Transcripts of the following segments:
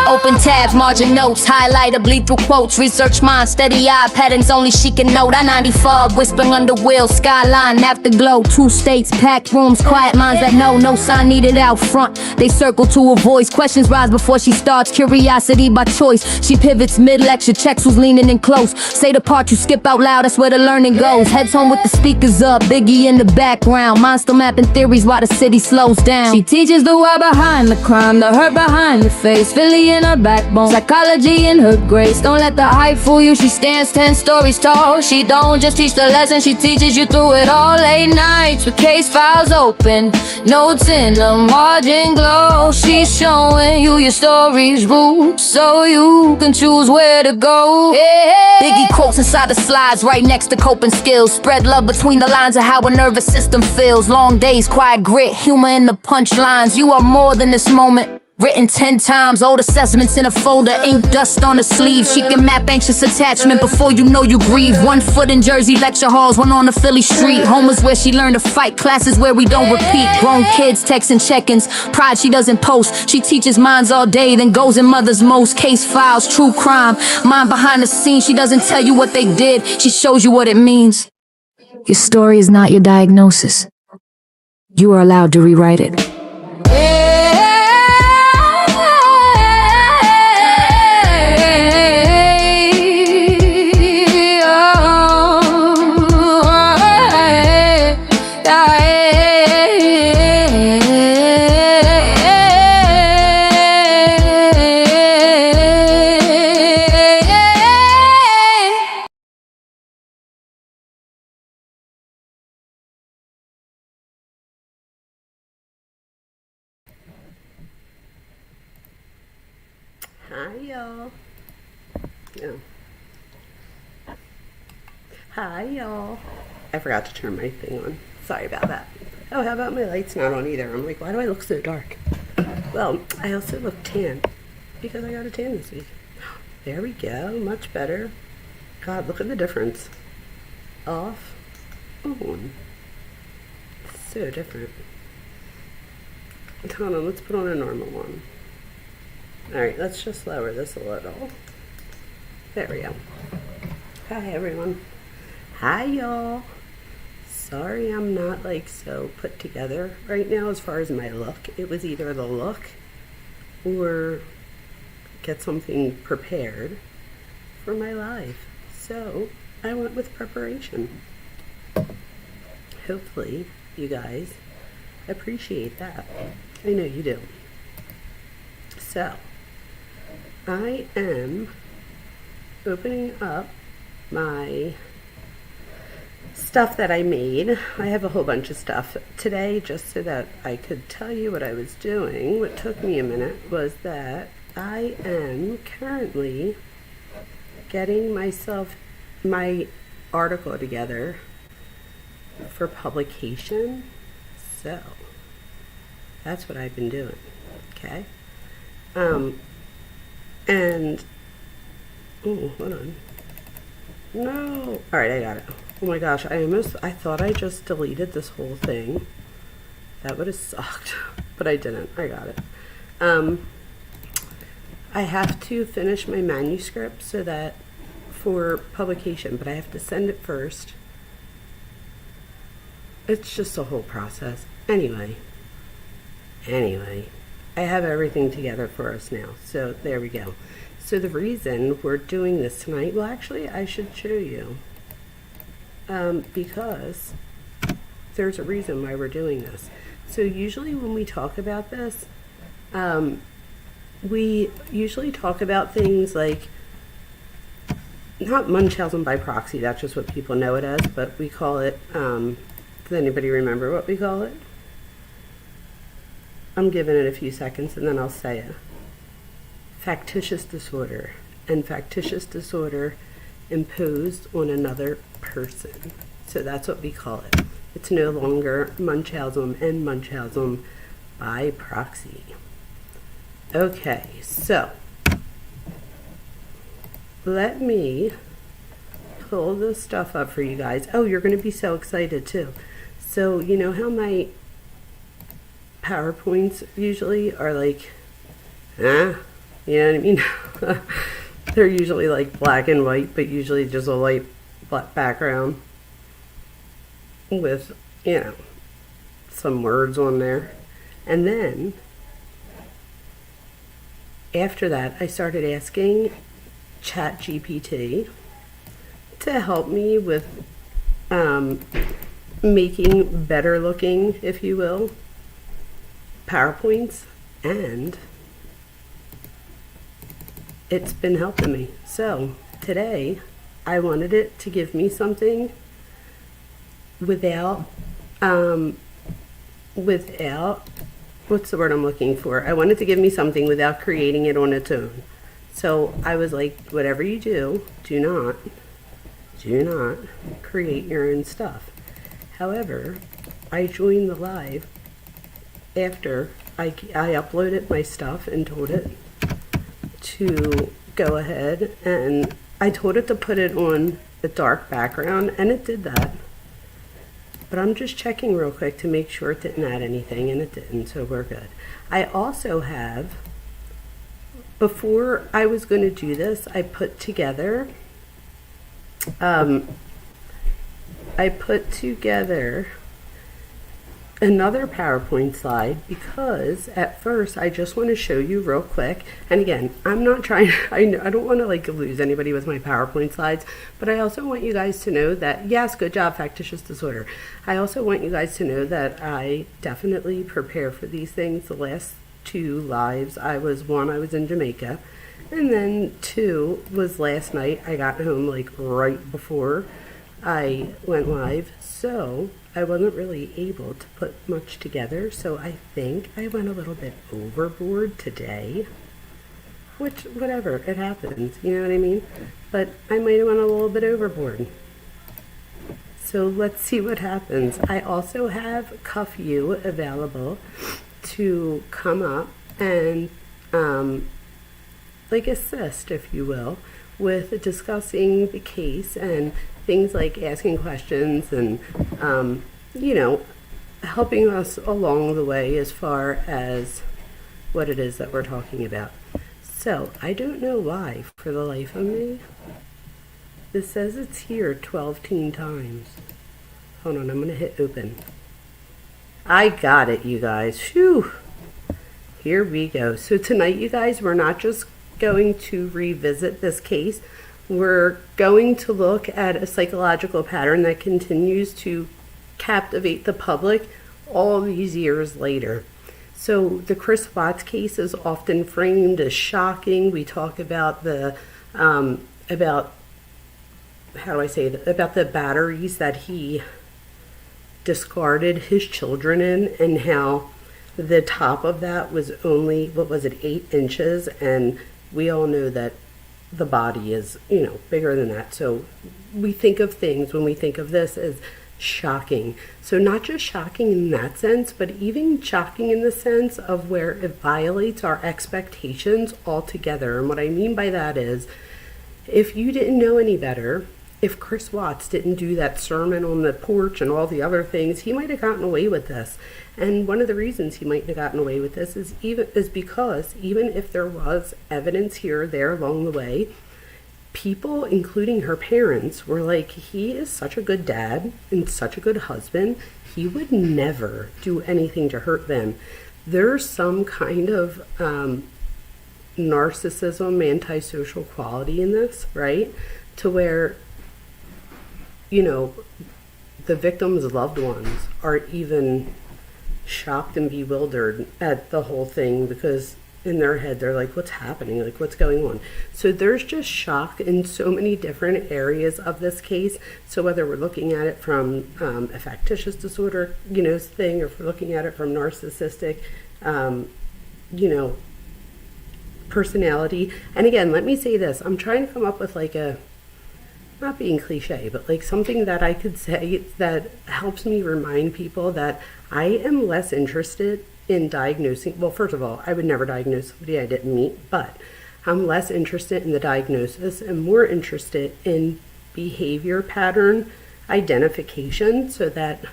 Open tabs, margin notes, highlighter, bleed through quotes. Research mind, steady eye, patterns only she can note. I-90 fog, whispering under wheels, skyline, afterglow. 2 states, packed rooms, quiet minds that know. No sign needed out front. They circle to her voice. Questions rise before she starts. Curiosity by choice. She pivots mid-lecture, checks who's leaning in close. Say the part you skip out loud, that's where the learning goes. Heads home with the speakers up, Biggie in the background. Mind still mapping theories while the city slows down. She teaches the why behind the crime, the hurt behind the face. Philly in her backbone, psychology in her grace. Don't let the hype fool you, she stands 10 stories tall. She don't just teach the lesson, she teaches you through it all. Late nights with case files open, notes in the margin glow. She's showing you your story's roots, so you can choose where to go. Yeah. Biggie quotes inside the slides, right next to coping skills. Spread love between the lines of how a nervous system feels. Long days, quiet grit, humor in the punchlines. You are more than this moment. Written 10 times, old assessments in a folder, ink dust on the sleeve. She can map anxious attachment before you know you grieve. 1 foot in Jersey lecture halls, 1 on the Philly street. Home is where she learned to fight, classes where we don't repeat. Grown kids texting check-ins, pride she doesn't post. She teaches minds all day, then goes in mother's most. Case files, true crime, mind behind the scenes. She doesn't tell you what they did, she shows you what it means. Your story is not your diagnosis. You are allowed to rewrite it. Hi, y'all. Oh. Hi, y'all. I forgot to turn my thing on. Sorry about that. Oh, how about my light's not on either? I'm like, why do I look so dark? Well, I also look tan because I got a tan this week. There we go. Much better. God, look at the difference. Off, on. So different. Hold on, let's put on a normal one. Alright, let's just lower this a little. There we go. Hi, everyone. Hi, y'all. Sorry I'm not like so put together right now as far as my look. It was either the look or get something prepared for my live. So I went with preparation. Hopefully you guys appreciate that. I know you do. So I am opening up my stuff that I made. I have a whole bunch of stuff today just so that I could tell you what I was doing. What took me a minute was that I am currently getting my article together for publication. So that's what I've been doing. Okay. And oh, hold on. No. All right, I got it. Oh my gosh, I thought I just deleted this whole thing. That would have sucked, but I didn't. I got it. I have to finish my manuscript so that for publication, but I have to send it first. It's just a whole process. Anyway, I have everything together for us now. So there we go. So the reason we're doing this tonight, well, actually, I should show you. Because there's a reason why we're doing this. So usually when we talk about this, we usually talk about things like, not Munchausen by proxy, that's just what people know it as, but we call it, does anybody remember what we call it? I'm giving it a few seconds and then I'll say it. Factitious disorder, and factitious disorder imposed on another person. So that's what we call it. It's no longer Munchausen and Munchausen by proxy. Okay, so let me pull this stuff up for you guys. Oh, you're going to be so excited too. So you know how my PowerPoints usually are like, You know what I mean? They're usually like black and white, but usually just a light black background with, you know, some words on there. And then after that, I started asking ChatGPT to help me with making better looking, if you will, PowerPoints, and it's been helping me. So today I wanted it to give me something without what's the word I'm looking for? I wanted to give me something without creating it on its own. So I was like, whatever you do, do not create your own stuff. However, I joined the live after I uploaded my stuff and told it to go ahead, and I told it to put it on the dark background, and it did that. But I'm just checking real quick to make sure it didn't add anything, and it didn't, so we're good. I also have, before I was going to do this, I put together another PowerPoint slide, because at first I just want to show you real quick, and again, I'm not trying, I don't want to like lose anybody with my PowerPoint slides, but I also want you guys to know that, yes, good job, factitious disorder. I also want you guys to know that I definitely prepare for these things. The last two lives, I was in Jamaica, and then two was last night. I got home like right before I went live, so I wasn't really able to put much together, so I think I went a little bit overboard today, which, whatever, it happens, you know what I mean? But I might have went a little bit overboard. So let's see what happens. I also have Cuff You available to come up and like assist, if you will, with discussing the case and things like asking questions and, you know, helping us along the way as far as what it is that we're talking about. So I don't know why, for the life of me, this says it's here 12 times. Hold on, I'm going to hit open. I got it, you guys. Phew. Here we go. So tonight, you guys, we're not just going to revisit this case. We're going to look at a psychological pattern that continues to captivate the public all these years later. So the Chris Watts case is often framed as shocking. We talk about the about the batteries that he discarded his children in, and how the top of that was only, what was it, 8 inches, and we all know that the body is, you know, bigger than that. So we think of things, when we think of this, as shocking. So not just shocking in that sense, but even shocking in the sense of where it violates our expectations altogether. And what I mean by that is, if you didn't know any better, if Chris Watts didn't do that sermon on the porch and all the other things, he might have gotten away with this. And one of the reasons he might have gotten away with this is because even if there was evidence here or there along the way, people, including her parents, were like, he is such a good dad and such a good husband, he would never do anything to hurt them. There's some kind of narcissism, antisocial quality in this, right? To where, you know, the victim's loved ones are even shocked and bewildered at the whole thing, because in their head they're like, what's happening, like what's going on? So there's just shock in so many different areas of this case. So whether we're looking at it from a factitious disorder, you know, thing, or if we're looking at it from narcissistic, you know, personality. And again, let me say this, I'm trying to come up with like a, not being cliche, but like something that I could say that helps me remind people that I am less interested in diagnosing. Well, first of all, I would never diagnose somebody I didn't meet, but I'm less interested in the diagnosis and more interested in behavior pattern identification. So that,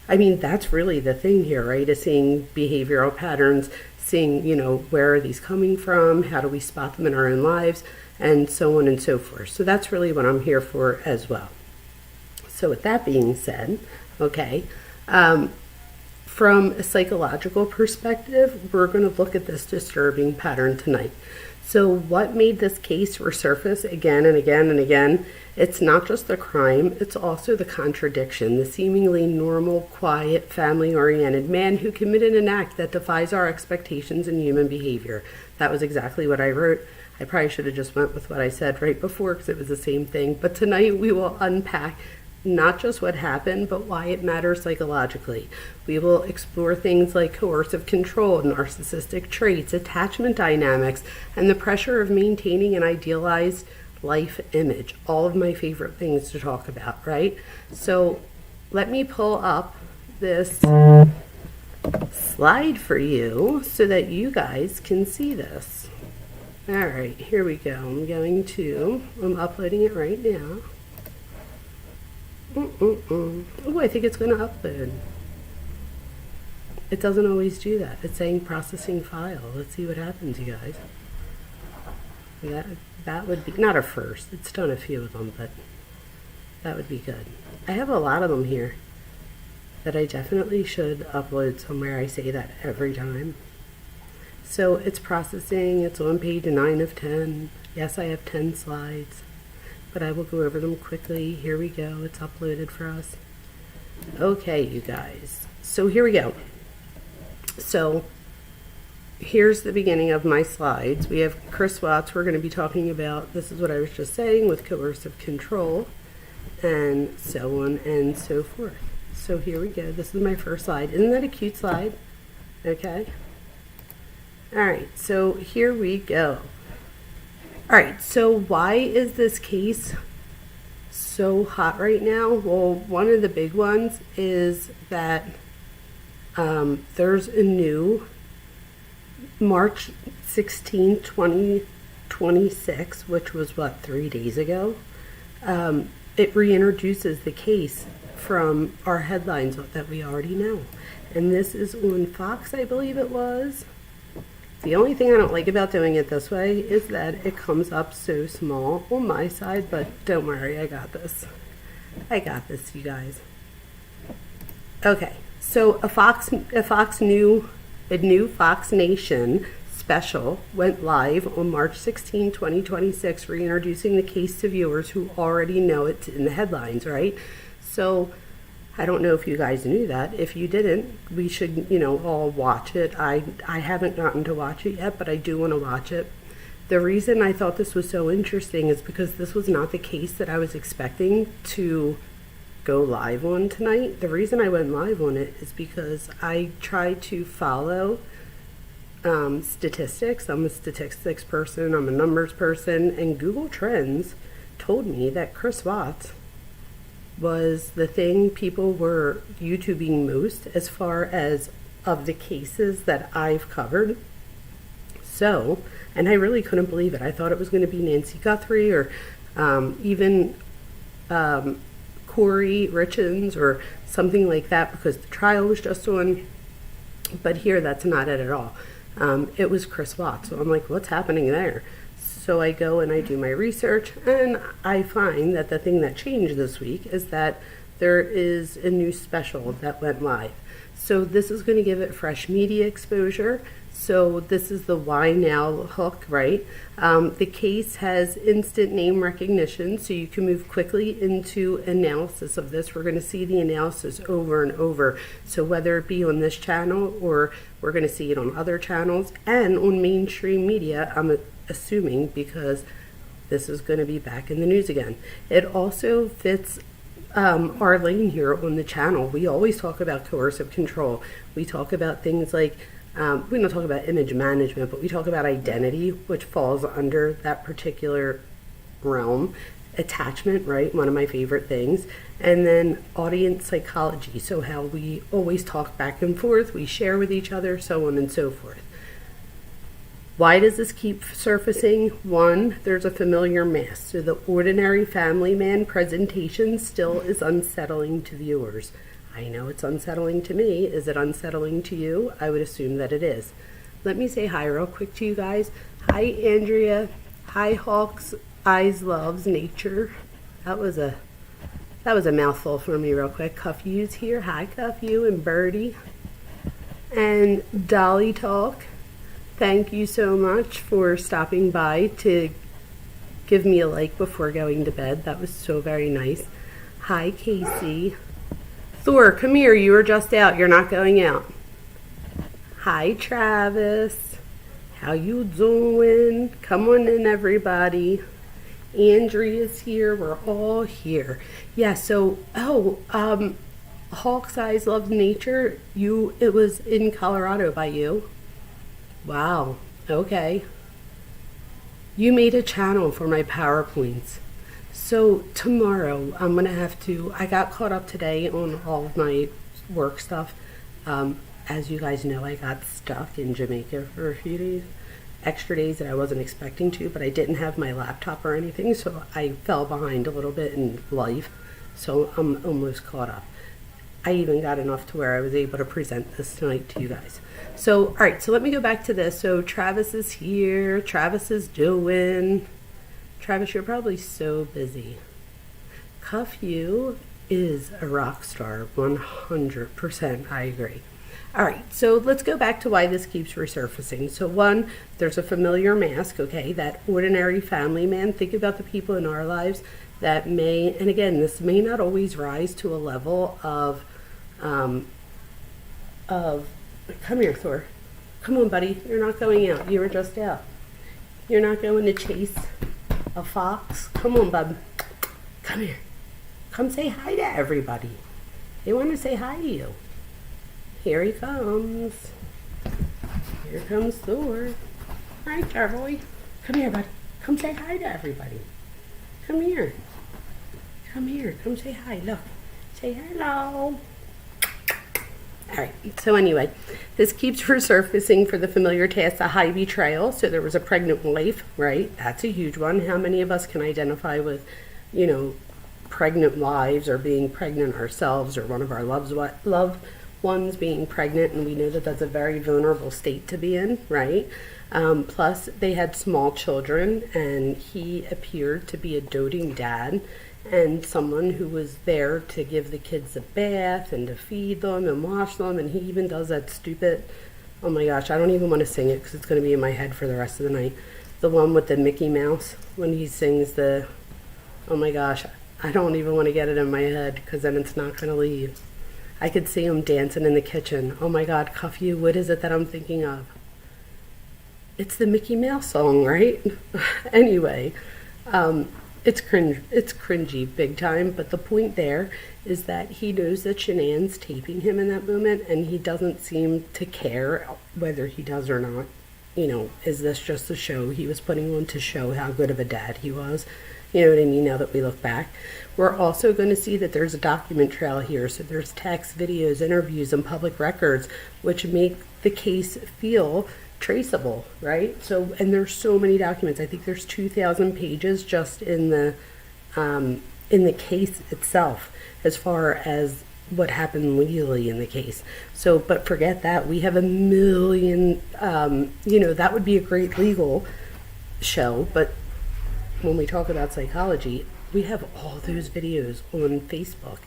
I mean, that's really the thing here, right? Is seeing behavioral patterns, seeing, where are these coming from? How do we spot them in our own lives? And so on and so forth. So that's really what I'm here for as well. So with that being said, okay, from a psychological perspective, we're going to look at this disturbing pattern tonight. So what made this case resurface again and again and again? It's not just the crime, it's also the contradiction, the seemingly normal, quiet, family-oriented man who committed an act that defies our expectations in human behavior. That was exactly what I wrote. I probably should have just went with what I said right before because it was the same thing. But tonight we will unpack not just what happened, but why it matters psychologically. We will explore things like coercive control, narcissistic traits, attachment dynamics, and the pressure of maintaining an idealized life image. All of my favorite things to talk about, right? So let me pull up this slide for you so that you guys can see this. All right, here we go. I'm uploading it right now. Oh, I think it's going to upload. It doesn't always do that. It's saying processing file. Let's see what happens, you guys. That would be, not a first. It's done a few of them, but that would be good. I have a lot of them here that I definitely should upload somewhere. I say that every time. So it's processing. It's on page 9 of 10. Yes, I have 10 slides, but I will go over them quickly. Here we go. It's uploaded for us. Okay, you guys. So here we go. So here's the beginning of my slides. We have Chris Watts. We're going to be talking about, this is what I was just saying, with coercive control and so on and so forth. So here we go. This is my first slide. Isn't that a cute slide? Okay. All right. So here we go. All right. So why is this case so hot right now? Well, one of the big ones is that there's a new March 16, 2026, which was 3 days ago. It reintroduces the case from our headlines that we already know. And this is on Fox, I believe it was. The only thing I don't like about doing it this way is that it comes up so small on my side, but don't worry, I got this. I got this, you guys. Okay, so a new Fox Nation special went live on March 16, 2026, reintroducing the case to viewers who already know it in the headlines, right? So I don't know if you guys knew that. If you didn't, we should, all watch it. I haven't gotten to watch it yet, but I do want to watch it. The reason I thought this was so interesting is because this was not the case that I was expecting to go live on tonight. The reason I went live on it is because I try to follow statistics. I'm a statistics person, I'm a numbers person, and Google Trends told me that Chris Watts was the thing people were YouTubing most as far as of the cases that I've covered. So, and I really couldn't believe it. I thought it was going to be Nancy Guthrie or even Corey Richins or something like that, because the trial was just on. But here, that's not it at all. It was Chris Watts. So I'm like, what's happening there? So I go and I do my research, and I find that the thing that changed this week is that there is a new special that went live. So this is going to give it fresh media exposure. So this is the why now hook, right? The case has instant name recognition, so you can move quickly into analysis of this. We're going to see the analysis over and over. So whether it be on this channel or we're going to see it on other channels and on mainstream media, I'm assuming, because this is going to be back in the news again. It also fits our lane here on the channel. We always talk about coercive control. We talk about things like we don't talk about image management, but we talk about identity, which falls under that particular realm. Attachment, right? One of my favorite things. And then audience psychology. So how we always talk back and forth, we share with each other, so on and so forth. Why does this keep surfacing? One, there's a familiar mask. So the ordinary family man presentation still is unsettling to viewers. I know it's unsettling to me. Is it unsettling to you? I would assume that it is. let me say hi real quick to you guys. Hi, Andrea. Hi, Hawks Eyes Loves Nature. That was a mouthful for me real quick. Cuffyou's here. Hi, Cuffy and Birdie. And Dolly Talk. Thank you so much for stopping by to give me a like before going to bed. That was so very nice. Hi, Casey. Thor, come here. You were just out. You're not going out. Hi, Travis. How you doing? Come on in, everybody. Andrea's here. We're all here. Yeah, so, Hawk's Eyes Love Nature. It was in Colorado by you. Wow. Okay. You made a channel for my PowerPoints. So tomorrow I'm going to have to, I got caught up today on all of my work stuff. As you guys know, I got stuck in Jamaica for a few days, extra days that I wasn't expecting to, but I didn't have my laptop or anything, so I fell behind a little bit in life. So I'm almost caught up. I even got enough to where I was able to present this tonight to you guys. So, all right, so let me go back to this. So Travis is here. Travis is doing. Travis, you're probably so busy. Cuff You is a rock star, 100%. I agree. All right, so let's go back to why this keeps resurfacing. So one, there's a familiar mask, okay, that ordinary family man. Think about the people in our lives that may, and again, this may not always rise to a level of, come here, Thor. Come on, buddy. You're not going out. You were just out. You're not going to chase a fox. Come on, bub. Come here. Come say hi to everybody. They want to say hi to you. Here he comes. Here comes Thor. Hi, Charboy. Come here, bud. Come say hi to everybody. Come here. Come here. Come say hi. Look. Say hello. All right. So anyway, this keeps resurfacing for the familiar task, a high betrayal. So there was a pregnant wife, right? That's a huge one. How many of us can identify with, pregnant wives or being pregnant ourselves or one of our loved ones being pregnant, and we know that that's a very vulnerable state to be in, right? Plus, they had small children, and he appeared to be a doting dad and someone who was there to give the kids a bath and to feed them and wash them, and he even does that stupid, oh my gosh, I don't even want to sing it because it's going to be in my head for the rest of the night, the one with the Mickey Mouse, when he sings the, oh my gosh, I don't even want to get it in my head because then it's not going to leave. I could see him dancing in the kitchen. Oh my God, Cuff You, what is it that I'm thinking of? It's the Mickey Mouse song, right? Anyway, it's cringy big time, but the point there is that he knows that Shanann's taping him in that moment, and he doesn't seem to care whether he does or not. Is this just a show he was putting on to show how good of a dad he was? You know what I mean, now that we look back. We're also going to see that there's a document trail here. So there's text, videos, interviews, and public records, which make the case feel traceable, right? So, and there's so many documents. I think there's 2,000 pages just in the case itself, as far as what happened legally in the case. So, but forget that. We have a million, that would be a great legal show, but when we talk about psychology, we have all those videos on Facebook.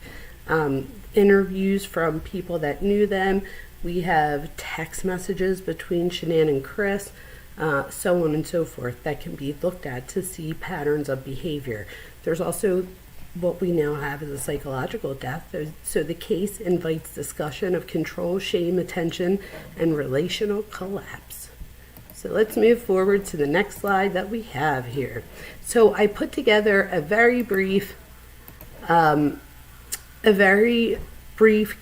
Interviews from people that knew them. We have text messages between Shanann and Chris, so on and so forth, that can be looked at to see patterns of behavior. There's also what we now have as a psychological death. So the case invites discussion of control, shame, attention, and relational collapse. So let's move forward to the next slide that we have here. So I put together a very brief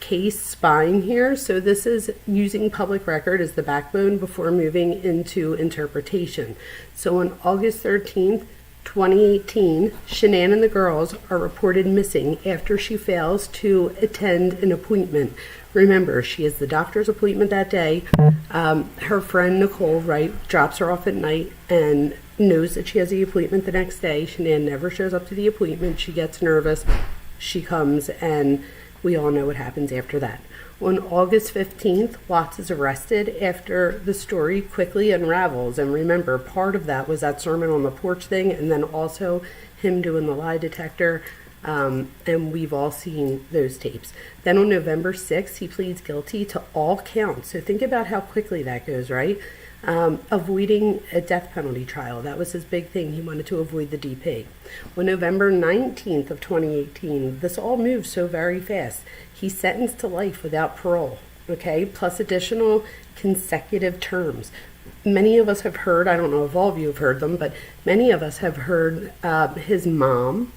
case spine here. So this is using public record as the backbone before moving into interpretation. So on August 13th, 2018, Shanann and the girls are reported missing after she fails to attend an appointment. Remember, she has the doctor's appointment that day. Her friend Nicole, right, drops her off at night and knows that she has the appointment the next day. Shanann never shows up to the appointment. She gets nervous. She comes and We all know what happens after that. On August 15th, Watts is arrested after the story quickly unravels. And remember, part of that was that sermon on the porch thing, and then also him doing the lie detector. And we've all seen those tapes. Then on November 6th, he pleads guilty to all counts. So think about how quickly that goes, right? Avoiding a death penalty trial. That was his big thing. He wanted to avoid the DP. On November 19th of 2018, this all moves so very fast. He's sentenced to life without parole, okay, plus additional consecutive terms. Many of us have heard, I don't know if all of you have heard them, but many of us have heard his mom,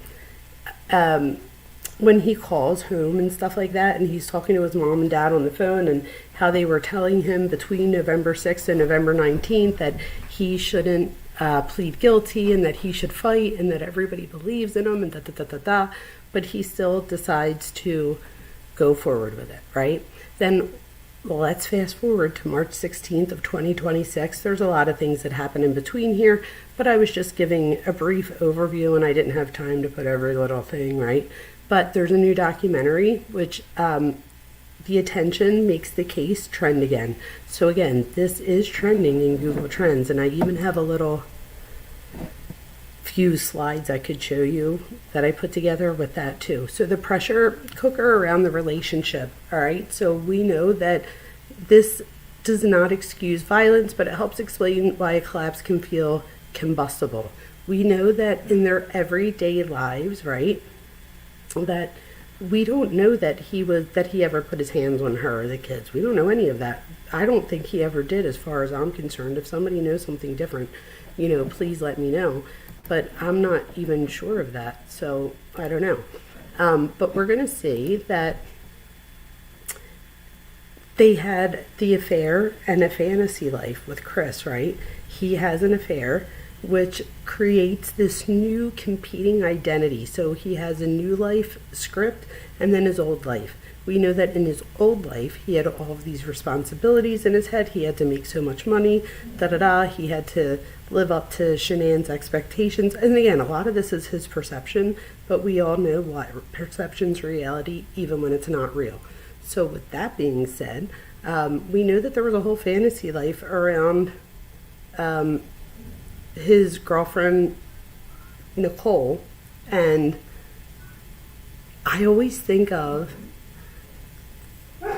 when he calls home and stuff like that, and he's talking to his mom and dad on the phone, and how they were telling him between November 6th and November 19th that he shouldn't plead guilty and that he should fight and that everybody believes in him and da-da-da-da-da, but he still decides to go forward with it, right? Then let's fast forward to March 16th of 2026. There's a lot of things that happen in between here, but I was just giving a brief overview and I didn't have time to put every little thing, right? But there's a new documentary, which the attention makes the case trend again. So again, this is trending in Google Trends, and I even have a little few slides I could show you that I put together with that too. So the pressure cooker around the relationship, all right? So we know that this does not excuse violence, but it helps explain why a collapse can feel combustible. We know that in their everyday lives, right, that we don't know that he ever put his hands on her or the kids. We don't know any of that. I don't think he ever did, as far as I'm concerned. If somebody knows something different, please let me know. But I'm not even sure of that, so I don't know. But we're going to see that they had the affair and a fantasy life with Chris, right? He has an affair, which creates this new competing identity. So he has a new life script and then his old life. We know that in his old life, he had all of these responsibilities in his head. He had to make so much money, He had to live up to Shanann's expectations. And again, a lot of this is his perception, but we all know what perception's reality, even when it's not real. So with that being said, we know that there was a whole fantasy life around his girlfriend, Nicole. And I always think of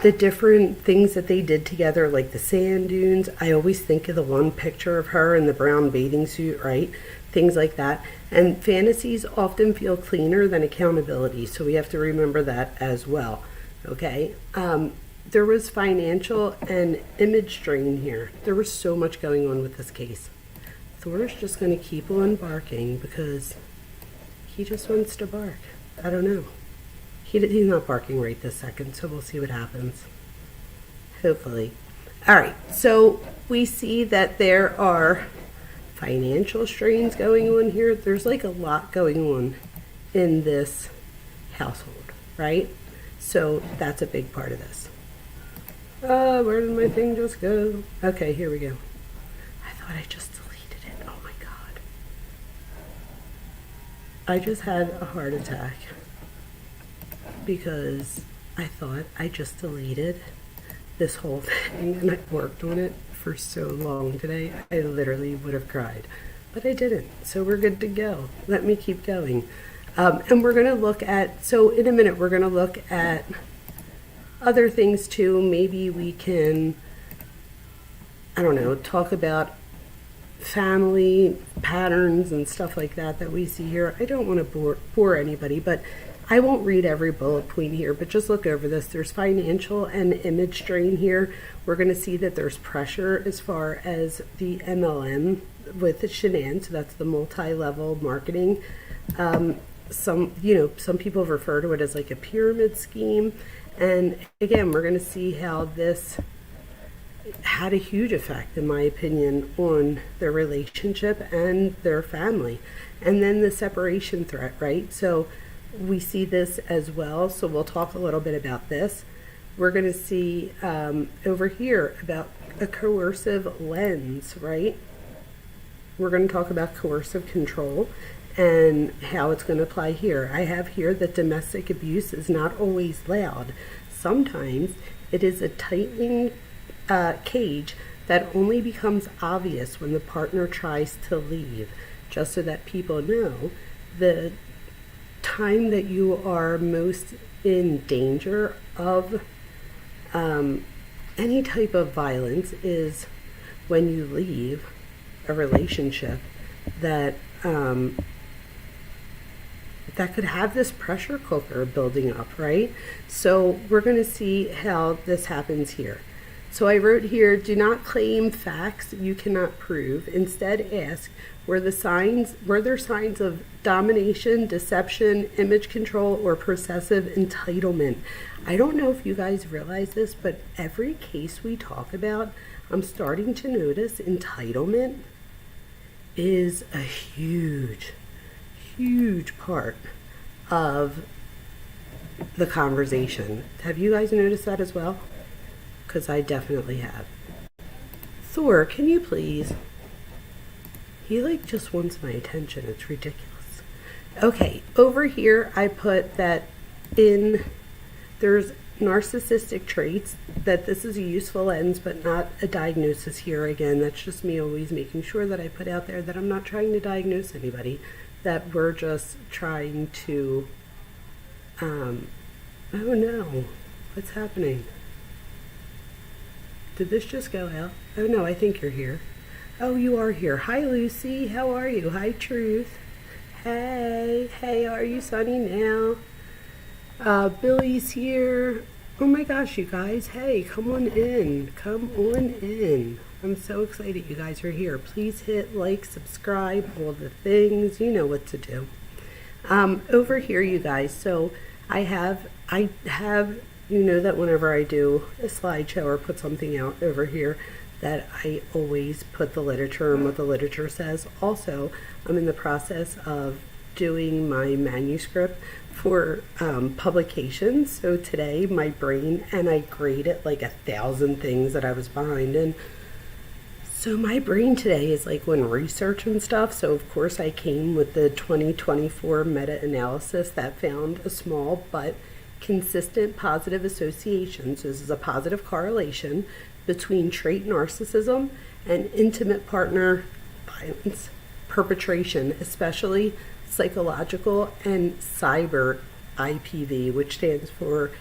the different things that they did together, like the sand dunes. I always think of the one picture of her in the brown bathing suit, right? Things like that. And fantasies often feel cleaner than accountability, so we have to remember that as well, okay? There was financial and image strain here. There was so much going on with this case. Thor's just going to keep on barking because he just wants to bark. I don't know. He's not barking right this second, so we'll see what happens. Hopefully. All right, so we see that there are financial strains going on here. There's like a lot going on in this household, right? So that's a big part of this. Where did my thing just go? Okay, here we go. I thought I just deleted it. Oh my God. I just had a heart attack because I thought I just deleted this whole thing and I worked on it for so long today. I literally would have cried, but I didn't. So we're good to go. Let me keep going. And we're going to look at, so in a minute, we're going to look at other things too. Maybe we can, I don't know, talk about family patterns and stuff like that we see here. I don't want to bore anybody, but I won't read every bullet point here, but just look over this. There's financial and image strain here. We're going to see that there's pressure as far as the MLM with the Shanann, so that's the multi-level marketing. Some people refer to it as like a pyramid scheme. And again, we're going to see how this had a huge effect, in my opinion, on their relationship and their family. And then the separation threat, right? So we see this as well. So we'll talk a little bit about this. We're going to see over here about a coercive lens, right? We're going to talk about coercive control. and how it's going to apply here. I have here that domestic abuse is not always loud. Sometimes it is a tightening cage that only becomes obvious when the partner tries to leave. Just so that people know, the time that you are most in danger of any type of violence is when you leave a relationship that that could have this pressure cooker building up, right? So we're going to see how this happens here. So I wrote here, do not claim facts you cannot prove. Instead ask, were there signs of domination, deception, image control, or possessive entitlement? I don't know if you guys realize this, but every case we talk about, I'm starting to notice entitlement is a huge part of the conversation. Have you guys noticed that as well? Because I definitely have. Thor, can you please? He like just wants my attention. It's ridiculous. Okay, over here I put that there's narcissistic traits, that this is a useful lens but not a diagnosis here. Again, that's just me always making sure that I put out there that I'm not trying to diagnose anybody, that we're just trying to oh no, what's happening? Did this just go out? Oh no, I think you're here. Oh, you are here. Hi Lucy, how are you? Hi Truth. Hey, are you Sunny now? Billy's here. Oh my gosh, you guys. Hey, come on in. I'm so excited you guys are here. Please hit like, subscribe, all the things. You know what to do. Over here, you guys. So I have, you know that whenever I do a slideshow or put something out over here, that I always put the literature and what the literature says. Also, I'm in the process of doing my manuscript for publication. So today my brain, and I graded like 1,000 things that I was behind in. So my brain today is like when research and stuff. So of course I came with the 2024 meta-analysis that found a small but consistent positive associations. This is a positive correlation between trait narcissism and intimate partner violence perpetration, especially psychological and cyber IPV, which stands for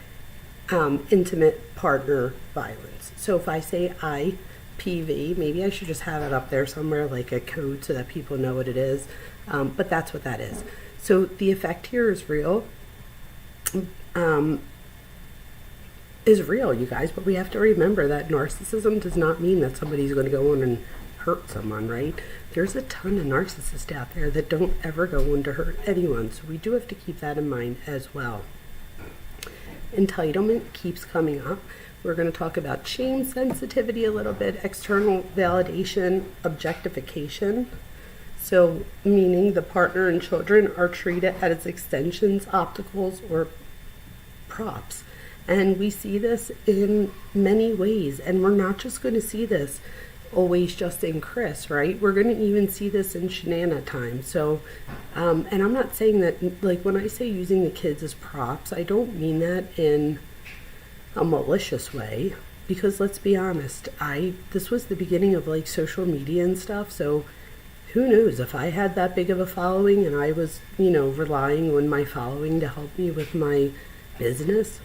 intimate partner violence. So if I say IPV, maybe I should just have it up there somewhere like a code so that people know what it is, but that's what that is. So the effect here is real. You guys, but we have to remember that narcissism does not mean that somebody's going to go on and hurt someone, right? There's a ton of narcissists out there that don't ever go on to hurt anyone, so we do have to keep that in mind as well. Entitlement keeps coming up. We're going to talk about shame sensitivity a little bit, external validation, objectification. So meaning the partner and children are treated as extensions, opticals, or props. And we see this in many ways, and we're not just going to see this always just in Chris, right? We're going to even see this in Shanana time. So, and I'm not saying that, like when I say using the kids as props, I don't mean that in a malicious way, because let's be honest, this was the beginning of like social media and stuff, so who knows, if I had that big of a following and I was, relying on my following to help me with my business,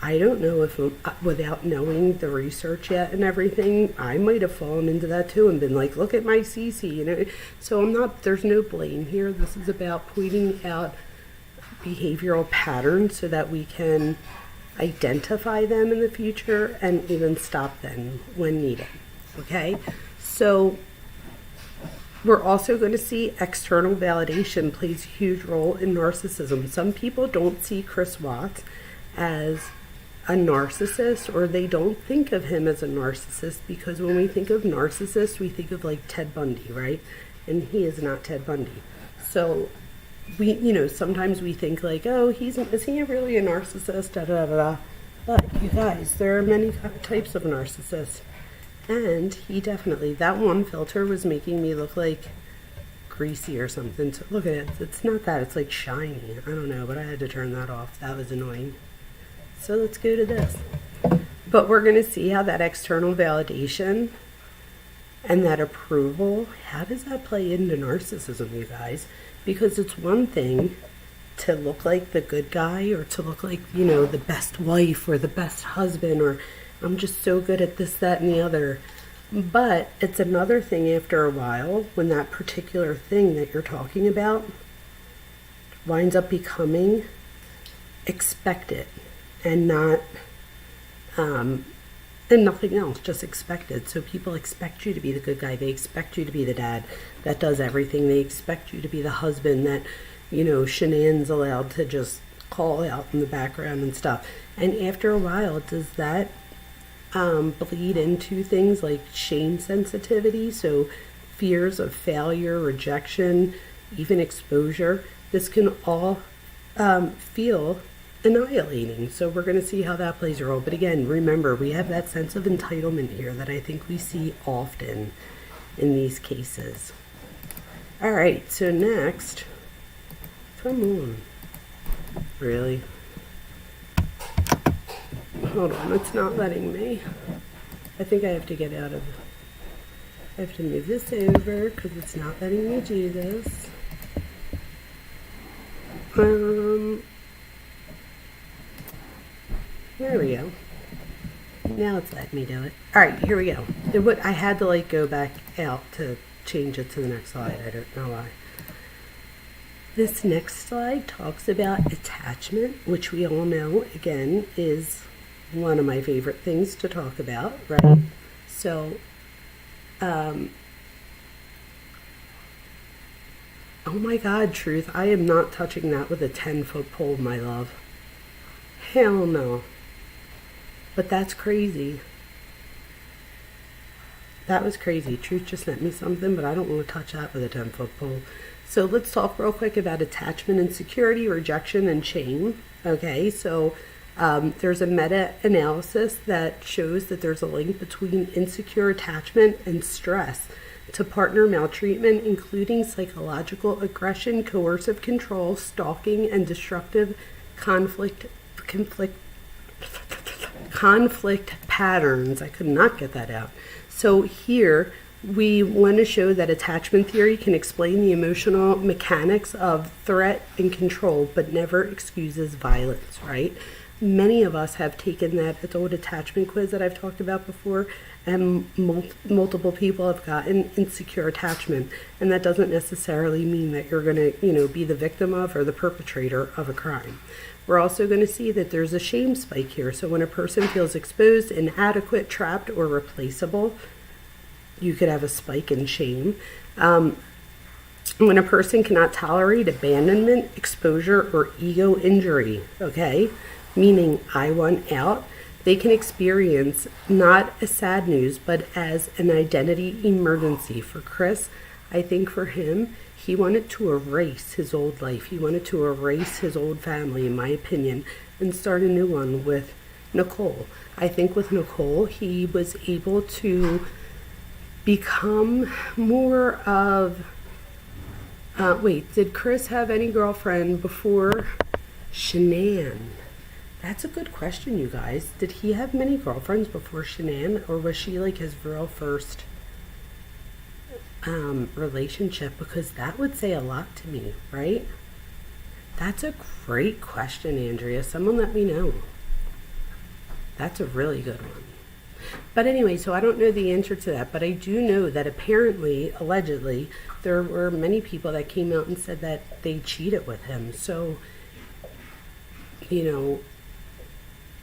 I don't know if, without knowing the research yet and everything, I might have fallen into that too and been like, look at my CC, So there's no blame here. This is about pointing out behavioral patterns so that we can identify them in the future and even stop them when needed, okay? So we're also going to see external validation plays a huge role in narcissism. Some people don't see Chris Watts as a narcissist, or they don't think of him as a narcissist, because when we think of narcissist, we think of like Ted Bundy, right? And he is not Ted Bundy. So we, sometimes we think like, oh, is he really a narcissist? Da, da, da, da. But you guys, there are many types of narcissists. And he definitely, that one filter was making me look like greasy or something. So look at it. It's not that. It's like shiny. I don't know, but I had to turn that off. That was annoying. So let's go to this. But we're going to see how that external validation and that approval, how does that play into narcissism, you guys? Because it's one thing to look like the good guy, or to look like, you know, the best wife or the best husband, or I'm just so good at this, that, and the other. But it's another thing after a while when that particular thing that you're talking about winds up becoming expected and not, and nothing else, just expected. So people expect you to be the good guy. They expect you to be the dad that does everything. They expect you to be the husband that, you know, Shanann's allowed to just call out in the background and stuff. And after a while, does that bleed into things like shame sensitivity? So fears of failure, rejection, even exposure. This can all feel annihilating. So we're going to see how that plays a role. But again, remember, we have that sense of entitlement here that I think we see often in these cases. All right, so next, come on. Really? Hold on, it's not letting me. I think I have to get out of, I have to move this over because it's not letting me do this. There we go. Now it's letting me do it. All right, here we go. I had to like go back out to change it to the next slide. I don't know why. This next slide talks about attachment, which we all know, again, is one of my favorite things to talk about, right? So, oh my God, Truth, I am not touching that with a 10-foot pole, my love. Hell no. But that's crazy. That was crazy. Truth just sent me something, but I don't want to touch that with a 10-foot pole. So let's talk real quick about attachment and security, rejection and shame. Okay, so there's a meta-analysis that shows that there's a link between insecure attachment and stress to partner maltreatment, including psychological aggression, coercive control, stalking, and destructive conflict patterns. I could not get that out. So here we want to show that attachment theory can explain the emotional mechanics of threat and control, but never excuses violence, right? Many of us have taken that old attachment quiz that I've talked about before, and multiple people have gotten insecure attachment, and that doesn't necessarily mean that you're going to, be the victim of or the perpetrator of a crime. We're also going to see that there's a shame spike here. So when a person feels exposed, inadequate, trapped, or replaceable, you could have a spike in shame. When a person cannot tolerate abandonment, exposure, or ego injury, okay, meaning I want out, they can experience not as sad news, but as an identity emergency. For Chris, I think for him, he wanted to erase his old life. He wanted to erase his old family, in my opinion, and start a new one with Nicole. I think with Nicole, he was able to become more of, wait, did Chris have any girlfriend before Shanann? That's a good question, you guys. Did he have many girlfriends before Shanann, or was she like his real first relationship? Because that would say a lot to me, right? That's a great question, Andrea. Someone let me know. That's a really good one. But anyway, so I don't know the answer to that, but I do know that apparently, allegedly, there were many people that came out and said that they cheated with him. So,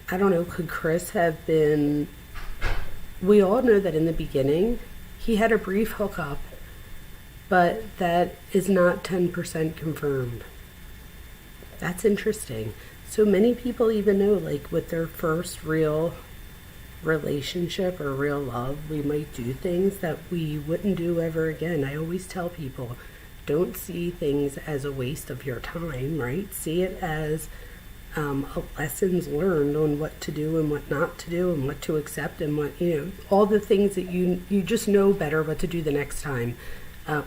I don't know, could Chris have been, we all know that in the beginning, he had a brief hookup, but that is not 10% confirmed. That's interesting. So many people even know, like with their first real relationship or real love, we might do things that we wouldn't do ever again. I always tell people, don't see things as a waste of your time, right? See it as lessons learned on what to do and what not to do and what to accept and what, all the things that you just know better what to do the next time.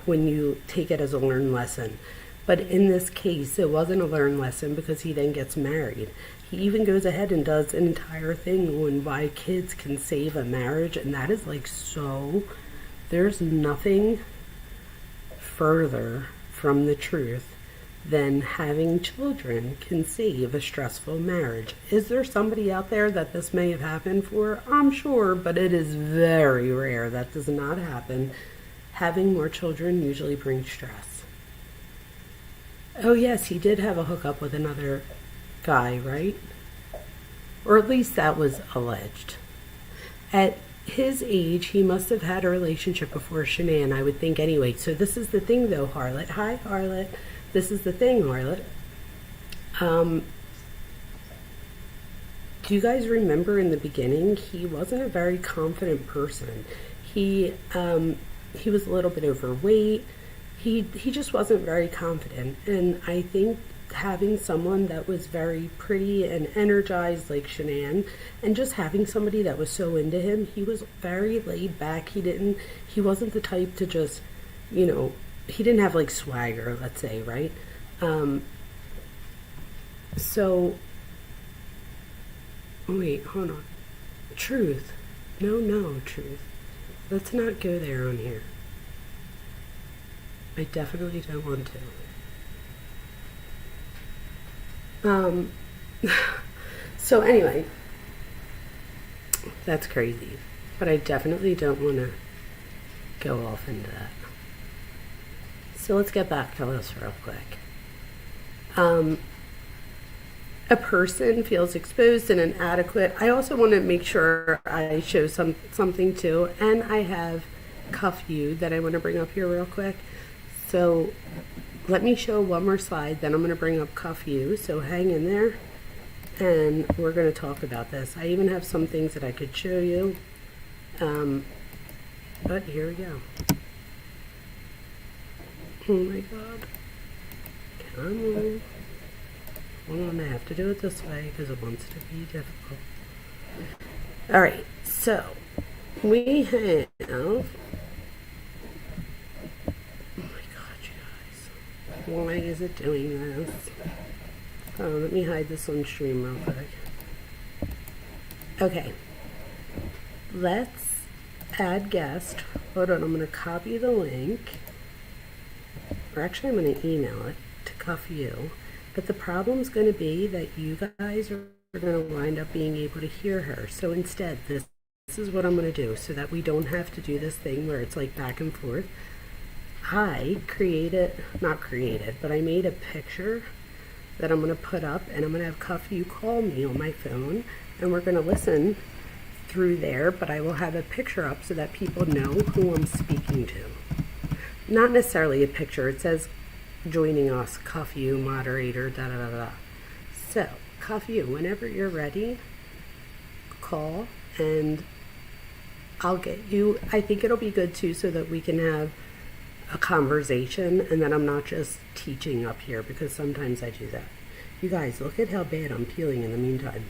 when you take it as a learned lesson. But in this case, it wasn't a learned lesson because he then gets married. He even goes ahead and does an entire thing on why kids can save a marriage, and that is like so, there's nothing further from the truth than having children can save a stressful marriage. Is there somebody out there that this may have happened for? I'm sure, but it is very rare. That does not happen. Having more children usually brings stress. Oh yes, he did have a hookup with another guy, right? Or at least that was alleged. At his age, he must have had a relationship before Shanann, I would think anyway. So this is the thing though, Harlot. Hi, Harlot. This is the thing, Harlot. Do you guys remember in the beginning, he wasn't a very confident person. He was a little bit overweight. He just wasn't very confident. And I think having someone that was very pretty and energized like Shanann, and just having somebody that was so into him, he was very laid back. He wasn't the type to just, you know, he didn't have like swagger, let's say, right? So, wait, hold on. Truth. No, truth. Let's not go there on here. I definitely don't want to. So anyway, that's crazy. But I definitely don't want to go off into that. So let's get back to this real quick. A person feels exposed and inadequate. I also want to make sure I show something too, and I have cuff you that I want to bring up here real quick. So let me show one more slide, then I'm going to bring up cuff you. So hang in there, and we're going to talk about this. I even have some things that I could show you, but here we go. Oh my god. Come on. Hold on, I have to do it this way because it wants to be difficult. Alright, so we have... Oh my god, you guys. Why is it doing this? Oh, let me hide this on stream real quick. Okay. Let's add guest. Hold on, I'm going to copy the link. Or actually, I'm going to email it to cuff you. But the problem's going to be that you guys are going to wind up being able to hear her. So instead, this is what I'm going to do so that we don't have to do this thing where it's like back and forth. I not created, but I made a picture that I'm going to put up, and I'm going to have cuff you call me on my phone, and we're going to listen through there, but I will have a picture up so that people know who I'm speaking to. Not necessarily a picture. It says joining us, cuff you, moderator, da da da da. So, cuff you, whenever you're ready, call and I'll get you. I think it'll be good too so that we can have a conversation and then I'm not just teaching up here because sometimes I do that. You guys, look at how bad I'm peeling in the meantime.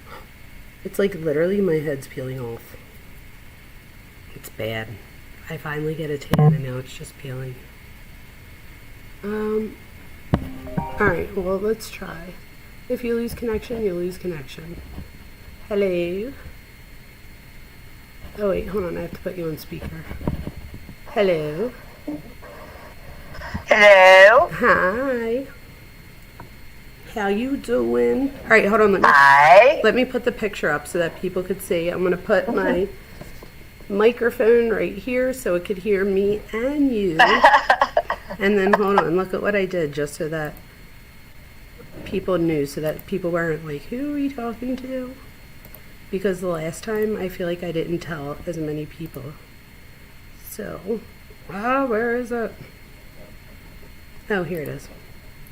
It's like literally my head's peeling off. It's bad. I finally get a tan and now it's just peeling. Alright, well, let's try. If you lose connection, you lose connection. Hello? Oh, wait, hold on, I have to put you on speaker. Hello? Hello? Hi. How you doing? Alright, hold on, Hi. let me put the picture up so that people could see. I'm going to put my microphone right here so it could hear me and you. And then hold on, look at what I did just so that people knew, so that people weren't like, who are you talking to? Because the last time I feel like I didn't tell as many people. So, where is it? Oh, here it is.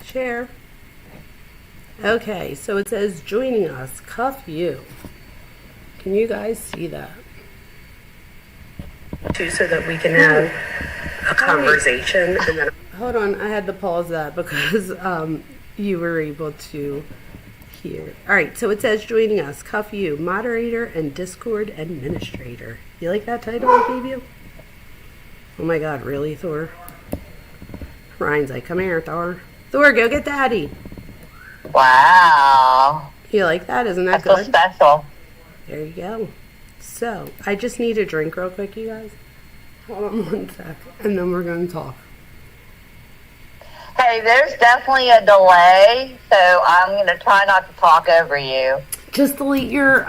Share. Okay, so it says joining us, cuff you. Can you guys see that? So that we can have a conversation. And then hold on, I had to pause that because you were able to hear. Alright, so it says joining us, cuff you, moderator and Discord administrator. You like that title I gave you? Oh my god, really, Thor? Ryan's like, come here, Thor. Thor, go get Daddy. Wow. You like that? Isn't that That's so good? special. There you go. So, I just need a drink real quick, you guys. Hold on one sec, and then we're going to talk. Hey, there's definitely a delay, so I'm going to try not to talk over you. Just mute your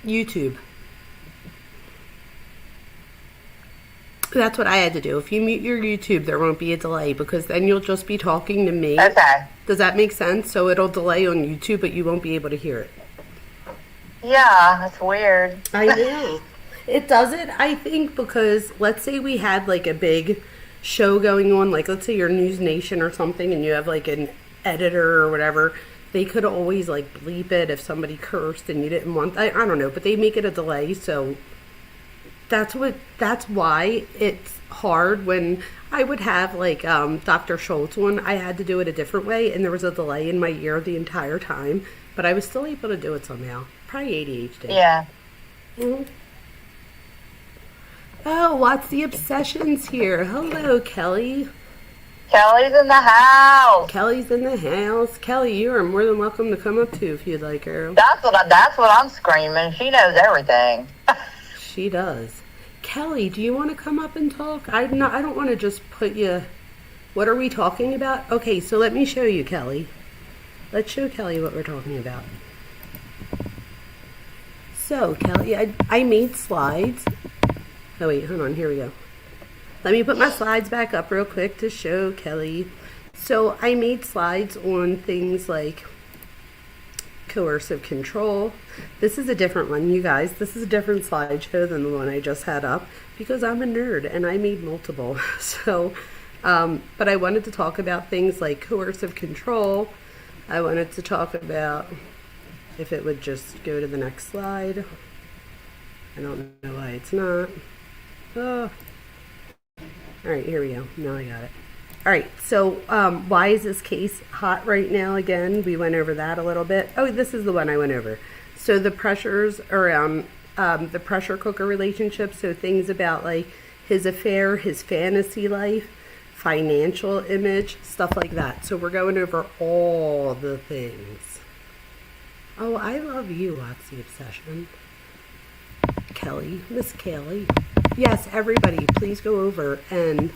YouTube. That's what I had to do. If you mute your YouTube, there won't be a delay because then you'll just be talking to me. Okay. Does that make sense? So it'll delay on YouTube, but you won't be able to hear it. Yeah, that's weird. I know. It does it, I think, because let's say we had like a big show going on, like let's say you're News Nation or something, and you have like an editor or whatever. They could always like bleep it if somebody cursed and you didn't want. I don't know, but they make it a delay, so that's why it's hard when I would have like Dr. Schultz one. I had to do it a different way, and there was a delay in my ear the entire time, but I was still able to do it somehow. Probably ADHD. Yeah. Mm-hmm. Oh, what's the obsessions here? Hello, Kelly. Kelly's in the house. Kelly's in the house. Kelly, you are more than welcome to come up too if you'd like, girl. That's what I'm screaming. She knows everything. She does. Kelly, do you want to come up and talk? I don't want to just put you... What are we talking about? Okay, so let me show you, Kelly. Let's show Kelly what we're talking about. So, Kelly, I made slides. Oh, wait, hold on. Here we go. Let me put my slides back up real quick to show Kelly. So, I made slides on things like coercive control. This is a different one, you guys. This is a different slideshow than the one I just had up because I'm a nerd and I made multiple. So, but I wanted to talk about things like coercive control. I wanted to talk about, if it would just go to the next slide. I don't know why it's not. Oh. All right, here we go. Now I got it. All right, so why is this case hot right now again? We went over that a little bit. Oh, this is the one I went over. So the pressures around the pressure cooker relationship, so things about like his affair, his fantasy life, financial image, stuff like that. So we're going over all the things. Oh, I love you, What's the Obsession. Kelly, Miss Kelly. Yes, everybody, please go over and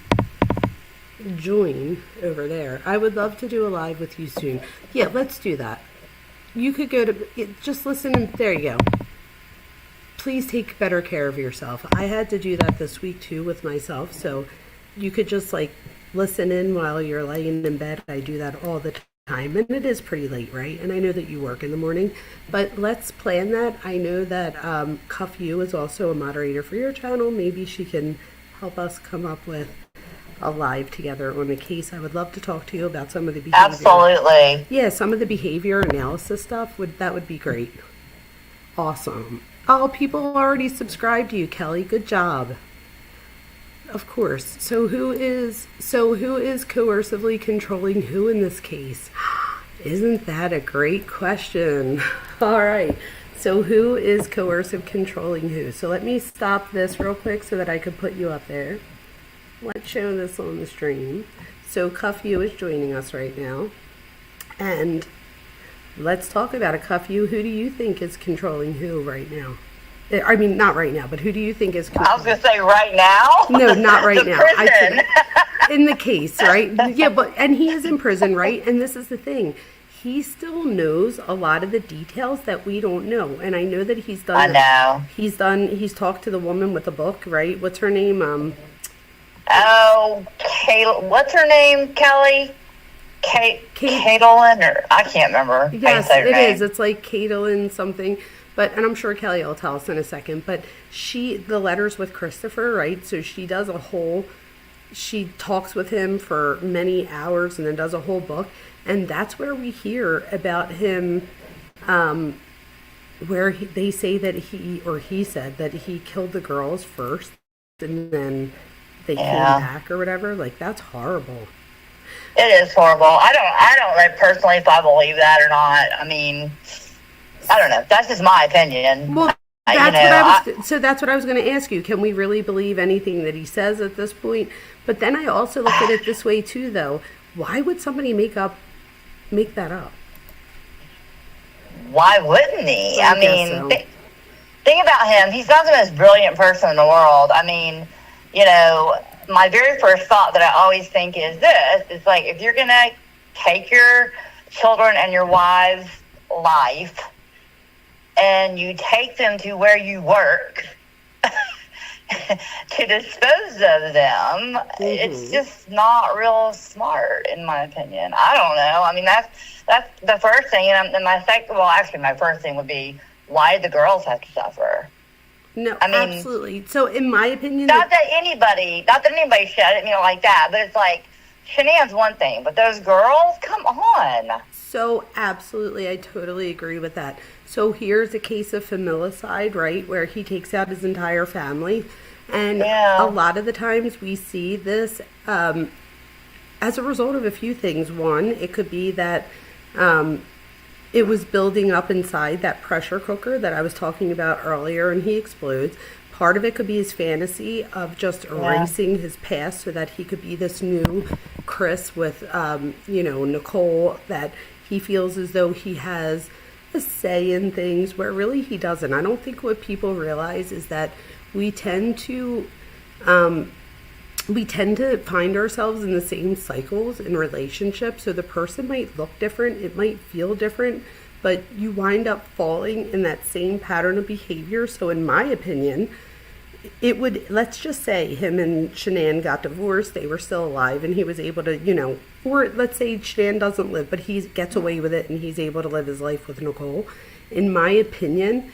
join over there. I would love to do a live with you soon. Yeah, let's do that. You could go to, just listen, and there you go. Please take better care of yourself. I had to do that this week too with myself, so you could just like listen in while you're laying in bed. I do that all the time, and it is pretty late, right? And I know that you work in the morning, but let's plan that. I know that Cuff You is also a moderator for your channel. Maybe she can help us come up with a live together on a case. I would love to talk to you about some of the behavior. Absolutely. Yeah, some of the behavior analysis stuff, that would be great. Awesome. Oh, people already subscribed to you, Kelly. Good job. Of course. So who is coercively controlling who in this case? Isn't that a great question? All right. So who is coercive controlling who? So let me stop this real quick so that I could put you up there. Let's show this on the stream. So Cuff You is joining us right now. And let's talk about a Cuff You. Who do you think is controlling who right now? I mean, not right now, but who do you think is controlling? I was going to say right now? No, not right now. Prison. In the case, right? Yeah, and he is in prison, right? And this is the thing. He still knows a lot of the details that we don't know. And I know that he's done. I know. He's talked to the woman with the book, right? What's her name? What's her name, Kelly? Caitlin, or I can't remember. Yes, how you say her name. is. It's like Caitlin something. And I'm sure Kelly will tell us in a second. But the letters with Christopher, right? So she talks with him for many hours and then does a whole book. And that's where we hear about him, where they say that he said that he killed the girls first and then they came back or whatever. Like, that's horrible. It is horrible. I don't know personally if I believe that or not. I mean, I don't know. That's just my opinion. Well, That's what I was going to ask you. Can we really believe anything that he says at this point? But then I also look at it this way too, though. Why would somebody make that up? Why wouldn't he? I mean, so. Think about him. He's not the most brilliant person in the world. I mean, my very first thought that I always think is this. It's like, if you're going to take your children and your wife's life and you take them to where you work to dispose of them, it's just not real smart, in my opinion. I don't know. I mean, that's the first thing. And my first thing would be, why do the girls have to suffer? No, I mean, absolutely. So, in my opinion, not that anybody should. I didn't mean it like that, but it's like, Shanann's one thing, but those girls, come on. So, absolutely, I totally agree with that. So, here's a case of familicide, right, where he takes out his entire family. And a lot of the times we see this as a result of a few things. One, it could be that it was building up inside that pressure cooker that I was talking about earlier, and he explodes. Part of it could be his fantasy of just erasing his past so that he could be this new Chris with, Nicole, that he feels as though he has a say in things where really he doesn't. I don't think what people realize is that we tend to find ourselves in the same cycles in relationships. So the person might look different, it might feel different, but you wind up falling in that same pattern of behavior. So in my opinion, it would, let's just say him and Shanann got divorced, they were still alive, and he was able to, or let's say Shanann doesn't live, but he gets away with it and he's able to live his life with Nicole. In my opinion,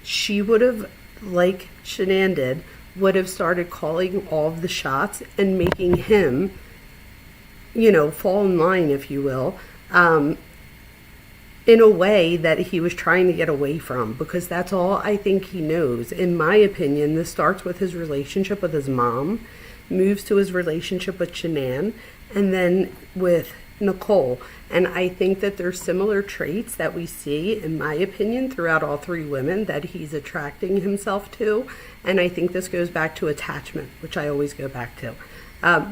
she would have, like Shanann did, would have started calling all of the shots and making him, fall in line, if you will, in a way that he was trying to get away from, because that's all I think he knows. In my opinion, this starts with his relationship with his mom, moves to his relationship with Shanann, and then with Nicole. And I think that there's similar traits that we see, in my opinion, throughout all three women that he's attracting himself to. And I think this goes back to attachment, which I always go back to.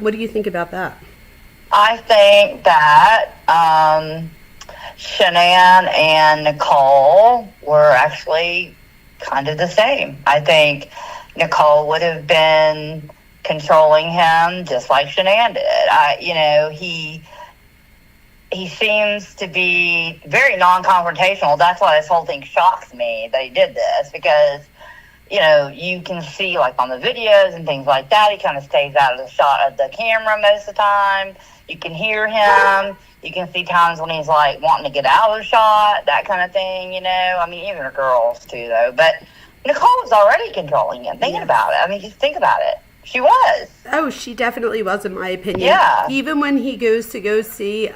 What do you think about that? I think that Shanann and Nicole were actually kind of the same. I think Nicole would have been controlling him just like Shanann did. He seems to be very non-confrontational. That's why this whole thing shocks me that he did this, because you can see, like, on the videos and things like that, he kind of stays out of the shot of the camera most of the time. You can hear him. You can see times when he's, like, wanting to get out of the shot, that kind of thing, I mean, even the girls, too, though. But Nicole was already controlling him, thinking about it. I mean, just think about it. She was. Oh, she definitely was, in my opinion. Yeah. Even when he goes to go see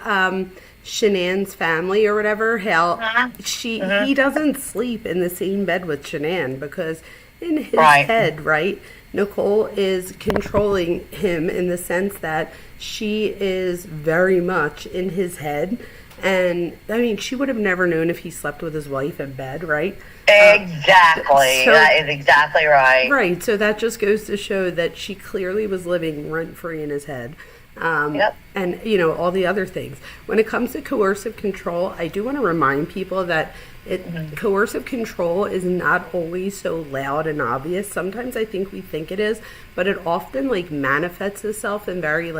Shanann's family or whatever, he doesn't sleep in the same bed with Shanann, because in his head, right, Nicole is controlling him in the sense that she is very much in his head. And, I mean, she would have never known if he slept with his wife in bed, right? Exactly. That is exactly right. Right. So that just goes to show that she clearly was living rent-free in his head. And, all the other things. When it comes to coercive control, I do want to remind people that coercive control is not always so loud and obvious. Sometimes I think we think it is, but it often, manifests itself in very,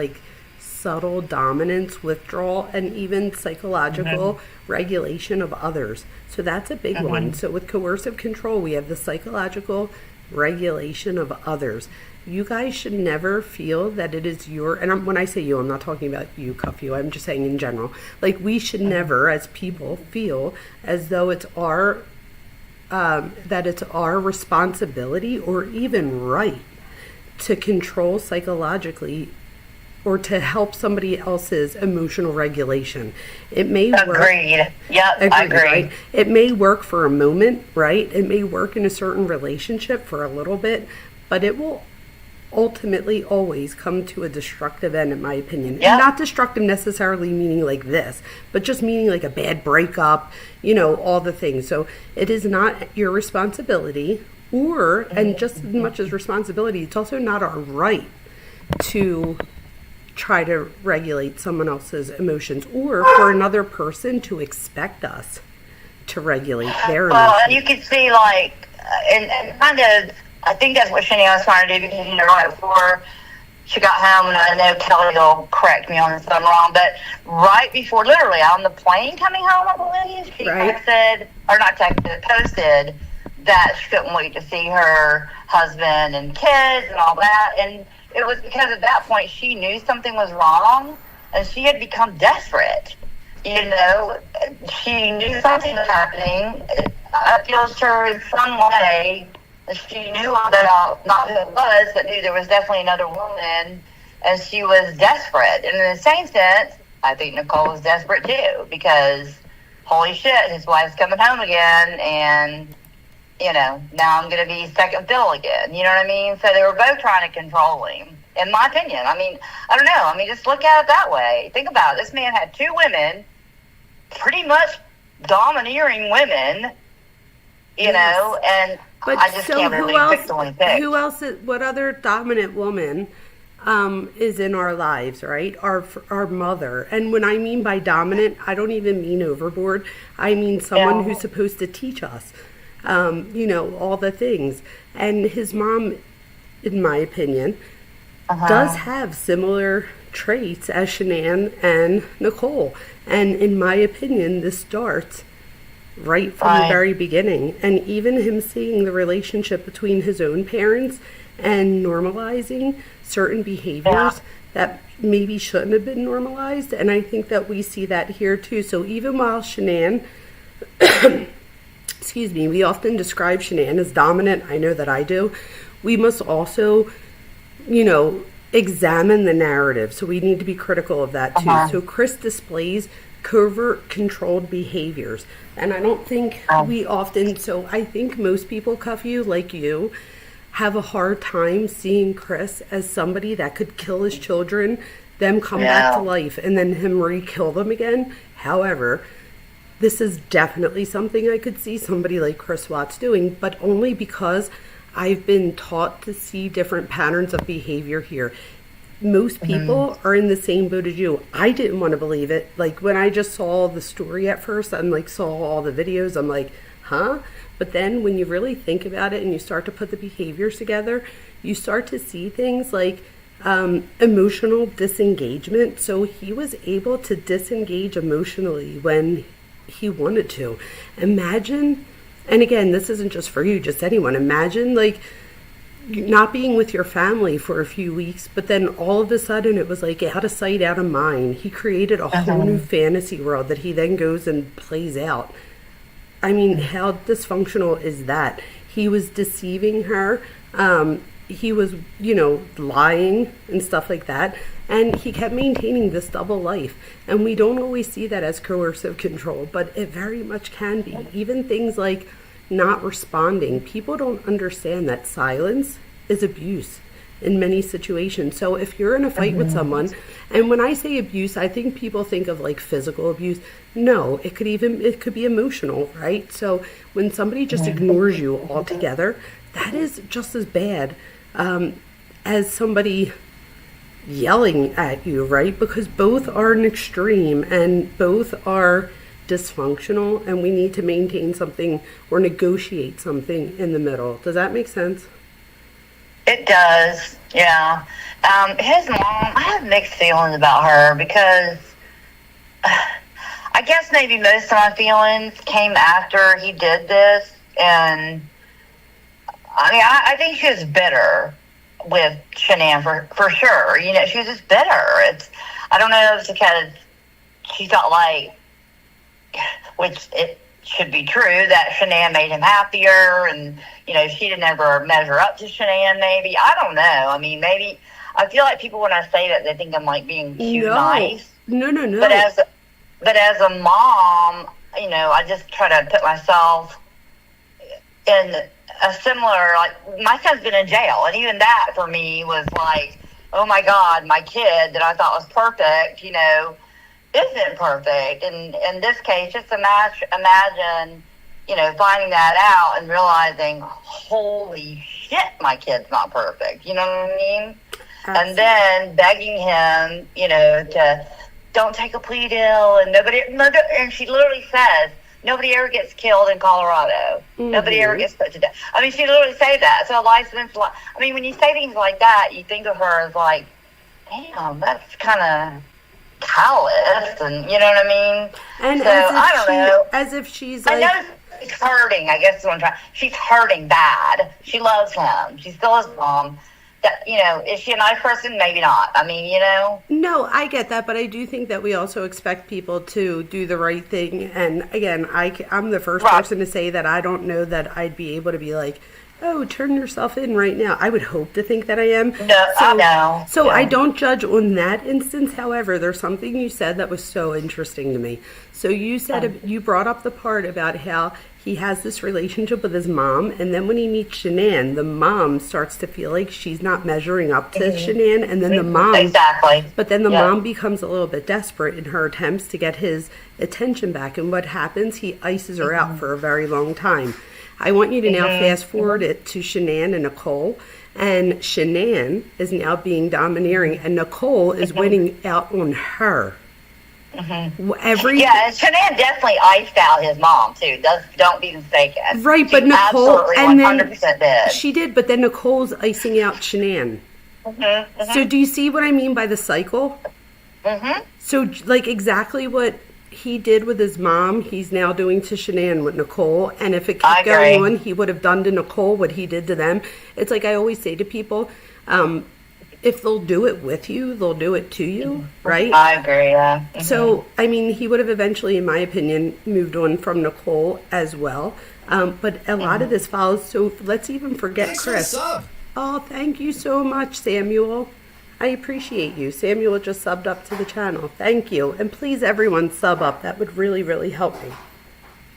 subtle dominance, withdrawal, and even psychological regulation of others. So that's a big one. So with coercive control, we have the psychological regulation of others. You guys should never feel that it is and when I say you, I'm not talking about you, Cuffy, I'm just saying in general. We should never, as people, feel as though it's our responsibility or even right to control psychologically or to help somebody else's emotional regulation. It may work. Agreed. Yep, I agree. Right? It may work for a moment, right? It may work in a certain relationship for a little bit, but it will ultimately always come to a destructive end, in my opinion. Yeah. And not destructive necessarily meaning like this, but just meaning like a bad breakup, all the things. So it is not your responsibility, and just as much as responsibility, it's also not our right to try to regulate someone else's emotions, or for another person to expect us to regulate their Well, emotions. and you could see, like, and kind of, I think that's what Shania was trying to do, because, right before she got home, and I know Kelly will correct me on this if I'm wrong, but right before, literally, on the plane coming home, I believe, she texted, or not texted, posted that she couldn't wait to see her husband and kids and all that, and it was because at that point she knew something was wrong, and she had become desperate. She knew something was happening. I feel sure in some way she knew about, not who it was, but knew there was definitely another woman, and she was desperate. And in the same sense, I think Nicole was desperate too, because holy shit, his wife's coming home again, and now I'm going to be second fiddle again. You know what I mean? So they were both trying to control him, in my opinion. I mean, I don't know. I mean, just look at it that way. Think about it. This man had two women, pretty much domineering women, and but I just can't really pick the one pick. Who else? What other dominant woman is in our lives, right? Our mother. And when I mean by dominant, I don't even mean overboard. I mean someone who's supposed to teach us, all the things. And his mom, in my opinion, does have similar traits as Shanann and Nicole. And in my opinion, this starts right from the very beginning. And even him seeing the relationship between his own parents and normalizing certain behaviors that maybe shouldn't have been normalized. And I think that we see that here too. So even while Shanann, excuse me, we often describe Shanann as dominant, I know that I do, we must also, examine the narrative. So we need to be critical of that too. So Chris displays covert, controlled behaviors. And I don't think we often, so I think most people, Cuffy, like you, have a hard time seeing Chris as somebody that could kill his children, them come back to life, and then him re-kill them again. However, this is definitely something I could see somebody like Chris Watts doing, but only because I've been taught to see different patterns of behavior here. Most people are in the same boat as you. I didn't want to believe it. Like, when I just saw the story at first and saw all the videos, I'm like, huh? But then when you really think about it and you start to put the behaviors together, you start to see things like emotional disengagement. So he was able to disengage emotionally when he wanted to. Imagine, and again, this isn't just for you, just anyone. Imagine not being with your family for a few weeks, but then all of a sudden it was out of sight, out of mind. He created a whole new fantasy world that he then goes and plays out. I mean, how dysfunctional is that? He was deceiving her. He was, lying and stuff like that. And he kept maintaining this double life. And we don't always see that as coercive control, but it very much can be. Even things like not responding. People don't understand that silence is abuse in many situations. So if you're in a fight with someone, and when I say abuse, I think people think of physical abuse. No, it could be emotional, right? So when somebody just ignores you altogether, that is just as bad as somebody yelling at you, right? Because both are an extreme and both are dysfunctional, and we need to maintain something or negotiate something in the middle. Does that make sense? It does, yeah. His mom, I have mixed feelings about her, because I guess maybe most of my feelings came after he did this, and I mean, I think she was bitter with Shanann for sure. She was just bitter. I don't know if it's because she felt which it should be true, that Shanann made him happier, and she didn't ever measure up to Shanann. Maybe, I don't know. I mean, maybe I feel like people, when I say that, they think I'm being too nice. No. But as a mom, I just try to put myself in a similar, like, my son's been in jail, and even that for me was like, oh my God, my kid that I thought was perfect, isn't perfect. And in this case, just imagine, finding that out and realizing, holy shit, my kid's not perfect. You know what I mean? Absolutely. And then begging him, to don't take a plea deal, and she literally says, nobody ever gets killed in Colorado. Mm-hmm. Nobody ever gets put to death. I mean, she literally said that. So when you say things like that, you think of her as like, damn, that's kind of callous, and you know what I mean? And so, I don't know. As if she's I know she's hurting, I guess is what I'm trying. She's hurting bad. She loves him. She's still his mom. Is she a nice person? Maybe not. I mean, No, I get that, but I do think that we also expect people to do the right thing. And again, I'm the first person to say that I don't know that I'd be able to be like, oh, turn yourself in right now. I would hope to think that I am. No, I know. So I don't judge on that instance. However, there's something you said that was so interesting to me. So you said, you brought up the part about how he has this relationship with his mom, and then when he meets Shanann, the mom starts to feel like she's not measuring up to Shanann, and then the mom... Exactly. But then the mom becomes a little bit desperate in her attempts to get his attention back, and what happens? He ices her out for a very long time. I want you to now fast forward it to Shanann and Nicole, and Shanann is now being domineering, and Nicole is winning out on her. Mm-hmm. And Shanann definitely iced out his mom too. Don't be mistaken. Right, but Nicole, and 100% then did. She did, but then Nicole's icing out Shanann. So do you see what I mean by the cycle? So like exactly what he did with his mom, he's now doing to Shanann with Nicole. And if it kept going on, he would have done to Nicole what he did to them. It's like I always say to people, if they'll do it with you, they'll do it to you, right? I agree, yeah. Mm-hmm. So, I mean, he would have eventually, in my opinion, moved on from Nicole as well. But a lot of this follows, so let's even forget Thanks Chris. For the sub. Oh, thank you so much, Samuel. I appreciate you. Samuel just subbed up to the channel. Thank you. And please, everyone, sub up. That would really, really help me.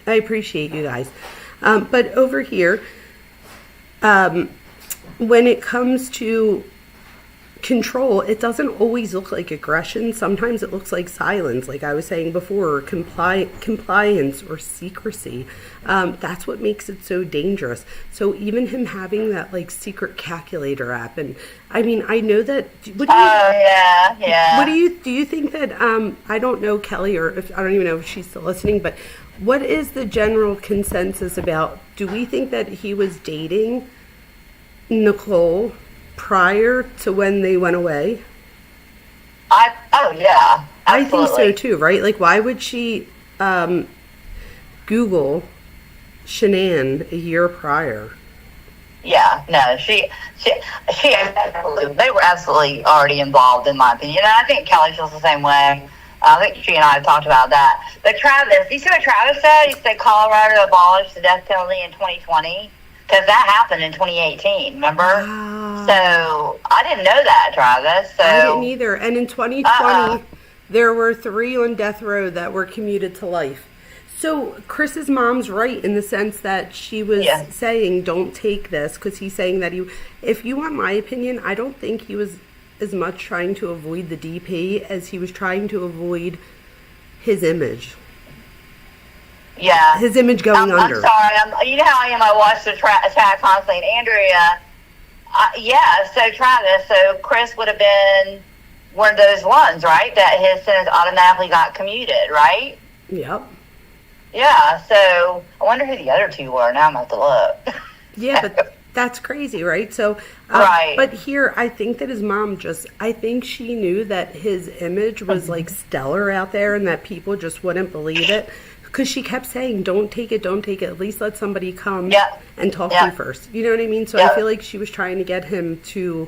I appreciate you guys. But over here, when it comes to control, it doesn't always look like aggression. Sometimes it looks like silence, like I was saying before, or compliance or secrecy. That's what makes it so dangerous. So even him having that like secret calculator app, and I mean, I know that. What do you think that? I don't know Kelly, or if I don't even know if she's still listening, but what is the general consensus about? Do we think that he was dating Nicole prior to when they went away? Absolutely. I think so too, right? Like, why would she Google Shanann a year prior? Yeah, no, she absolutely, they were absolutely already involved, in my opinion. And I think Kelly feels the same way. I think she and I have talked about that. But Travis, you see what Travis said? He said Colorado abolished the death penalty in 2020. Because that happened in 2018, remember? Wow. So, I didn't know that, Travis. So, I didn't either. And in 2020, there were 3 on death row that were commuted to life. So, Chris's mom's right in the sense that she was saying, don't take this, because he's saying that if you want my opinion, I don't think he was as much trying to avoid the DP as he was trying to avoid his image. Yeah. His image going under. I'm sorry. You know how I am. I watch the chat constantly. And Andrea, so Travis, so Chris would have been one of those ones, right? That his sentence automatically got commuted, right? Yep. Yeah, so I wonder who the other 2 were. Now I'm going to have to look. Yeah, but that's crazy, right? So, right. But here, I think that his mom I think she knew that his image was like stellar out there and that people just wouldn't believe it. Because she kept saying, don't take it. At least let somebody come and talk to you first. You know what I mean? So I feel like she was trying to get him to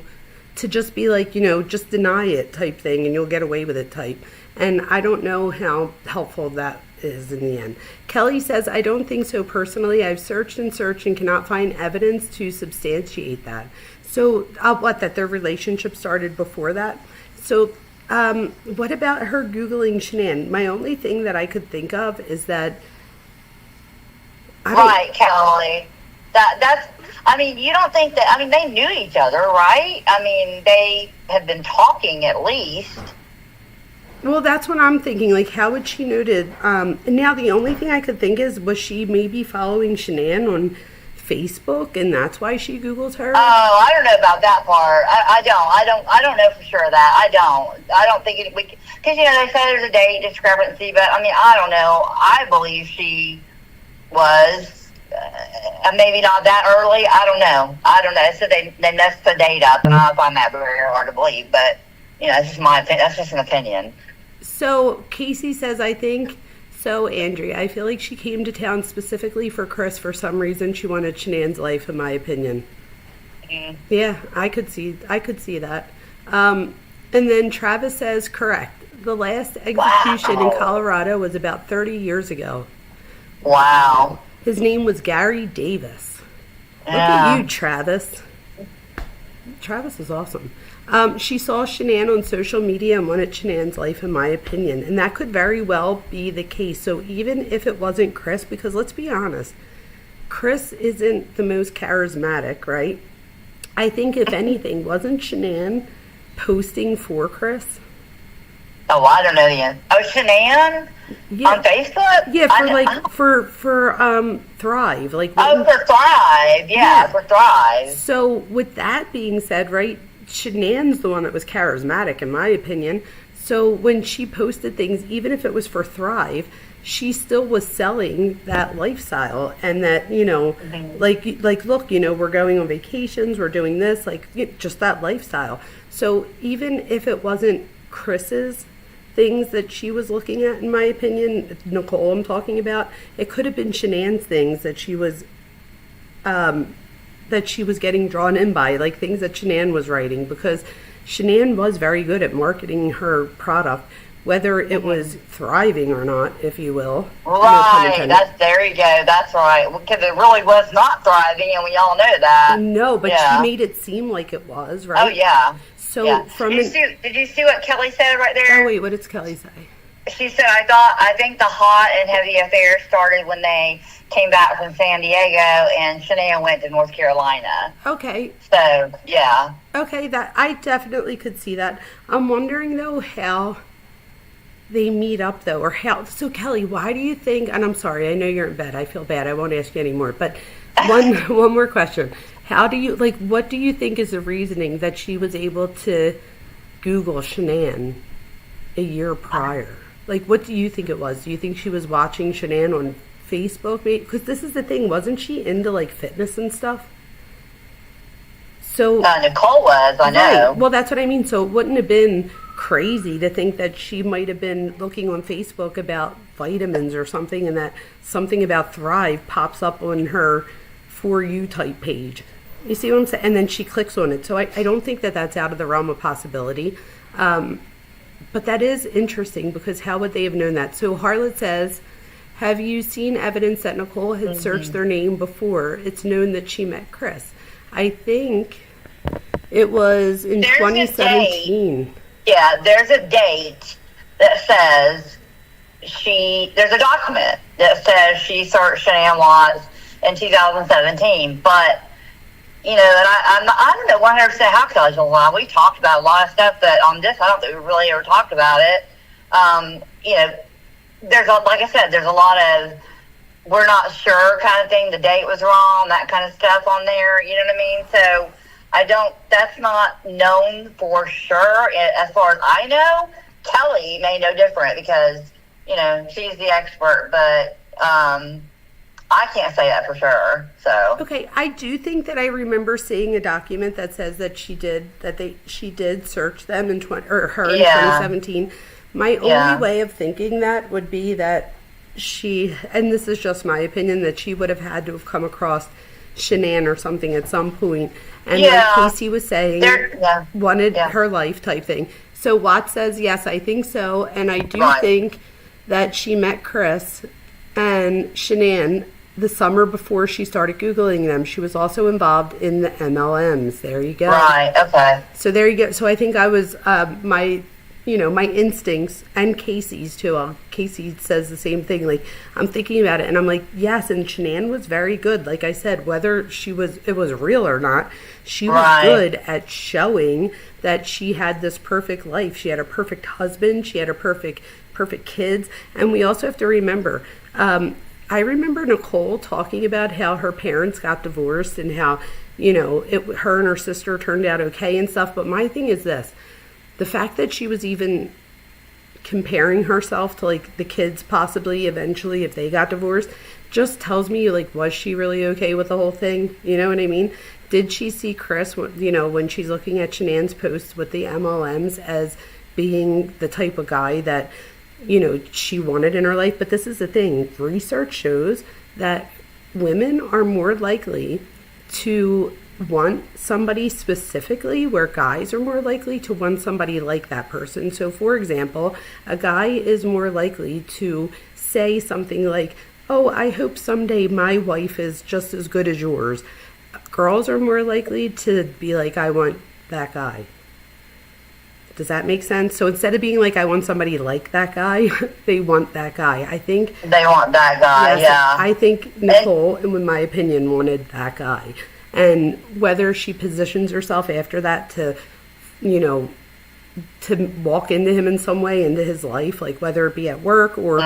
just be like, just deny it type thing and you'll get away with it type. And I don't know how helpful that is in the end. Kelly says, I don't think so personally. I've searched and cannot find evidence to substantiate that. So that their relationship started before that? So what about her Googling Shanann? My only thing that I could think of is that... Kelly. That's. I mean, you don't think that? I mean, they knew each other, right? I mean, they had been talking at least. Well, that's what I'm thinking. Like, how would she know to? And now the only thing I could think is, was she maybe following Shanann on Facebook, and that's why she Googles her? Oh, I don't know about that part. I don't know for sure that. I don't think it. Because they say there's a date discrepancy, but I mean, I don't know. I believe she was. Maybe not that early. I don't know. So they messed the date up, and I find that very hard to believe. But that's just my opinion. That's just an opinion. So Casey says, I think so, Andrea. I feel like she came to town specifically for Chris for some reason. She wanted Shanann's life, in my opinion. Mm-hmm. Yeah, I could see that. And then Travis says, correct. The last execution in Colorado was about 30 years ago. Wow. His name was Gary Davis. Look at you, Travis. Travis is awesome. She saw Shanann on social media and wanted Shanann's life, in my opinion. And that could very well be the case. So even if it wasn't Chris, because let's be honest, Chris isn't the most charismatic, right? I think, if anything, wasn't Shanann posting for Chris? Oh, I don't know yet. Oh, Shanann? Yeah. On Facebook? Yeah, for Thrive. Like, for Thrive. Yeah, for Thrive. So with that being said, right, Shanann's the one that was charismatic, in my opinion. So when she posted things, even if it was for Thrive, she still was selling that lifestyle, and that, like, look, we're going on vacations, we're doing this, like, just that lifestyle. So even if it wasn't Chris's things that she was looking at, in my opinion, Nicole I'm talking about, it could have been Shanann's things that she was getting drawn in by, like things that Shanann was writing, because Shanann was very good at marketing her product, whether it was thriving or not, if you will. Right, there you go, that's right, because it really was not thriving, and we all know that. No, but she made it seem like it was, right? Oh, yeah. So did you see what Kelly said right there? Oh, wait, what did Kelly say? She said, I think the hot and heavy affair started when they came back from San Diego and Shanann went to North Carolina. Okay. So, yeah. Okay, that I definitely could see that. I'm wondering, though, how they meet up, though, or how. So, Kelly, why do you think, and I'm sorry, I know you're in bed. I feel bad. I won't ask you anymore. But one more question. How do you, like, what do you think is the reasoning that she was able to Google Shanann a year prior? Like, what do you think it was? Do you think she was watching Shanann on Facebook? Because this is the thing, wasn't she into, like, fitness and stuff? So Nicole was, I know. Right. Well, that's what I mean. So it wouldn't have been crazy to think that she might have been looking on Facebook about vitamins or something, and that something about Thrive pops up on her For You type page. You see what I'm saying? And then she clicks on it. So I don't think that that's out of the realm of possibility. But that is interesting, because how would they have known that? So Harlot says, have you seen evidence that Nicole had searched their name before? It's known that she met Chris. I think it was in 2017. Yeah, there's a date that says there's a document that says she searched Shanann Watts in 2017, but and I don't know 100% how Kelly's a lie. We talked about a lot of stuff, but on this, I don't think we really ever talked about it. Like I said, there's a lot of we're not sure kind of thing. The date was wrong, that kind of stuff on there. You know what I mean? So that's not known for sure. As far as I know, Kelly may know different, because, she's the expert, but, I can't say that for sure. So okay, I do think that I remember seeing a document that says that she did search them in 2017. My only way of thinking that would be that she, and this is just my opinion, that she would have had to have come across Shanann or something at some point, and like Casey was saying, wanted her life type thing. So Watts says yes, I think so, and I do think that she met Chris and Shanann the summer before she started Googling them. She was also involved in the MLMs. There you go. Right, okay. So there you go. So I think I was, my my instincts, and Casey's too. Casey says the same thing. Like, I'm thinking about it and I'm like, yes, and Shanann was very good. Like I said, whether it was real or not, she was good at showing that she had this perfect life. She had a perfect husband. She had a perfect kids. And we also have to remember, I remember Nicole talking about how her parents got divorced and how, her and her sister turned out okay and stuff. But my thing is this. The fact that she was even comparing herself to, like, the kids possibly eventually if they got divorced just tells me, like, was she really okay with the whole thing? You know what I mean? Did she see Chris, when she's looking at Shanann's posts with the MLMs as being the type of guy that, she wanted in her life? But this is the thing. Research shows that women are more likely to want somebody specifically, where guys are more likely to want somebody like that person. So, for example, a guy is more likely to say something like, oh, I hope someday my wife is just as good as yours. Girls are more likely to be like, I want that guy. Does that make sense? So instead of being like, I want somebody like that guy, they want that guy. I think they want that guy. Yes, yeah. I think Nicole, in my opinion, wanted that guy. And whether she positions herself after that to, to walk into him in some way, into his life, like whether it be at work or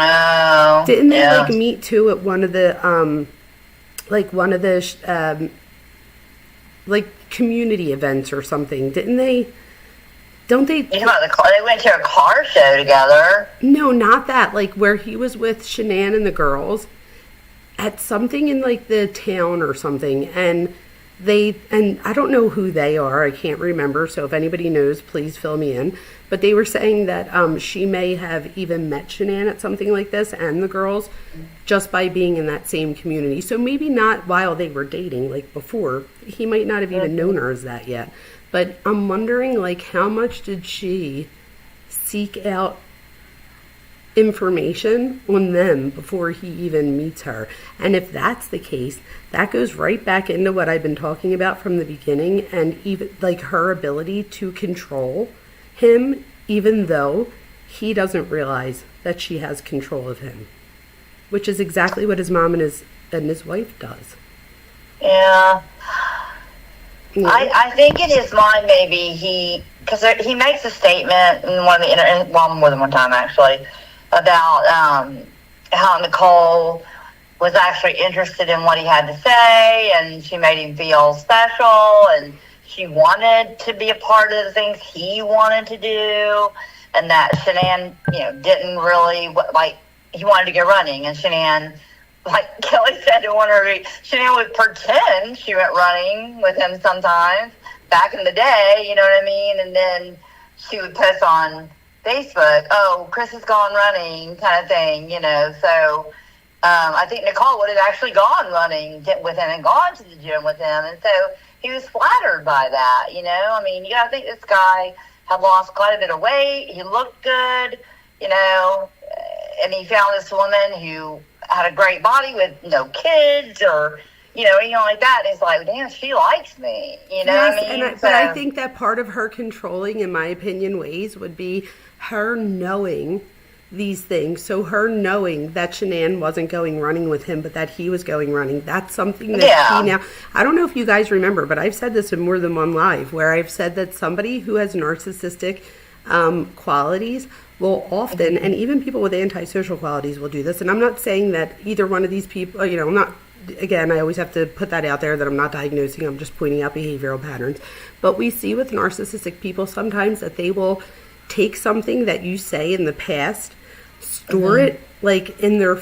didn't they like meet too at one of the like community events or something? Didn't they? Don't they? You know about they went to a car show together. No, not that. Like where he was with Shanann and the girls at something in like the town or something, and I don't know who they are. I can't remember. So if anybody knows, please fill me in. But they were saying that she may have even met Shanann at something like this and the girls just by being in that same community. So maybe not while they were dating, like before. He might not have even known her as that yet. But I'm wondering, like, how much did she seek out information on them before he even meets her? And if that's the case, that goes right back into what I've been talking about from the beginning, and even like her ability to control him, even though he doesn't realize that she has control of him, which is exactly what his mom and his wife does. Yeah. I think in his mind maybe because he makes a statement in one of the more than one time actually, about how Nicole was actually interested in what he had to say, and she made him feel special, and she wanted to be a part of the things he wanted to do, and that Shanann, didn't really, like, he wanted to go running, and Shanann, like Kelly said, Shanann would pretend she went running with him sometimes, back in the day, you know what I mean, and then she would post on Facebook, oh, Chris has gone running, kind of thing, so I think Nicole would have actually gone running with him and gone to the gym with him, and so he was flattered by that, I mean, you gotta think this guy had lost quite a bit of weight, he looked good, and he found this woman who had a great body with no kids or, anything like that, and he's like, damn, she likes me, yes, what I mean? But I think that part of her controlling, in my opinion, ways would be her knowing these things. So her knowing that Shanann wasn't going running with him, but that he was going running. That's something that he now... I don't know if you guys remember, but I've said this in more than one live, where I've said that somebody who has narcissistic qualities will often, and even people with antisocial qualities will do this, and I'm not saying that either one of these people, I'm not... Again, I always have to put that out there that I'm not diagnosing, I'm just pointing out behavioral patterns. But we see with narcissistic people sometimes that they will take something that you say in the past, store it like in their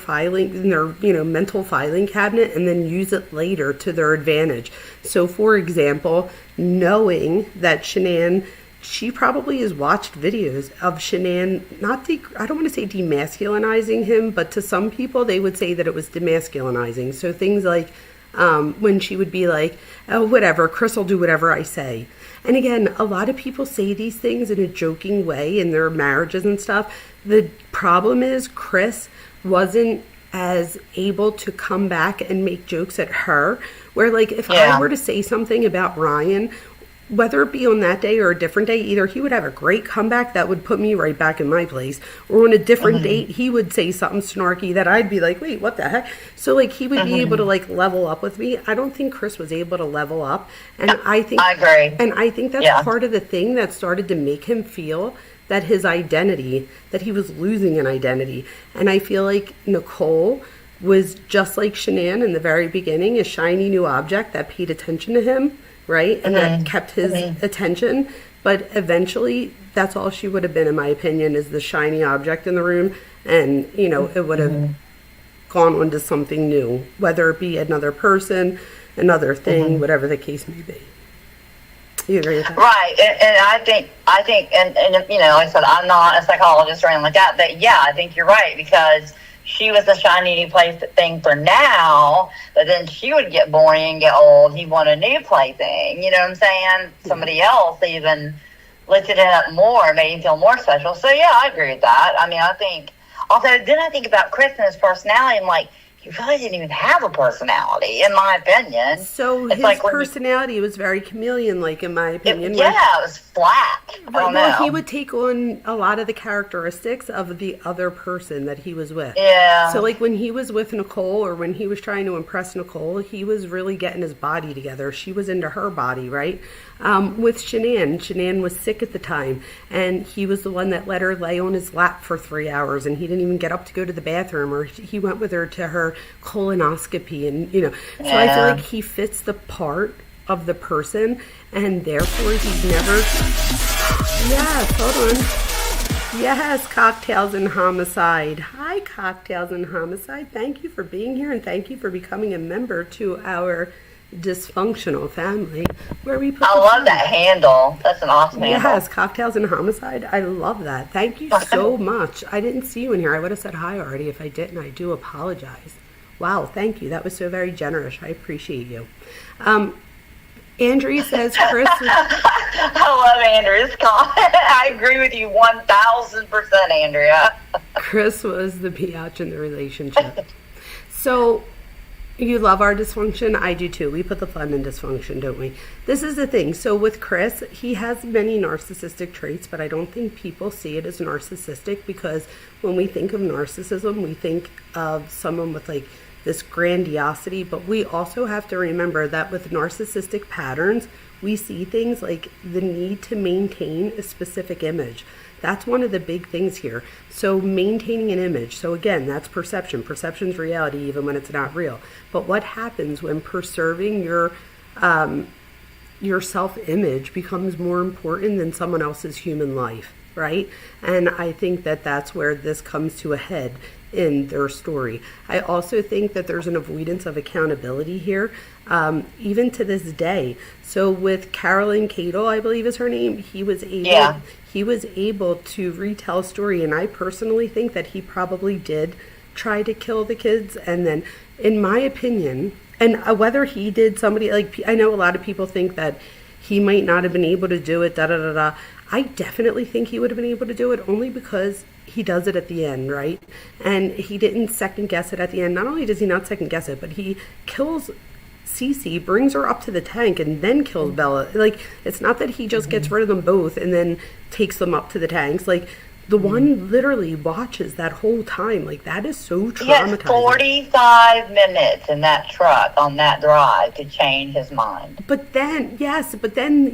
mental filing cabinet, and then use it later to their advantage. So for example, knowing that Shanann, she probably has watched videos of Shanann, I don't want to say demasculinizing him, but to some people they would say that it was demasculinizing. So things like when she would be like, oh, whatever, Chris will do whatever I say. And again, a lot of people say these things in a joking way in their marriages and stuff. The problem is Chris wasn't as able to come back and make jokes at her, where like if I were to say something about Ryan, whether it be on that day or a different day, either he would have a great comeback that would put me right back in my place, or on a different date, he would say something snarky that I'd be like, wait, what the heck? So, like, he would be able to, like, level up with me. I don't think Chris was able to level up. And I agree. And I think that's part of the thing that started to make him feel that his identity, that he was losing an identity. And I feel like Nicole was just like Shanann in the very beginning, a shiny new object that paid attention to him, right? And that kept his attention. But eventually, that's all she would have been, in my opinion, is the shiny object in the room. And, it would have gone on to something new, whether it be another person, another thing, whatever the case may be. You agree with that? Right. And I think, and like I said, I'm not a psychologist or anything like that, but yeah, I think you're right, because she was the shiny new plaything for now, but then she would get boring and get old. He want a new plaything. You know what I'm saying? Somebody else even lifted it up more, made him feel more special. So yeah, I agree with that. I mean, I think also, then I think about Chris and his personality. I'm like, he really didn't even have a personality, in my opinion. So it's his like personality was very chameleon-like, in my opinion. It was flat. I don't know. He would take on a lot of the characteristics of the other person that he was with. Yeah. So, like, when he was with Nicole, or when he was trying to impress Nicole, he was really getting his body together. She was into her body, right? With Shanann was sick at the time, and he was the one that let her lay on his lap for 3 hours, and he didn't even get up to go to the bathroom, or he went with her to her colonoscopy, and so I feel like he fits the part of the person, and therefore he's never yes, Cocktails and Homicide. Hi, Cocktails and Homicide. Thank you for being here, and thank you for becoming a member to our dysfunctional family, where we put I love that handle. That's an awesome handle. Yes, Cocktails and Homicide. I love that. Thank you so much. I didn't see you in here. I would have said hi already. If I didn't, I do apologize. Wow, thank you. That was so very generous. I appreciate you. Andrea says Chris I love Andrea's comment. I agree with you 1,000%, Andrea. Chris was the biatch in the relationship. So you love our dysfunction? I do too. We put the fun in dysfunction, don't we? This is the thing. So with Chris, he has many narcissistic traits, but I don't think people see it as narcissistic, because when we think of narcissism, we think of someone with like this grandiosity, but we also have to remember that with narcissistic patterns, we see things like the need to maintain a specific image. That's one of the big things here. So maintaining an image. So again, that's perception. Perception's reality, even when it's not real. But what happens when preserving your self-image becomes more important than someone else's human life, right? And I think that that's where this comes to a head in their story. I also think that there's an avoidance of accountability here, even to this day. So with Carolyn Cadle, I believe is her name, he was able to retell a story, and I personally think that he probably did try to kill the kids. And then, in my opinion, and whether he did, somebody, like, I know a lot of people think that he might not have been able to do it, I definitely think he would have been able to do it, only because he does it at the end, right? And he didn't second guess it at the end. Not only does he not second guess it, but he kills Cece, brings her up to the tank, and then kills Bella. Like, it's not that he just gets rid of them both and then takes them up to the tanks. Like, the one literally watches that whole time. Like, that is so traumatizing. He has 45 minutes in that truck on that drive to change his mind. But then,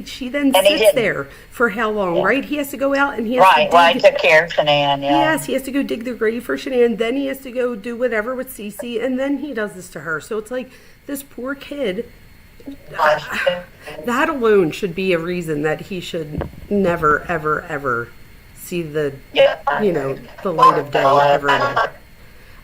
she then sits there for how long, right? He has to go out and he has to dig. Right, he took care of Shanann, Yes, he has to go dig the grave for Shanann, then he has to go do whatever with Cece, and then he does this to her. So it's like, this poor kid, that alone should be a reason that he should never, ever, ever see the the light of day ever again.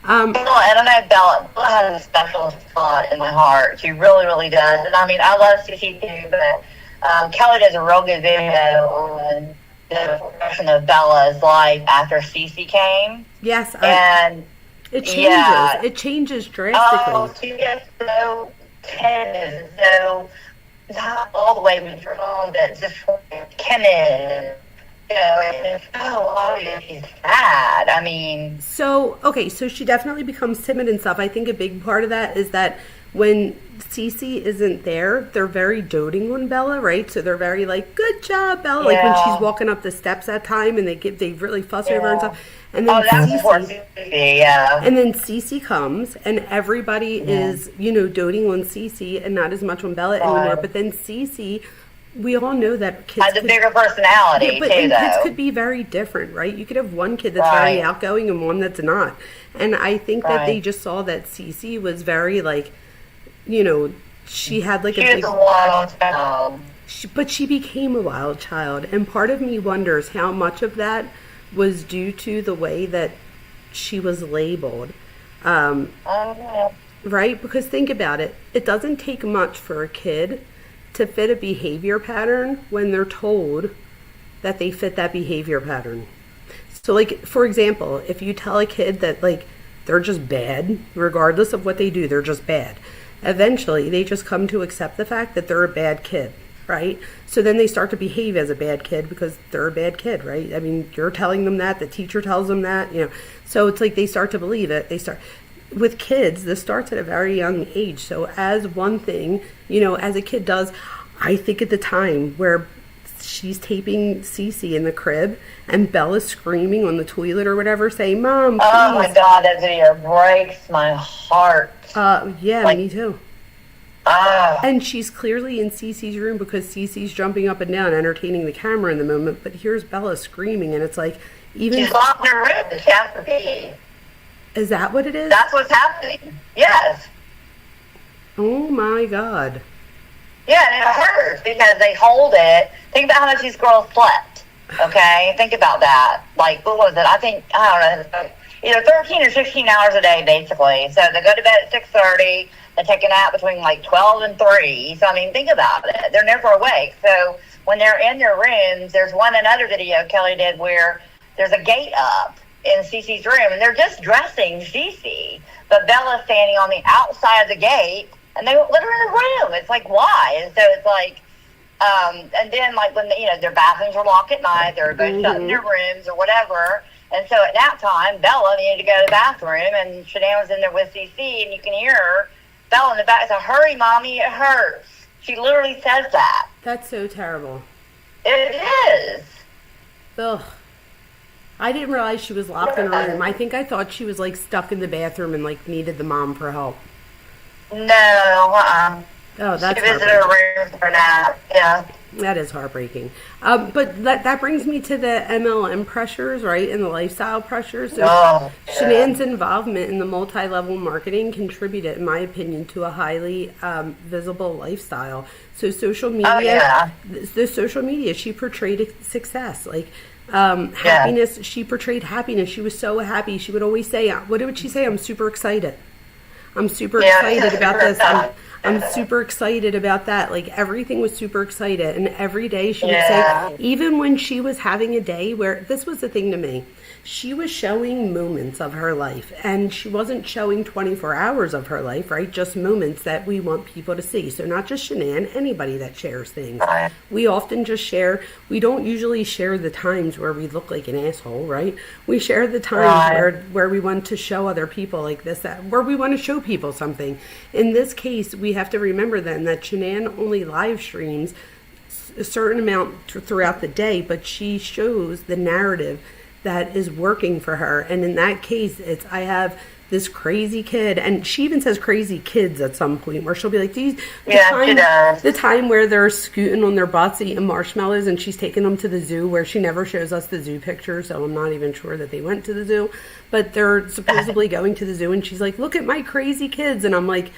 I don't know, Bella has a special spot in my heart. She really, really does. And I mean, I love CC too, but Kelly does a real good video on the progression of Bella's life after Cece came. Yes, and it changes. Yeah. It changes drastically. Oh, she gets so tense, so not all the way withdrawn, but just timid. And it's so obvious she's sad. I mean... So she definitely becomes timid and stuff. I think a big part of that is that when Cece isn't there, they're very doting on Bella, right? So they're very like, good job, Bella. Like when she's walking up the steps that time and they really fuss over her and stuff. And then and then Cece comes and everybody is, you know, doting on Cece and not as much on Bella anymore. But then Cece, we all know that kids has a bigger personality too, though. Kids could be very different, right? You could have one kid that's very outgoing and one that's not. And I think that they just saw that Cece was very like, you know, she had like a wild child. But she became a wild child. And part of me wonders how much of that was due to the way that she was labeled. Right? Because think about it. It doesn't take much for a kid to fit a behavior pattern when they're told that they fit that behavior pattern. So like, for example, if you tell a kid that like they're just bad, regardless of what they do, they're just bad. Eventually, they just come to accept the fact that they're a bad kid, right? So then they start to behave as a bad kid because they're a bad kid, right? I mean, you're telling them that, the teacher tells them that, you know. So it's like they start to believe it. With kids, this starts at a very young age. So as one thing, you know, as a kid does, I think at the time where she's taping Cece in the crib and Bella's screaming on the toilet or whatever, saying, Mom, please. Oh my God, that video breaks my heart. Yeah, like, me too. And she's clearly in Cece's room because Cece's jumping up and down, entertaining the camera in the moment. But here's Bella screaming, and it's like, even she's locked in her room. She has to pee. Is that what it is? That's what's happening. Yes. Oh my God. Yeah, and it hurts because they hold it. Think about how much these girls slept. Okay, think about that. Like, what was it? I don't know. Either 13 or 16 hours a day, basically. So they go to bed at 6:30. They take a nap between like 12 and 3. So, I mean, think about it. They're never awake. So when they're in their rooms, there's another video Kelly did where there's a gate up in Cece's room, and they're just dressing Cece. But Bella's standing on the outside of the gate, and they let her in the room. It's like, why? And so it's like, and then like when, their bathrooms are locked at night, they're both shut in their rooms or whatever. And so at nap time, Bella needed to go to the bathroom, and Shanann was in there with Cece, and you can hear her, Bella in the back, say, hurry, Mommy, it hurts. She literally says that. That's so terrible. It is. Ugh. I didn't realize she was locked in her room. I think I thought she was, like, stuck in the bathroom and, like, needed the mom for help. No, Oh, that's she visited her room for a nap, yeah. That is heartbreaking. But that brings me to the MLM pressures, right, and the lifestyle pressures. So Shanann's involvement in the multi-level marketing contributed, in my opinion, to a highly visible lifestyle. So social media, the social media, she portrayed success, like happiness. She portrayed happiness. She was so happy. She would always say, what would she say? I'm super excited. I'm super excited about this. I'm super excited about that. Like, everything was super excited. And every day she would say, even when she was having a day where, this was the thing to me, she was showing moments of her life. And she wasn't showing 24 hours of her life, right? Just moments that we want people to see. So not just Shanann, anybody that shares things. We often just share, we don't usually share the times where we look like an asshole, right? We share the times where we want to show other people like this, that, where we want to show people something. In this case, we have to remember then that Shanann only live streams a certain amount throughout the day, but she shows the narrative that is working for her. And in that case, it's, I have this crazy kid, and she even says crazy kids at some point, where she'll be like, the time where they're scooting on their butts eating marshmallows, and she's taking them to the zoo, where she never shows us the zoo picture, so I'm not even sure that they went to the zoo, but they're supposedly going to the zoo, and she's like, look at my crazy kids, and I'm like,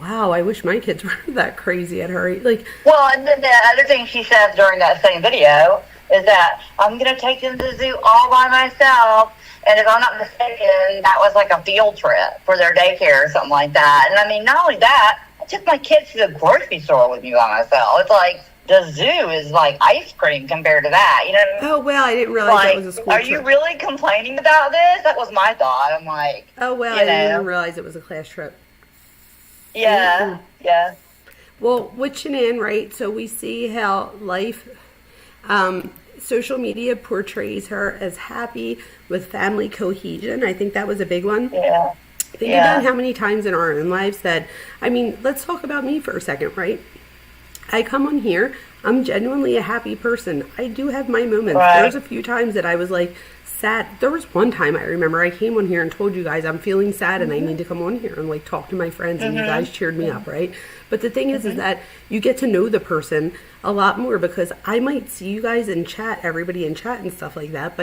wow, I wish my kids were that crazy at her age. Like, well, and then the other thing she says during that same video is that I'm going to take them to the zoo all by myself. And if I'm not mistaken, that was like a field trip for their daycare or something like that. And I mean, not only that, I took my kids to the grocery store with me by myself. It's like, the zoo is like ice cream compared to that, you know what I mean? Oh, well, I didn't realize that was a school trip. Are you really complaining about this? That was my thought. I'm like, oh, well, I didn't even realize it was a class trip. Yeah, yeah. Well, with Shanann, right, so we see how life, social media portrays her as happy with family cohesion. I think that was a big one. Yeah. think about how many times in our own lives that, I mean, let's talk about me for a second, right? I come on here, I'm genuinely a happy person. I do have my moments. Right. There's a few times that I was like sad. There was one time I remember I came on here and told you guys I'm feeling sad and I need to come on here and like talk to my friends, and you guys cheered me up, right? But the thing is that you get to know the person a lot more, because I might see you guys in chat, everybody in chat and stuff like that,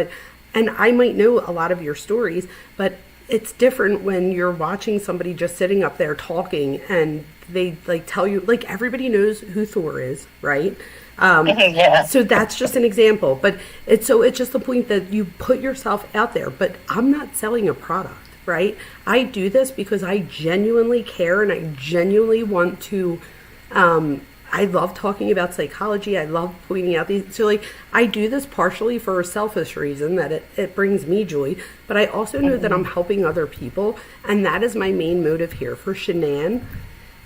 and I might know a lot of your stories, but it's different when you're watching somebody just sitting up there talking and they like tell you, like, everybody knows who Thor is, right? So that's just an example, but it's just the point that you put yourself out there. But I'm not selling a product, right? I do this because I genuinely care and I genuinely want to, I love talking about psychology. I love pointing out these. So like, I do this partially for a selfish reason that it brings me joy, but I also know that I'm helping other people. And that is my main motive here. For Shanann,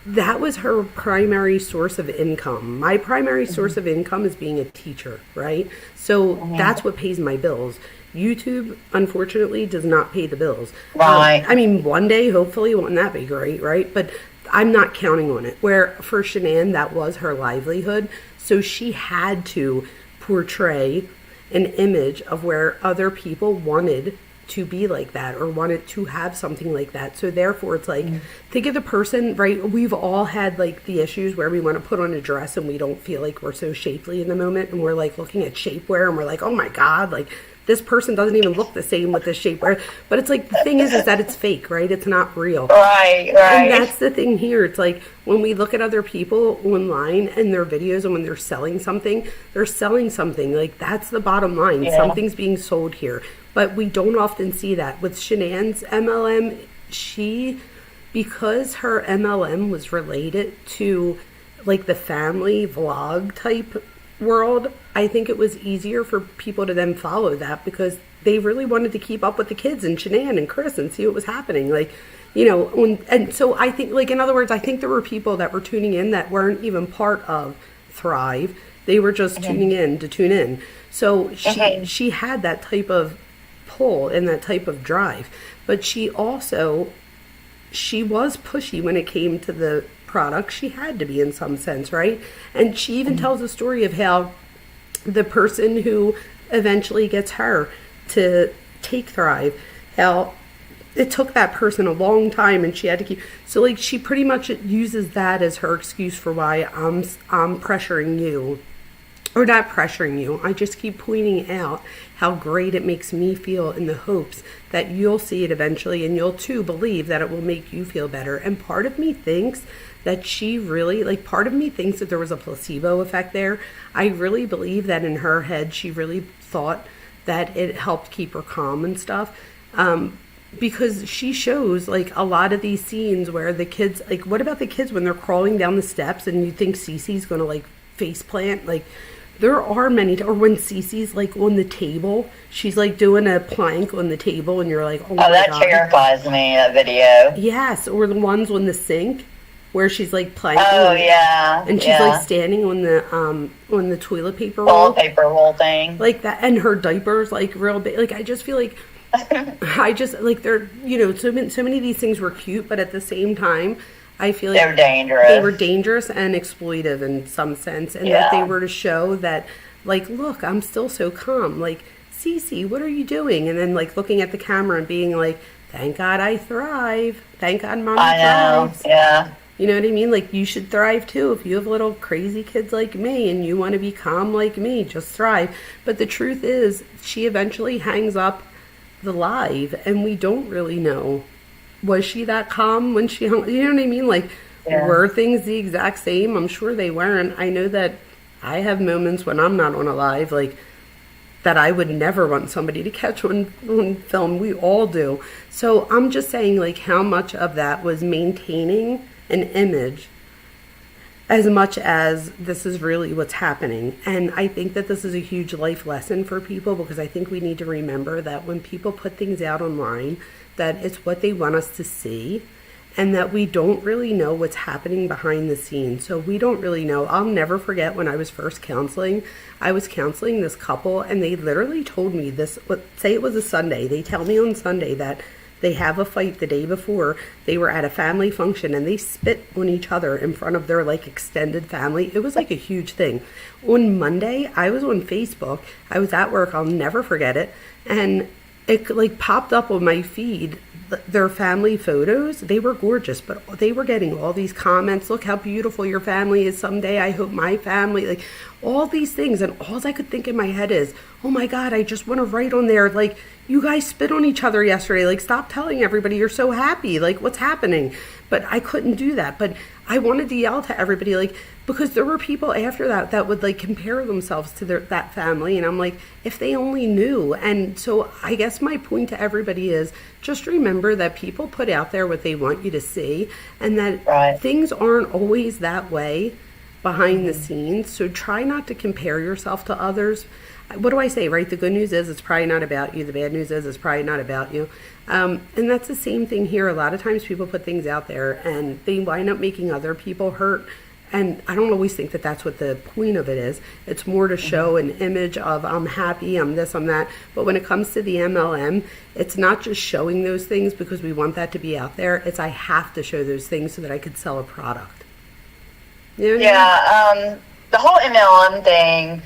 that was her primary source of income. My primary source of income is being a teacher, right? So that's what pays my bills. YouTube, unfortunately, does not pay the bills. Right. I mean, one day, hopefully, won't that be great, right? But I'm not counting on it. Where for Shanann, that was her livelihood. So she had to portray an image of where other people wanted to be like that or wanted to have something like that. So therefore it's like, think of the person, right? We've all had like the issues where we want to put on a dress and we don't feel like we're so shapely in the moment, and we're like looking at shapewear and we're like, oh my God, like this person doesn't even look the same with this shapewear. But it's like, the thing is that it's fake, right? It's not real. Right. And that's the thing here. It's like when we look at other people online and their videos, and when they're selling something. Like, that's the bottom line. Yeah. Something's being sold here. But we don't often see that. With Shanann's MLM, because her MLM was related to like the family vlog type world, I think it was easier for people to then follow that, because they really wanted to keep up with the kids and Shanann and Chris and see what was happening. Like, you know, and so I think, like, in other words, I think there were people that were tuning in that weren't even part of Thrive. They were just tuning in to tune in. So she had that type of pull and that type of drive, but she was pushy when it came to the product. She had to be, in some sense, right? And she even tells a story of how the person who eventually gets her to take Thrive, how it took that person a long time and she had to keep, so like she pretty much uses that as her excuse for why I'm pressuring you. Or not pressuring you. I just keep pointing out how great it makes me feel, in the hopes that you'll see it eventually and you'll too believe that it will make you feel better. And part of me thinks that she really, like, part of me thinks that there was a placebo effect there. I really believe that in her head, she really thought that it helped keep her calm and stuff. Because she shows like a lot of these scenes where the kids, like, what about the kids when they're crawling down the steps and you think Cece's going to like face plant? Like, there are many, or when Cece's like on the table, she's like doing a plank on the table and you're like, oh my God. That terrifies me, that video. Yes, or the ones on the sink where she's like planking. Oh, yeah. And she's like standing on the toilet paper roll. Toilet paper roll thing. Like that, and her diaper's like real big. Like, I just feel like, I just, like, they're, you know, so many of these things were cute, but at the same time, I feel like they were dangerous. They were dangerous and exploitive in some sense, and that they were to show that, like, look, I'm still so calm. Like, Cece, what are you doing? And then, like, looking at the camera and being like, thank God I thrive. Thank God Mom thrives. Yeah. You know what I mean? Like, you should thrive too. If you have little crazy kids like me and you want to be calm like me, just thrive. But the truth is, she eventually hangs up the live, and we don't really know. Was she that calm when she hung? You know what I mean? Like, were things the exact same? I'm sure they weren't. I know that I have moments when I'm not on a live, like, that I would never want somebody to catch on film. We all do. So I'm just saying, like, how much of that was maintaining an image as much as this is really what's happening. And I think that this is a huge life lesson for people, because I think we need to remember that when people put things out online, that it's what they want us to see, and that we don't really know what's happening behind the scenes. So we don't really know. I'll never forget when I was first counseling, I was counseling this couple, and they literally told me this, say it was a Sunday, they tell me on Sunday that They have a fight the day before. They were at a family function and they spit on each other in front of their like extended family. It was like a huge thing. On Monday, I was on Facebook. I was at work. I'll never forget it. And it like popped up on my feed, their family photos. They were gorgeous, but they were getting all these comments. Look how beautiful your family is someday. I hope my family, like all these things. And all I could think in my head is, oh my God, I just want to write on there, like, you guys spit on each other yesterday. Like, stop telling everybody you're so happy. Like, what's happening? But I couldn't do that. But I wanted to yell to everybody, like, because there were people after that would like compare themselves to that family. And I'm like, if they only knew. And so I guess my point to everybody is just remember that people put out there what they want you to see, and that things aren't always that way behind the scenes. So try not to compare yourself to others. What do I say, right? The good news is it's probably not about you. The bad news is it's probably not about you. And that's the same thing here. A lot of times people put things out there and they wind up making other people hurt. And I don't always think that that's what the point of it is. It's more to show an image of I'm happy, I'm this, I'm that. But when it comes to the MLM, it's not just showing those things because we want that to be out there. It's I have to show those things so that I could sell a product. You know what I mean? The whole MLM thing,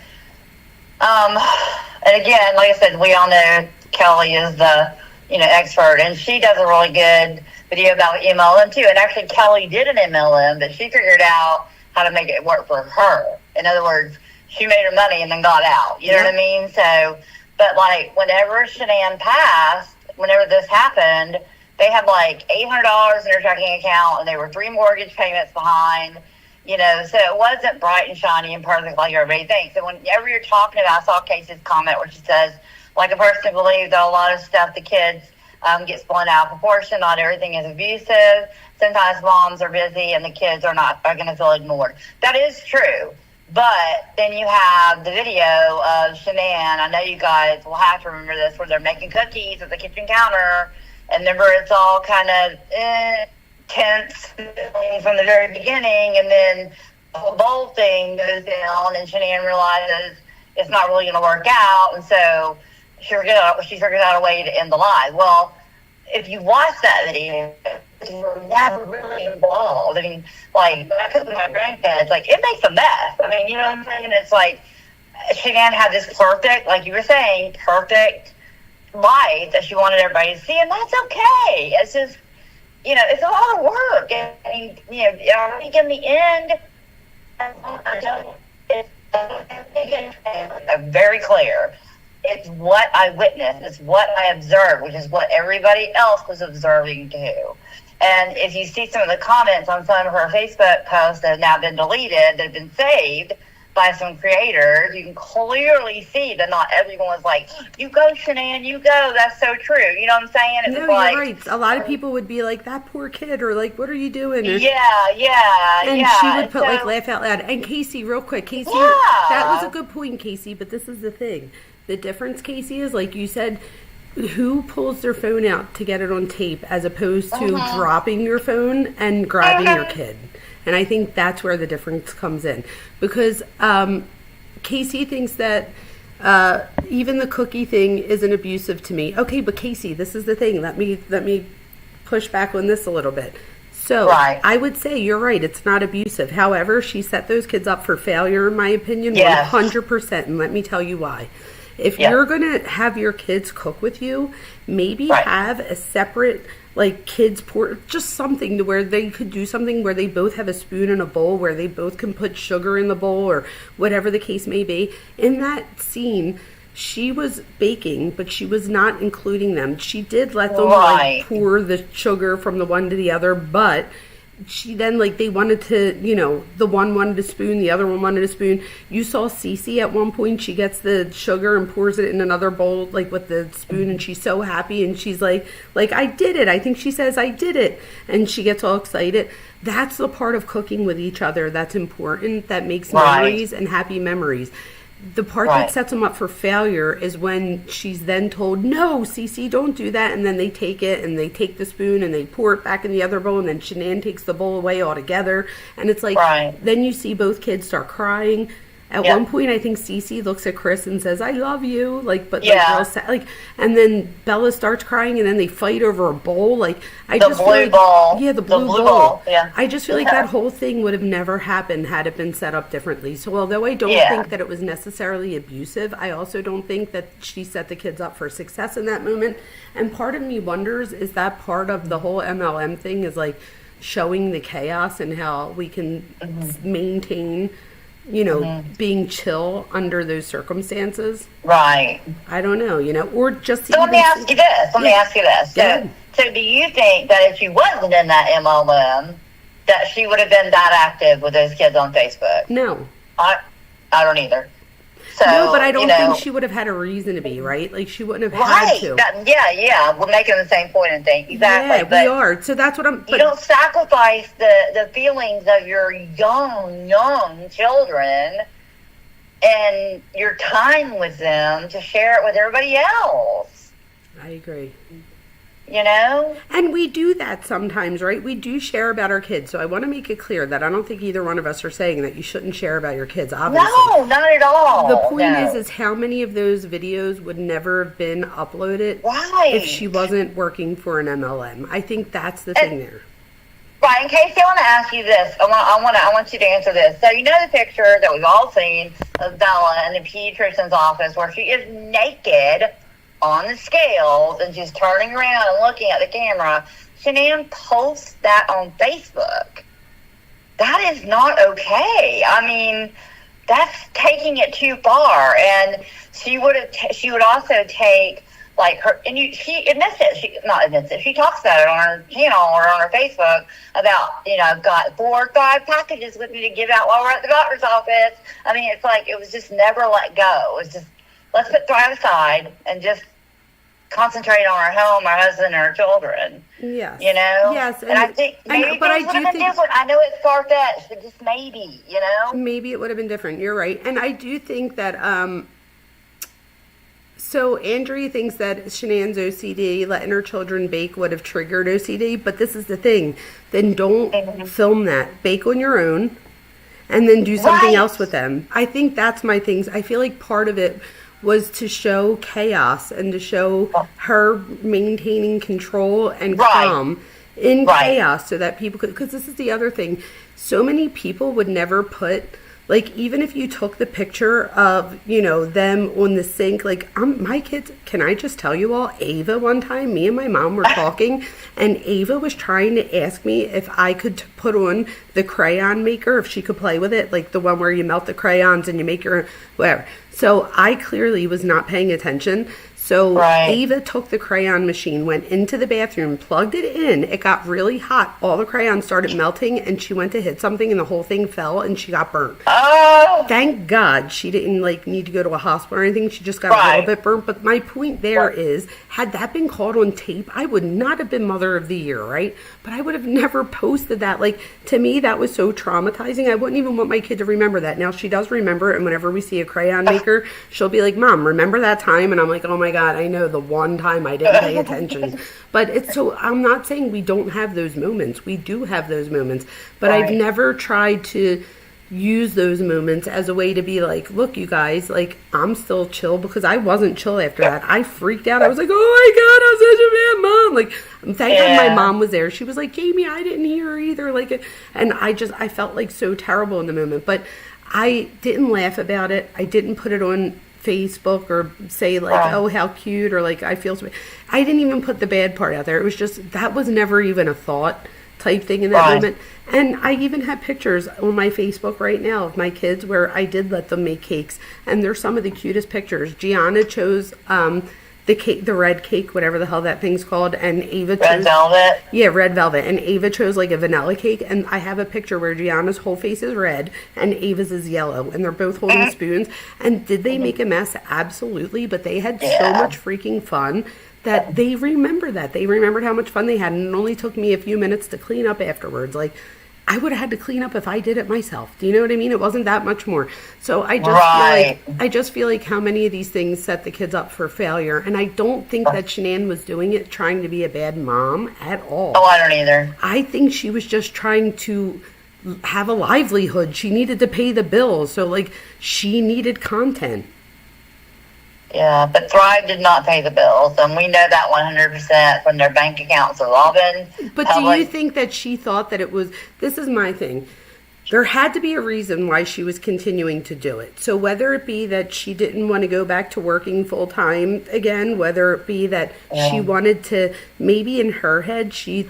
and again, like I said, we all know Kelly is the, expert, and she does a really good video about MLM too. And actually, Kelly did an MLM, but she figured out how to make it work for her. In other words, she made her money and then got out. You know what I mean? So, but like whenever Shanann passed, whenever this happened, they had like $800 in their checking account, and they were 3 mortgage payments behind. So it wasn't bright and shiny and perfect like everybody thinks. And whenever you're talking about, I saw Casey's comment where she says, like, a person believes that a lot of stuff the kids get split out of proportion. Not everything is abusive. Sometimes moms are busy and the kids are going to feel ignored. That is true. But then you have the video of Shanann. I know you guys will have to remember this, where they're making cookies at the kitchen counter. And remember, it's all kind of tense from the very beginning, and then the whole bowl thing goes down, and Shanann realizes it's not really going to work out, and so she figures out a way to end the lie. Well, if you watch that video, we're never really involved. I mean, like, when I cook with my grandkids, like, it makes a mess. I mean, you know what I'm saying? It's like Shanann had this perfect, like you were saying, perfect life that she wanted everybody to see, and that's okay. It's just, it's a lot of work. And I think in the end, it's very clear. It's what I witnessed. It's what I observed, which is what everybody else was observing too. And if you see some of the comments on some of her Facebook posts that have now been deleted, that have been saved by some creators, you can clearly see that not everyone was like, you go, Shanann, you go. That's so true. You know what I'm saying? No, you're right. A lot of people would be like, that poor kid, or like, what are you doing? Or, and she would put like laugh out loud. And Casey, real quick, that was a good point, Casey, but this is the thing. The difference, Casey, is like you said, who pulls their phone out to get it on tape as opposed to dropping your phone and grabbing your kid. And I think that's where the difference comes in. Because Casey thinks that even the cookie thing isn't abusive to me. Okay, but Casey, this is the thing. Let me push back on this a little bit. So I would say you're right. It's not abusive. However, she set those kids up for failure, in my opinion, 100%. And let me tell you why. If you're going to have your kids cook with you, maybe have a separate, like, kids just something to where they could do something where they both have a spoon and a bowl, where they both can put sugar in the bowl or whatever the case may be. In that scene, she was baking, but she was not including them. She did let them like pour the sugar from the one to the other, but she then, like, they wanted to, the one wanted a spoon, the other one wanted a spoon. You saw Cece at one point, she gets the sugar and pours it in another bowl, like, with the spoon, and she's so happy, and she's like, I did it. I think she says, I did it. And she gets all excited. That's the part of cooking with each other that's important, that makes memories and happy memories. The part that sets them up for failure is when she's then told, no, Cece, don't do that. And then they take it and they take the spoon and they pour it back in the other bowl. And then Shanann takes the bowl away altogether. And it's like, then you see both kids start crying. At Yeah. one point, I think Cece looks at Chris and says, "I love you," like, but like Yeah. real sad, like, and then Bella starts crying, and then they fight over a bowl. Like, I The just feel blue like, ball. yeah, the blue bowl. Ball. Yeah. I just feel like Yeah. that whole thing would have never happened had it been set up differently. So although I don't Yeah. think that it was necessarily abusive, I also don't think that she set the kids up for success in that moment. And part of me wonders, is that part of the whole MLM thing is like showing the chaos and how we can maintain, you know, being chill under those circumstances. Right. I don't know, you know, or just So let me ask you this. Let me Yeah. ask you this. Go ahead. So do you think that if she wasn't in that MLM, that she would have been that active with those kids on Facebook? No. I don't either. So, No, but I don't you know, think she would have had a reason to be, right? Like, she wouldn't have right. had to. Yeah. We're making the same point and thing. Exactly. Yeah, but we are. So that's what I'm... you don't sacrifice the feelings of your young children and your time with them to share it with everybody else. I agree. You know? And we do that sometimes, right? We do share about our kids. So I want to make it clear that I don't think either one of us are saying that you shouldn't share about your kids, obviously. No, not at all. The point No. is how many of those videos would never have been uploaded Right. if she wasn't working for an MLM. I think that's the thing there. Brian, Casey, I want to ask you this. I want you to answer this. So you know the picture that we've all seen of Bella in the pediatrician's office where she is naked on the scales and she's turning around and looking at the camera. Shanann posts that on Facebook. That is not okay. I mean, that's taking it too far. And she would also take like her, and she admits it. She talks about it on her channel or on her Facebook about, you know, I've got 4 or 5 packages with me to give out while we're at the doctor's office. I mean, it's like it was just never let go. It was just, let's put Thrive aside and just concentrate on our home, our husband, and our children. Yes. You know? Yes. And I think maybe things would have been different. I know it's far-fetched, but just maybe, you know? Maybe it would have been different. You're right. And I do think that, so Andrea thinks that Shanann's OCD, letting her children bake, would have triggered OCD. But this is the thing. Then don't film that. Bake on your own and then do something else with them. I think that's my things. I feel like part of it was to show chaos and to show her maintaining control and calm in chaos so that people could, because this is the other thing. So many people would never put, like, even if you took the picture of, you know, them on the sink, like, my kids, can I just tell you all, Ava, one time, me and my mom were talking, and Ava was trying to ask me if I could put on the crayon maker, if she could play with it, like the one where you melt the crayons and you make your, whatever. So I clearly was not paying attention. So Ava took the crayon machine, went into the bathroom, plugged it in. It got really hot. All the crayons started melting, and she went to hit something, and the whole thing fell, and she got burnt. Oh! Thank God she didn't, like, need to go to a hospital or anything. She just got a little bit burnt. But my point there is, had that been caught on tape, I would not have been Mother of the Year, right? But I would have never posted that. Like, to me, that was so traumatizing. I wouldn't even want my kid to remember that. Now, she does remember it, and whenever we see a crayon maker, she'll be like, Mom, remember that time? And I'm like, oh my God, I know the one time I didn't pay attention. But it's so, I'm not saying we don't have those moments. We do have those moments. But I've never tried to use those moments as a way to be like, look, you guys, like, I'm still chill, because I wasn't chill after that. I freaked out. I was like, oh my God, I'm such a bad mom. Like, thank God my mom was there. She was like, Jamie, I didn't hear her either. Like, and I felt like so terrible in the moment. But I didn't laugh about it. I didn't put it on Facebook or say like, oh, how cute, or like, I feel so bad. I didn't even put the bad part out there. It was just, that was never even a thought type thing in that moment. And I even have pictures on my Facebook right now of my kids where I did let them make cakes, and they're some of the cutest pictures. Gianna chose the cake, the red cake, whatever the hell that thing's called, and Ava chose red velvet. Yeah, red velvet, and Ava chose like a vanilla cake. And I have a picture where Gianna's whole face is red and Ava's is yellow, and they're both holding spoons. And did they make a mess? Absolutely, but they had so much freaking fun that they remember that. They remembered how much fun they had, and it only took me a few minutes to clean up afterwards. Like, I would have had to clean up if I did it myself. Do you know what I mean? It wasn't that much more. So I just feel like how many of these things set the kids up for failure. And I don't think that Shanann was doing it trying to be a bad mom at all. Oh, I don't either. I think she was just trying to have a livelihood. She needed to pay the bills. So, like, she needed content. Yeah, but Thrive did not pay the bills, and we know that 100% from their bank accounts have all been But public. do you think that she thought that it was, this is my thing, there had to be a reason why she was continuing to do it. So whether it be that she didn't want to go back to working full time again, whether it be that she wanted to, maybe in her head, she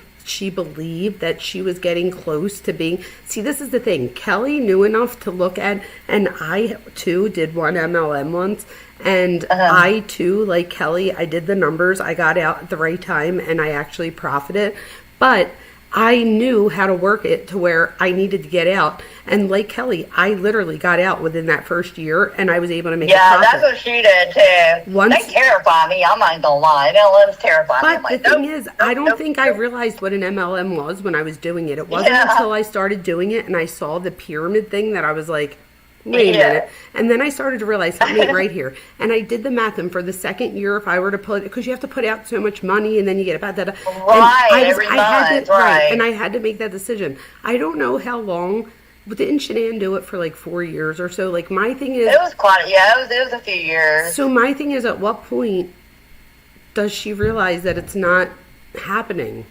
believed that she was getting close to being, see, this is the thing, Kelly knew enough to look at, and I too did one MLM once, and I too, like Kelly, I did the numbers, I got out at the right time, and I actually profited, but I knew how to work it to where I needed to get out. And like Kelly, I literally got out within that first year, and I was able to make a profit. Yeah, that's what she did too. They terrify me. I'm not gonna lie. MLMs terrify me. But the thing is, I don't think I realized what an MLM was when I was doing it. It wasn't until I started doing it and I saw the pyramid thing that I was like, wait a minute. And then I started to realize something right here. And I did the math, and for the second year, if I were to put, because you have to put out so much money and then you get about that. Right, every month, right. And I had to make that decision. I don't know how long, but didn't Shanann do it for like 4 years or so? Like, my thing is, it was quite, it was a few years. So my thing is, at what point does she realize that it's not happening?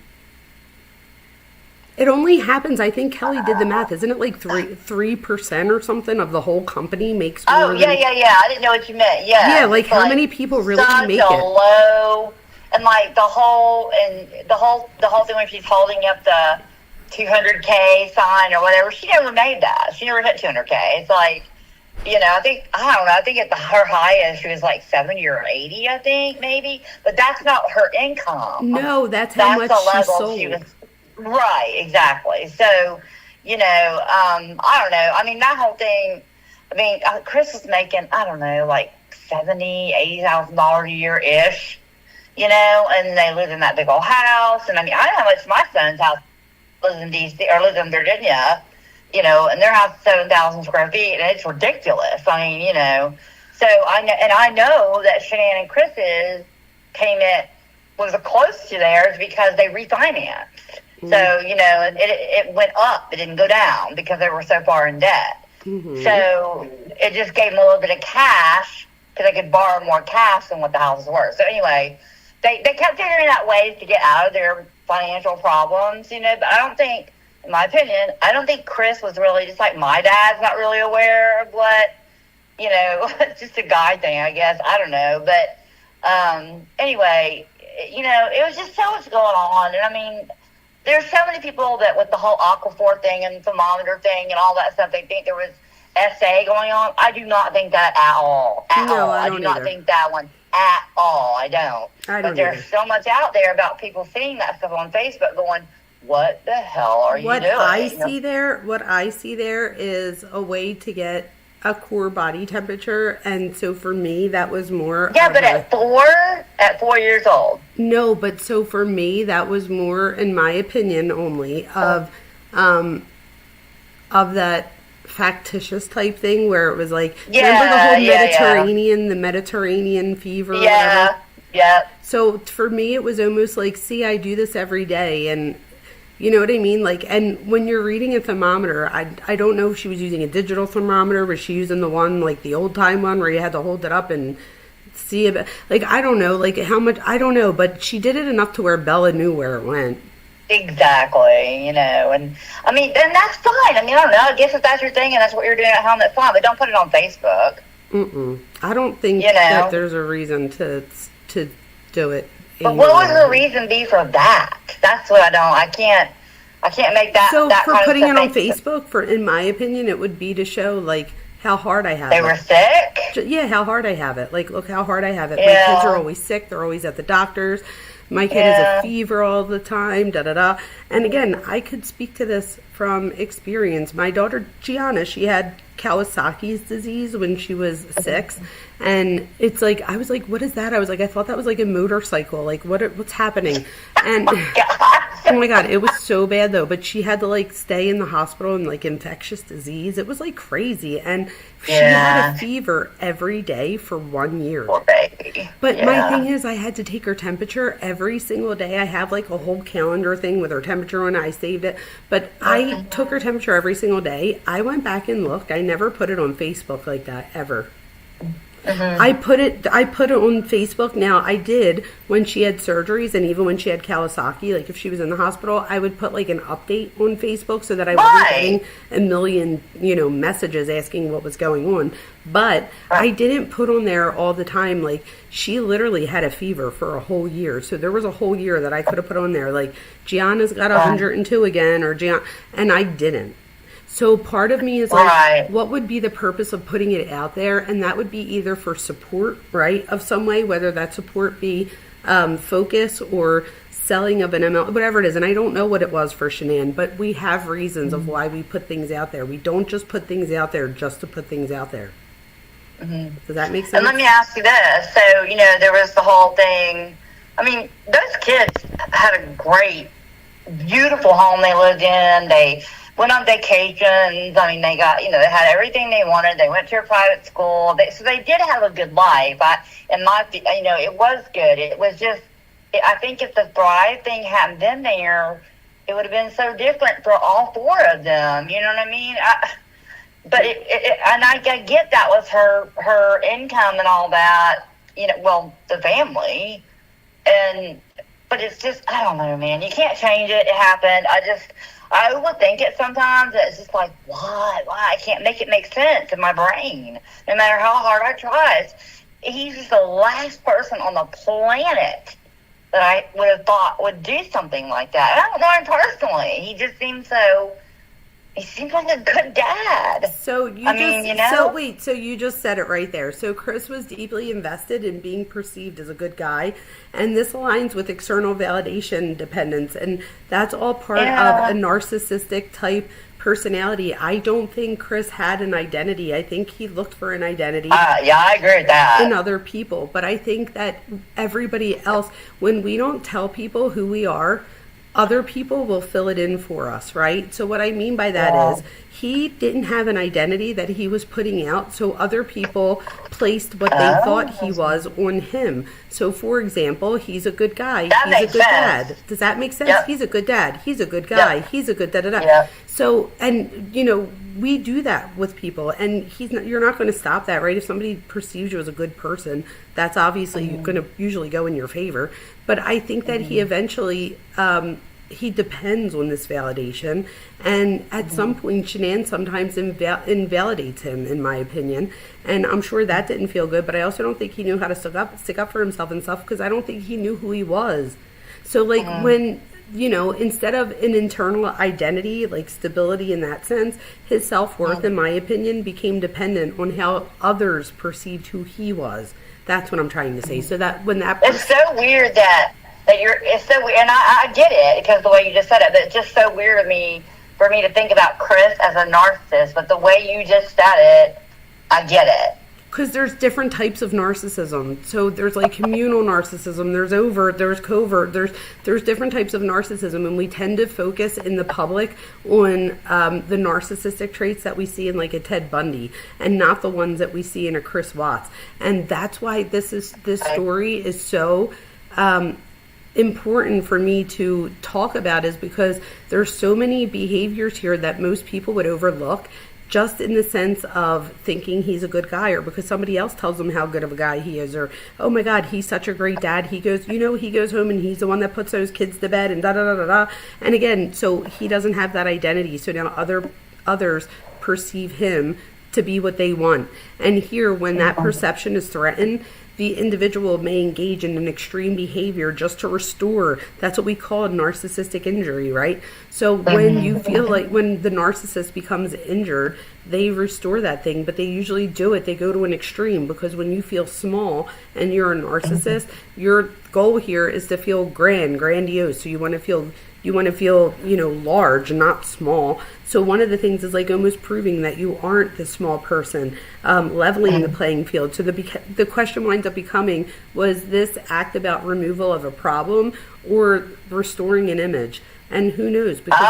It only happens, I think Kelly did the math, isn't it like 3% or something of the whole company makes more yeah. I didn't know what you meant. Yeah. Yeah, like how many people really make it? Low, and like the whole thing when she's holding up the 200K sign or whatever, she never made that. She never hit 200K. It's like, I think at her highest she was like 70 or 80, I think, maybe. But that's not her income. No, that's how much she sold. She was, right, exactly. So, I don't know. I mean, that whole thing, Chris was making, I don't know, like $70,000-$80,000 a year-ish, and they live in that big old house. And I know how much my son's house lives in D.C. or lives in Virginia, and their house is 7,000 square feet, and it's ridiculous. So I know that Shanann and Chris's payment was close to theirs because they refinanced. Mm-hmm. So, it went up. It didn't go down because they were so far in debt. Mm-hmm. So it just gave them a little bit of cash because they could borrow more cash than what the houses were. So anyway, they kept figuring out ways to get out of their financial problems, but I don't think, in my opinion, Chris was really, just like my dad's not really aware of what, it's just a guy thing, I guess. I don't know. But anyway, it was just so much going on. And there's so many people that with the whole Aquaphor thing and thermometer thing and all that stuff, they think there was SA going on. I do not think that at all. I do not think that one at all. I don't. But there's so much out there about people seeing that stuff on Facebook going, what the hell are you doing? What I see there is a way to get a core body temperature, and so for me that was more at 4 years old. No, but so for me that was more, in my opinion only, of that factitious type thing where it was like, remember the whole the Mediterranean fever or whatever? Yeah. So for me it was almost like, see, I do this every day, and you know what I mean? Like, and when you're reading a thermometer, I don't know if she was using a digital thermometer, was she using the one, like the old time one where you had to hold it up and see it? Like, I don't know, like how much, I don't know, but she did it enough to where Bella knew where it went. Exactly, and and that's fine. I don't know, I guess if that's your thing and that's what you're doing at home, that's fine, but don't put it on Facebook. I don't think that there's a reason to do it. But what would the reason be for that? That's what I can't make that. So that for kind putting of it on Facebook, in my opinion, it would be to show like how hard I have it. They were sick? Yeah, how hard I have it. Like, look how hard I have it. Yeah. My kids are always sick. They're always at the doctor's. My kid has a fever all the time, da-da-da. And again, I could speak to this from experience. My daughter, Gianna, she had Kawasaki's disease when she was 6. And it's like, I was like, what is that? I was like, I thought that was like a motorcycle. Like, what's happening? And Oh my God, it was so bad though. But she had to like stay in the hospital and like infectious disease. It was like crazy. And she had a fever every day for 1 year. Poor baby. But my thing is, I had to take her temperature every single day. I have like a whole calendar thing with her temperature on it. I saved it. But I took her temperature every single day. I went back and looked. I never put it on Facebook like that, ever. I put it on Facebook. Now I did when she had surgeries and even when she had Kawasaki, like if she was in the hospital, I would put like an update on Facebook so that I wasn't getting a million, messages asking what was going on. But I didn't put on there all the time. Like she literally had a fever for a whole year. So there was a whole year that I could have put on there. Like Gianna's got 102 again and I didn't. So part of me is like, what would be the purpose of putting it out there? And that would be either for support, right, of some way, whether that support be focus or selling of an ML, whatever it is. And I don't know what it was for Shanann, but we have reasons of why we put things out there. We don't just put things out there just to put things out there. Does that make sense? And let me ask you this. So, there was the whole thing. I mean, those kids had a great, beautiful home they lived in. They went on vacations. I mean, they got, they had everything they wanted. They went to a private school. So they did have a good life. It was good. It was just, I think if the Thrive thing hadn't been there, it would have been so different for all four of them. You know what I mean? And I get that was her income and all that, the family. But it's just, I don't know, man. You can't change it. It happened. I overthink it sometimes. It's just like, why? I can't make it make sense in my brain, no matter how hard I try. He's just the last person on the planet that I would have thought would do something like that. And I don't know him personally. He just seems he seems like a good dad. So you just said it right there. So Chris was deeply invested in being perceived as a good guy, and this aligns with external validation dependence, and that's all part of a narcissistic type personality. I don't think Chris had an identity. I think he looked for an identity. I agree with that. In other people, but I think that everybody else, when we don't tell people who we are, other people will fill it in for us, right? So what I mean by that is he didn't have an identity that he was putting out, so other people placed what they thought he was on him. So, for example, he's a good guy. He's a good dad. Does that make sense? Yep. He's a good dad. He's a good guy. Yep. He's a good da-da-da. Yep. So, and, we do that with people, and you're not going to stop that, right? If somebody perceives you as a good person, that's obviously going to usually go in your favor. But I think that he eventually... he depends on this validation, and at some point Shanann sometimes invalidates him, in my opinion, and I'm sure that didn't feel good, but I also don't think he knew how to stick up for himself and stuff, because I don't think he knew who he was. So when instead of an internal identity, like stability in that sense, his self-worth, in my opinion, became dependent on how others perceived who he was. That's what I'm trying to say. So that when that it's so weird it's so weird, and I get it because the way you just said it, but it's just so weird for me to think about Chris as a narcissist, but the way you just said it, I get it. Because there's different types of narcissism. So there's like communal narcissism, there's overt, there's covert, there's different types of narcissism, and we tend to focus in the public on the narcissistic traits that we see in like a Ted Bundy, and not the ones that we see in a Chris Watts. And that's why this story is so important for me to talk about, is because there's so many behaviors here that most people would overlook, just in the sense of thinking he's a good guy, or because somebody else tells him how good of a guy he is, or oh my God, he's such a great dad. He goes home and he's the one that puts those kids to bed and da da da da da. And again, so he doesn't have that identity. So now others perceive him to be what they want. And here, when that perception is threatened, the individual may engage in an extreme behavior just to restore. That's what we call a narcissistic injury, right? So when you feel like when the narcissist becomes injured, they restore that thing, but they usually do it. They go to an extreme, because when you feel small and you're a narcissist, your goal here is to feel grandiose. So you want to feel, You want to feel, large, not small. So one of the things is like almost proving that you aren't the small person, leveling the playing field. So the question winds up becoming, was this act about removal of a problem or restoring an image? And who knows? Because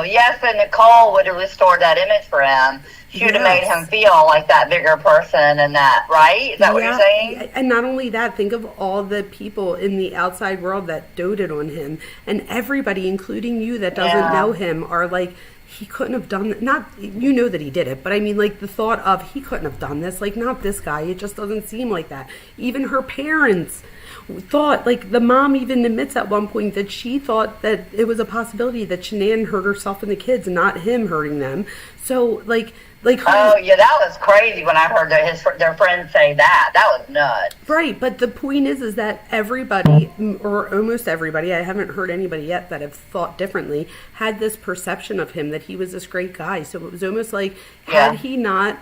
yes, and Nicole would have restored that image for him. She would have made him feel like that bigger person and that, right? Is that what you're saying? And not only that, think of all the people in the outside world that doted on him. And everybody, including you that doesn't know him, are like, he couldn't have done that. Not, that he did it, but I mean, like, the thought of, he couldn't have done this. Like, not this guy. It just doesn't seem like that. Even her parents thought, like, the mom even admits at one point that she thought that it was a possibility that Shanann hurt herself and the kids, not him hurting them. So, like her, oh yeah, that was crazy when I heard their friends say that. That was nuts. Right, but the point is that everybody, or almost everybody, I haven't heard anybody yet that have thought differently, had this perception of him that he was this great guy. So it was almost like, had he not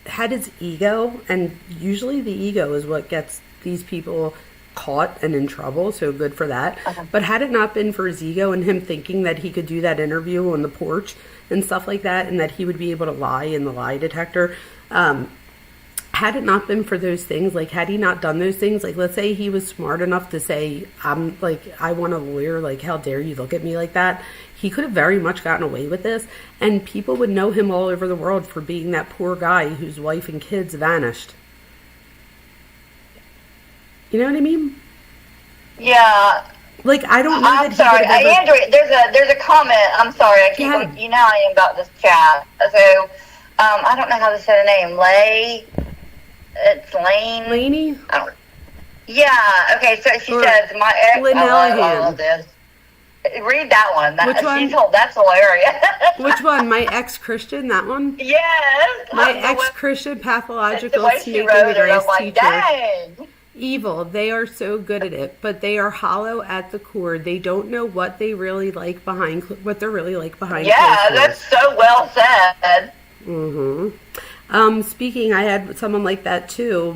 had his ego, and usually the ego is what gets these people caught and in trouble, so good for that. But had it not been for his ego and him thinking that he could do that interview on the porch and stuff like that, and that he would be able to lie in the lie detector, had it not been for those things, like, had he not done those things, like, let's say he was smart enough to say, I'm like, I want a lawyer, like, how dare you look at me like that, he could have very much gotten away with this, and people would know him all over the world for being that poor guy whose wife and kids vanished. You know what I mean? Yeah. Like, I don't know. I'm sorry, Andrew. There's a comment. I'm sorry. I keep I am about this chat. So, I don't know how to say the name. It's Lane. Laney. Yeah. Okay. So she says my ex. I love this. Read that one. Which one? That's hilarious. Which one? My ex-Christian? That one? Yes. My ex-Christian pathological snake in the grass teacher. Dang. Evil. They are so good at it, but they are hollow at the core. They don't know what they really like behind what they're really like behind. Yeah, that's so well said. Speaking, I had someone like that too.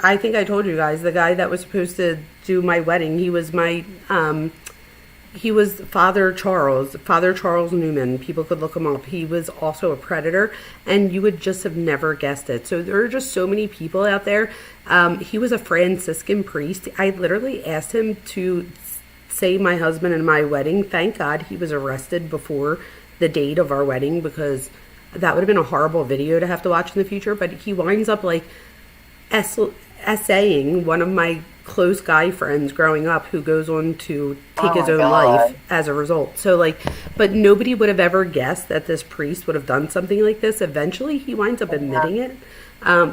I think I told you guys, the guy that was supposed to do my wedding, he was Father Charles Newman. People could look him up. He was also a predator, and you would just have never guessed it. So there are just so many people out there. He was a Franciscan priest. I literally asked him to say my husband and my wedding. Thank God he was arrested before the date of our wedding, because that would have been a horrible video to have to watch in the future. But he winds up like essaying one of my close guy friends growing up, who goes on to take his own life as a result. So like, but nobody would have ever guessed that this priest would have done something like this. Eventually he winds up admitting it,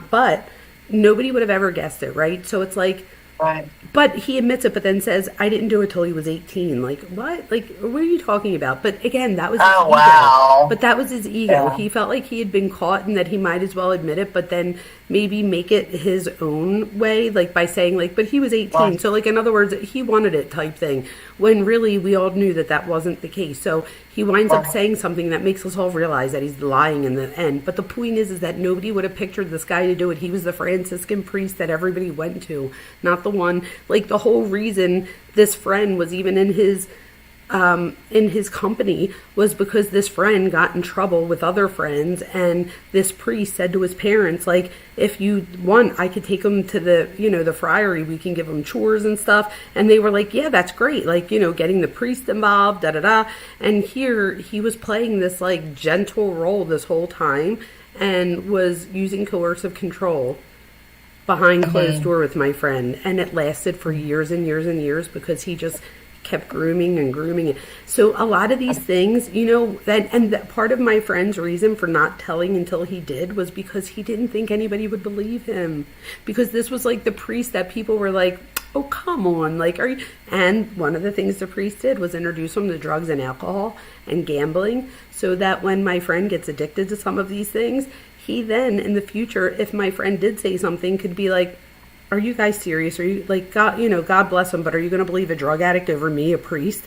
but nobody would have ever guessed it, right? So it's like, right. But he admits it, but then says, I didn't do it till he was 18. Like, what? Like, what are you talking about? But again, that was his ego. Wow. But that was his ego. Yeah. He felt like he had been caught and that he might as well admit it, but then maybe make it his own way, like by saying, like, but he was 18. Wow. So, like, in other words, he wanted it type thing, when really we all knew that that wasn't the case. So he winds up saying something that makes us all realize that he's lying in the end. But the point is that nobody would have pictured this guy to do it. He was the Franciscan priest that everybody went to, not the one, like, the whole reason this friend was even in his company was because this friend got in trouble with other friends, and this priest said to his parents, like, if you want, I could take him to the friary, we can give him chores and stuff. And they were like, yeah, that's great, like, getting the priest involved, and here he was playing this like gentle role this whole time and was using coercive control behind closed door with my friend, and it lasted for years and years and years because he just kept grooming and grooming. So a lot of these things, that part of my friend's reason for not telling until he did was because he didn't think anybody would believe him, because this was like the priest that people were like, oh, come on, like, are you? And one of the things the priest did was introduce him to drugs and alcohol and gambling, so that when my friend gets addicted to some of these things, he then in the future, if my friend did say something, could be like, are you guys serious? Are you like, God, God bless him, but are you going to believe a drug addict over me, a priest?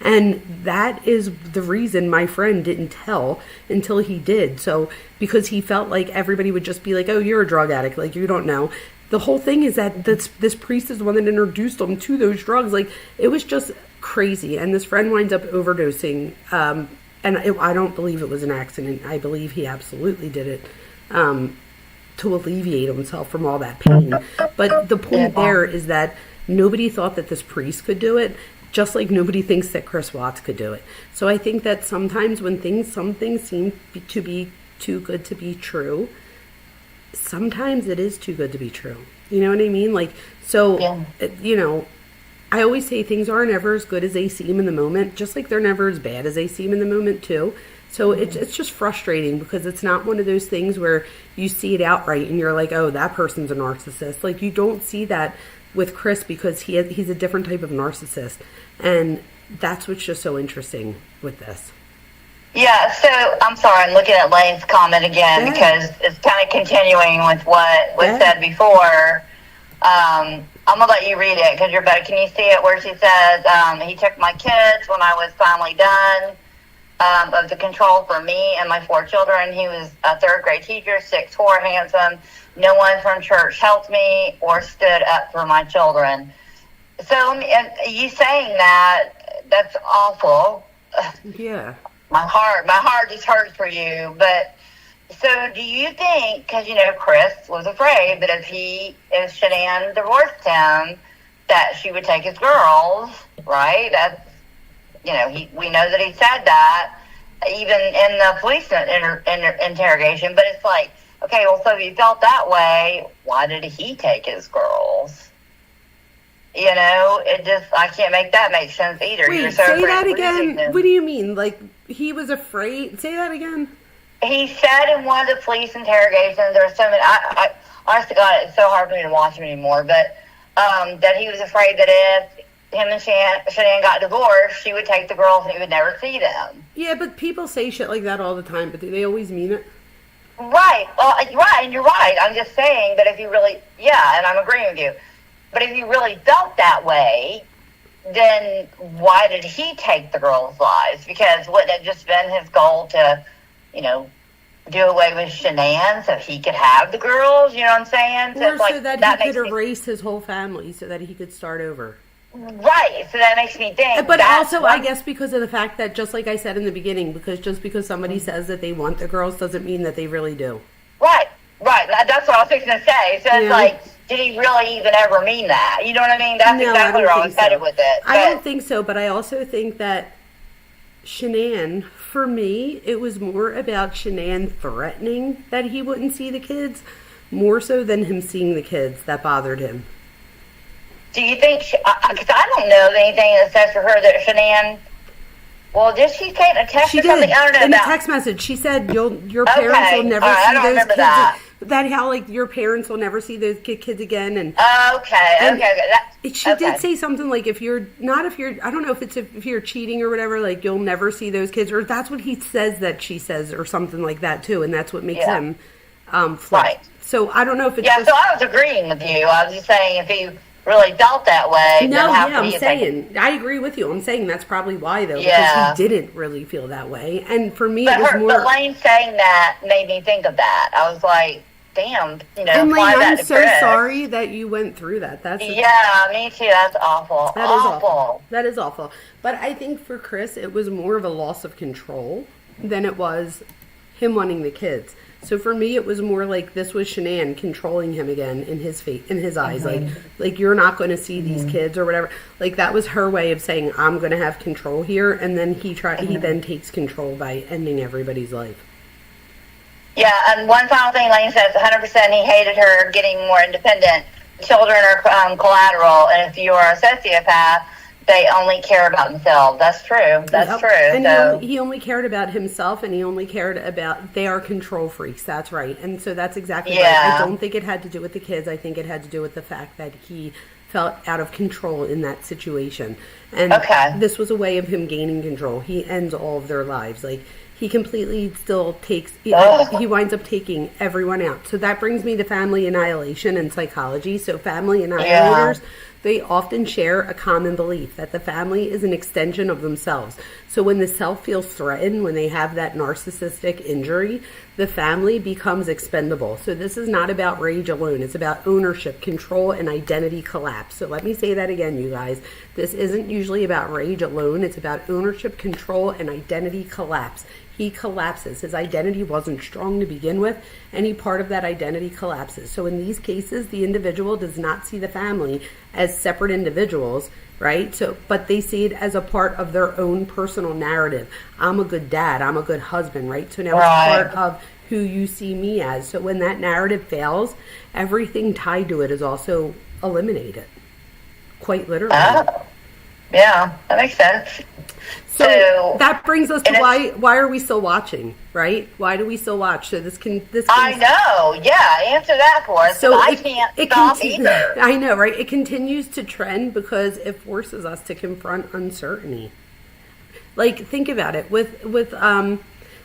And that is the reason my friend didn't tell until he did. So because he felt like everybody would just be like, oh, you're a drug addict, like, you don't know. The whole thing is that this priest is the one that introduced him to those drugs. Like, it was just crazy. And this friend winds up overdosing. I don't believe it was an accident. I believe he absolutely did it to alleviate himself from all that pain. But the point there is that nobody thought that this priest could do it, just like nobody thinks that Chris Watts could do it. So I think that sometimes when some things seem to be too good to be true, sometimes it is too good to be true. You know what I mean? Like, so, you know, I always say things aren't ever as good as they seem in the moment, just like they're never as bad as they seem in the moment too. So it's just frustrating because it's not one of those things where you see it outright and you're like, oh, that person's a narcissist. Like, you don't see that with Chris because he's a different type of narcissist. And that's what's just so interesting with this. Yeah, so I'm sorry, I'm looking at Lane's comment again because it's kind of continuing with what was said before. I'm going to let you read it because you're better. Can you see it where she says, he took my kids when I was finally done of the control for me and my 4 children. He was a third grade teacher, 6'4", handsome. No one from church helped me or stood up for my children. So, and you saying that, that's awful. Yeah. My heart just hurts for you. But so do you think, because, you know, Chris was afraid that if Shanann divorced him, that she would take his girls, right? That's, you know, we know that he said that even in the police interrogation. But it's like, okay, well, so if he felt that way, why did he take his girls? You know, I can't make that make sense either. Wait, You're so say afraid that of again. losing him. What do you mean? Like, he was afraid? Say that again. He said in one of the police interrogations, there were so many, I honestly, God, it's so hard for me to watch him anymore, but that he was afraid that if him and Shanann got divorced, she would take the girls and he would never see them. Yeah, but people say shit like that all the time, but do they always mean it? Right. Well, right, and you're right. I'm just saying that if you really, and I'm agreeing with you. But if you really felt that way, then why did he take the girls' lives? Because wouldn't it just been his goal to, you know, do away with Shanann so he could have the girls? You know what I'm saying? Or so that he could erase his whole family so that he could start over. Right. So that makes me think. But also, I guess because of the fact that, just like I said in the beginning, because somebody says that they want the girls doesn't mean that they really do. Right. That's what I was fixing to say. So it's like, did he really even ever mean that? You know what I mean? That's exactly where I was headed with it. I don't think so, but I also think that Shanann, for me, it was more about Shanann threatening that he wouldn't see the kids, more so than him seeing the kids that bothered him. Do you think, because I don't know of anything that says for her that Shanann, well, did she take a text or something? I don't know. In the text message, she said, your parents will never see those kids. That how, like, your parents will never see those kids again. And she did say something like, if you're, I don't know if it's if you're cheating or whatever, like, you'll never see those kids. Or that's what he says that she says, or something like that, too. And that's what makes him flip. Right. So I don't know if it's so I was agreeing with you. I was just saying, if he really felt that way. I'm saying, I agree with you. I'm saying that's probably why, though, because he didn't really feel that way. And for me, it was more. But Lane saying that made me think of that. I was like, damn, you know, and Lane, I'm so sorry that you went through that. Me too. That's awful. That is awful. That is awful. But I think for Chris, it was more of a loss of control than it was him wanting the kids. So for me, it was more like this was Shanann controlling him again in his face, in his eyes. Like you're not going to see these kids or whatever. Like that was her way of saying, I'm going to have control here. And then he then takes control by ending everybody's life. Yeah, and one final thing, Lane says 100% he hated her getting more independent. Children are collateral, and if you are a sociopath, they only care about themselves. That's true. That's true. And so he only cared about himself, and he only cared about, they are control freaks. That's right. And so that's exactly right. I don't think it had to do with the kids. I think it had to do with the fact that he felt out of control in that situation. And this was a way of him gaining control. He ends all of their lives. Like, he completely still takes, he winds up taking everyone out. So that brings me to family annihilation and psychology. So family annihilators, they often share a common belief that the family is an extension of themselves. So when the self feels threatened, when they have that narcissistic injury, the family becomes expendable. So this is not about rage alone. It's about ownership, control, and identity collapse. So let me say that again, you guys. This isn't usually about rage alone. It's about ownership, control, and identity collapse. He collapses. His identity wasn't strong to begin with. Any part of that identity collapses. So in these cases, the individual does not see the family as separate individuals, right? So, but they see it as a part of their own personal narrative. I'm a good dad. I'm a good husband, right? So now it's part of who you see me as. So when that narrative fails, everything tied to it is also eliminated. Quite literally. Oh, yeah, that makes sense. So that brings us to why are we still watching, right? Why do we still watch? So this I know, yeah, answer that for us. So I can't stop either. I know, right? It continues to trend because it forces us to confront uncertainty. Like, think about it.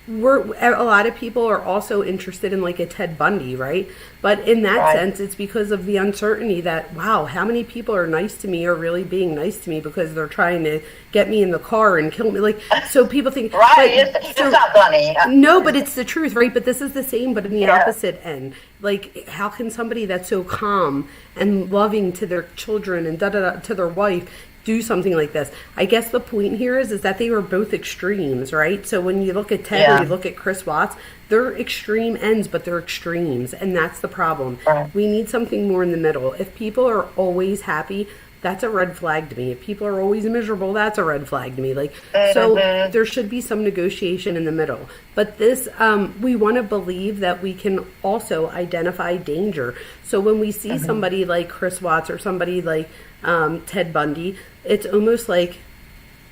A lot of people are also interested in like a Ted Bundy, right? But in that sense, it's because of the uncertainty that, wow, how many people are nice to me or really being nice to me because they're trying to get me in the car and kill me. Like, so people think, it's not funny. No, but it's the truth, right? But this is the same, but in the opposite end. Like, how can somebody that's so calm and loving to their children and to their wife do something like this? I guess the point here is that they were both extremes, right? So when you look at Ted or you look at Chris Watts, they're extreme ends, but they're extremes, and that's the problem. Right. We need something more in the middle. If people are always happy, that's a red flag to me. If people are always miserable, that's a red flag to me. Like, so there should be some negotiation in the middle. But this, we want to believe that we can also identify danger. So when we see somebody like Chris Watts or somebody like Ted Bundy, it's almost like,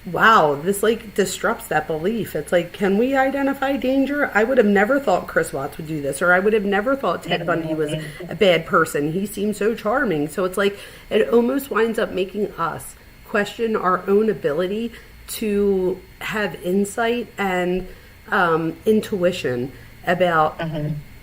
wow, this like disrupts that belief. It's like, can we identify danger? I would have never thought Chris Watts would do this, or I would have never thought Ted Bundy was a bad person. He seemed so charming. So it's like, it almost winds up making us question our own ability to have insight and intuition about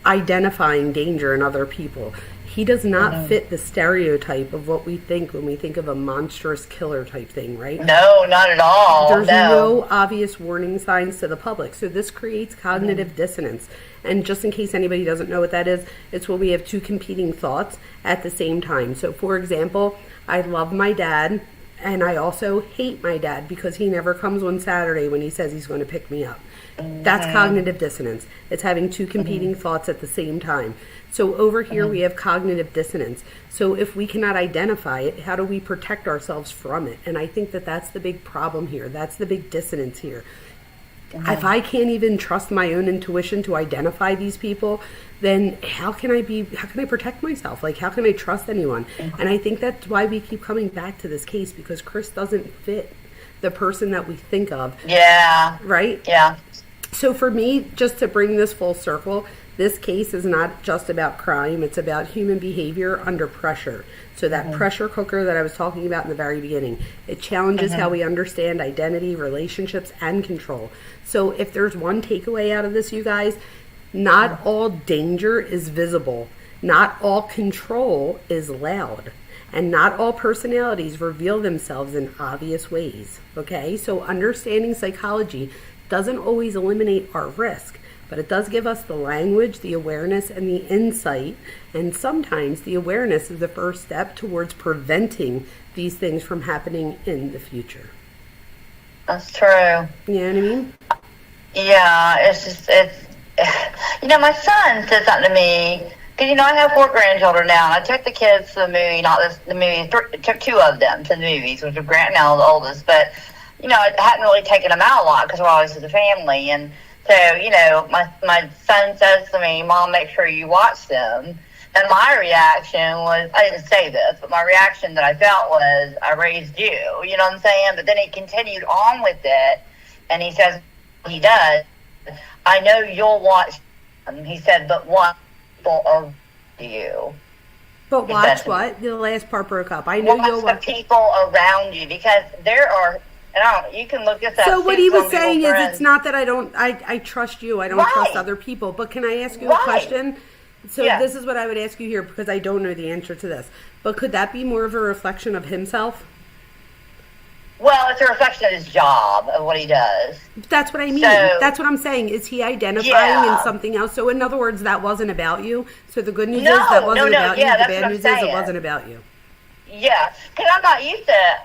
identifying danger in other people. He does not fit the stereotype of what we think when we think of a monstrous killer type thing, right? No, not at all. There's no obvious warning signs to the public. So this creates cognitive dissonance. And just in case anybody doesn't know what that is, it's when we have two competing thoughts at the same time. So for example, I love my dad and I also hate my dad because he never comes on Saturday when he says he's going to pick me up. That's cognitive dissonance. It's having two competing thoughts at the same time. So over here we have cognitive dissonance. So if we cannot identify it, how do we protect ourselves from it? And I think that that's the big problem here. That's the big dissonance here. If I can't even trust my own intuition to identify these people, then how can I protect myself? Like, how can I trust anyone? And I think that's why we keep coming back to this case, because Chris doesn't fit the person that we think of. Yeah. Right? Yeah. So for me, just to bring this full circle, this case is not just about crime. It's about human behavior under pressure. So that pressure cooker that I was talking about in the very beginning, it challenges how we understand identity, relationships, and control. So if there's one takeaway out of this, you guys, not all danger is visible. Not all control is loud. And not all personalities reveal themselves in obvious ways. Okay? So understanding psychology doesn't always eliminate our risk, but it does give us the language, the awareness, and the insight. And sometimes the awareness is the first step towards preventing these things from happening in the future. That's true. You know what I mean? Yeah, it's my son said something to me, because, I have 4 grandchildren now, and I took the kids to the movie, took 2 of them to the movies, which are Grant and Al, the oldest, but, I hadn't really taken them out a lot because we're always with the family, and so, my son says to me, Mom, make sure you watch them. And my reaction was, I didn't say this, but my reaction that I felt was, I raised you. You know what I'm saying? But then he continued on with it, and he says, he does, I know you'll watch them. He said, but what people are you? But watch what? The last part broke up. I know you'll watch the people around you, because there are... you can look at that. So what he was saying is, it's not that I trust you. I don't trust other people. But can I ask you a question? So this is what I would ask you here, because I don't know the answer to this. But could that be more of a reflection of himself? Well, it's a reflection of his job, of what he does. That's what I mean. So, that's what I'm saying. Is he identifying in something else? So in other words, that wasn't about you. So the good news is that wasn't about you. The bad news is it wasn't about you. Yeah, because I'm not used to,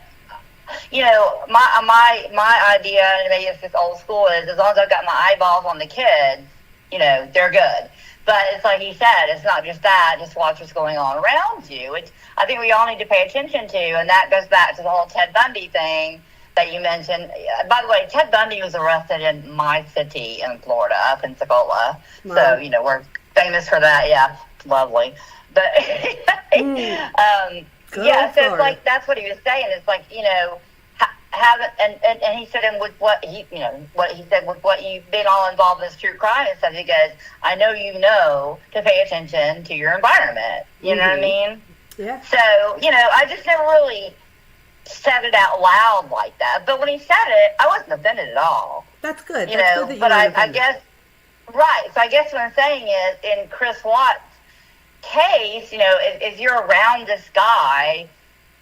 my idea, and maybe it's just old school, is as long as I've got my eyeballs on the kids, they're good. But it's like he said, it's not just that. Just watch what's going on around you. I think we all need to pay attention to, and that goes back to the whole Ted Bundy thing that you mentioned. By the way, Ted Bundy was arrested in my city in Florida, Pensacola. Wow. So, we're famous for that. Yeah, lovely. But, so it's like, that's what he was saying. It's like, and he said, and with what he said, with what you've been all involved in this true crime and stuff, he goes, I know to pay attention to your environment. You know what I mean? Yeah. So, I just never really said it out loud like that. But when he said it, I wasn't offended at all. That's good. Good that but I guess, right. So I guess what I'm saying is, in Chris Watts' case, if you're around this guy,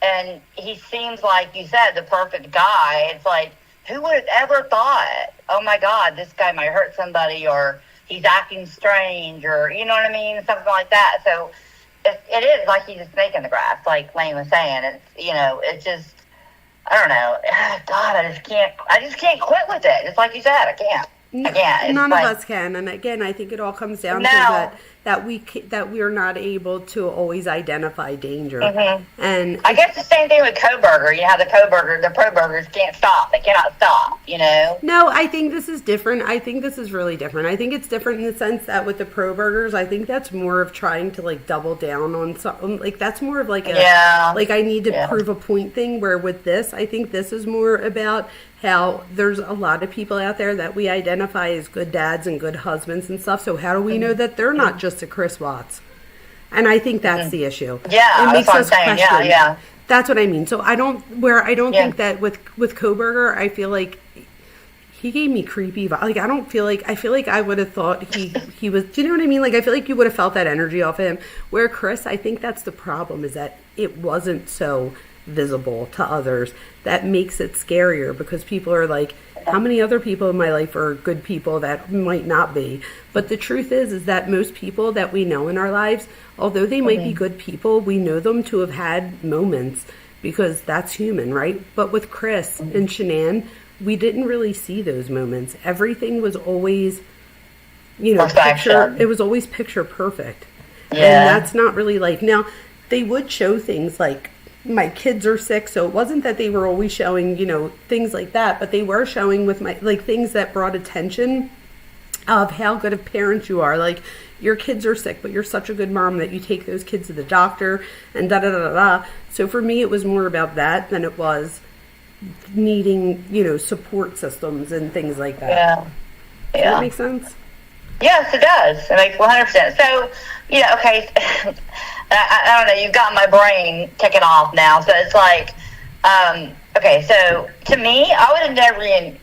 and he seems like you said, the perfect guy, it's like, who would have ever thought, oh my God, this guy might hurt somebody, or he's acting strange, or, you know what I mean? Something like that. So it is like he's a snake in the grass, like Lane was saying. It's, it's just, I don't know. God, I just can't quit with it. It's like you said, I can't. None of us can, and again, I think it all comes down to that we are not able to always identify danger. Mm-hmm. And I guess the same thing with Kohberger. You know how the pro burgers can't stop; they cannot stop. No, I think this is different. I think this is really different. I think it's different in the sense that with the pro burgers, I think that's more of trying to double down on something. That's more of I need to prove a point thing. Where with this, I think this is more about how there's a lot of people out there that we identify as good dads and good husbands and stuff. So how do we know that they're not just a Chris Watts? And I think that's the issue. Yeah, it makes us question. Yeah. That's what I mean. So I don't think that with Kohberger, I feel like he gave me creepy vibes. I feel like I would have thought he was, do you know what I mean? I feel like you would have felt that energy off of him. Where Chris, I think that's the problem, is that it wasn't so visible to others. That makes it scarier, because people are like, how many other people in my life are good people that might not be? But the truth is that most people that we know in our lives, although they might be good people, we know them to have had moments, because that's human, right? But with Chris and Shanann, we didn't really see those moments. Everything was always, it was always picture perfect. Yeah. And that's not really now, they would show things like, my kids are sick, so it wasn't that they were always showing, things like that, but they were showing with my, things that brought attention of how good of parents you are. Your kids are sick, but you're such a good mom that you take those kids to the doctor, and da-da-da-da-da. So for me, it was more about that than it was needing, support systems and things like that. Yeah. Does that make sense? Yes, it does. It makes 100%. So, okay, I don't know, you've got my brain kicking off now. So it's like, okay, so to me, I would have never even,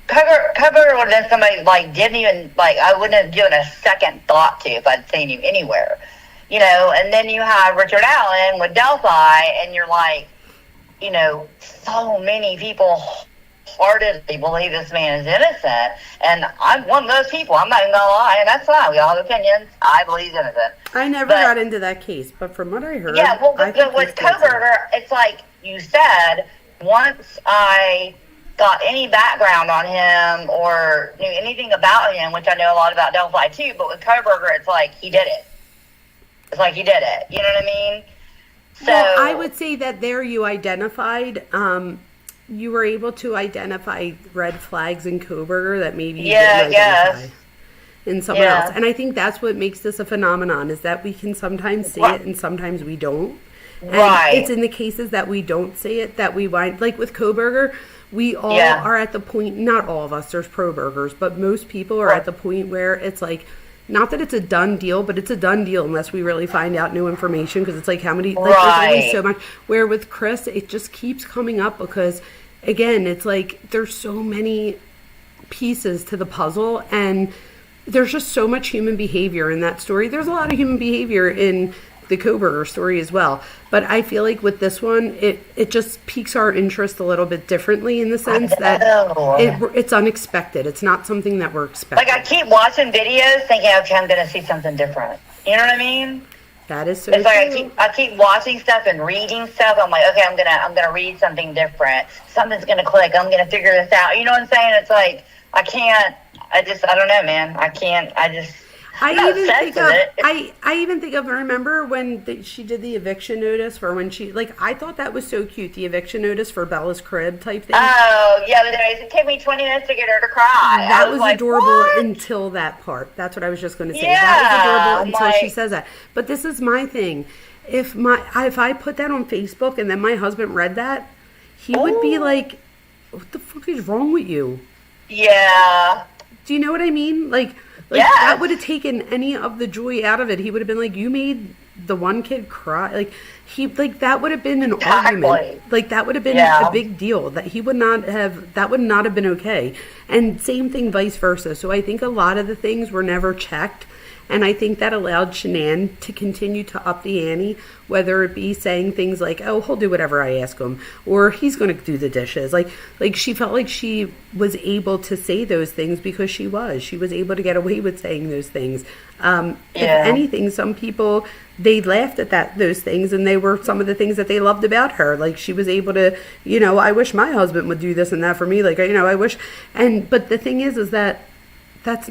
Kohberger would have been somebody, didn't even, I wouldn't have given a second thought to if I'd seen you anywhere. And then you have Richard Allen with Delphi, and you're like, so many people wholeheartedly believe this man is innocent, and I'm one of those people. I'm not even gonna lie, and that's fine. We all have opinions. I believe he's innocent. I never got into that case, but from what I heard, with Kohberger, it's like you said. Once I got any background on him or knew anything about him, which I know a lot about Delphi too, but with Kohberger, it's like he did it. It's like he did it. You know what I mean? So well, I would say that there you identified. You were able to identify red flags in Kohberger that maybe you didn't identify in someone else. And I think that's what makes this a phenomenon, is that we can sometimes see it and sometimes we don't. And it's in the cases that we don't see it that we wind, with Kohberger, we all are at the point, not all of us, there's pro-burgers, but most people are at the point where it's not that it's a done deal, but it's a done deal unless we really find out new information, because it's how many, there's only so much. Where with Chris, it just keeps coming up because, again, it's there's so many pieces to the puzzle, and there's just so much human behavior in that story. There's a lot of human behavior in the Kohberger story as well. But I feel like with this one, it just piques our interest a little bit differently in the sense that it's unexpected. It's not something that we're expecting. Like, I keep watching videos thinking, okay, I'm going to see something different. You know what I mean? That is so it's like true. I keep watching stuff and reading stuff. I'm like, okay, I'm gonna read something different. Something's gonna click. I'm gonna figure this out. You know what I'm saying? It's like I don't know, man. I even think of remember when she did the eviction notice for when she I thought that was so cute, the eviction notice for Bella's crib type thing. Oh yeah, it took me 20 minutes to get her to cry. That was like, adorable what? Until that part. That's what I was just going to say. Yeah, that was adorable until she says that. But this is my thing. If I put that on Facebook and then my husband read that, he would be like, "What the fuck is wrong with you?" Yeah. Do you know what I mean? Yes. That would have taken any of the joy out of it. He would have been like, "You made the one kid cry." That would have been an argument. That would have been a big deal. That would not have been okay. And same thing vice versa. So I think a lot of the things were never checked. And I think that allowed Shanann to continue to up the ante, whether it be saying things like, "Oh, he'll do whatever I ask him," or "He's going to do the dishes." She felt like she was able to say those things because she was able to get away with saying those things. If anything, some people, they laughed at those things, and they were some of the things that they loved about her. She was able to, I wish my husband would do this and that for me. I wish. But the thing is that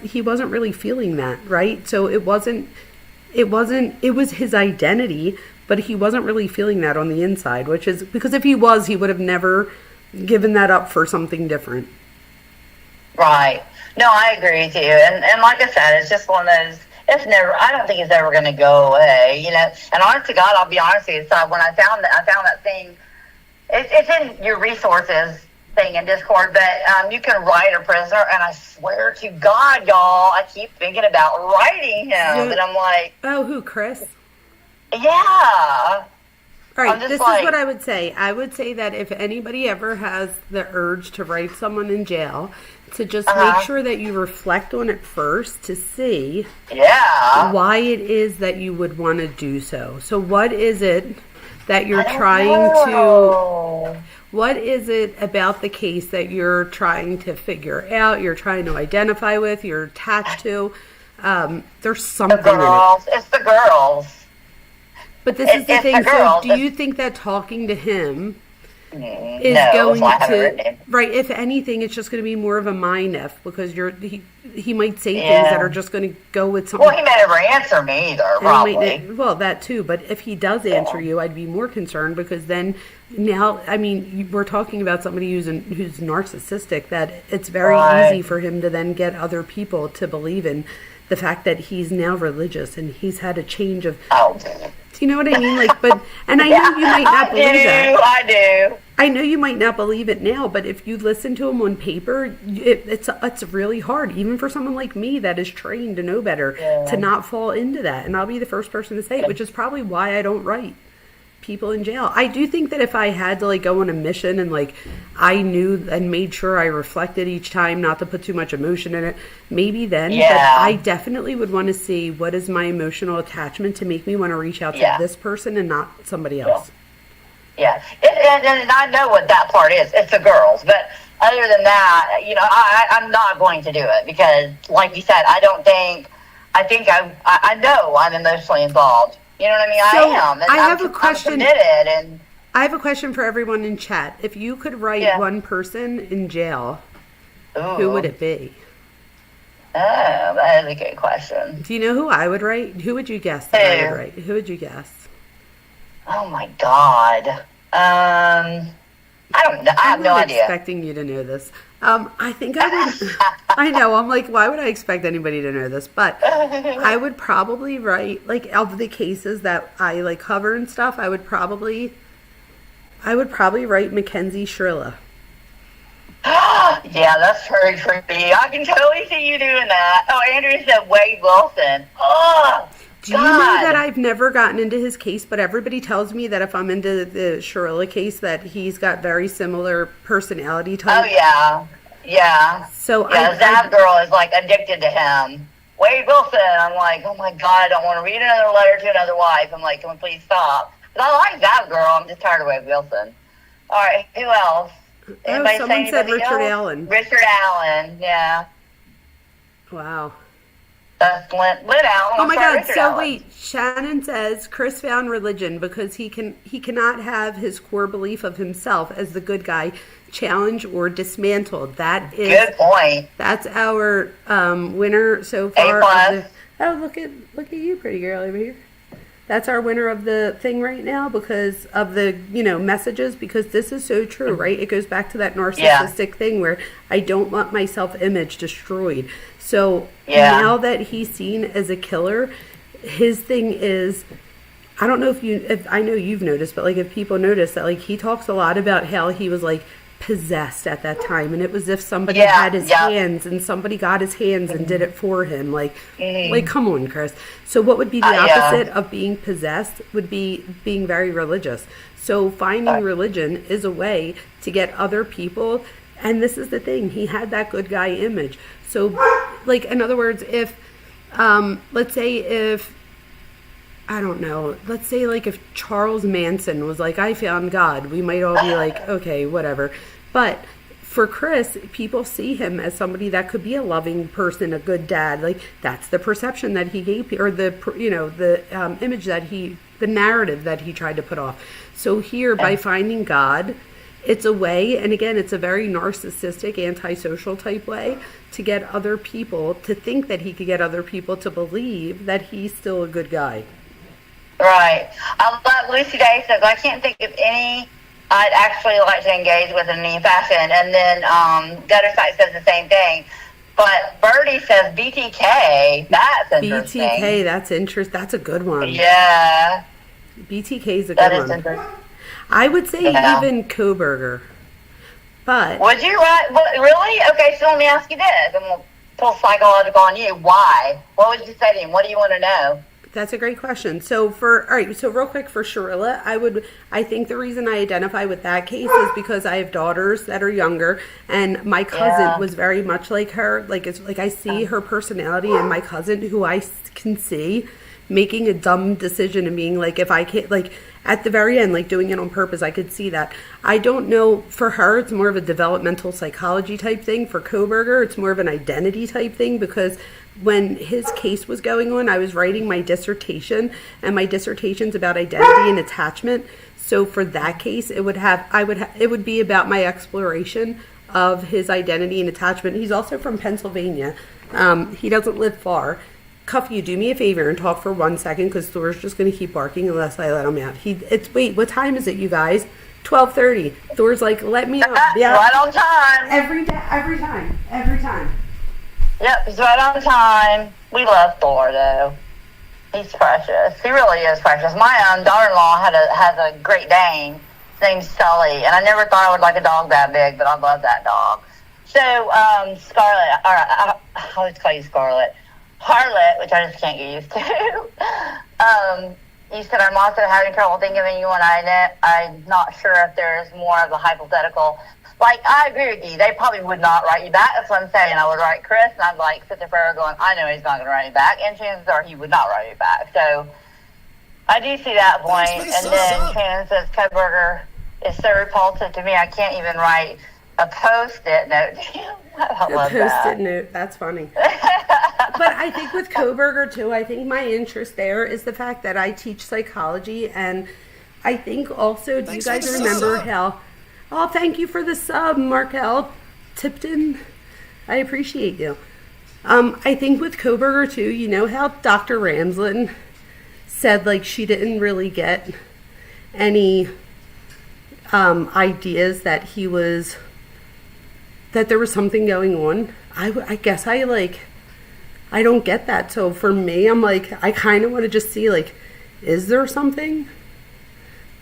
he wasn't really feeling that, right? So it was his identity, but he wasn't really feeling that on the inside, which is because if he was, he would have never given that up for something different. Right. No, I agree with you. And like I said, it's just one of those, I don't think it's ever going to go away, and honest to God, I'll be honest with you. So when I found that thing, it's in your resources thing in Discord, but you can write a prisoner, and I swear to God, y'all, I keep thinking about writing him, and I'm like, oh, who, Chris? Yeah. All right, this is what I would say. I would say that if anybody ever has the urge to write someone in jail, to just make sure that you reflect on it first to see why it is that you would want to do so. So what is it that you're trying to... What is it about the case that you're trying to figure out, you're trying to identify with, you're attached to? There's something in it. It's the girls. But this is the thing. So do you think that talking to him is going to... Right, if anything, it's just going to be more of a mind F because he might say things that are just going to go with something. Well, he may never answer me either, probably. Well, that too. But if he does answer you, I'd be more concerned because then... Now, I mean, we're talking about somebody who's narcissistic, that it's very easy for him to then get other people to believe in the fact that he's now religious and he's had a change of... Do you know what I mean? And I know you might not believe that. I do. I know you might not believe it now, but if you listen to him on paper, it's really hard, even for someone like me that is trained to know better, to not fall into that. And I'll be the first person to say it, which is probably why I don't write people in jail. I do think that if I had to go on a mission and I knew and made sure I reflected each time not to put too much emotion in it, maybe then, but I definitely would want to see what is my emotional attachment to make me want to reach out to this person and not somebody else. Yeah. And I know what that part is. It's the girls. But other than that, I'm not going to do it because, like you said, I think I know I'm emotionally involved. You know what I mean? So I am. And I have a question. I'm committed. And I have a question for everyone in chat. If you could write one person in jail, who would it be? Oh, that is a good question. Do you know who I would write? Who would you guess that I would write? Who would you guess? Oh my God. I don't know. I have no idea. I'm not expecting you to know this. I think I would. I know. I'm like, why would I expect anybody to know this? But I would probably write, of the cases that I cover and stuff. I would probably write Mackenzie Shrilla. Yeah, that's very creepy. I can totally see you doing that. Oh, Andrew said Wade Wilson. Oh. Do you know that I've never gotten into his case, but everybody tells me that if I'm into the Shrilla case, that he's got very similar personality type. Oh, yeah. Yeah. So that girl is addicted to him. Wade Wilson. I'm like, oh my God, I don't want to read another letter to another wife. I'm like, can we please stop? But I like that girl. I'm just tired of Wade Wilson. All right, who else? Anybody someone said anybody Richard else? Allen. Richard Allen, yeah. Wow. That's Lynn Allen. Oh my God! Richard So Allen. wait, Shannon says Chris found religion because he cannot have his core belief of himself as the good guy challenged or dismantled. That is Good point. That's our winner so far. Look at you, pretty girl over here. That's our winner of the thing right now because of the, messages, because this is so true, right? It goes back to that narcissistic thing where I don't want my self-image destroyed. So now that he's seen as a killer, his thing is, I don't know if I know you've noticed, but like if people notice that like he talks a lot about how he was like possessed at that time, and it was as if somebody had his hands and somebody got his hands and did it for him. Like come on, Chris. So what would be the opposite of being possessed would be being very religious. So finding religion is a way to get other people, and this is the thing, he had that good guy image. So like in other words, if let's say if Charles Manson was like, I found God, we might all be like, okay, whatever. But for Chris, people see him as somebody that could be a loving person, a good dad. Like that's the perception that he gave, or the image that the narrative that he tried to put off. So here, by finding God, it's a way, and again, it's a very narcissistic, antisocial type way to get other people to think that he could get other people to believe that he's still a good guy. Right. I love Lucy Day says, I can't think of any I'd actually like to engage with in any fashion. And then Gutter Sight says the same thing. But Birdie says BTK. That's interesting. BTK, that's interesting. That's a good one. Yeah. BTK is a good one. Interesting. I would say even Kohberger. But would you? Really? Okay, so let me ask you this. I'm going to pull psychological on you. Why? What would you say to him? What do you want to know? That's a great question. So real quick for Sharilla, I think the reason I identify with that case is because I have daughters that are younger, and my cousin was very much like her. Like it's like I see her personality in my cousin, who I can see making a dumb decision and being like, if I can't, like at the very end, like doing it on purpose, I could see that. I don't know, for her, it's more of a developmental psychology type thing. For Kohberger, it's more of an identity type thing, because when his case was going on, I was writing my dissertation, and my dissertation's about identity and attachment. So for that case, it would be about my exploration of his identity and attachment. He's also from Pennsylvania. He doesn't live far. Cuff, you do me a favor and talk for 1 second, because Thor's just going to keep barking unless I let him out. Wait, what time is it, you guys? 12:30. Thor's like, let me out. Yeah. Right on time. Every time. Yep, he's right on time. We love Thor, though. He's precious. He really is precious. My daughter-in-law has a Great Dane. His name's Sully, and I never thought I would like a dog that big, but I love that dog. So, Scarlett, I always call you Scarlett. Harlot, which I just can't get used to. You said I'm also having trouble thinking of anyone I'm not sure if there's more of a hypothetical. Like, I agree with you. They probably would not write you back. That's what I'm saying. I would write Chris, and I'd like sit there forever going, I know he's not going to write me back. And chances are he would not write me back. So, I do see that point. And then Shannon says, Kohberger is so repulsive to me, I can't even write a Post-it note. I love that. Post-it note. That's funny. But I think with Kohberger, too, I think my interest there is the fact that I teach psychology. And I think also, do you guys remember how... Oh, thank you for the sub, Markel Tipton. I appreciate you. I think with Kohberger, too, you know how Dr. Ramsland said, like, she didn't really get any ideas that that there was something going on. I guess I don't get that. So for me, I'm like, I kind of want to just see, like, is there something?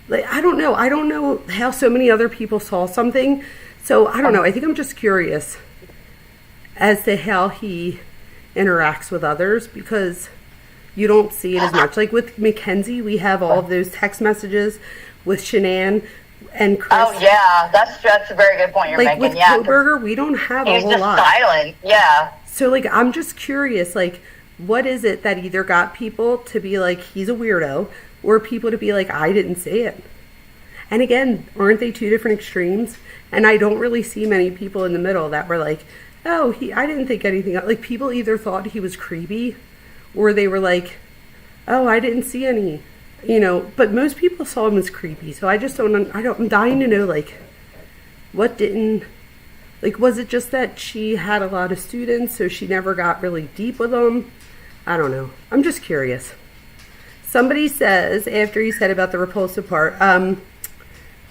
Like, I don't know how so many other people saw something. So I don't know. I think I'm just curious as to how he interacts with others, because you don't see it as much. Like with Mackenzie, we have all of those text messages. With Shanann and Chris. Oh yeah, that's a very good point you're making. With Kohberger, we don't have a whole lot. He's just silent. Yeah. So like, I'm just curious, like, what is it that either got people to be like, he's a weirdo, or people to be like, I didn't see it? And again, aren't they two different extremes? And I don't really see many people in the middle that were like, oh, I didn't think anything. Like, people either thought he was creepy, or they were like, oh, I didn't see any, but most people saw him as creepy. So I just I'm dying to know, like, what didn't, like, was it just that she had a lot of students, so she never got really deep with them? I don't know. I'm just curious. Somebody says, after you said about the repulsive part,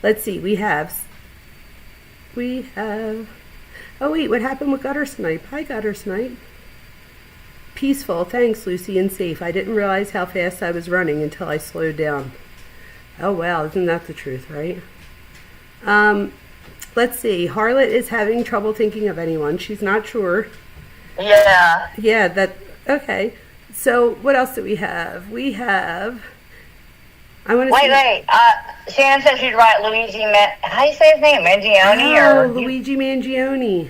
let's see, we have, oh wait, what happened with Gutter Snipe? Hi, Gutter Snipe. Peaceful, thanks, Lucy, and safe. I didn't realize how fast I was running until I slowed down. Oh wow, isn't that the truth, right? Let's see, Harlot is having trouble thinking of anyone. She's not sure. Yeah. Yeah, okay. So what else do we have? We have, I want to Wait. Shannon said she'd write how do you say his name? Mangione? Luigi Mangione.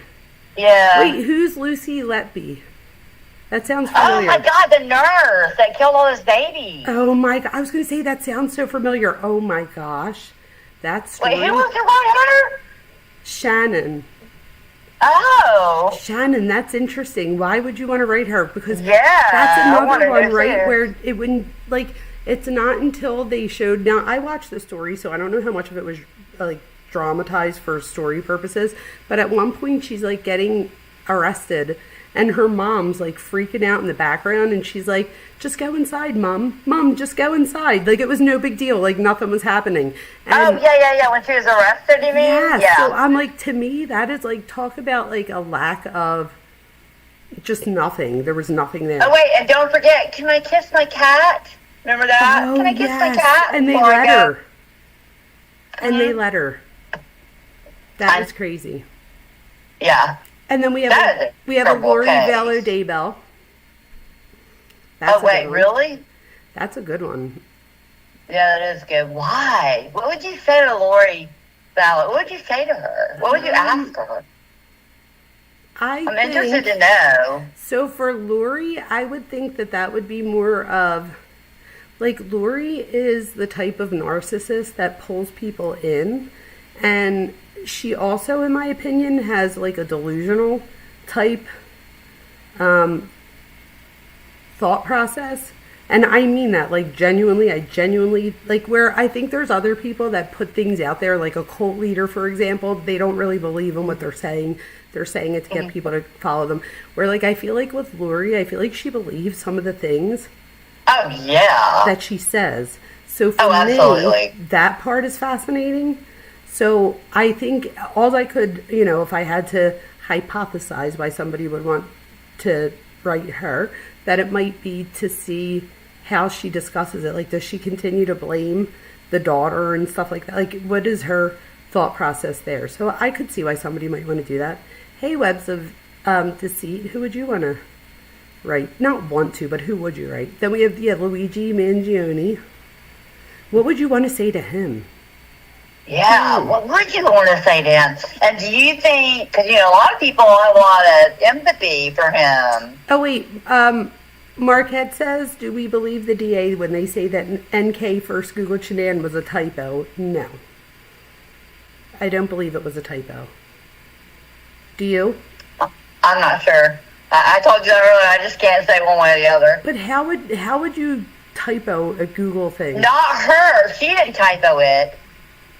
Yeah. Wait, who's Lucy Letby? That sounds familiar. Oh my God, the nurse that killed all his babies. Oh my God, I was going to say that sounds so familiar. Oh my gosh. That's Wait, who was to write her? Shannon. Oh. Shannon, that's interesting. Why would you want to write her? Because that's another one, right, where it wouldn't, like, it's not until they showed, now I watched the story, so I don't know how much of it was, like, dramatized for story purposes, but at one point she's, like, getting arrested, and her mom's, like, freaking out in the background, and she's like, just go inside, Mom, just go inside. Like, it was no big deal, like, nothing was happening. And, yeah, when she was arrested, you mean? Yeah, so I'm like, to me, that is, like, talk about, like, a lack of just nothing. There was nothing there. Oh, wait, and don't forget, can I kiss my cat? Remember that? Oh, can I kiss my yes. cat? And they let her. And they let her. That is crazy. Yeah. And then we have a Lori Vallow Daybell. Oh, wait, really? That's a good one. Yeah, that is good. Why? What would you say to Lori Vallow? What would you say to her? What would you ask her? I'm interested to know. So for Lori, I would think that would be more of, like, Lori is the type of narcissist that pulls people in, and she also, in my opinion, has, like, a delusional type thought process. And I mean that, like, I genuinely, like, where I think there's other people that put things out there, like a cult leader, for example, they don't really believe in what they're saying. They're saying it to get people to follow them. Where, like, I feel like with Lori, I feel like she believes some of the things that she says. So for me, that part is fascinating. So I think all I could, if I had to hypothesize why somebody would want to write her, that it might be to see how she discusses it. Like, does she continue to blame the daughter and stuff like that? Like, what is her thought process there? So I could see why somebody might want to do that. Hey, Webs of Deceit, who would you want to write? Not want to, but who would you write? Then we have Luigi Mangione. What would you want to say to him? Yeah, what would you want to say to him? And do you think, because, a lot of people have a lot of empathy for him. Oh, wait. Marquette says, do we believe the DA when they say that NK first Googled Shanann was a typo? No. I don't believe it was a typo. Do you? I'm not sure. I told you that earlier. I just can't say one way or the other. But how would you typo a Google thing? Not her. She didn't typo it.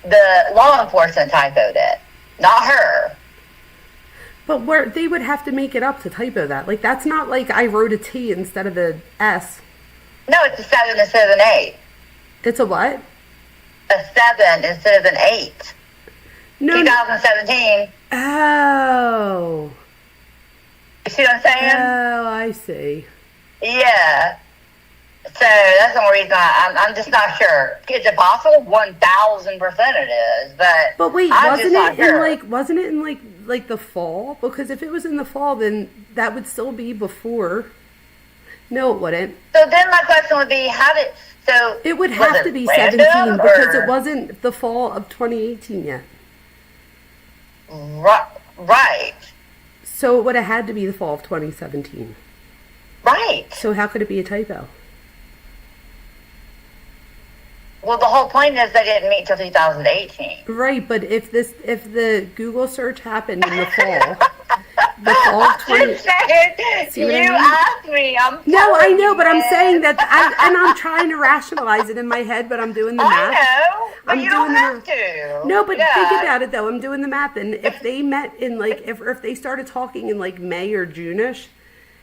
The law enforcement typoed it, not her. But where they would have to make it up to typo that. Like, that's not like I wrote a T instead of a S. No, it's a 7 instead of an 8. It's a what? A 7 instead of an 8. No. 2017. Oh. You see what I'm saying? Oh, I see. Yeah. So that's the only reason I'm just not sure. Is it possible? 1,000% it is, but wait, I'm wasn't it in like the fall? Because if it was in the fall, then that would still be before. No, it wouldn't. So then my question would be, it would have to be 17 because it wasn't the fall of 2018 yet. Right. So it would have had to be the fall of 2017. Right. So how could it be a typo? Well, the whole point is they didn't meet till 2018. Right, but if the Google search happened in the fall, the fall of 20. See what I mean? Asked me. No, I know, but I'm saying that, I'm trying to rationalize it in my head, but I'm doing the math. I know, but you don't have to. No, but think about it though. I'm doing the math, and if they met in like, if they started talking in like May or June-ish,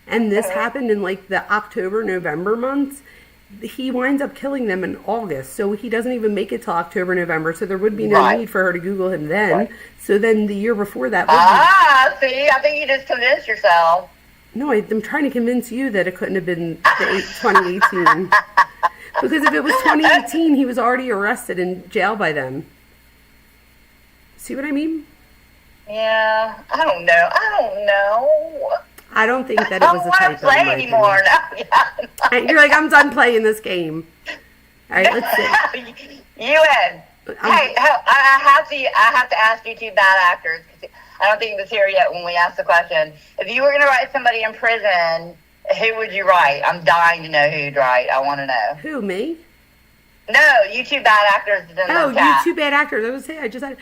and this happened in like the October, November months, he winds up killing them in August, so he doesn't even make it till October, November, so there would be no need for her to Google him then. Right. So then the year before that would see, I think you just convinced yourself. No, I'm trying to convince you that it couldn't have been 2018. Because if it was 2018, he was already arrested and jailed by then. See what I mean? Yeah, I don't know. I don't think that it was a typo. I don't want to play anymore. No, You're like, I'm done playing this game. All right, let's see. You win. Hey, I have to ask you two bad actors. I don't think it was here yet when we asked the question. If you were going to write somebody in prison, who would you write? I'm dying to know who you'd write. I want to know. Who, me? No, you two bad actors. You two bad actors. I would say I just had.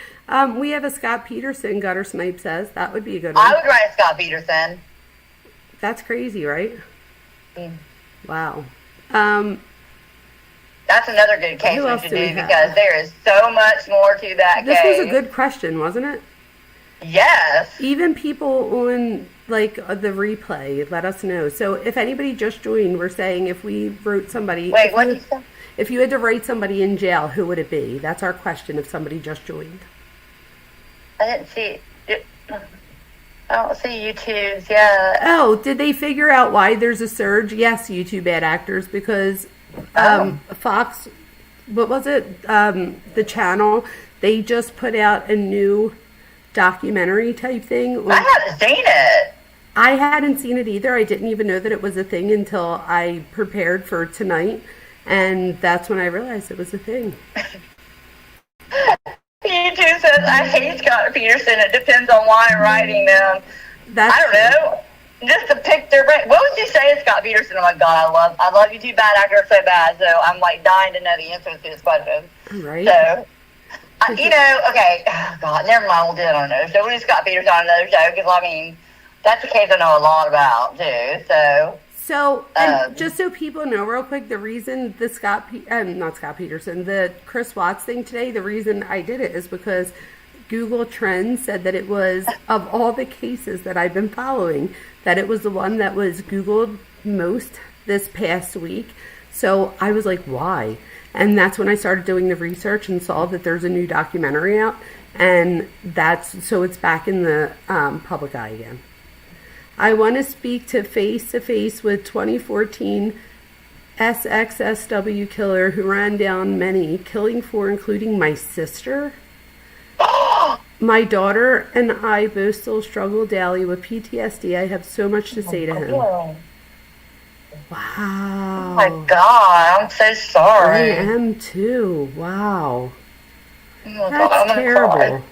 We have a Scott Peterson. Gutter Snipe says that would be a good one. I would write Scott Peterson. That's crazy, right? Mm. Wow. That's another good case we should do because there is so much more to that case. This was a good question, wasn't it? Yes. Even people on like the replay, let us know. So if anybody just joined, we're saying if we wrote somebody. Wait, what did you say? If you had to write somebody in jail, who would it be? That's our question if somebody just joined. I didn't see it. I don't see YouTube's yet. Oh, did they figure out why there's a surge? Yes, YouTube bad actors, because Fox, what was it? The channel, they just put out a new documentary type thing. I haven't seen it. I hadn't seen it either. I didn't even know that it was a thing until I prepared for tonight. And that's when I realized it was a thing. YouTube says, I hate Scott Peterson. It depends on why I'm writing them. I don't know. Just to pick their brain. What would you say, Scott Peterson? Oh my God, I love you two bad actors so bad. So I'm like dying to know the answers to this question. Right. So, okay. Oh God, never mind. We'll do it on another show. We'll do Scott Peterson on another show because I mean, that's a case I know a lot about too. So, and just so people know real quick, the reason the the Chris Watts thing today, the reason I did it is because Google Trends said that it was, of all the cases that I've been following, that it was the one that was Googled most this past week. So I was like, why? And that's when I started doing the research and saw that there's a new documentary out. And so it's back in the public eye again. I want to speak to face with 2014 SXSW killer who ran down many, killing 4, including my sister. My daughter and I both still struggle daily with PTSD. I have so much to say to him. Wow. Oh my God, I'm so sorry. I am too. Wow. That's terrible.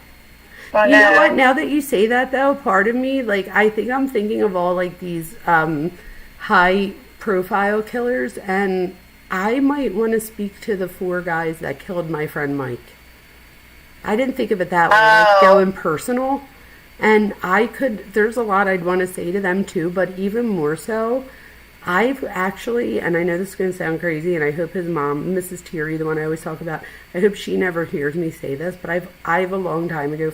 You know what? Now that you say that, though, part of me, like, I think I'm thinking of all, like, these high-profile killers, and I might want to speak to the 4 guys that killed my friend Mike. I didn't think of it that way, like, going personal, and there's a lot I'd want to say to them, too, but even more so, I've actually, and I know this is going to sound crazy, and I hope his mom, Mrs. Teary, the one I always talk about, I hope she never hears me say this, but I've a long time ago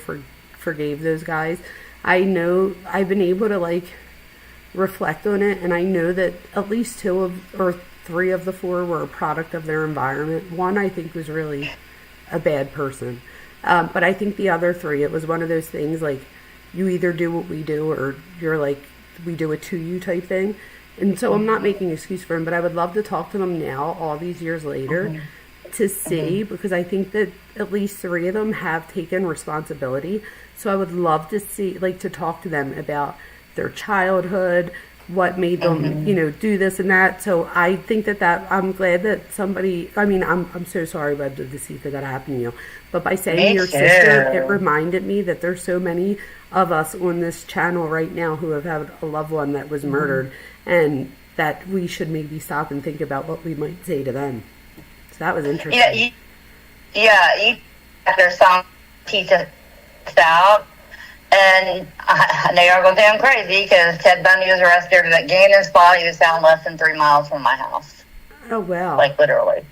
forgave those guys. I know I've been able to like reflect on it, and I know that at least 2 or 3 of the 4 were a product of their environment. One I think was really a bad person, but I think the other 3, it was one of those things like you either do what we do or you're like we do it to you type thing. And so I'm not making an excuse for him, but I would love to talk to them now, all these years later, to see, because I think that at least 3 of them have taken responsibility. So I would love to see, like, to talk to them about their childhood, what made them, do this and that. So I think that I'm glad that somebody, I mean, I'm so sorry about the deceit that happened to you. But by saying your sister, it reminded me that there's so many of us on this channel right now who have had a loved one that was murdered. And that we should maybe stop and think about what we might say to them. So that was interesting. There's some teach us out, and they are going to think I'm crazy because Ted Bundy was arrested at Gannon's spot. He was found less than 3 miles from my house. Oh, wow. Like, literally.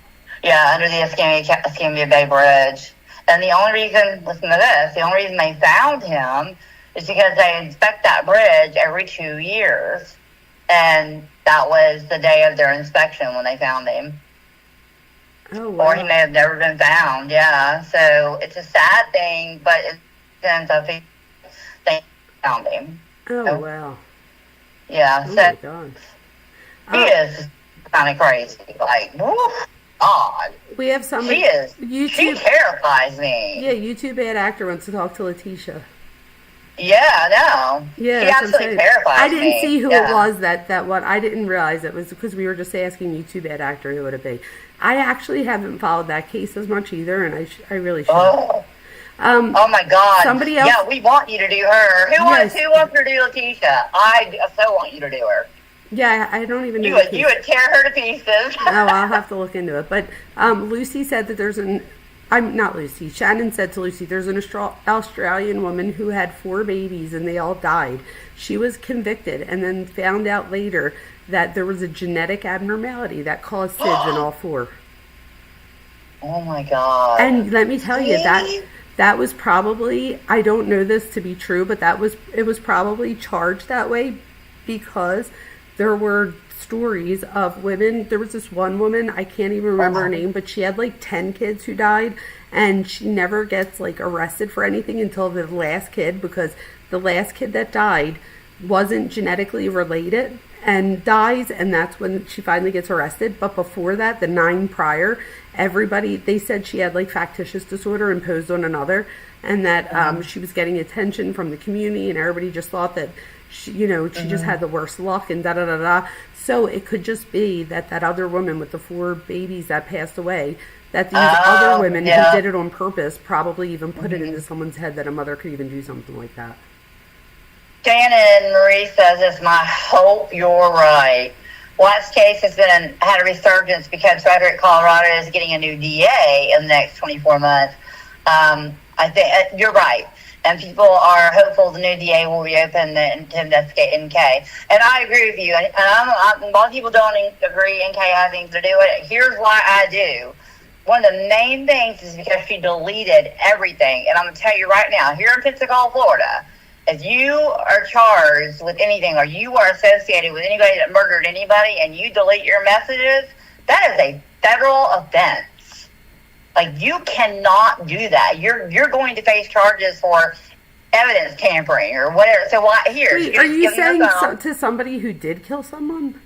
Yeah, under the Escambia Bay Bridge. And the only reason, listen to this, the only reason they found him is because they inspect that bridge every 2 years. And that was the day of their inspection when they found him. Oh, wow. Or he may have never been found, yeah. So it's a sad thing, but in the sense of they found him. Oh, so, wow. Yeah, oh so my God. He is kind of crazy. Like, woof, odd. We have somebody. She terrifies me. Yeah, YouTube bad actor wants to talk to Letitia. Yeah, I know. Yeah, she absolutely terrifies me. I didn't see who it was that one. I didn't realize it was because we were just asking YouTube bad actor who would it be. I actually haven't followed that case as much either, and I really should. Oh my God! Somebody else. Yeah, we want you to do her. Who wants her to do Letitia? I so want you to do her. Yeah, I don't even know. You would tear her to pieces. Oh, I'll have to look into it. But Lucy said that there's I'm not Lucy. Shannon said to Lucy, there's an Australian woman who had 4 babies and they all died. She was convicted and then found out later that there was a genetic abnormality that caused SIDS in all 4. Oh my God. And let me tell you that was probably, I don't know this to be true, but it was probably charged that way because there were stories of women. There was this one woman, I can't even remember her name, but she had like 10 kids who died, and she never gets like arrested for anything until the last kid, because the last kid that died wasn't genetically related and dies, and that's when she finally gets arrested. But before that, the 9 prior, everybody, they said she had like factitious disorder imposed on another, and that she was getting attention from the community, and everybody just thought that she just had the worst luck and da-da-da-da. So it could just be that other woman with the 4 babies that passed away, that these other women who did it on purpose probably even put it into someone's head that a mother could even do something like that. Shannon Marie says, it's my hope you're right. Watt's case has had a resurgence because Frederick, Colorado is getting a new DA in the next 24 months. I think you're right. And people are hopeful the new DA will reopen to investigate NK. And I agree with you. And a lot of people don't agree NK has anything to do with it. Here's why I do. One of the main things is because she deleted everything. And I'm going to tell you right now, here in Pensacola, Florida, if you are charged with anything or you are associated with anybody that murdered anybody and you delete your messages, that is a federal offense. Like, you cannot do that. You're going to face charges for evidence tampering or whatever. So why here? Wait, are you saying to somebody who did kill someone?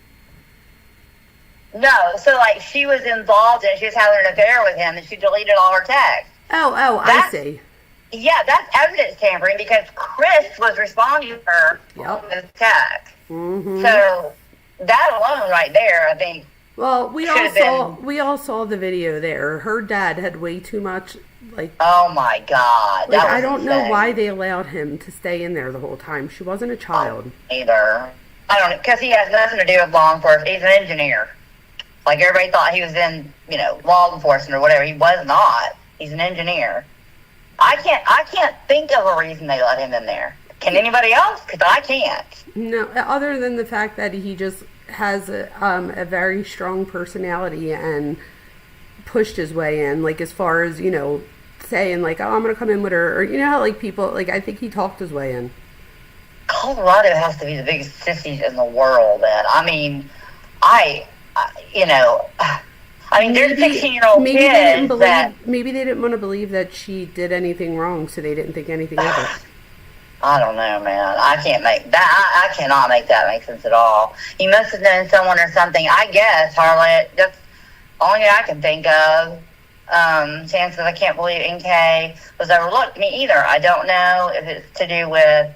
No. So like she was involved and she was having an affair with him and she deleted all her texts. I see. Yeah, that's evidence tampering because Chris was responding to her with text. Mm-hmm. So that alone right there, I think. Well, we all saw the video there. Her dad had way too much, like... Oh, my God. Like, I don't know why they allowed him to stay in there the whole time. She wasn't a child. Either. I don't know, because he has nothing to do with law enforcement. He's an engineer. Like, everybody thought he was in, law enforcement or whatever. He was not. He's an engineer. I can't think of a reason they let him in there. Can anybody else? Because I can't. No, other than the fact that he just has a very strong personality and pushed his way in, like as far as saying like, oh, I'm gonna come in with her, or how like people like, I think he talked his way in. Colorado has to be the biggest cities in the world, man. I mean, there's 16-year-old kids maybe they didn't want to believe that she did anything wrong, so they didn't think anything of it. I don't know, man. I can't make that. I cannot make that make sense at all. He must have known someone or something. I guess, Harlot. That's the only thing I can think of. Chances I can't believe NK was overlooked. Me either. I don't know if it's to do with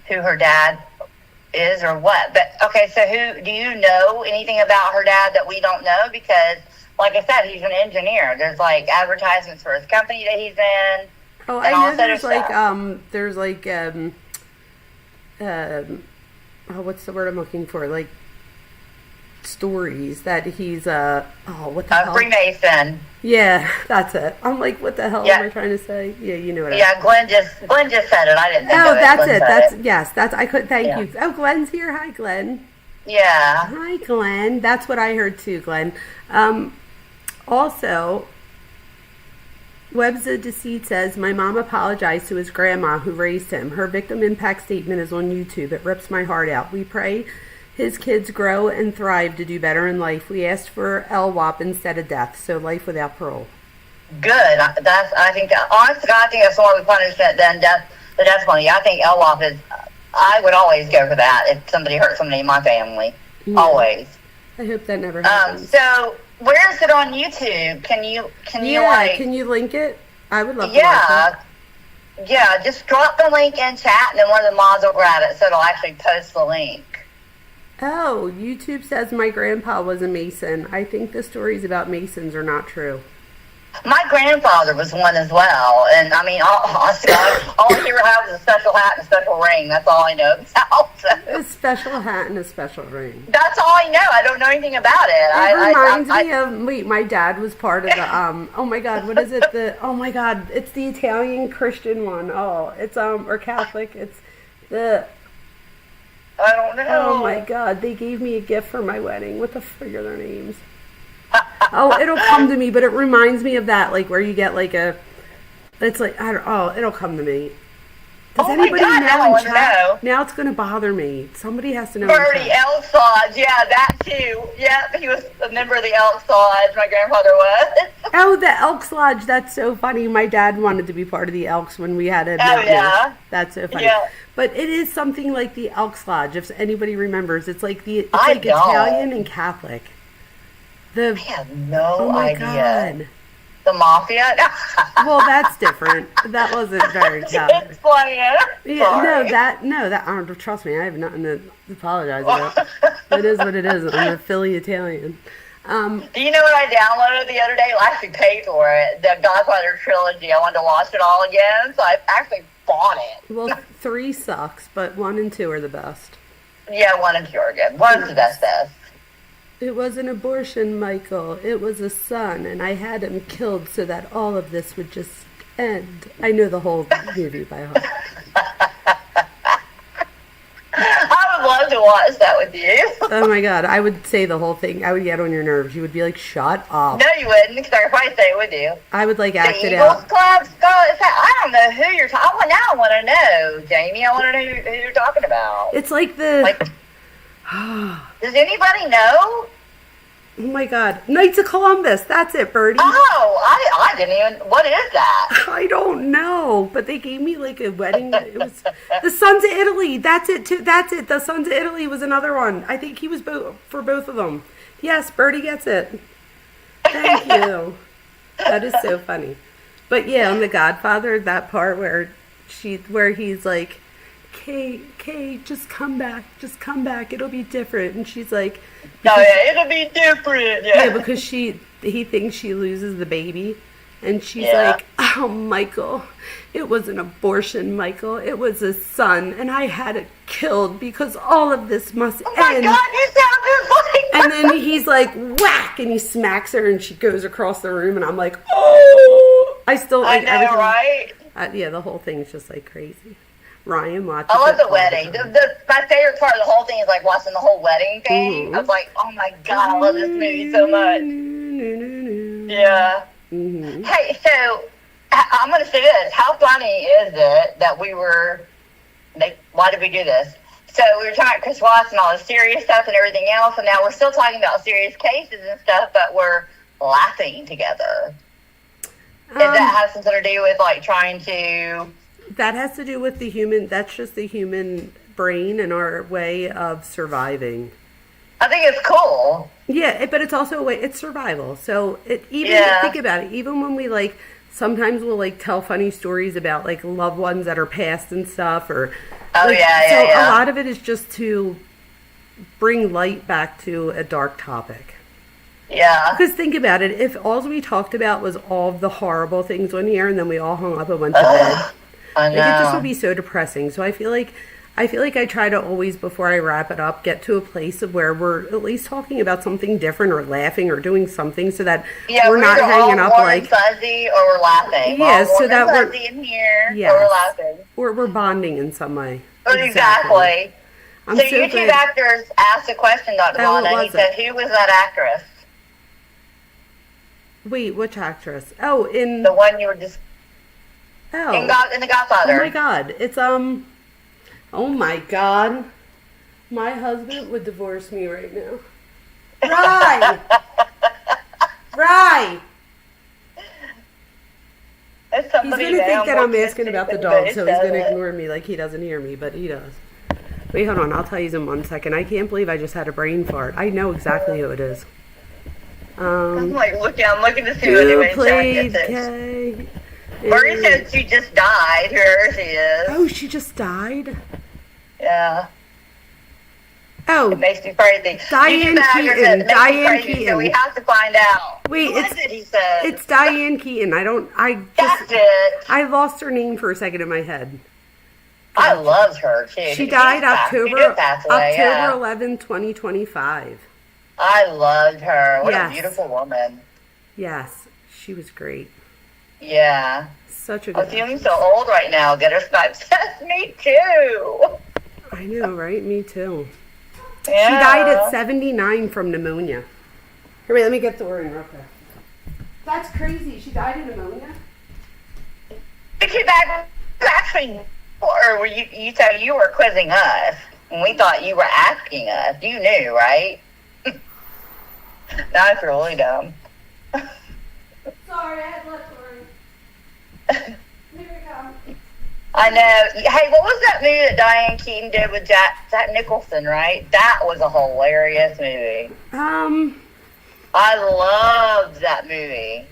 who her dad is or what. But okay, so do you know anything about her dad that we don't know? Because, like I said, he's an engineer. There's like advertisements for his company that he's in. Oh, I know there's what's the word I'm looking for? Like, stories that he's what the hell? Freemason. Yeah, that's it. I'm like, what the hell Yeah. am I trying to say? Yeah, you know what Yeah, Glenn just said it. I didn't think Oh, of it. that's Glenn it. said That's it. yes, that's I could thank Yeah. you. Oh, Glenn's here. Hi, Glenn. Yeah. Hi, Glenn. That's what I heard too, Glenn. Also, Webs of Deceit says, my mom apologized to his grandma who raised him. Her victim impact statement is on YouTube. It rips my heart out. We pray his kids grow and thrive to do better in life. We asked for LWOP instead of death, so life without parole. Good. I think honestly, I think that's more of a punishment than death. The death penalty. I think LWOP is. I would always go for that if somebody hurt somebody in my family. Yeah. Always. I hope that never happens. So where is it on YouTube? Can you like? Can you link it? I would love to Yeah. watch Yeah. Just drop the link in chat, and then one of the mods will grab it, so it'll actually post the link. it. Oh, YouTube says my grandpa was a Mason. I think the stories about Masons are not true. My grandfather was one as well, and I mean, honestly, all I ever have is a special hat and a special ring. That's all I know about. A special hat and a special ring. That's all I know. I don't know anything about it. It reminds me of, wait, my dad was part of the, oh my God, what is it? Oh my God, it's the Italian Christian one. Oh, it's, or Catholic. It's the, I don't know. oh my God, they gave me a gift for my wedding. What the frig are their names? Oh, it'll come to me, but it reminds me of that, like where you get like it's like, I don't, oh, it'll come to me. Does Oh my anybody God, now I know in want to chat? know. Now it's going to bother me. Somebody has to know. in Birdie chat. Elks Lodge, yeah, that too. Yeah, he was a member of the Elks Lodge. My grandfather was. Oh, the Elks Lodge. That's so funny. My dad wanted to be part of the Elks when we had it. Oh, yeah? That's so funny. Yeah. But it is something like the Elks Lodge, if anybody remembers. It's like it's I like don't. Italian and Catholic. I have no Oh my idea. God. The mafia? Well, that's different. That wasn't very Catholic. Explain it. Yeah, no, that trust me, I have nothing to apologize about. It is what it is. I'm a Philly Italian. Do you know what I downloaded the other day? I actually paid for it. The Godfather trilogy. I wanted to watch it all again, so I actually bought it. Well, 3 sucks, but 1 and 2 are the best. Yeah, 1 and 2 are good. 1's the best. It was an abortion, Michael. It was a son, and I had him killed so that all of this would just end. I know the whole movie by heart. I would love to watch that with you. Oh my God, I would say the whole thing. I would get on your nerves. You would be like, shut up. No, you wouldn't, because I could probably say it with you. I would like act The it Eagles out. Club? I don't know who you're talking. Now I want to know, Jamie. I want to know who you're talking about. It's like the, Like, does anybody know? oh my God, Knights of Columbus. That's it, Birdie. Oh, I didn't even. What is that? I don't know, but they gave me like a wedding. It was the Sons of Italy. That's it too. That's it. The Sons of Italy was another one. I think he was for both of them. Yes, Birdie gets it. Thank you. That is so funny. But yeah, on The Godfather, that part where he's like, Kay, just come back. It'll be different. And she's like, Oh yeah, it'll be different. yeah, because he thinks she loses the baby. And she's Yeah. like, oh, Michael, it was an abortion, Michael. It was a son, and I had it killed because all of this must Oh my end. God, you sound just like. And then he's like, whack, and he smacks her, and she goes across the room, and I'm like, oh. I still I like know, everything. right? Yeah, the whole thing's just like crazy. Ryan watches I love it the all wedding. time. My favorite part of the whole thing is like watching the whole wedding thing. Mhm. I was like, oh my God, I love this movie so much. Yeah. Mm-hmm. Hey, so I'm going to say this. How funny is it that we were, why did we do this? So we were talking about Chris Watts and all the serious stuff and everything else, and now we're still talking about serious cases and stuff, but we're laughing together. Does that have something to do with like trying to... That has to do with the human, that's just the human brain and our way of surviving. I think it's cool. Yeah, but it's also a way, it's survival. So Yeah. think about it, even when we like, sometimes we'll like tell funny stories about like loved ones that are passed and stuff or. Oh, like, yeah, so yeah. a lot of it is just to bring light back to a dark topic. Yeah. Because think about it, if all we talked about was all of the horrible things on here and then we all hung up and went to bed. I Like, it just know. would be so depressing. So I feel like I feel like I try to always, before I wrap it up, get to a place of where we're at least talking about something different or laughing or doing something so that we're not hanging up warm like and fuzzy or we're laughing. Yeah, so that we're we're fuzzy in here yes, or we're laughing. We're bonding in some way. Exactly. I'm so so YouTube glad. actors asked a question, Dr. Oh, what Vona. was He said, "Who was that actress?" Wait, which actress? Oh, in the one you were just in The Godfather. Oh my God, it's Oh my God, my husband would divorce me right now. Right, right. He's gonna think that I'm asking about the dog, so he's gonna ignore me like he doesn't hear me, but he does. Wait, hold on. I'll tell you in 1 second. I can't believe I just had a brain fart. I know exactly who it is. I'm looking to see who it played is. Kay? Marie said she just died. Whoever she is. Oh, she just died? Yeah. Oh. It makes me crazy. Diane Keaton. Diane Keaton. Keaton. So we have to find out. Wait, he said. It's Diane Keaton. That's it. I lost her name for a second in my head. I loved her too. She died October 11th, 2025. I loved her. What a beautiful woman. Yes, she was great. Yeah. Such a good I'm feeling so old right now. Get her sniped. Me too. I know, right? Me too. Yeah. She died at 79 from pneumonia. Here, wait, let me get the word in real quick. That's crazy. She died of pneumonia? She died actually, or were you said you were quizzing us, and we thought you were asking us. You knew, right? That's really dumb. Sorry, I had left Here we go. I know. Hey, what was that movie that Diane Keaton did with Jack Nicholson, right? That was a hilarious movie. I loved that movie.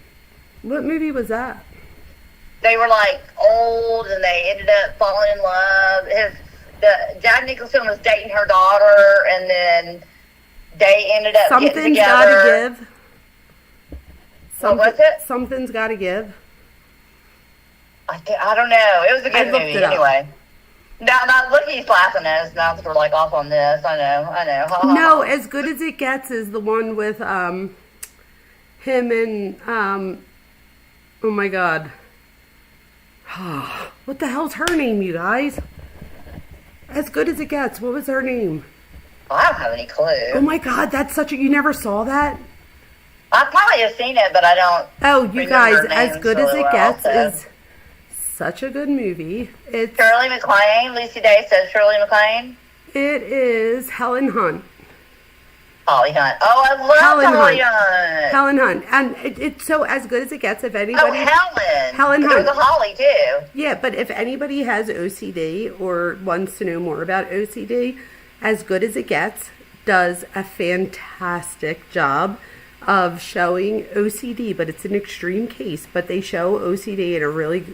What movie was that? They were like old and they ended up falling in love. Jack Nicholson was dating her daughter and then they ended up getting together. Gotta give. What was it? Something's Gotta Give. I don't know. It was a good movie anyway. Now look, he's laughing at us now that we're like off on this. I know. No, As Good as It Gets is the one with him and oh my God. What the hell's her name, you guys? As Good as It Gets. What was her name? I don't have any clue. Oh my God, that's such a... You never saw that? I probably have seen it, but I don't. Oh, you guys, As Good as It Gets is such a good movie. It's Shirley MacLaine. Lucy Day says Shirley MacLaine. It is Helen Hunt. Holly Hunt. Oh, I love Holly Hunt. Helen Hunt. And it's so As Good as It Gets. If anybody... Oh, Helen. Helen Hunt. There's a Holly, too. Yeah, but if anybody has OCD or wants to know more about OCD, As Good as It Gets does a fantastic job of showing OCD, but it's an extreme case, but they show OCD in a really,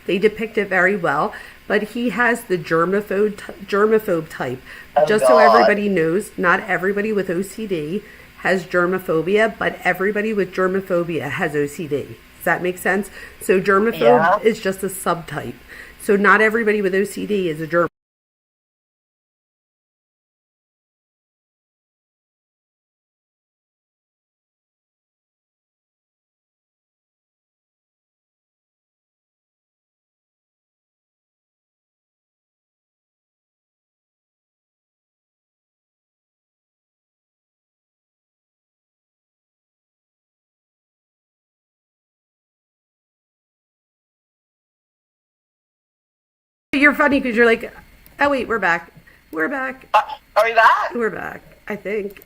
they depict it very well, but he has the germaphobe type. Just so everybody knows, not everybody with OCD has germophobia, but everybody with germophobia has OCD. Does that make sense? So germaphobe is just a subtype. So not everybody with OCD is a germaphobe. You're funny because you're like, oh wait, we're back. We're back. Are we back? We're back, I think.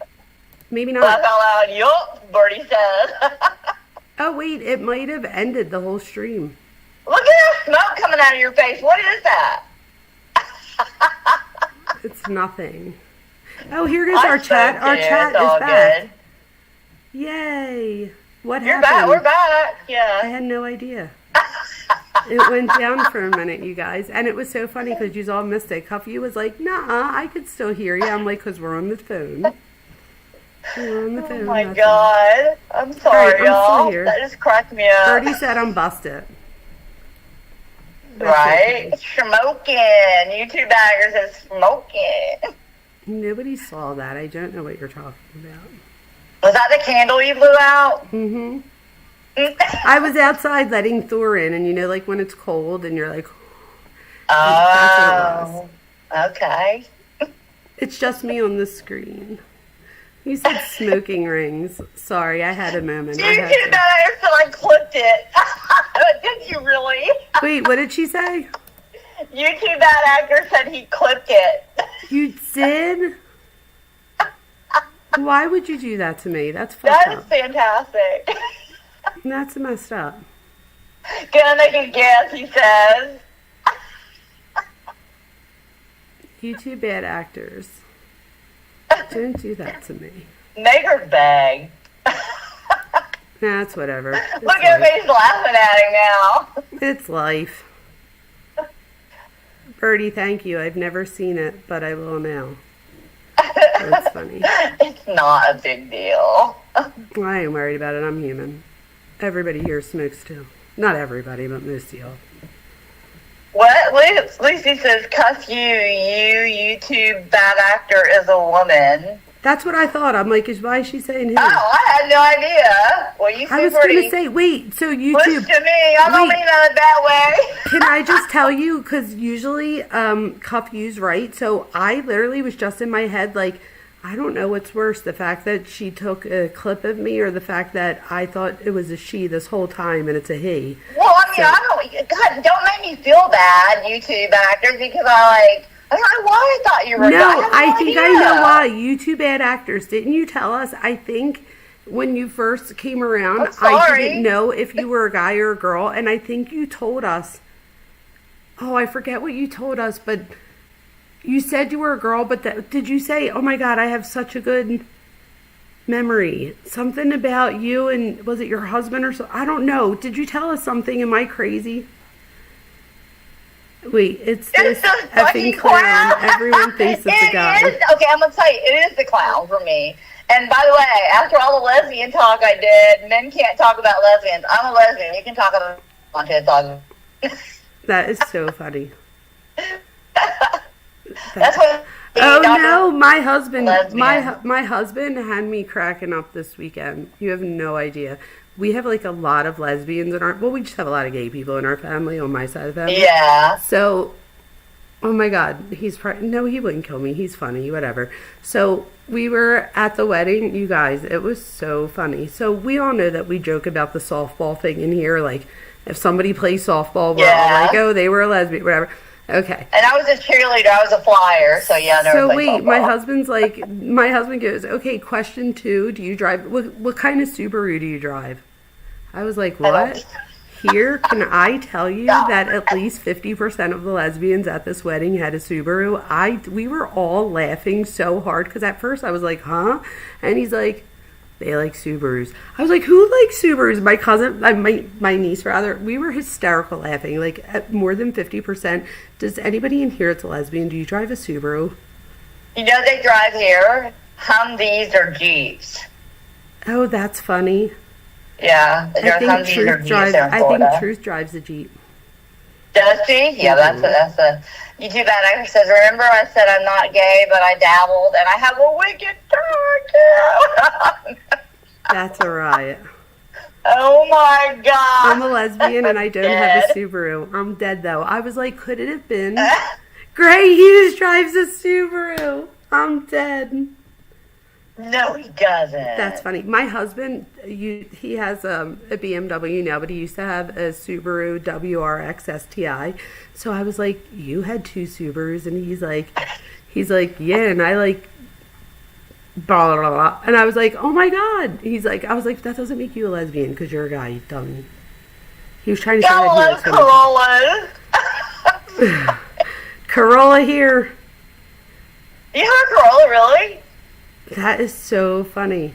Maybe not. Laugh out loud. Yup, Birdie said. Oh wait, it might have ended the whole stream. Look at that smoke coming out of your face. What is that? It's nothing. Oh, here goes our chat. Our chat is back. Good. Yay. What happened? You're back. We're back. Yeah. I had no idea. It went down for a minute, you guys. And it was so funny because you all missed it. Cuffy was like, nah, I could still hear you. I'm like, because we're on the phone. We're on the phone. Oh, my God. I'm sorry, right, y'all. I'm still here. That just cracked me up. Birdie said I'm busted. Right? Smoking. YouTube baggers is smoking. Nobody saw that. I don't know what you're talking about. Was that the candle you blew out? Mm-hmm. I was outside letting Thor in, and you know, like when it's cold and you're like, that's what it was. Okay. It's just me on the screen. You said smoking rings. Sorry, I had a moment. You did that, so I clipped it. Did you really? Wait, what did she say? YouTube bad actor said he clipped it. You did? Why would you do that to me? That's fucked That is up. fantastic. That's messed up. Gonna make a guess, he says. You two bad actors. Don't do that to me. Maker's bag. That's whatever. It's Look at me, he's laughing at him now. It's life. Birdie, thank you. I've never seen it, but I will now. That's funny. It's not a big deal. I ain't worried about it. I'm human. Everybody here smokes too. Not everybody, but most of y'all. What? Lucy says, cuss you, YouTube bad actor is a woman. That's what I thought. I'm like, why is she saying who? Oh, I had no idea. Well, you I was pretty. going to say, wait, so YouTube. Listen to me. I don't wait. mean it that way. Can I just tell you, because usually Cuff U's right, so I literally was just in my head like, I don't know what's worse, the fact that she took a clip of me or the fact that I thought it was a she this whole time and it's a he. Well, I mean, God, don't make me feel bad, YouTube actors, because I don't know why I thought you were. No, I think idea. I know why. You two bad actors. Didn't you tell us? I think when you first came around, I'm sorry. I didn't know if you were a guy or a girl, and I think you told us. Oh, I forget what you told us, but you said you were a girl, but did you say, oh my God, I have such a good memory? Something about you and was it your husband or so? I don't know. Did you tell us something? Am I crazy? Wait, it's this effing clown. Everyone thinks it's a guy. Okay, I'm going to tell you, it is the clown for me. And by the way, after all the lesbian talk I did, men can't talk about lesbians. I'm a lesbian. You can talk about it. That is so funny. That's what. Oh no, my husband had me cracking up this weekend. You have no idea. We have like a lot of lesbians in we just have a lot of gay people in our family on my side of the family. Yeah. So, oh my God, no, he wouldn't kill me. He's funny, whatever. So we were at the wedding, you guys. It was so funny. So we all know that we joke about the softball thing in here. Like if somebody plays softball, we're all like, oh, they were a lesbian, whatever. Okay. And I was a cheerleader. I was a flyer. So yeah. So wait, my husband goes, okay, question 2. Do you drive? What kind of Subaru do you drive? I was like, what? Here, can I tell you that at least 50% of the lesbians at this wedding had a Subaru? We were all laughing so hard because at first I was like, huh? And he's like, they like Subarus. I was like, who likes Subarus? My cousin, my niece rather, we were hysterical laughing. Like at more than 50%. Does anybody in here that's a lesbian, do you drive a Subaru? You know they drive here Humvees or Jeeps. Oh, that's funny. Yeah, I think Truth drives a Jeep. Does she? Yeah, that's a YouTube bad actor says, remember I said I'm not gay, but I dabbled, and I have a wicked turn. That's a riot. Oh my God. I'm a lesbian and I don't have a Subaru. I'm dead though. I was like, could it have been? Gray Hughes drives a Subaru. I'm dead. No, he doesn't. That's funny. My husband, he has a BMW now, but he used to have a Subaru WRX STI. So I was like, you had 2 Subarus, and he's like, yeah, and I like blah blah blah. And I was like, oh my God. He's like, I was like, that doesn't make you a lesbian because you're a guy, you dummy. He was trying to say that Corolla. Corolla here. You have a Corolla, really? That is so funny.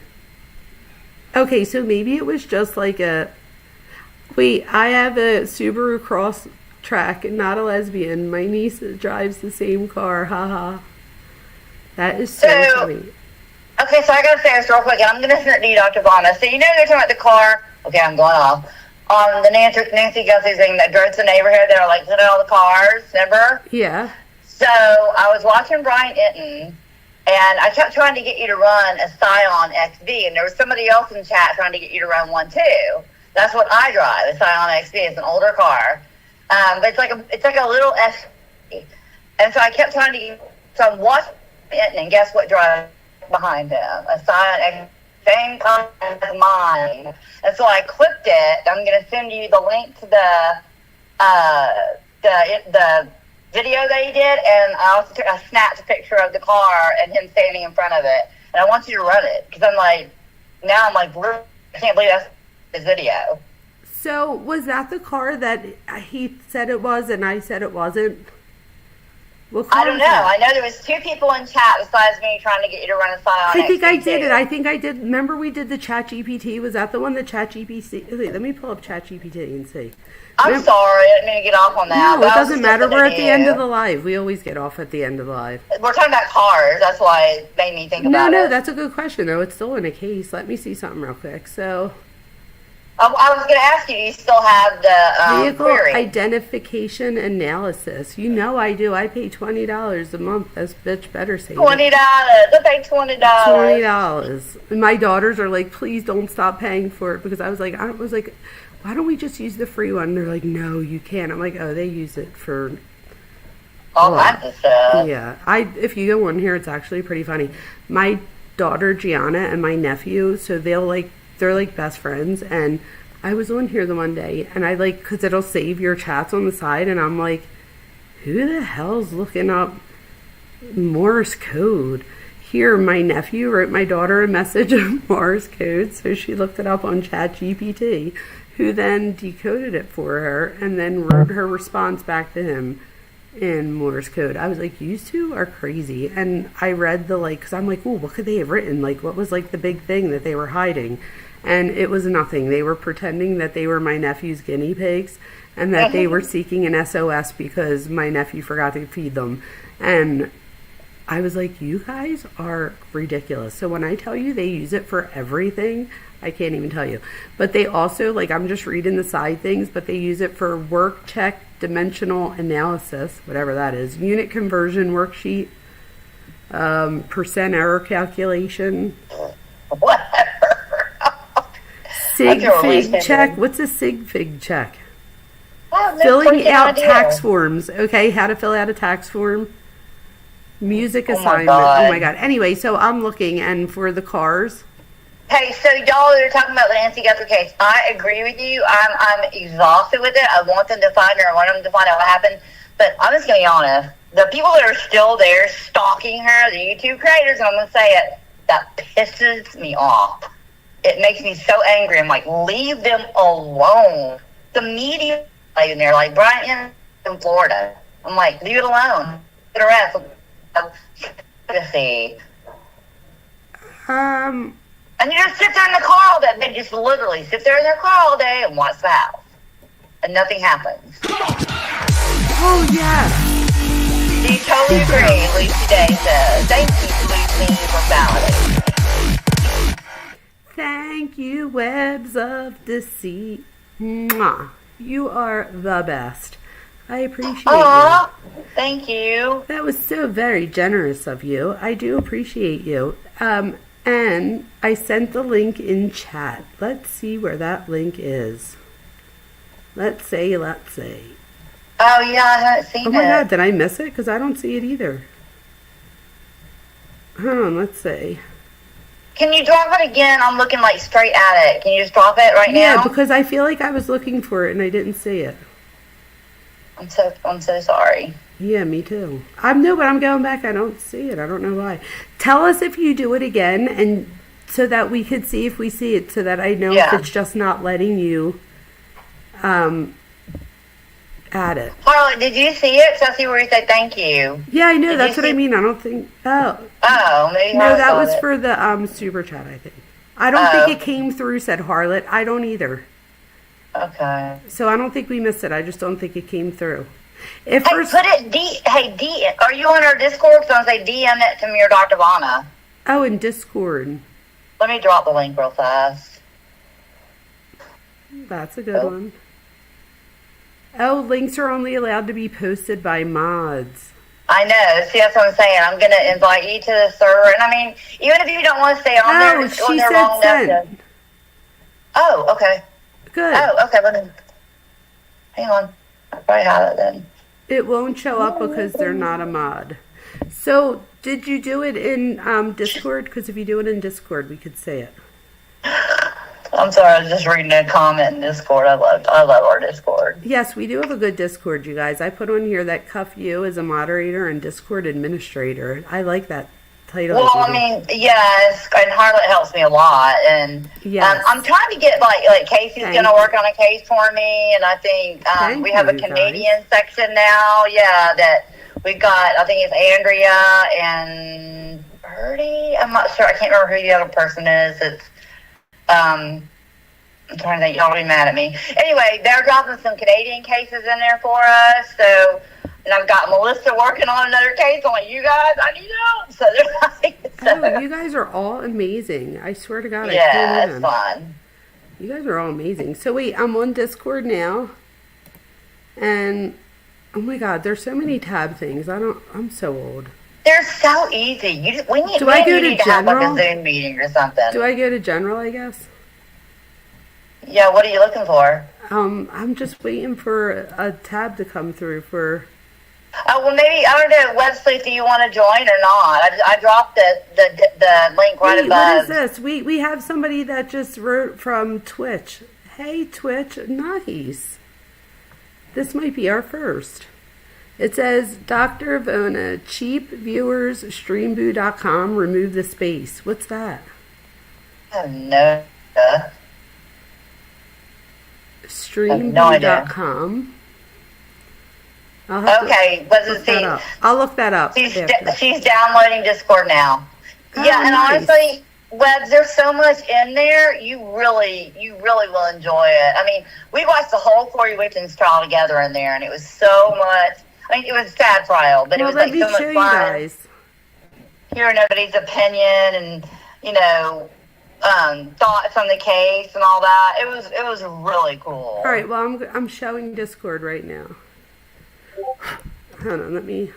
Okay, so maybe it was just like wait, I have a Subaru Cross Track, not a lesbian. My niece drives the same car, haha. That is so funny. Okay, so I gotta say this real quick, and I'm gonna send it to you, Dr. Vona. So you know they're talking about the car. Okay, I'm going off. on the Nancy Guthrie thing that drove to the neighborhood that are like looking at all the cars, remember? Yeah. So I was watching Brian Inton, and I kept trying to get you to run a Scion XV, and there was somebody else in chat trying to get you to run one too. That's what I drive, a Scion XV. It's an older car, but it's like a little SUV. And so I kept trying to. So I'm watching Inton, and guess what drives behind him? A Scion XV, same color as mine. And so I clipped it. I'm going to send you the link to the video that he did, and I also snapped a picture of the car and him standing in front of it. And I want you to run it because I can't believe that's his video. So was that the car that he said it was and I said it wasn't? I don't know. I know there was 2 people in chat besides me trying to get you to run a Scion. I think I did it. I think I did. Remember we did the ChatGPT? Was that the one that ChatGPT? Wait, let me pull up ChatGPT and see. I'm sorry. I didn't mean to get off on that. No, it doesn't matter. We're at the end of the live. We always get off at the end of the live. We're talking about cars. That's why it made me think about it. No, that's a good question, though. It's still in a case. Let me see something real quick. So, I was going to ask you, do you still have the vehicle query? Identification analysis. You know I do. I pay $20 a month. This bitch better save $20. I pay $20. $20. And my daughters are like, please don't stop paying for it, because I was like, why don't we just use the free one? And they're like, no, you can't. I'm like, oh, they use it for all kinds of stuff. Yeah, if you go on here, it's actually pretty funny. My daughter Gianna and my nephew, so they're like best friends, and I was on here the one day, and I because it'll save your chats on the side, and I'm like, who the hell's looking up Morse code? Here, my nephew wrote my daughter a message of Morse code, so she looked it up on ChatGPT, who then decoded it for her and then wrote her response back to him in Morse code. I was like, you two are crazy. And I read because I'm like, oh, what could they have written? What was the big thing that they were hiding? And it was nothing. They were pretending that they were my nephew's guinea pigs and that they were seeking an SOS because my nephew forgot to feed them. And I was like, you guys are ridiculous. So when I tell you they use it for everything, I can't even tell you. But they also, I'm just reading the side things, but they use it for work check, dimensional analysis, whatever that is, unit conversion worksheet, percent error calculation. Whatever. Sig fig check. What's a sig fig check? No Filling out tax forms. Okay, how to fill out a tax form. Music assignment. Oh my god. Anyway, so I'm looking, and for the cars. Hey, so y'all are talking about the Nancy Guthrie case. I agree with you. I'm exhausted with it. I want them to find her. I want them to find out what happened. But I'm just going to be honest. The people that are still there stalking her, the YouTube creators, and I'm going to say it, that pisses me off. It makes me so angry. I'm like, leave them alone. The media in there, like Bryan in Florida. I'm like, leave it alone. Get a rest. See. And you just sit there in the car all day. They just literally sit there in their car all day and watch the house. And nothing happens. Oh, yes. Do you totally agree? Lucy Day says, thank you, Lucy, for validating. Thank you, Webs of Deceit. Mwah. You are the best. I appreciate you. Thank you. That was so very generous of you. I do appreciate you. And I sent the link in chat. Let's see where that link is. Let's see. Oh, yeah, I haven't seen it. Oh, my God. Did I miss it? Because I don't see it either. Hold on. Let's see. Can you drop it again? I'm looking straight at it. Can you just drop it right now? Yeah, because I feel like I was looking for it and I didn't see it. I'm so sorry. Yeah, me too. But I'm going back. I don't see it. I don't know why. Tell us if you do it again, and so that we could see if we see it, so that I know if it's just not letting you add it. Harlan, did you see it? So I see where you said thank you. Yeah, I know. That's what I mean. I don't think. Oh, maybe no. That was for the super chat. I think. I don't think it came through. Said Harlot. I don't either. Okay. So I don't think we missed it. I just don't think it came through. Put it are you on our Discord? So I'm say DM it to me or Dr. Vona. Oh, in Discord. Let me drop the link real fast. That's a good one. Oh, links are only allowed to be posted by mods. I know. See, that's what I'm saying. I'm going to invite you to the server. And I mean, even if you don't want to stay on there, just go on there long enough to... Oh, okay. Good. Oh, okay. Hang on. I'll probably have it then. It won't show up because they're not a mod. So, did you do it in Discord? Because if you do it in Discord, we could say it. I'm sorry, I was just reading a comment in Discord. I love our Discord. Yes, we do have a good Discord, you guys. I put on here that Cuff You is a moderator and Discord administrator. I like that title. Well, I mean, yes, and Harlot helps me a lot, and yes. I'm trying to get like Casey's going to work on a case for me, and I think we have a Canadian section now. Yeah, that we got. I think it's Andrea and Birdie. I'm not sure. I can't remember who the other person is. It's I'm trying to think. Y'all will be mad at me. Anyway, they're dropping some Canadian cases in there for us. So, and I've got Melissa working on another case. I'm like, you guys, I need help. So they're like, oh, you guys are all amazing. I swear to God, yeah, it's fun. You guys are all amazing. So wait, I'm on Discord now, and oh my God, there's so many tab things. I'm so old. They're so easy. We need to have like a Zoom meeting or something. Do I go to general, I guess? Yeah, what are you looking for? I'm just waiting for a tab to come through for... Oh, well, maybe, I don't know, Web Sleuth, do you want to join or not? I dropped the link right above. What is this? We have somebody that just wrote from Twitch. Hey, Twitch, nice. This might be our first. It says, Dr. Vona, cheap viewers, streamboo.com, remove the space. What's that? I have no idea. Streamboo.com. Okay, what's it see? I'll look that up. She's downloading Discord now. Oh, yeah, and nice. honestly, Webs, there's so much in there. You really will enjoy it. I mean, we watched the whole Corey Whitton's trial together in there, and it was so much. I mean, it was a sad trial, but it was like so much fun. Guys. Hearing everybody's opinion and thoughts on the case and all that. It was really cool. All right, well, I'm showing Discord right now. Hold on, let me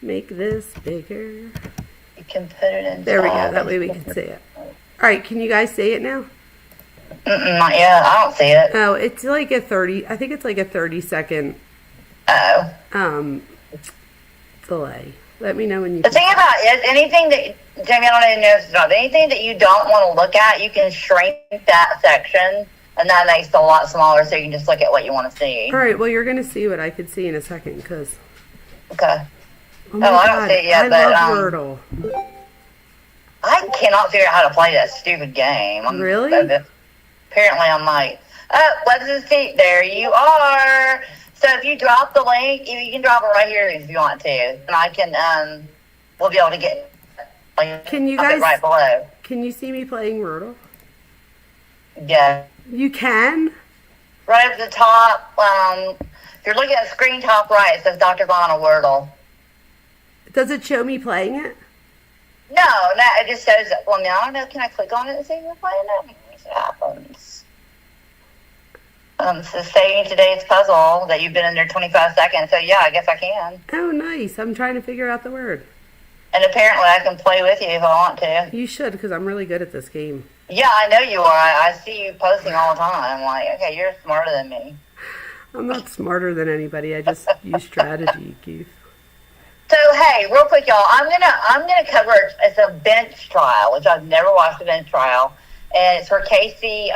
make this bigger. You can put it in. There we go. That way we can see it. All right, can you guys see it now? Not yet. I don't see it. Oh, it's like a 30. I think it's like a 30-second. Delay. Let me know when you. The thing about it is anything that Jamie, I don't even know if it's not anything that you don't want to look at, you can shrink that section. And that makes it a lot smaller, so you can just look at what you want to see. All right, well, you're going to see what I could see in a second, because... Okay. Oh, I don't see it yet, I love Wordle. I cannot figure out how to play that stupid game. Really? Apparently, I'm like, let's just see. There you are. So if you drop the link, you can drop it right here if you want to. And I can, we'll be able to get can you guys, right below. Can you see me playing Wordle? Yeah. You can? Right at the top, if you're looking at the screen top right, it says Dr. Vona Wordle. Does it show me playing it? No, it just shows, well, now I don't know, can I click on it and see if you're playing it? Let me see what happens. So saying today's puzzle that you've been in there 25 seconds, so yeah, I guess I can. Oh, nice. I'm trying to figure out the word. And apparently I can play with you if I want to. You should, because I'm really good at this game. Yeah, I know you are. I see you posting all the time. I'm like, okay, you're smarter than me. I'm not smarter than anybody. I just use strategy, Keith. So hey, real quick, y'all. I'm gonna cover it's a bench trial, which I've never watched a bench trial, and it's for Casey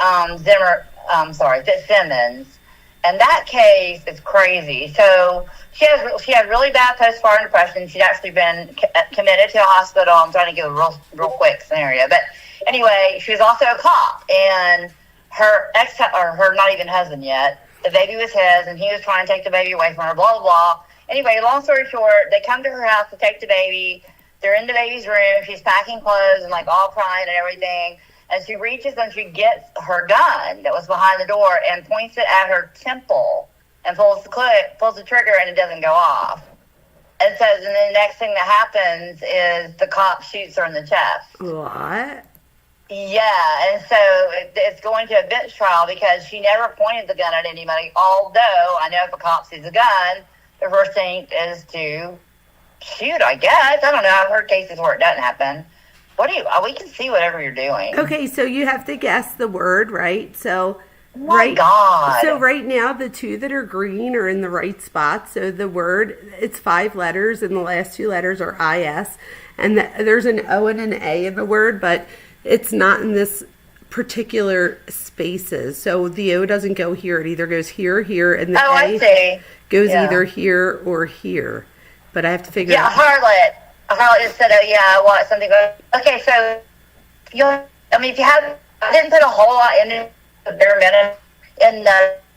Fitzsimmons, and that case is crazy. So she had really bad postpartum depression. She'd actually been committed to a hospital. I'm trying to give a real quick scenario, but anyway, she was also a cop, and her her not even husband yet. The baby was his, and he was trying to take the baby away from her. Blah blah blah. Anyway, long story short, they come to her house to take the baby. They're in the baby's room. She's packing clothes and like all crying and everything. And she reaches and she gets her gun that was behind the door and points it at her temple and pulls the trigger, and it doesn't go off. And so then the next thing that happens is the cop shoots her in the chest. What? Yeah, and so it's going to a bench trial because she never pointed the gun at anybody. Although I know if a cop sees a gun, the first thing is to shoot. I guess I don't know. I've heard cases where it doesn't happen. What do you? We can see whatever you're doing. Okay, so you have to guess the word, right? So My God. So right now the two that are green are in the right spot. So the word, it's 5 letters, and the last 2 letters are IS, and there's an O and an A in the word, but it's not in this particular spaces. So the O doesn't go here. It either goes here or here, and the A goes either here or here. But I have to figure out. Yeah, Harlot just said, oh, yeah, I want something. Okay, so, if you have, I didn't put a whole lot in it, the bare minimum,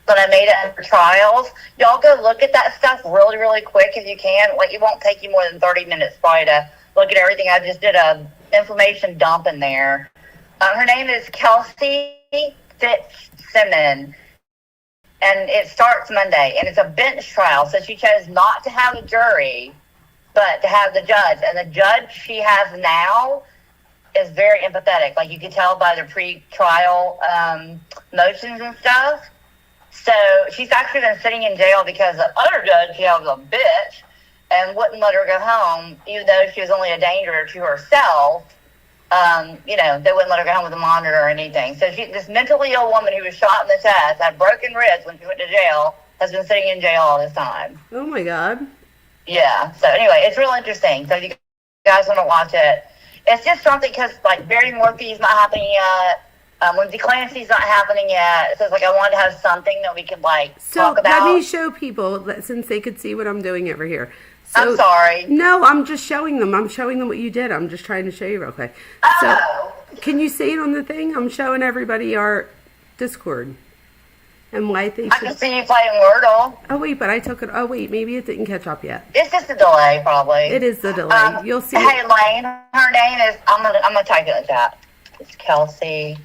when I made it for trials. Y'all go look at that stuff really, really quick if you can. Like, it won't take you more than 30 minutes probably to look at everything. I just did a information dump in there. Her name is Kelsey Fitzsimmons, and it starts Monday, and it's a bench trial. So she chose not to have a jury, but to have the judge. And the judge she has now is very empathetic. Like, you can tell by the pre-trial motions and stuff. So she's actually been sitting in jail because the other judge, she was a bitch and wouldn't let her go home, even though she was only a danger to herself. They wouldn't let her go home with a monitor or anything. So this mentally ill woman who was shot in the chest, had broken ribs when she went to jail, has been sitting in jail all this time. Oh, my God. Yeah. So anyway, it's real interesting. So if you guys want to watch it, it's just something because, like, Barry Morphy's not happening yet. Lindsay Clancy's not happening yet. So it's like I wanted to have something that we could, talk about. So let me show people, that since they could see what I'm doing over here. So, I'm sorry. No, I'm just showing them. I'm showing them what you did. I'm just trying to show you real quick. Oh. So, can you see it on the thing? I'm showing everybody our Discord. And why they should... I can see you playing Wordle. Oh, wait, but I took it... Oh, wait, maybe it didn't catch up yet. It's just a delay, probably. It is the delay. You'll see. Hey, Lane, her name is... I'm gonna type it in the chat. It's Kelsey.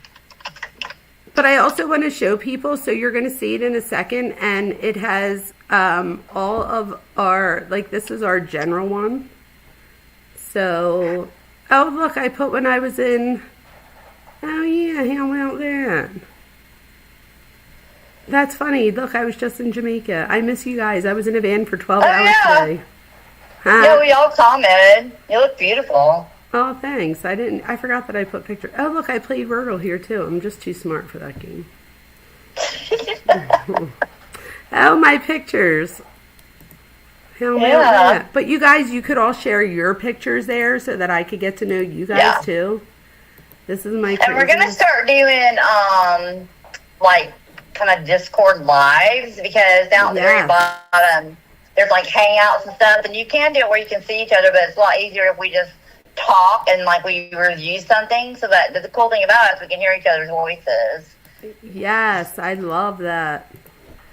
But I also want to show people, so you're going to see it in a second, and it has all of our... this is our general one. So... Oh, look, I put when I was in... Oh, yeah, how about that? That's funny. Look, I was just in Jamaica. I miss you guys. I was in a van for 12 hours today. Huh? Yeah, we all commented. You look beautiful. Oh, thanks. I forgot that I put pictures. Oh, look, I played Wordle here, too. I'm just too smart for that game. Oh, my pictures. How that? But you guys, you could all share your pictures there so that I could get to know you guys, too. This is my... And we're going to start doing, kind of Discord lives, because down at the very bottom there's hangouts and stuff, and you can do it where you can see each other, but it's a lot easier if we just talk and we review something. So that the cool thing about it is we can hear each other's voices. Yes, I love that.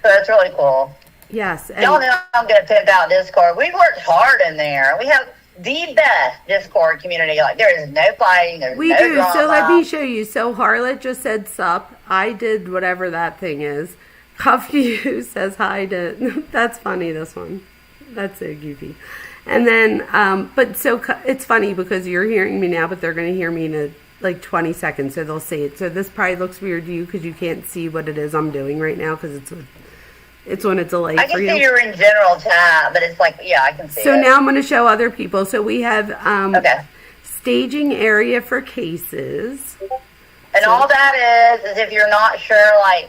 So it's really cool. Yes. Y'all know I'm going to pimp out Discord. We worked hard in there. We have the best Discord community. There is no fighting. There's no drama. So let me show you. So Harlot just said sup. I did whatever that thing is. Cuff you says hi to... That's funny, this one. That's so goofy. And then, but so it's funny because you're hearing me now, but they're going to hear me in 20 seconds, so they'll see it. So this probably looks weird to you because you can't see what it is I'm doing right now because it's on a delay for you. I can see you're in general chat, but it's I can see it. So now I'm going to show other people. So we have staging area for cases. And all that is if you're not sure,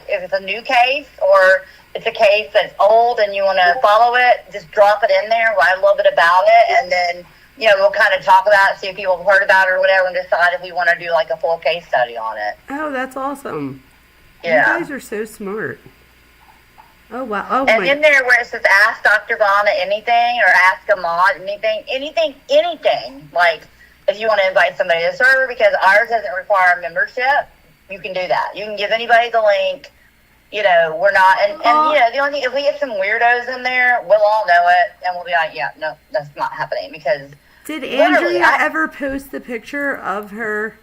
if it's a new case or it's a case that's old and you want to follow it, just drop it in there, write a little bit about it, and then, we'll kind of talk about it, see if people have heard about it or whatever, and decide if we want to do, a full case study on it. Oh, that's awesome. Yeah. You guys are so smart. Oh, wow. Oh, and in there where it says ask Dr. Vona anything or ask Ahmad anything, if you want to invite somebody to the server, because ours doesn't require membership, you can do that. You can give anybody the link. We're not, and the only thing, if we get some weirdos in there, we'll all know it, and we'll be like, yeah, no, that's not happening, because... Did Andrea ever post the picture of her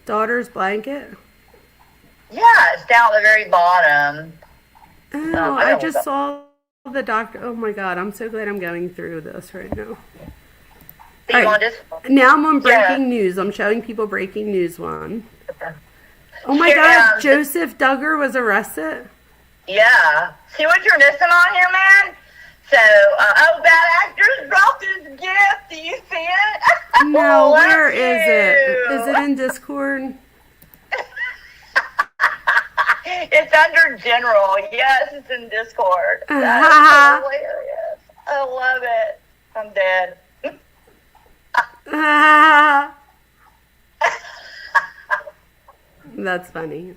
daughter's blanket? Yeah, it's down at the very bottom. Oh, I just saw the doctor. Oh, my God, I'm so glad I'm going through this right now. See you on Discord. Now I'm on breaking Yeah. news. I'm showing people breaking news one. Oh my Here, God, Joseph Duggar was arrested? Yeah. See what you're missing on here, man? So, Bad Actors dropped his gift. Do you see it? No, Love where is it? you. Is it in Discord? It's under General. Yes, it's in Discord. That's hilarious. I love it. I'm dead. That's funny.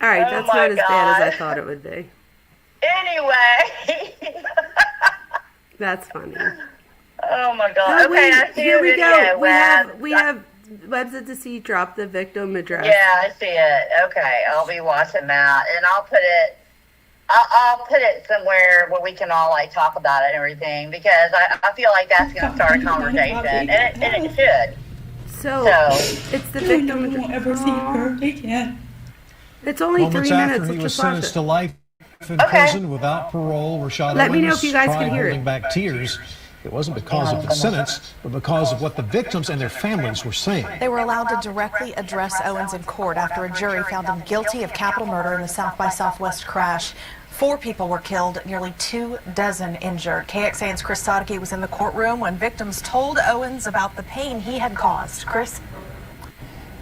All right, Oh that's my not as bad as I God. thought it would be. Anyway. That's funny. Oh my God. Oh, Okay, wait, I see here your we video, go. Web. We have Webs of Deceit drop the victim address. Yeah, I see it. Okay, I'll be watching that, and I'll put it somewhere where we can all like talk about it and everything, because I feel like that's going to start a conversation, and it should. So it's the I victim never address. ever see her again. It's only 3 Moments minutes. after he Let's was just watch sentenced it. to life in Okay. prison without parole, Rashad Let me know Owens if you guys can tried hear it. holding back tears. It wasn't because of the sentence, but because of what the victims and their families were saying. They were allowed to directly address Owens in court after a jury found him guilty of capital murder in the South by Southwest crash. 4 people were killed, nearly 24 injured. KXAN's Chris Sadeghi was in the courtroom when victims told Owens about the pain he had caused. Chris?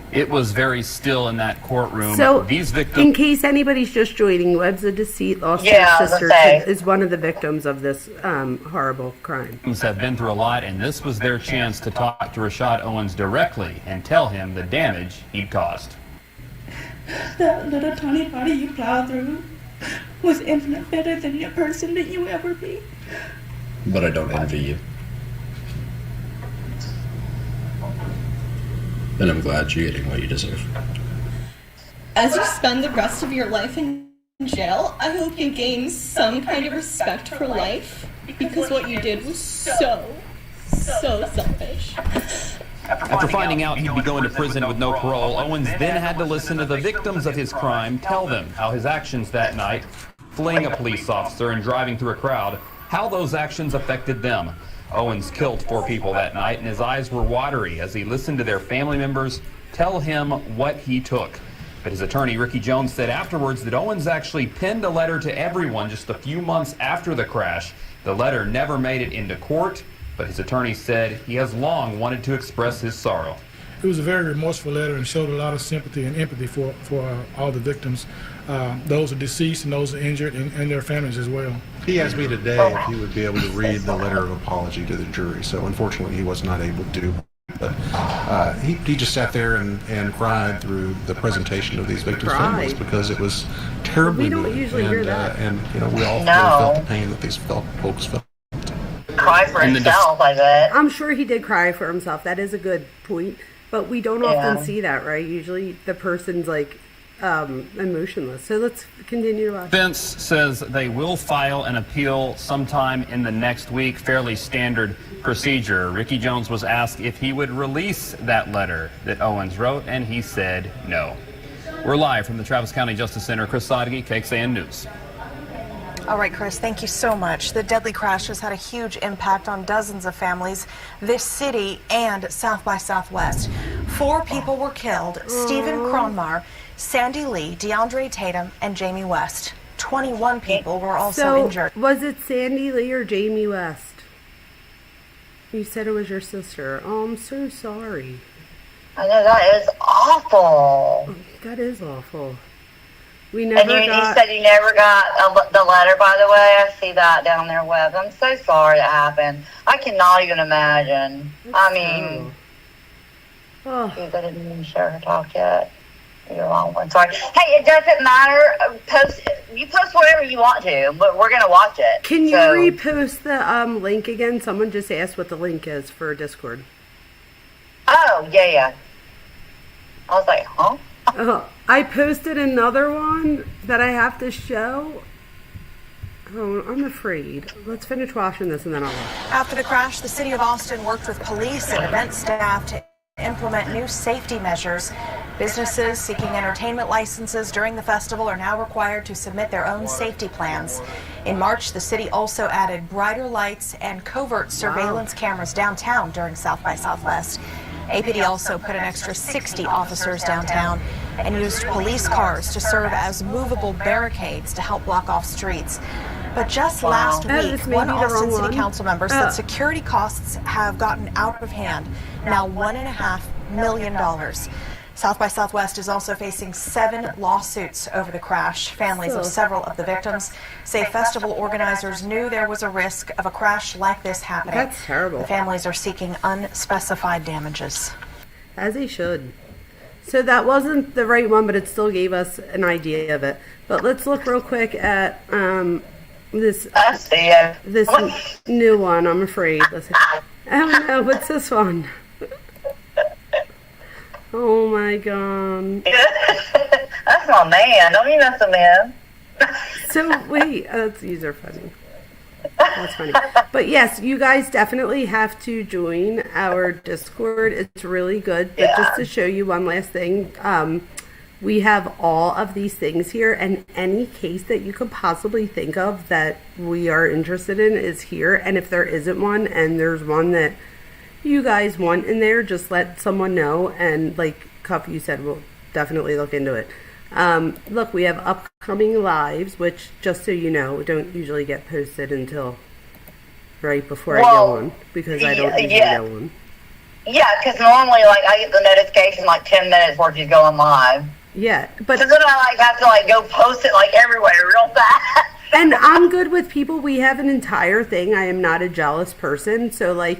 It was very still in that courtroom. So, These in victims. case anybody's just joining, Webs of Deceit lost Yeah, I his was sister, gonna say. is one of the victims of this horrible crime. Have been through a lot, and this was their chance to talk to Rashad Owens directly and tell him the damage he'd caused. That little tiny body you plowed through was infinite better than the person that you ever be. But I don't envy you. And I'm glad you're getting what you deserve. As you spend the rest of your life in jail, I hope you gain some kind of respect for life, because what you did was so selfish. After finding out he'd be going to prison with no parole, Owens then had to listen to the victims of his crime tell them how his actions that night, fleeing a police officer and driving through a crowd, how those actions affected them. Owens killed 4 people that night, and his eyes were watery as he listened to their family members tell him what he took. But his attorney, Ricky Jones, said afterwards that Owens actually penned a letter to everyone just a few months after the crash. The letter never made it into court, but his attorney said he has long wanted to express his sorrow. It was a very remorseful letter and showed a lot of sympathy and empathy for all the victims, those are deceased and those are injured, and their families as well. He asked me today if he would be able to read the letter of apology to the jury, so unfortunately he was not able to. But he just sat there and cried through the presentation of these victims' families because it was terribly We don't moving. usually hear that. And you know, we all No. really felt the pain that these folks felt. Cry for himself, I bet. I'm sure he did cry for himself. That is a good point. But we don't often Yeah. see that, right? Usually the person's like emotionless. So let's continue to watch. Defense says they will file an appeal sometime in the next week, fairly standard procedure. Ricky Jones was asked if he would release that letter that Owens wrote, and he said no. We're live from the Travis County Justice Center. Chris Sadeghi, KXAN News. All right, Chris, thank you so much. The deadly crash has had a huge impact on dozens of families, this city, and South by Southwest. 4 people were killed: Stephen Cronmar, Sandy Lee, DeAndre Tatum, and Jamie West. 21 people were also injured. Was it Sandy Lee or Jamie West? You said it was your sister. Oh, I'm so sorry. I know, that is awful. That is awful. We And never you got... said you never got the letter, by the way. I see that down there, Web. I'm so sorry that happened. I cannot even imagine. I mean, Oh. you didn't even share her talk yet. You're a long one. Sorry. Hey, it doesn't matter. You post whatever you want to, but we're gonna watch it. Can you So- repost the link again? Someone just asked what the link is for Discord. Oh, yeah. I was like, huh? I posted another one that I have to show. Oh, I'm afraid. Let's finish watching this and then I'll look. After the crash, the city of Austin worked with police and event staff to implement new safety measures. Businesses seeking entertainment licenses during the festival are now required to submit their own safety plans. In March, the city also added brighter lights and covert surveillance cameras downtown during South by Southwest. APD also put an extra 60 officers downtown and used police cars to serve as movable barricades to help block off streets. But just last week, one Austin City Council member said security costs have gotten out of hand, now $1.5 million. South by Southwest is also facing 7 lawsuits over the crash. Families of several of the victims say festival organizers knew there was a risk of a crash like this happening. That's terrible. The families are seeking unspecified damages. As they should. So that wasn't the right one, but it still gave us an idea of it. But let's look real quick at this new one, I'm afraid. Oh no, what's this one? Oh my god. That's my man. Don't you mess with him. So wait, these are funny. That's funny. But yes, you guys definitely have to join our Discord. It's really good. But just to show you one last thing, we have all of these things here, and any case that you could possibly think of that we are interested in is here. And if there isn't one, and there's one that you guys want in there, just let someone know. And like Cuff, you said, we'll definitely look into it. Look, we have upcoming lives, which, just so you know, don't usually get posted until right before I go on, because I don't usually go on. Yeah, because normally, like, I get the notification like 10 minutes before she's going live. Yeah, but so then I have to go post it everywhere real fast. And I'm good with people. We have an entire thing. I am not a jealous person, so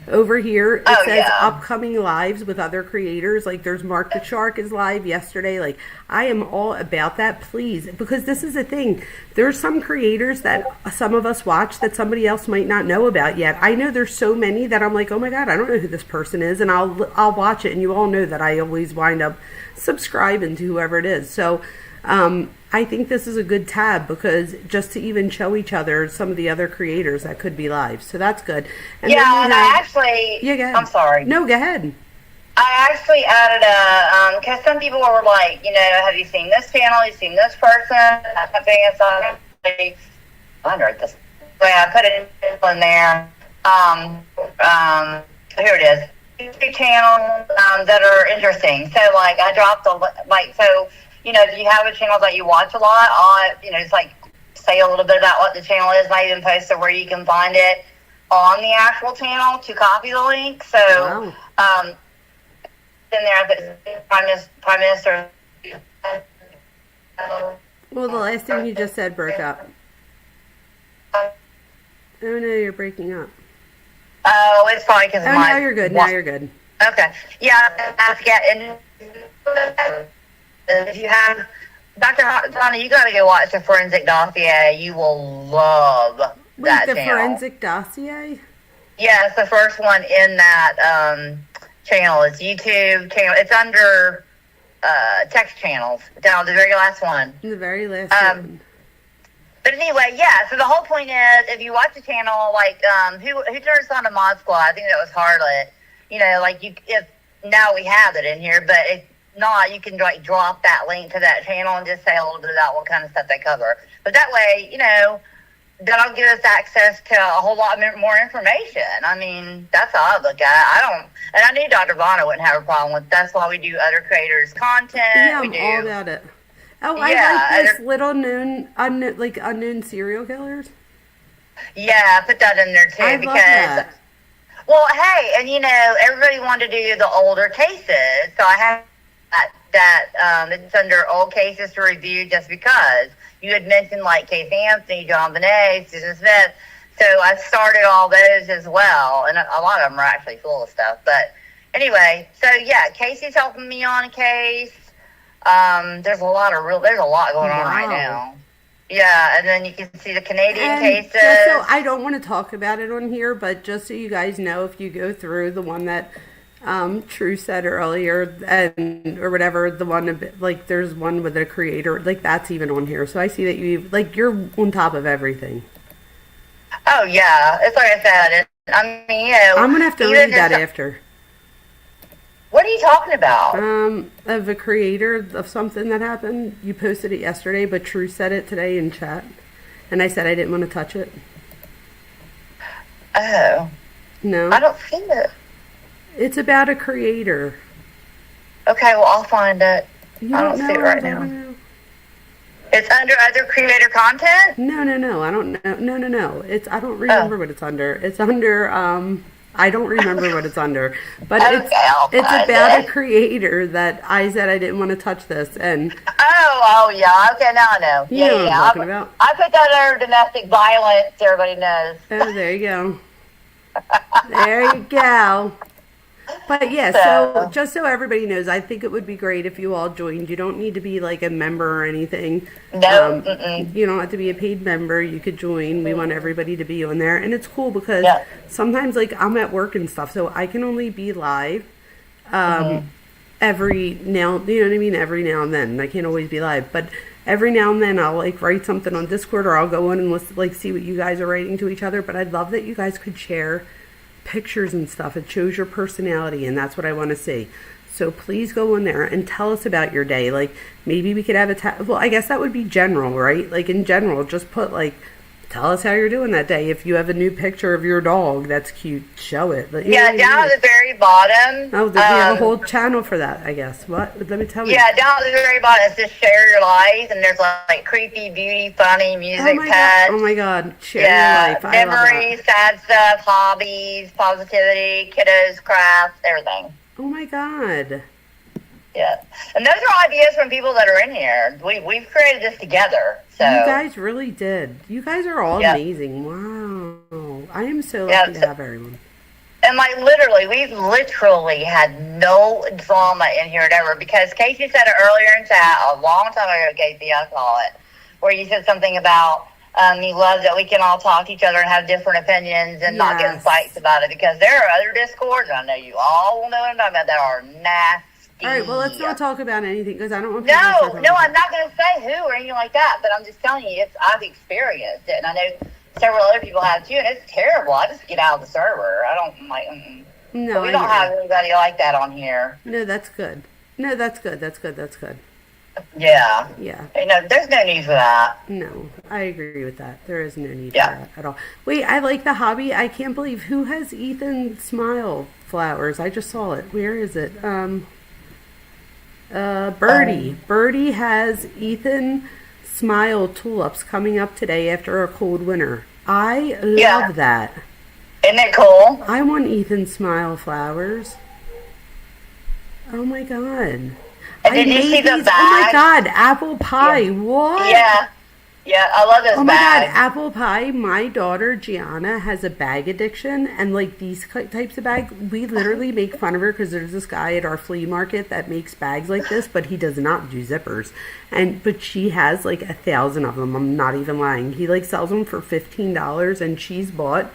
over here it says upcoming lives with other creators. There's Mark the Shark is live yesterday. I am all about that, please, because this is the thing. There's some creators that some of us watch that somebody else might not know about yet. I know there's so many that I'm like, oh my god, I don't know who this person is, and I'll watch it, and you all know that I always wind up subscribing to whoever it is. So I think this is a good tab, because just to even show each other some of the other creators that could be live. So that's good. And I actually... Yeah, go ahead. I'm sorry. No, go ahead. I actually added because some people were like, have you seen this channel? Have you seen this person? I think it's this. So I put it in there. Here it is. 2 channels that are interesting. So, I dropped so, if you have a channel that you watch a lot, just say a little bit about what the channel is. And I even posted where you can find it on the actual channel to copy the link. So, in there, if Prime Minister. Well, the last thing you just said broke up. Oh no, you're breaking up. Oh, it's probably because of my... now you're good. Now you're good. Okay. Yeah, I forget. And if you have... Dr. Donna, you got to go watch the Forensic Dossier. You will love that channel. Forensic Dossier? Yeah, it's the first one in that channel. It's YouTube channel. It's under text channels. Down the very last one. The very last one. But anyway, so the whole point is, if you watch the channel, who turns on a mod squad? I think that was Harlot. If now we have it in here, but if not, you can drop that link to that channel and just say a little bit about what kind of stuff they cover. But that way, that'll give us access to a whole lot more information. I mean, that's how I look at it. And I knew Dr. Vona wouldn't have a problem with. That's why we do other creators' content. Yeah, I'm all about it. Oh, I like this little unknown serial killers. Yeah, I put that in there too I because. Love that. Well, hey, and everybody wanted to do the older cases, so I have that it's under old cases to review just because you had mentioned Case Anthony, John Bonet, Susan Smith, so I started all those as well, and a lot of them are actually full of stuff. But anyway, so yeah, Casey's helping me on a case. There's a lot going on right now. Yeah, and then you can see the Canadian cases. So I don't want to talk about it on here, but just so you guys know, if you go through the one that True said earlier, or whatever, the one there's one with a creator, that's even on here. So I see that you're on top of everything. Oh yeah, it's like I said. I'm gonna have to read that after. What are you talking about? Of a creator of something that happened. You posted it yesterday, but True said it today in chat. And I said I didn't want to touch it. Oh. No. I don't see it. It's about a creator. Okay, well, I'll find it. You I don't see it right now. It's under other creator content? No. I don't know. No. I don't remember what it's under. It's under, I don't remember what it's under. But it's about a creator that I said I didn't want to touch this. And Oh, yeah. Okay, now I know. You know what I'm talking about. I put that under domestic violence. Everybody knows. Oh, there you go. There you go. But yeah, so just so everybody knows, I think it would be great if you all joined. You don't need to be like a member or anything. No. You don't have to be a paid member. You could join. We want everybody to be on there. And it's cool because sometimes like I'm at work and stuff, so I can only be live every now, you know what I mean? Every now and then. I can't always be live, but every now and then I'll like write something on Discord or I'll go in and listen, like see what you guys are writing to each other. But I'd love that you guys could share pictures and stuff. It shows your personality, and that's what I want to see. So please go in there and tell us about your day. Like maybe we could have well, I guess that would be general, right? Like in general, just put like, tell us how you're doing that day. If you have a new picture of your dog that's cute, show it. But, down at the very bottom. Oh, we have a whole channel for that, I guess. What? Let me tell you. Yeah, down at the very bottom, it's just share your life, and there's like creepy, beauty, funny, music, pets. Oh my God, share your life. Memories, sad stuff, hobbies, positivity, kiddos, crafts, everything. Oh my God. Yeah, and those are ideas from people that are in here. We've created this together. So you guys really did. You guys are all amazing. Wow, I am so lucky to have everyone. And like we literally had no drama in here ever, because Casey said it earlier in chat a long time ago. Casey, I call it, where you said something about you love that we can all talk to each other and have different opinions and not get in fights about it, because there are other discords. I know you all will know what I'm talking about that are nasty. All right, well, let's not talk about anything because I don't want. No, I'm not going to say who or anything like that. But I'm just telling you, I've experienced it, and I know several other people have too, and it's terrible. I just get out of the server. I don't like. No, we don't have anybody like that on here. No, that's good. No, that's good. That's good. That's good. Yeah. Yeah. No, there's no need for that. No, I agree with that. There is no need for that at all. Wait, I like the hobby. I can't believe who has Ethan Smile flowers. I just saw it. Where is it? Birdie. Birdie has Ethan Smile tulips coming up today after a cold winter. I love that. Isn't it cool? I want Ethan Smile flowers. Oh my God. And did you see the bag? Oh my God, apple pie. What? Yeah, I love those bags. Oh my God, apple pie. My daughter Gianna has a bag addiction, and like these types of bags, we literally make fun of her because there's this guy at our flea market that makes bags like this, but he does not do zippers. But she has like 1,000 of them. I'm not even lying. He like sells them for $15, and she's bought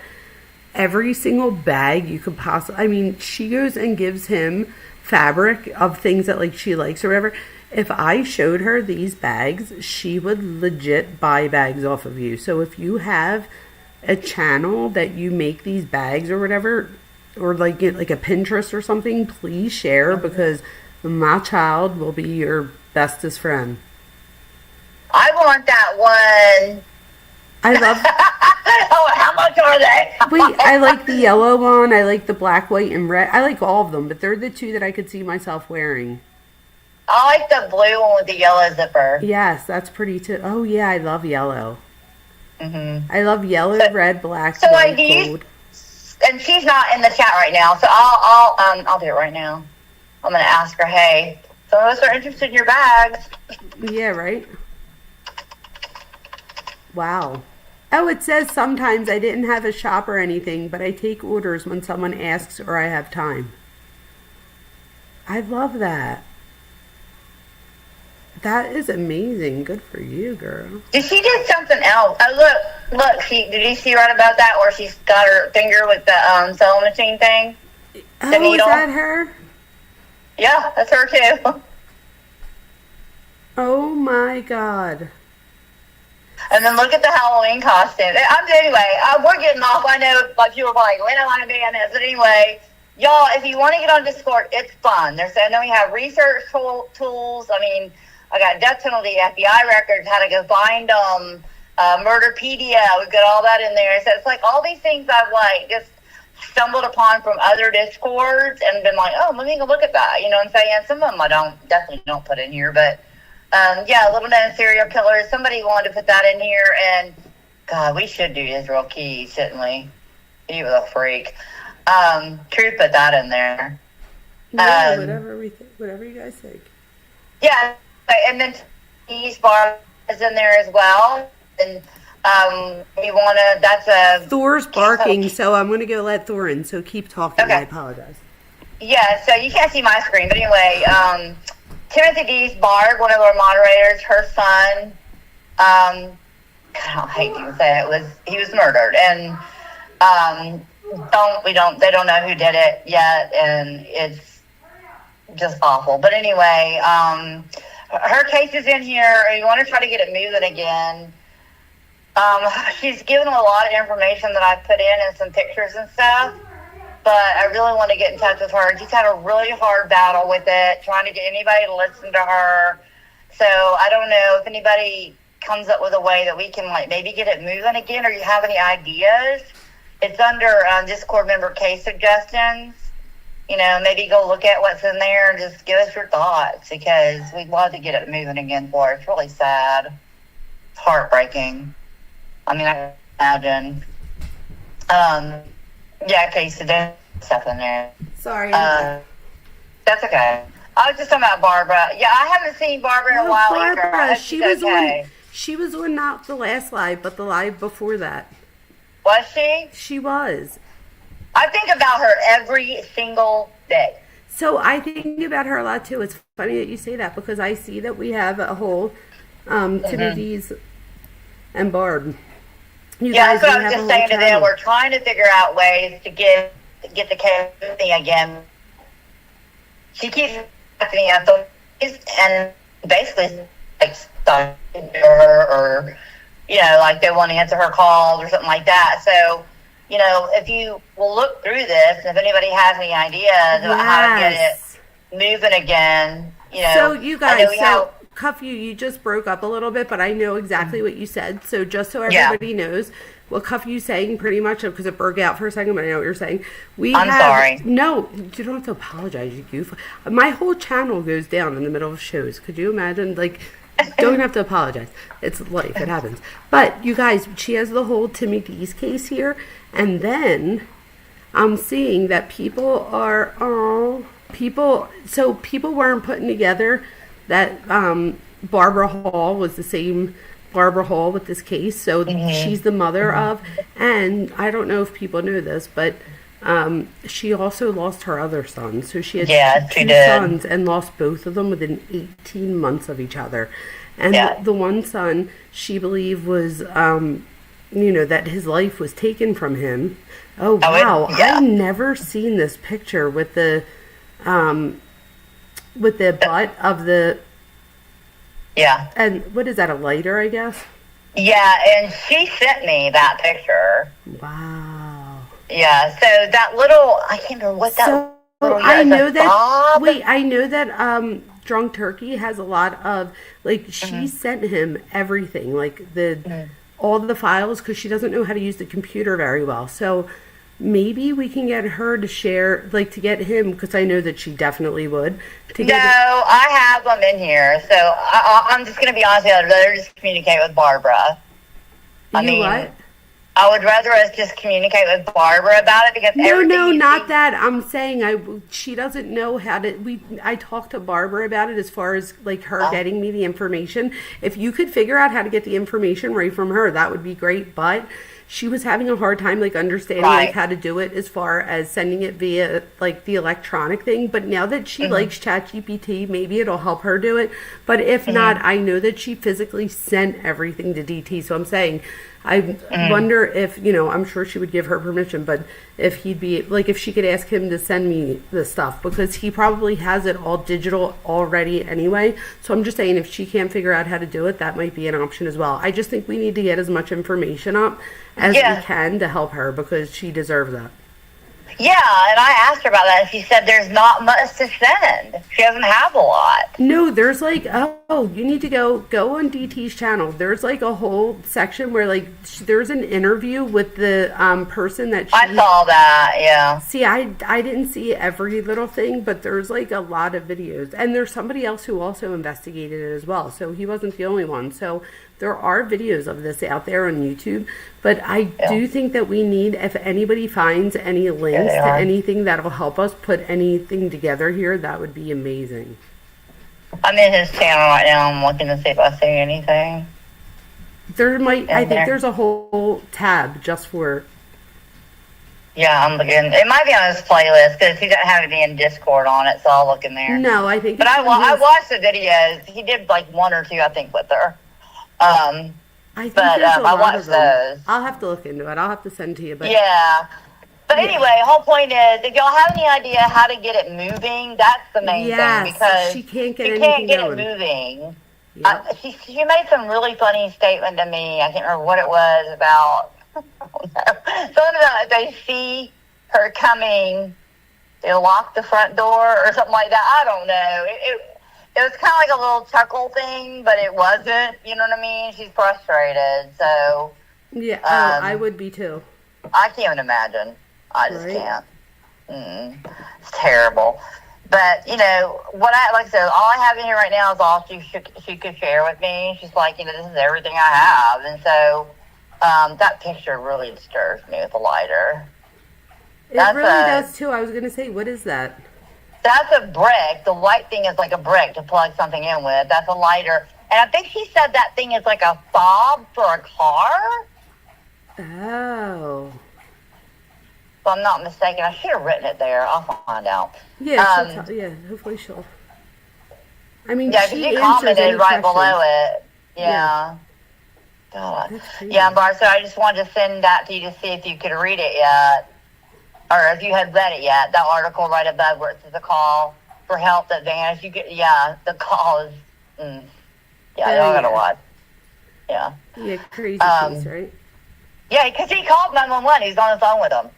every single bag you could possibly. I mean, she goes and gives him fabric of things that like she likes or whatever. If I showed her these bags, she would legit buy bags off of you. So if you have a channel that you make these bags or whatever, or like get like a Pinterest or something, please share, because my child will be your bestest friend. I want that one. I love. Oh, how much are they? Wait, I like the yellow one. I like the black, white, and red. I like all of them, but they're the two that I could see myself wearing. I like the blue one with the yellow zipper. Yes, that's pretty too. Oh yeah, I love yellow. Mm-hmm. I love yellow, red, black, so white, gold. And she's not in the chat right now, so I'll do it right now. I'm gonna ask her, hey, some of us are interested in your bags. Yeah, right. Wow. Oh, it says sometimes I didn't have a shop or anything, but I take orders when someone asks or I have time. I love that. That is amazing. Good for you, girl. Did she do something else? Oh, look. Did you see right about that where she's got her finger with the sewing machine thing? Oh, is that her? Yeah, that's her too. Oh my God. And then look at the Halloween costume. Anyway, we're getting off. I know, like you were like, we don't want to be on this. But anyway, y'all, if you want to get on Discord, it's fun. I know we have research tools. I mean, I got death penalty, FBI records, how to go find them, Murderpedia. We've got all that in there. So it's like all these things I've like just stumbled upon from other Discords and been like, oh, let me go look at that. You know what I'm saying? Some of them I definitely don't put in here, but yeah, little known serial killers. Somebody wanted to put that in here, and God, we should do Israel Keys, shouldn't we? He was a freak. Truth put that in there. No, whatever you guys think. Yeah, and then Keys Bar is in there as well, and that's a Thor's barking, so I'm going to go let Thor in, so keep talking. Okay. I apologize. Yeah, so you can't see my screen, but anyway, Timothy Dees Barg, one of our moderators, her son, I hate to even say it, he was murdered, and they don't know who did it yet, and it's just awful. But anyway, her case is in here. You want to try to get it moving again. She's given a lot of information that I've put in and some pictures and stuff, but I really want to get in touch with her. She's had a really hard battle with it, trying to get anybody to listen to her. So I don't know if anybody comes up with a way that we can like maybe get it moving again, or you have any ideas. It's under Discord member case suggestions. You know, maybe go look at what's in there and just give us your thoughts, because we'd love to get it moving again for her. It's really sad. It's heartbreaking. I mean, I can imagine. Yeah, okay, so there's stuff in there. Sorry. That's okay. I was just talking about Barbara. Yeah, I haven't seen Barbara in a while Barbara, either. she was on not the last live, but the live before that. Was she? She was. I think about her every single day. So I think about her a lot too. It's funny that you say that, because I see that we have a whole Timothy's and Barb. That's what I was just saying to them. We're trying to figure out ways to get the case thing again. She keeps asking me, and basically like stuck her, or like they want to answer her calls or something like that. So, if you will look through this, if anybody has any ideas about how to get it moving again, So you guys, Cuff, you just broke up a little bit, but I know exactly what you said. So just so everybody knows, what Cuff you saying pretty much, because it broke out for a second, but I know what you're saying. I'm sorry. No, you don't have to apologize, you goof. My whole channel goes down in the middle of shows. Could you imagine? Like, don't have to apologize. It's life. It happens. But you guys, she has the whole Timmy D's case here, and then I'm seeing that people weren't putting together that Barbara Hall was the same Barbara Hall with this case. So she's the mother of, and I don't know if people know this, but she also lost her other son. So she had two sons and lost both of them within 18 months of each other. And the one son, she believed was, that his life was taken from him. Oh, wow. I've never seen this picture with the butt of the... Yeah. And what is that, a lighter, I guess? Yeah, and she sent me that picture. Wow. Yeah, so that little... I can't remember what that... I know that Drunk Turkey has a lot of... Like, she sent him everything, like all the files, because she doesn't know how to use the computer very well. So... maybe we can get her to share, like to get him, because I know that she definitely would. I have them in here, so I'm just going to be honest with you. I'd rather just communicate with Barbara. What? I would rather us just communicate with Barbara about it, because not that. I'm saying she doesn't know how to. I talked to Barbara about it as far as like her getting me the information. If you could figure out how to get the information right from her, that would be great. But she was having a hard time like understanding like how to do it as far as sending it via like the electronic thing. But now that she likes ChatGPT, maybe it'll help her do it. But if not, I know that she physically sent everything to DT. So I'm saying, I wonder if, I'm sure she would give her permission, but if he'd be like, if she could ask him to send me the stuff, because he probably has it all digital already anyway. So I'm just saying, if she can't figure out how to do it, that might be an option as well. I just think we need to get as much information up as we can to help her, because she deserves that. Yeah, and I asked her about that, and she said there's not much to send. She doesn't have a lot. No, there's like, oh, you need to go on DT's channel. There's like a whole section where like there's an interview with the person that I saw that, yeah. See, I didn't see every little thing, but there's like a lot of videos. And there's somebody else who also investigated it as well. So he wasn't the only one. So there are videos of this out there on YouTube. But I do think that we need, if anybody finds any links to anything that'll help us put anything together here, that would be amazing. I'm in his channel right now. I'm looking to see if I see anything. I think there's a whole tab just for... Yeah, I'm looking. It might be on his playlist because he doesn't have any in Discord on it, so I'll look in there. No, I think... But I watched the videos. He did like one or two, I think, with her. I watched those. I'll have to look into it. I'll have to send to you. But yeah. But anyway, the whole point is, if y'all have any idea how to get it moving, that's the main thing, because she can't get it moving. Yep. She made some really funny statement to me. I can't remember what it was about. I don't know. Something about if they see her coming, they'll lock the front door or something like that. I don't know. It was kind of like a little chuckle thing, but it wasn't. You know what I mean? She's frustrated, so... Yeah, I would be too. I can't even imagine. I just can't. It's terrible. But, you know, like I said, all I have in here right now is all she could share with me. She's like, you know, this is everything I have. And so that picture really disturbs me with the lighter. It really does, too. I was going to say, what is that? That's a brick. The white thing is like a brick to plug something in with. That's a lighter. And I think she said that thing is like a fob for a car. Oh. If I'm not mistaken. I should have written it there. I'll find out. Yeah, hopefully she'll. I mean, yeah, she commented right below it. Yeah. God. Yeah, Bar, so I just wanted to send that to you to see if you could read it yet. Or if you had read it yet, that article right above where it says a call for help that vanished. You get, the call is, y'all gotta watch. Yeah. Yeah, crazy case, right? Yeah, because he called 911. He was on the phone with him.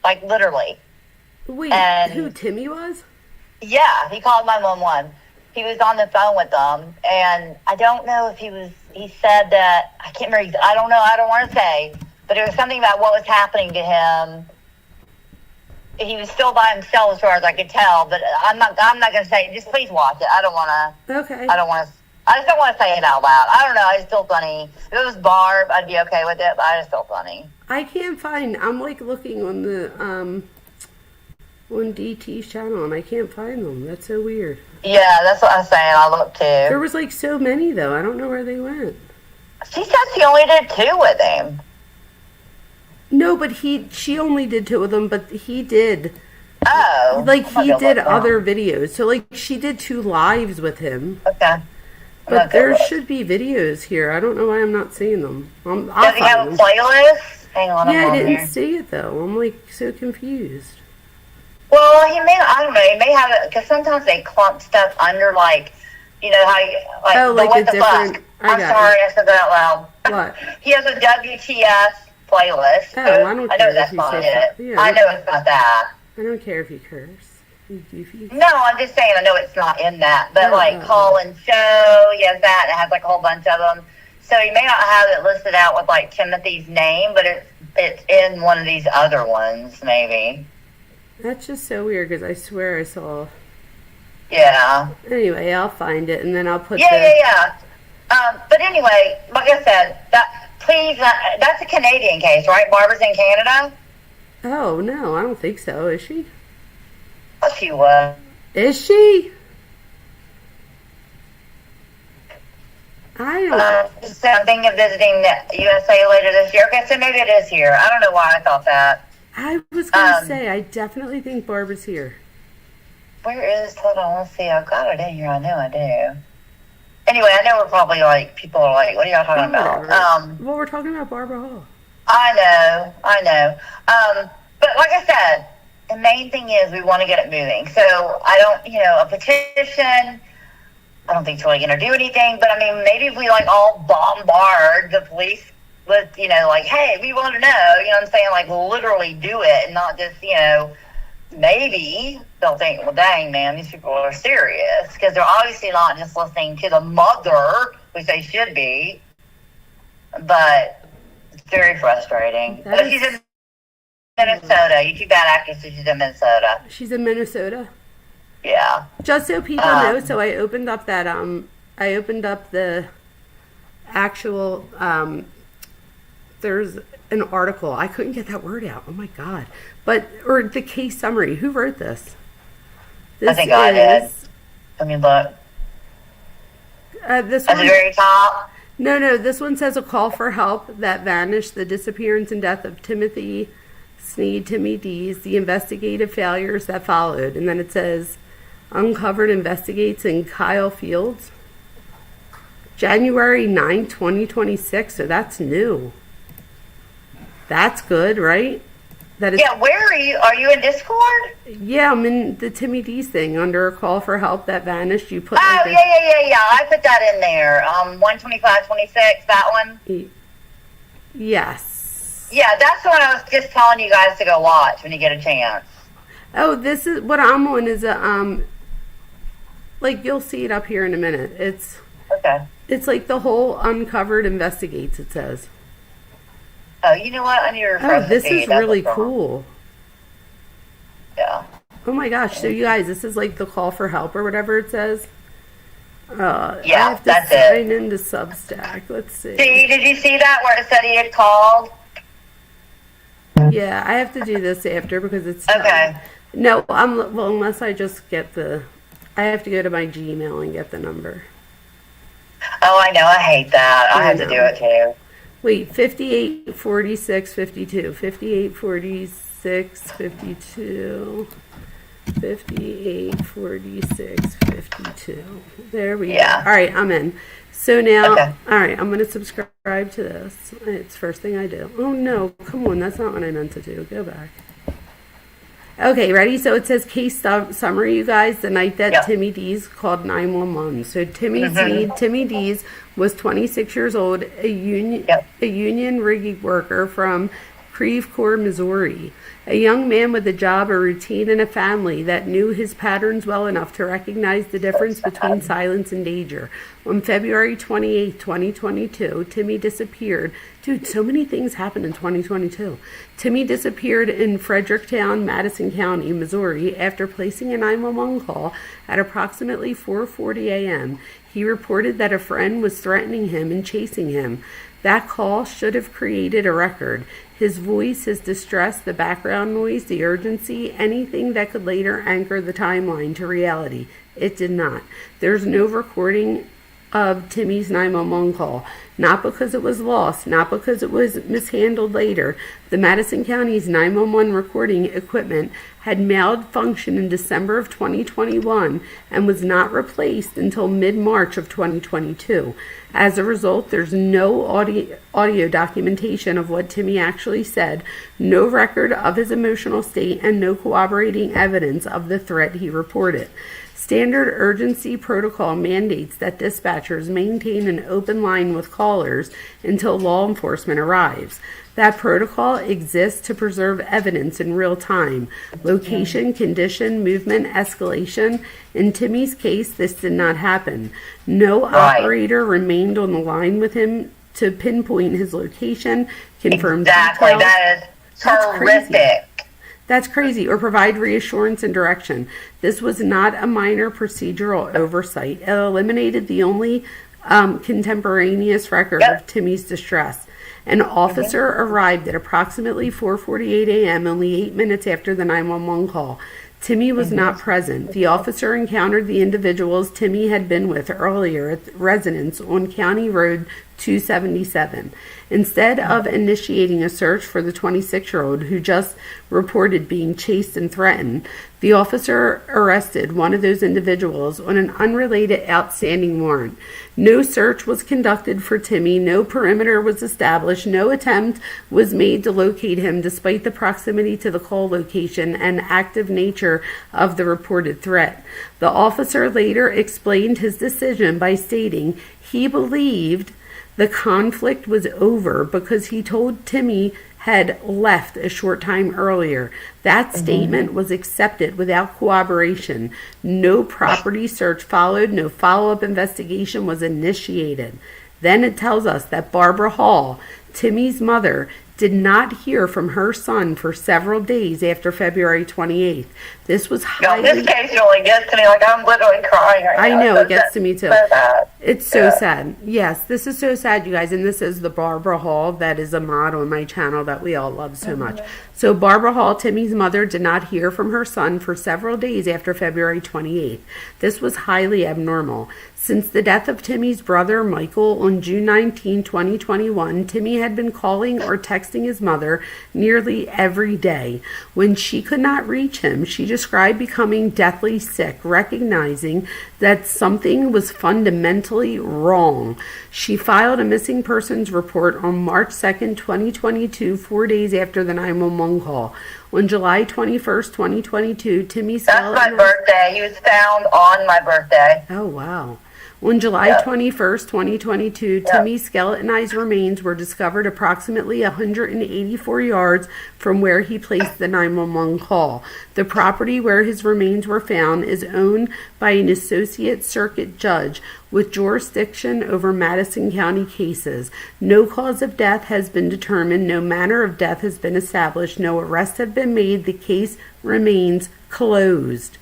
Like, literally. Wait, and who, Timmy was? Yeah, he called 911. He was on the phone with them, and I don't know if he said that, I can't remember, I don't know, I don't want to say, but it was something about what was happening to him. He was still by himself as far as I could tell, but I'm not going to say, just please watch it. I just don't want to say it out loud. I don't know, it's still funny. If it was Barb, I'd be okay with it, but it's still funny. I can't find, I'm like looking on the, on DT's channel, and I can't find them. That's so weird. Yeah, that's what I'm saying. I looked too. There was like so many, though. I don't know where they went. She said she only did 2 with him. No, but she only did 2 of them, but he did. Oh. Like, he did other videos. So, like, she did 2 lives with him. Okay. But there should be videos here. I don't know why I'm not seeing them. Does he have a playlist? Hang on. Yeah, I didn't see it, though. I'm, like, so confused. Well, I don't know, he may have it, because sometimes they clump stuff under, like, you know, how you, like, what the fuck? I'm sorry, I said that out loud. What? He has a WTF playlist. Oh, I don't care that's if not you it. say I know it's not that. I don't care if you curse. You goofy. No, I'm just saying I know it's not in that. But, Call and Show, he has that, and it has, like, a whole bunch of them. So he may not have it listed out with, like, Timothy's name, but it's in one of these other ones, maybe. That's just so weird, because I swear I saw... Yeah. Anyway, I'll find it, and then I'll put Yeah. But anyway, like I said, that's a Canadian case, right? Barbara's in Canada? Oh, no, I don't think so. Is she? Oh, she was. Is she? I don't... So I'm thinking of visiting the USA later this year. Okay, so maybe it is here. I don't know why I thought that. I was going to say, I definitely think Barbara's here. Where is, hold on, let's see. I've got it in here. I know I do. Anyway, I know we're probably like, people are like, what are y'all talking about? Well, we're talking about Barbara Hall. I know. But like I said, the main thing is we want to get it moving. So I don't, a petition, I don't think it's really going to do anything. But I mean, maybe if we like all bombard the police with, like, hey, we want to know, you know what I'm saying? Like, literally do it and not just, maybe they'll think, well, dang, man, these people are serious, because they're obviously not just listening to the mother, which they should be. But it's very frustrating. But she's in Minnesota. You too bad actress, she's in Minnesota. She's in Minnesota? Yeah. Just so people know, so I opened up that, I opened up the actual, there's an article. I couldn't get that word out. Oh my God. Or the case summary. Who wrote this? I think I did. Let me look. This at one, the very top? No. This one says a call for help that vanished, the disappearance and death of Timothy Sneed, Timmy D's, the investigative failures that followed. And then it says uncovered investigates in Kyle Fields. January 9, 2026. So that's new. That's good, right? Yeah, where are you? Are you in Discord? Yeah, I'm in the Timmy D's thing under a call for help that vanished. You put. Oh, yeah. I put that in there. 12526, that one. Yes. Yeah, that's the one I was just telling you guys to go watch when you get a chance. Oh, this is what I'm on. Is a like you'll see it up here in a minute. It's okay. It's like the whole uncovered investigates. It says. Oh, you know what? I need to refresh Oh, this is really cool. Yeah. Oh my gosh. So you guys, this is like the call for help or whatever it says. Yeah, I have to that's sign into Substack. Let's see. Did you see that where it said he had called? Yeah, I have to do this after because it's okay. No, unless I just get I have to go to my Gmail and get the number. Oh, I know. I hate that. I have to do it too. Wait, 58, 46, 52. 58, 46, 52. 58, 46, 52. There we go. All right, I'm in. So now, all right, I'm going to subscribe to this. It's the first thing I do. Oh, no. Come on. That's not what I meant to do. Go back. Okay, ready? So it says case summary, you guys. The night that Timmy D's called 911. So Timmy D's was 26 years old, a union rigging worker from Creve Coeur, Missouri. A young man with a job, a routine, and a family that knew his patterns well enough to recognize the difference between silence and danger. On February 28, 2022, Timmy disappeared. Dude, so many things happened in 2022. Timmy disappeared in Fredericktown, Madison County, Missouri, after placing a 911 call at approximately 4:40 a.m. He reported that a friend was threatening him and chasing him. That call should have created a record. His voice, his distress, the background noise, the urgency, anything that could later anchor the timeline to reality. It did not. There's no recording of Timmy's 911 call. Not because it was lost, not because it was mishandled later. The Madison County's 911 recording equipment had malfunctioned in December of 2021 and was not replaced until mid-March of 2022. As a result, there's no audio documentation of what Timmy actually said, no record of his emotional state, and no corroborating evidence of the threat he reported. Standard urgency protocol mandates that dispatchers maintain an open line with callers until law enforcement arrives. That protocol exists to preserve evidence in real time. Location, condition, movement, escalation. In Timmy's case, this did not happen. No operator remained on the line with him to pinpoint his location, confirm details. That is horrific. That's crazy. Or provide reassurance and direction. This was not a minor procedural oversight. It eliminated the only contemporaneous record of Timmy's distress. An officer arrived at approximately 4:48 a.m., only 8 minutes after the 911 call. Timmy was not present. The officer encountered the individuals Timmy had been with earlier at the residence on County Road 277. Instead of initiating a search for the 26-year-old who just reported being chased and threatened, the officer arrested one of those individuals on an unrelated outstanding warrant. No search was conducted for Timmy, no perimeter was established, no attempt was made to locate him despite the proximity to the call location and active nature of the reported threat. The officer later explained his decision by stating he believed The conflict was over because he told Timmy had left a short time earlier. That statement was accepted without corroboration. No property search followed. No follow-up investigation was initiated. Then it tells us that Barbara Hall, Timmy's mother, did not hear from her son for several days after February 28th. This was highly... this case really gets to me. Like, I'm literally crying right now. I know, it gets to me too. So sad. It's so sad. Yes, this is so sad, you guys. And this is the Barbara Hall that is a mod on my channel that we all love so much. So Barbara Hall, Timmy's mother, did not hear from her son for several days after February 28th. This was highly abnormal. Since the death of Timmy's brother, Michael, on June 19, 2021, Timmy had been calling or texting his mother nearly every day. When she could not reach him, she described becoming deathly sick, recognizing that something was fundamentally wrong. She filed a missing persons report on March 2nd, 2022, 4 days after the 911 call. On July 21st, 2022, Timmy skeleton... That's my birthday. He was found on my birthday. Oh, wow. On July 21st, 2022, Timmy's skeletonized remains were discovered approximately 184 yards from where he placed the 911 call. The property where his remains were found is owned by an associate circuit judge with jurisdiction over Madison County cases. No cause of death has been determined. No manner of death has been established. No arrests have been made. The case remains closed.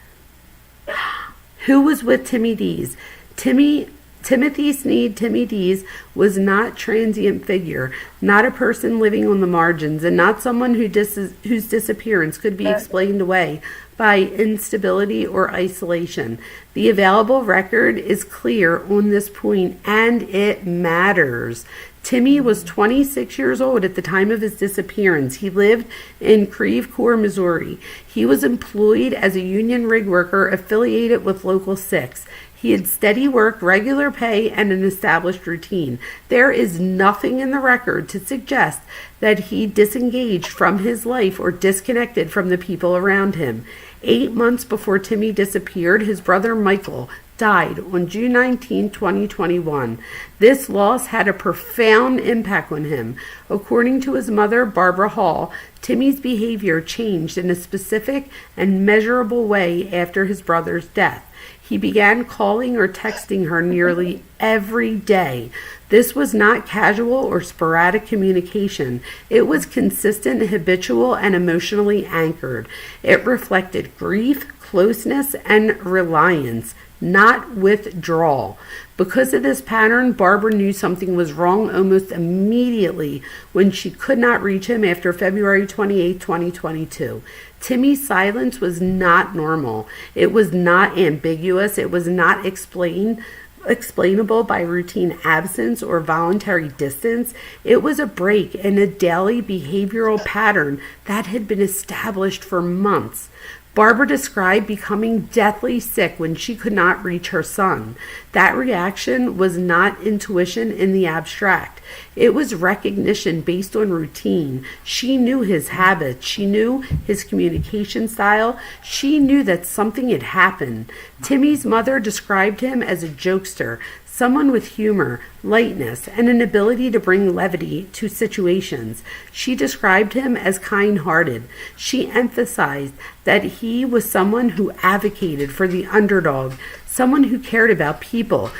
Who was with Timmy Dees? Timothy Sneed, Timmy Dees, was not transient figure, not a person living on the margins, and not someone whose disappearance could be explained away by instability or isolation. The available record is clear on this point, and it matters. Timmy was 26 years old at the time of his disappearance. He lived in Creve Coeur, Missouri. He was employed as a union rig worker affiliated with Local 6. He had steady work, regular pay, and an established routine. There is nothing in the record to suggest that he disengaged from his life or disconnected from the people around him. 8 months before Timmy disappeared, his brother Michael died on June 19, 2021. This loss had a profound impact on him. According to his mother, Barbara Hall, Timmy's behavior changed in a specific and measurable way after his brother's death. He began calling or texting her nearly every day. This was not casual or sporadic communication. It was consistent, habitual, and emotionally anchored. It reflected grief, closeness, and reliance, not withdrawal. Because of this pattern, Barbara knew something was wrong almost immediately when she could not reach him after February 28, 2022. Timmy's silence was not normal. It was not ambiguous. It was not explainable by routine absence or voluntary distance. It was a break in a daily behavioral pattern that had been established for months. Barbara described becoming deathly sick when she could not reach her son. That reaction was not intuition in the abstract. It was recognition based on routine. She knew his habits. She knew his communication style. She knew that something had happened. Timmy's mother described him as a jokester, someone with humor, lightness, and an ability to bring levity to situations. She described him as kind-hearted. She emphasized that he was someone who advocated for the underdog, someone who cared about people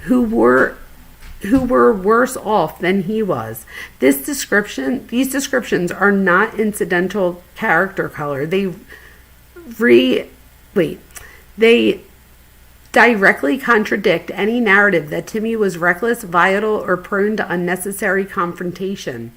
who were worse off than he was. These descriptions are not incidental character color. They directly contradict any narrative that Timmy was reckless, vital, or prone to unnecessary confrontation.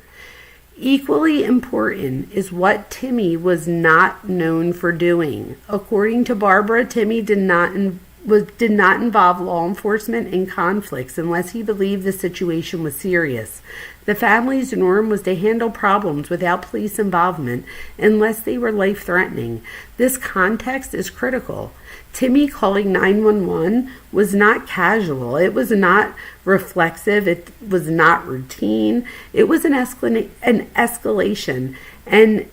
Equally important is what Timmy was not known for doing. According to Barbara, Timmy did not involve law enforcement in conflicts unless he believed the situation was serious. The family's norm was to handle problems without police involvement unless they were life-threatening. This context is critical. Timmy calling 911 was not casual. It was not reflexive. It was not routine. It was an escalation and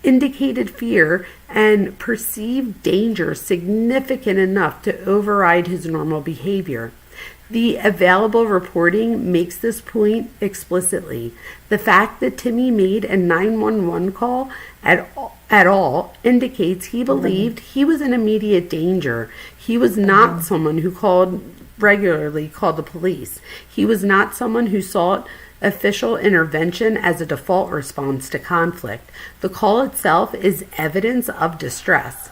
indicated fear and perceived danger significant enough to override his normal behavior. The available reporting makes this point explicitly. The fact that Timmy made a 911 call at all indicates he believed he was in immediate danger. He was not someone who regularly called the police. He was not someone who sought official intervention as a default response to conflict. The call itself is evidence of distress.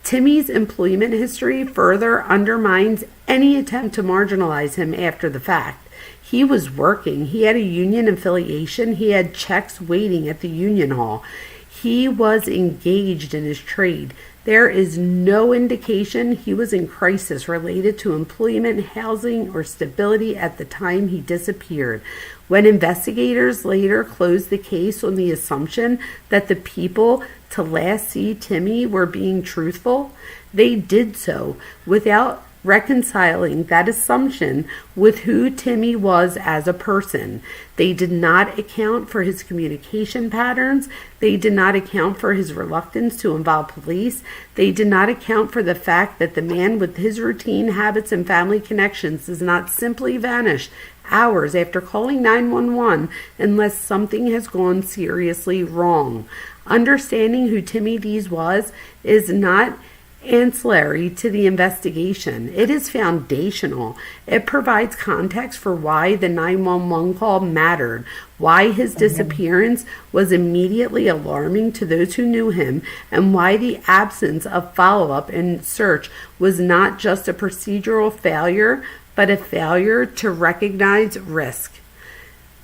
Timmy's employment history further undermines any attempt to marginalize him after the fact. He was working. He had a union affiliation. He had checks waiting at the union hall. He was engaged in his trade. There is no indication he was in crisis related to employment, housing, or stability at the time he disappeared. When investigators later closed the case on the assumption that the people to last see Timmy were being truthful, they did so without reconciling that assumption with who Timmy was as a person. They did not account for his communication patterns. They did not account for his reluctance to involve police. They did not account for the fact that the man with his routine habits and family connections does not simply vanish hours after calling 911 unless something has gone seriously wrong. Understanding who Timmy Dees was is not ancillary to the investigation. It is foundational. It provides context for why the 911 call mattered, why his disappearance was immediately alarming to those who knew him, and why the absence of follow-up and search was not just a procedural failure, but a failure to recognize risk.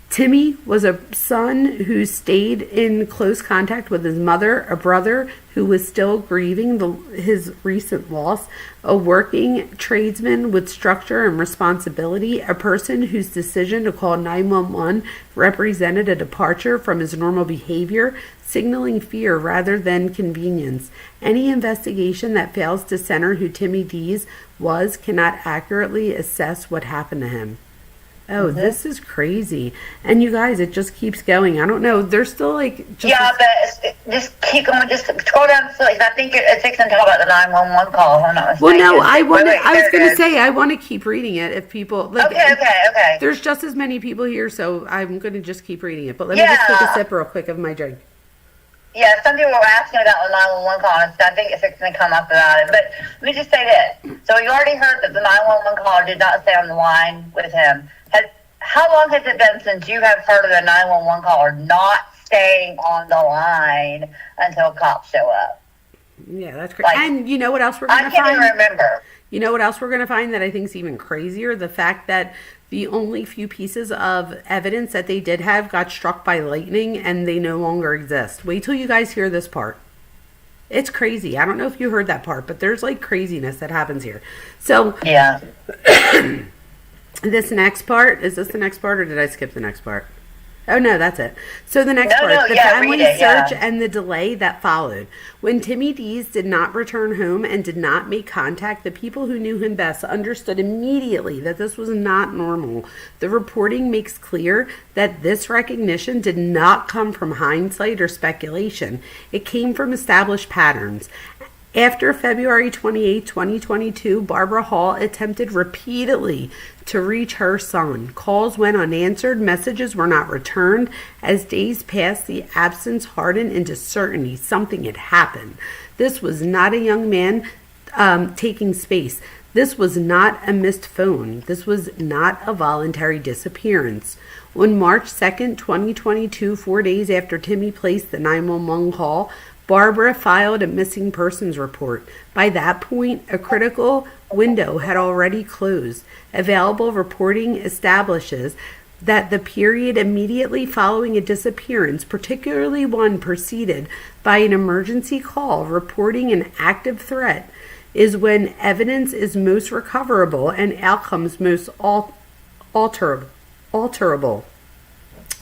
Timmy was a son who stayed in close contact with his mother, a brother who was still grieving his recent loss, a working tradesman with structure and responsibility, a person whose decision to call 911 represented a departure from his normal behavior, signaling fear rather than convenience. Any investigation that fails to center who Timmy Dees was cannot accurately assess what happened to him. Oh, this is crazy. And you guys, it just keeps going. I don't know. There's still like... but just keep going. Just scroll down. I think it takes them to talk about the 911 call. I'm not mistaken. Well, no, I was going to say, I want to keep reading it if people... Like, okay. There's just as many people here, so I'm going to just keep reading it. But let me just take a sip real quick of my drink. Yeah, some people were asking about the 911 call, and I think it's going to come up about it. But let me just say this. So you already heard that the 911 caller did not stay on the line with him. How long has it been since you have heard of the 911 caller not staying on the line until cops show up? Yeah, that's crazy. And you know what else we're going to find? I can't even remember. You know what else we're going to find that I think is even crazier? The fact that the only few pieces of evidence that they did have got struck by lightning and they no longer exist. Wait till you guys hear this part. It's crazy. I don't know if you heard that part, but there's like craziness that happens here. So, yeah. This next part, is this the next part or did I skip the next part? Oh, no, that's it. So the next part, the family search and the delay that followed. When Timmy Dees did not return home and did not make contact, the people who knew him best understood immediately that this was not normal. The reporting makes clear that this recognition did not come from hindsight or speculation. It came from established patterns. After February 28, 2022, Barbara Hall attempted repeatedly to reach her son. Calls went unanswered. Messages were not returned. As days passed, the absence hardened into certainty. Something had happened. This was not a young man taking space. This was not a missed phone. This was not a voluntary disappearance. On March 2nd, 2022, 4 days after Timmy placed the 911 call, Barbara filed a missing persons report. By that point, a critical window had already closed. Available reporting establishes that the period immediately following a disappearance, particularly one preceded by an emergency call reporting an active threat, is when evidence is most recoverable and outcomes most alterable.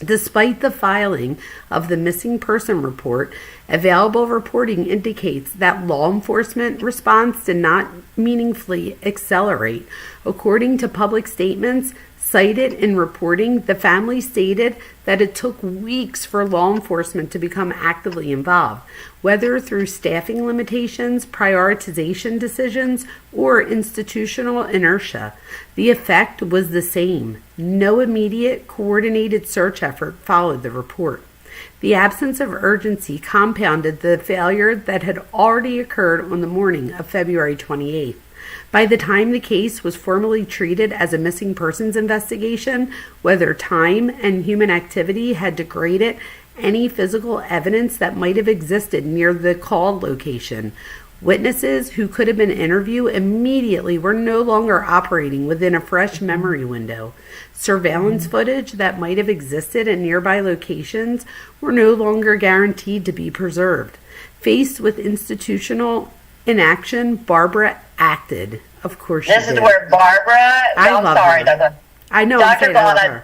Despite the filing of the missing person report, available reporting indicates that law enforcement response did not meaningfully accelerate. According to public statements cited in reporting, the family stated that it took weeks for law enforcement to become actively involved, whether through staffing limitations, prioritization decisions, or institutional inertia. The effect was the same. No immediate coordinated search effort followed the report. The absence of urgency compounded the failure that had already occurred on the morning of February 28th. By the time the case was formally treated as a missing persons investigation, whether time and human activity had degraded any physical evidence that might have existed near the call location, witnesses who could have been interviewed immediately were no longer operating within a fresh memory window. Surveillance footage that might have existed in nearby locations were no longer guaranteed to be preserved. Faced with institutional inaction, Barbara acted. Of course she did. This is where Barbara, I'm sorry, I know, Dr. Vona,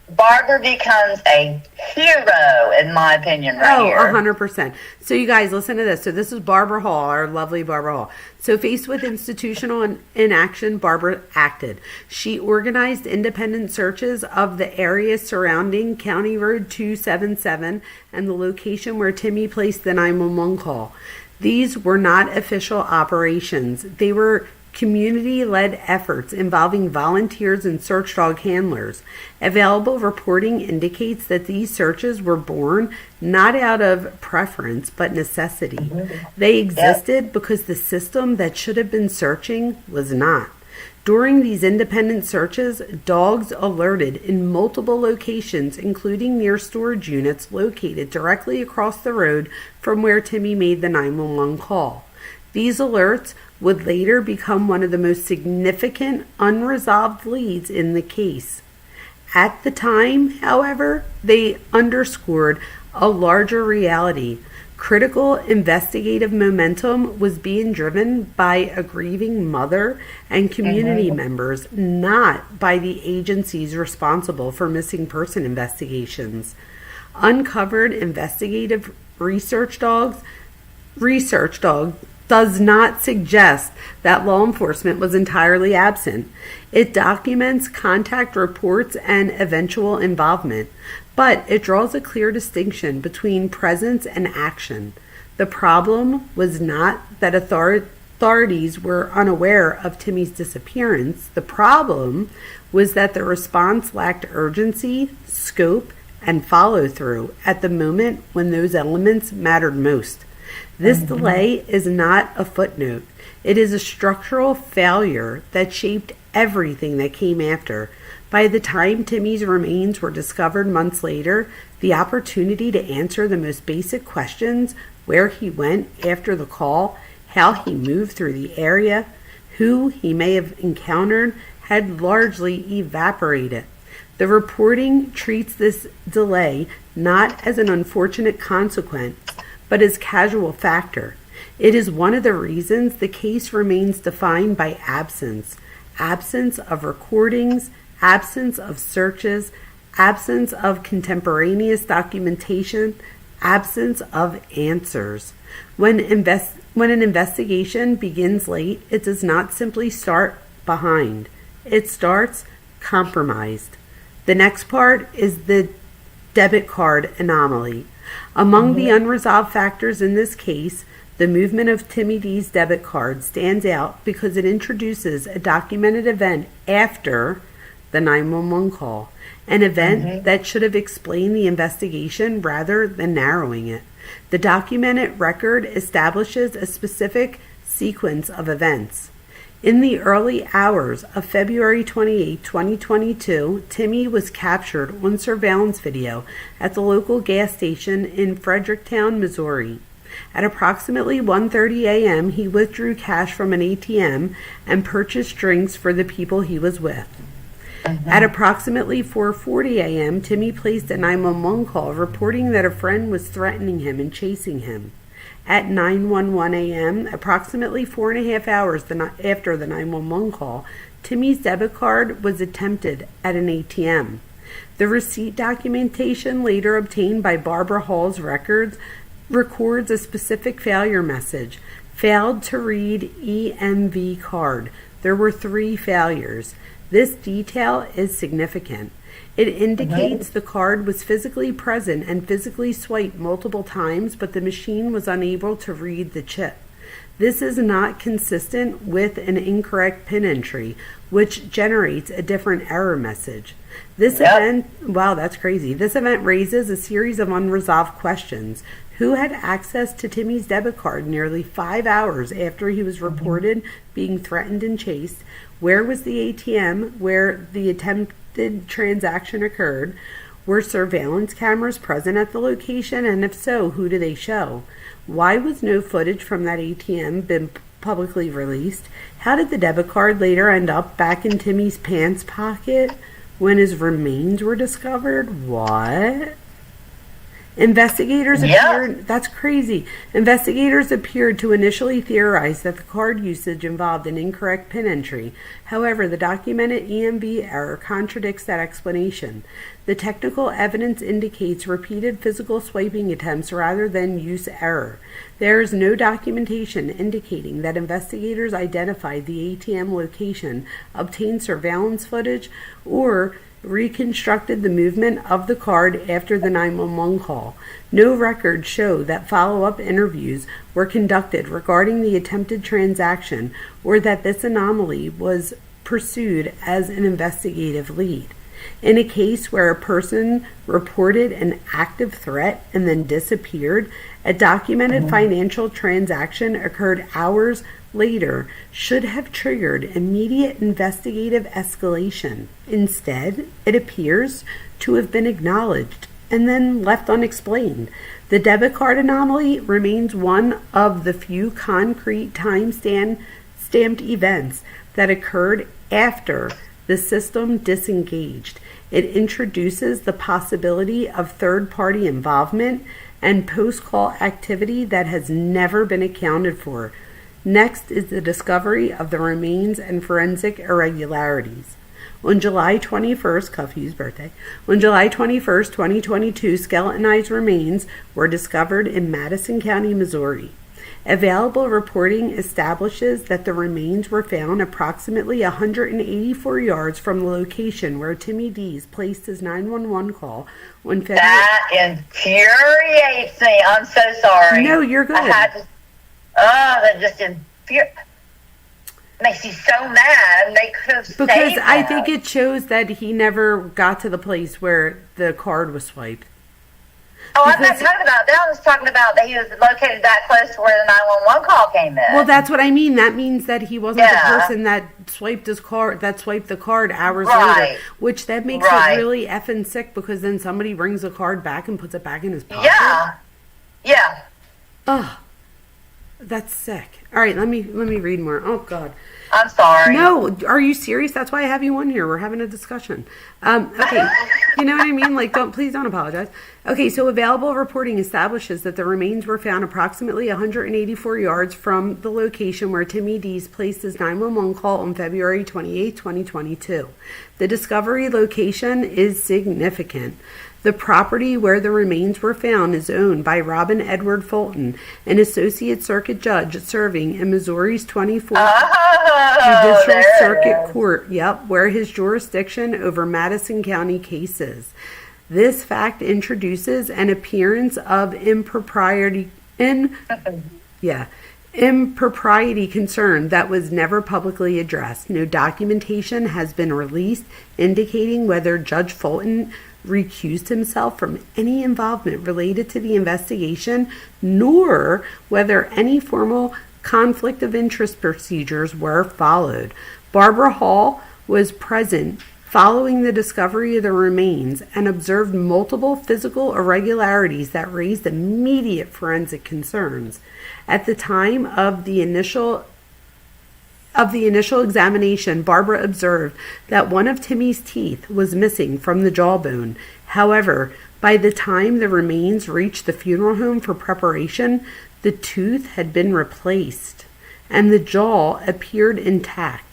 Barbara becomes a hero, in my opinion, right here. 100%. So you guys, listen to this. So this is Barbara Hall, our lovely Barbara Hall. So faced with institutional inaction, Barbara acted. She organized independent searches of the area surrounding County Road 277 and the location where Timmy placed the 911 call. These were not official operations. They were community-led efforts involving volunteers and search dog handlers. Available reporting indicates that these searches were born not out of preference but necessity. They existed because the system that should have been searching was not. During these independent searches, dogs alerted in multiple locations, including near storage units located directly across the road from where Timmy made the 911 call. These alerts would later become one of the most significant unresolved leads in the case. At the time, however, they underscored a larger reality. Critical investigative momentum was being driven by a grieving mother and community members, not by the agencies responsible for missing person investigations. Uncovered investigative research dog does not suggest that law enforcement was entirely absent. It documents contact reports and eventual involvement, but it draws a clear distinction between presence and action. The problem was not that authorities were unaware of Timmy's disappearance. The problem was that the response lacked urgency, scope, and follow-through at the moment when those elements mattered most. This delay is not a footnote. It is a structural failure that shaped everything that came after. By the time Timmy's remains were discovered months later, the opportunity to answer the most basic questions, where he went after the call, how he moved through the area, who he may have encountered, had largely evaporated. The reporting treats this delay not as an unfortunate consequence, but as casual factor. It is one of the reasons the case remains defined by absence. Absence of recordings, absence of searches, absence of contemporaneous documentation, absence of answers. When an investigation begins late, it does not simply start behind. It starts compromised. The next part is the debit card anomaly. Among the unresolved factors in this case, the movement of Timmy D's debit card stands out because it introduces a documented event after the 911 call, an event that should have explained the investigation rather than narrowing it. The documented record establishes a specific sequence of events. In the early hours of February 28, 2022, Timmy was captured on surveillance video at the local gas station in Fredericktown, Missouri. At approximately 1:30 a.m., he withdrew cash from an ATM and purchased drinks for the people he was with. At approximately 4:40 a.m., Timmy placed a 911 call reporting that a friend was threatening him and chasing him. At 9:11 a.m., approximately 4.5 hours after the 911 call, Timmy's debit card was attempted at an ATM. The receipt documentation later obtained by Barbara Hall's records records a specific failure message. Failed to read EMV card. There were 3 failures. This detail is significant. It indicates the card was physically present and physically swiped multiple times, but the machine was unable to read the chip. This is not consistent with an incorrect PIN entry, which generates a different error message. This event, wow, that's crazy. This event raises a series of unresolved questions. Who had access to Timmy's debit card nearly 5 hours after he was reported being threatened and chased? Where was the ATM where the attempted transaction occurred? Were surveillance cameras present at the location? And if so, who do they show? Why was no footage from that ATM been publicly released? How did the debit card later end up back in Timmy's pants pocket when his remains were discovered? What? Investigators appeared, that's crazy. Investigators appeared to initially theorize that the card usage involved an incorrect PIN entry. However, the documented EMV error contradicts that explanation. The technical evidence indicates repeated physical swiping attempts rather than use error. There is no documentation indicating that investigators identified the ATM location, obtained surveillance footage, or reconstructed the movement of the card after the 911 call. No records show that follow-up interviews were conducted regarding the attempted transaction or that this anomaly was pursued as an investigative lead. In a case where a person reported an active threat and then disappeared, a documented financial transaction occurred hours later should have triggered immediate investigative escalation. Instead, it appears to have been acknowledged and then left unexplained. The debit card anomaly remains one of the few concrete time-stamped events that occurred after the system disengaged. It introduces the possibility of third-party involvement and post-call activity that has never been accounted for. Next is the discovery of the remains and forensic irregularities. On July 21st, Cuffy's birthday, on July 21st, 2022, skeletonized remains were discovered in Madison County, Missouri. Available reporting establishes that the remains were found approximately 184 yards from the location where Timmy Dees placed his 911 call on February. That infuriates me. I'm so sorry. No, you're good. That just makes you so mad. They could have saved Because I him. think it shows that he never got to the place where the card was swiped. Oh, I'm not talking about that. I was talking about that he was located that close to where the 911 call came in. Well, that's what I mean. That means that he wasn't the person that swiped his card, that swiped the card hours later, which that makes it really effing sick because then somebody brings the card back and puts it back in his pocket. Yeah. Ugh. That's sick. All right, let me read more. Oh God. I'm sorry. No, are you serious? That's why I have you on here. We're having a discussion. Okay, you know what I mean? Like, please don't apologize. Okay, so available reporting establishes that the remains were found approximately 184 yards from the location where Timmy Dees placed his 911 call on February 28, 2022. The discovery location is significant. The property where the remains were found is owned by Robin Edward Fulton, an associate circuit judge serving in Missouri's 24th Judicial Circuit Court, where his jurisdiction over Madison County cases. This fact introduces an appearance of impropriety concern that was never publicly addressed. No documentation has been released indicating whether Judge Fulton recused himself from any involvement related to the investigation, nor whether any formal conflict of interest procedures were followed. Barbara Hall was present following the discovery of the remains and observed multiple physical irregularities that raised immediate forensic concerns. At the time of the initial examination, Barbara observed that one of Timmy's teeth was missing from the jawbone. However, by the time the remains reached the funeral home for preparation, the tooth had been replaced and the jaw appeared intact.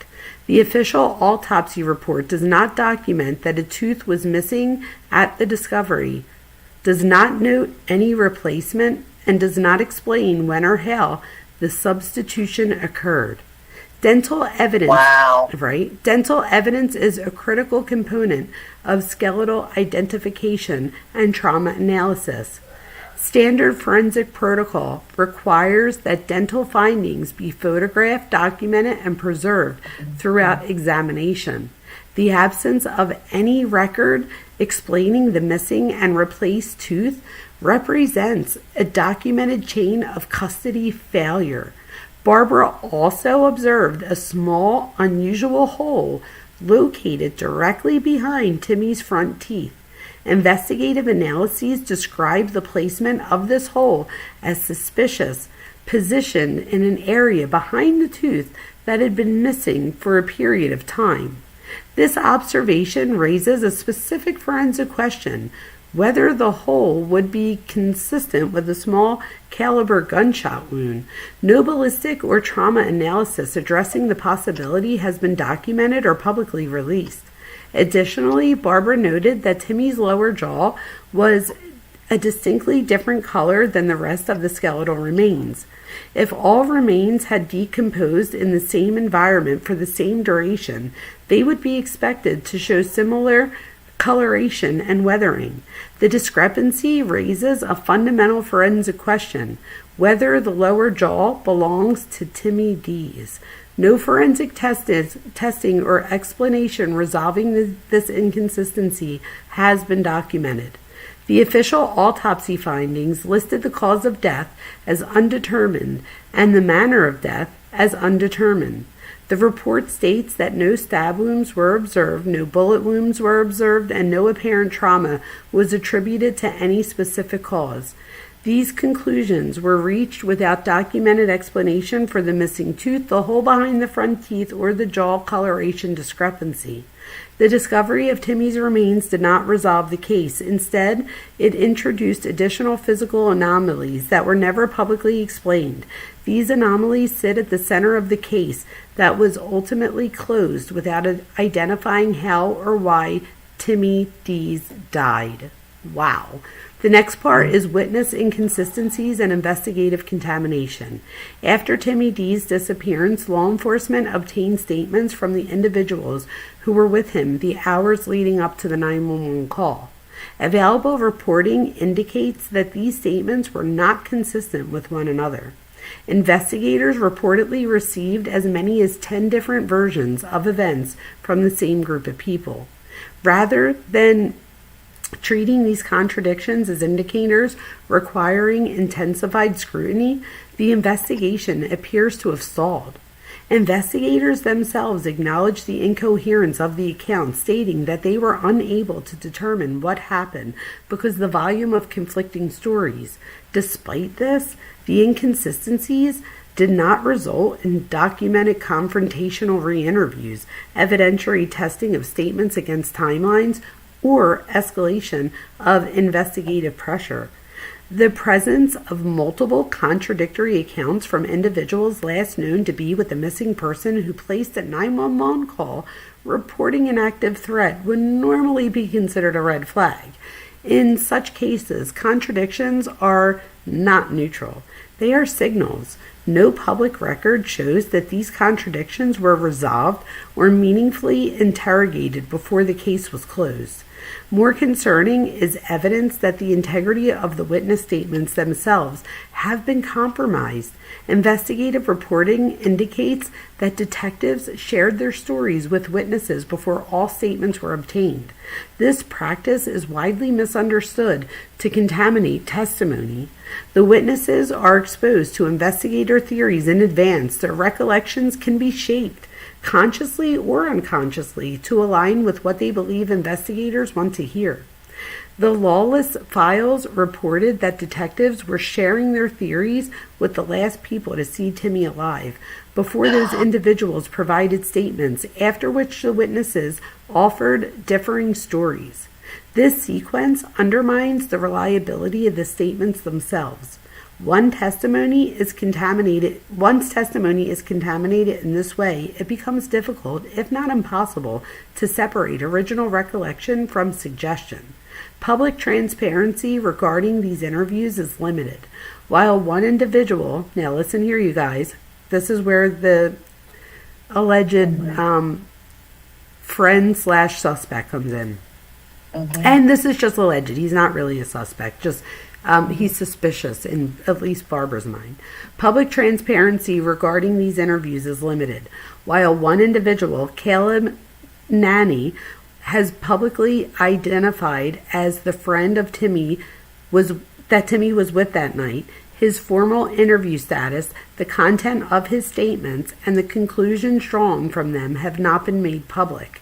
The official autopsy report does not document that a tooth was missing at the discovery, does not note any replacement, and does not explain when or how the substitution occurred. Dental evidence, Wow. right? Dental evidence is a critical component of skeletal identification and trauma analysis. Standard forensic protocol requires that dental findings be photographed, documented, and preserved throughout examination. The absence of any record explaining the missing and replaced tooth represents a documented chain of custody failure. Barbara also observed a small, unusual hole located directly behind Timmy's front teeth. Investigative analyses describe the placement of this hole as suspicious, positioned in an area behind the tooth that had been missing for a period of time. This observation raises a specific forensic question: whether the hole would be consistent with a small caliber gunshot wound. No ballistic or trauma analysis addressing the possibility has been documented or publicly released. Additionally, Barbara noted that Timmy's lower jaw was a distinctly different color than the rest of the skeletal remains. If all remains had decomposed in the same environment for the same duration, they would be expected to show similar coloration and weathering. The discrepancy raises a fundamental forensic question: whether the lower jaw belongs to Timmy D's. No forensic testing or explanation resolving this inconsistency has been documented. The official autopsy findings listed the cause of death as undetermined and the manner of death as undetermined. The report states that no stab wounds were observed, no bullet wounds were observed, and no apparent trauma was attributed to any specific cause. These conclusions were reached without documented explanation for the missing tooth, the hole behind the front teeth, or the jaw coloration discrepancy. The discovery of Timmy's remains did not resolve the case. Instead, it introduced additional physical anomalies that were never publicly explained. These anomalies sit at the center of the case that was ultimately closed without identifying how or why Timmy Dees died. Wow. The next part is witness inconsistencies and investigative contamination. After Timmy D's disappearance, law enforcement obtained statements from the individuals who were with him the hours leading up to the 911 call. Available reporting indicates that these statements were not consistent with one another. Investigators reportedly received as many as 10 different versions of events from the same group of people. Rather than treating these contradictions as indicators requiring intensified scrutiny, the investigation appears to have stalled. Investigators themselves acknowledged the incoherence of the account, stating that they were unable to determine what happened because the volume of conflicting stories. Despite this, the inconsistencies did not result in documented confrontational re-interviews, evidentiary testing of statements against timelines, or escalation of investigative pressure. The presence of multiple contradictory accounts from individuals last known to be with the missing person who placed a 911 call reporting an active threat would normally be considered a red flag. In such cases, contradictions are not neutral. They are signals. No public record shows that these contradictions were resolved or meaningfully interrogated before the case was closed. More concerning is evidence that the integrity of the witness statements themselves have been compromised. Investigative reporting indicates that detectives shared their stories with witnesses before all statements were obtained. This practice is widely misunderstood to contaminate testimony. The witnesses are exposed to investigator theories in advance. Their recollections can be shaped, consciously or unconsciously, to align with what they believe investigators want to hear. The lawless files reported that detectives were sharing their theories with the last people to see Timmy alive, before those individuals provided statements, after which the witnesses offered differing stories. This sequence undermines the reliability of the statements themselves. Once testimony is contaminated in this way, it becomes difficult, if not impossible, to separate original recollection from suggestion. Public transparency regarding these interviews is limited. While one individual, now listen here, you guys, this is where the alleged friend / suspect comes in. And this is just alleged. He's not really a suspect. Just he's suspicious in at least Barbara's mind. Public transparency regarding these interviews is limited. While one individual, Caleb Nanny, has publicly identified as the friend of Timmy was with that night, his formal interview status, the content of his statements, and the conclusions drawn from them have not been made public.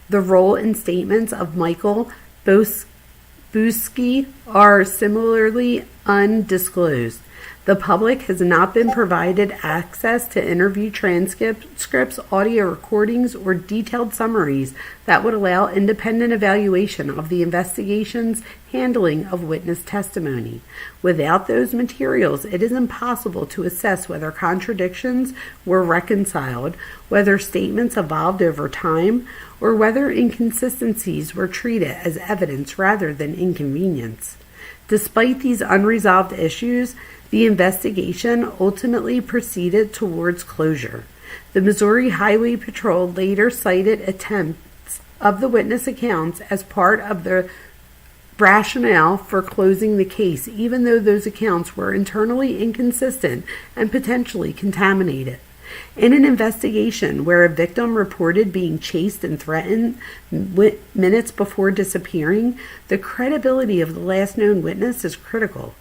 The role and statements of Michael Buski are similarly undisclosed. The public has not been provided access to interview transcripts, audio recordings, or detailed summaries that would allow independent evaluation of the investigation's handling of witness testimony. Without those materials, it is impossible to assess whether contradictions were reconciled, whether statements evolved over time, or whether inconsistencies were treated as evidence rather than inconvenience. Despite these unresolved issues, the investigation ultimately proceeded towards closure. The Missouri Highway Patrol later cited attempts of the witness accounts as part of the rationale for closing the case, even though those accounts were internally inconsistent and potentially contaminated. In an investigation where a victim reported being chased and threatened minutes before disappearing, the credibility of the last known witness is critical.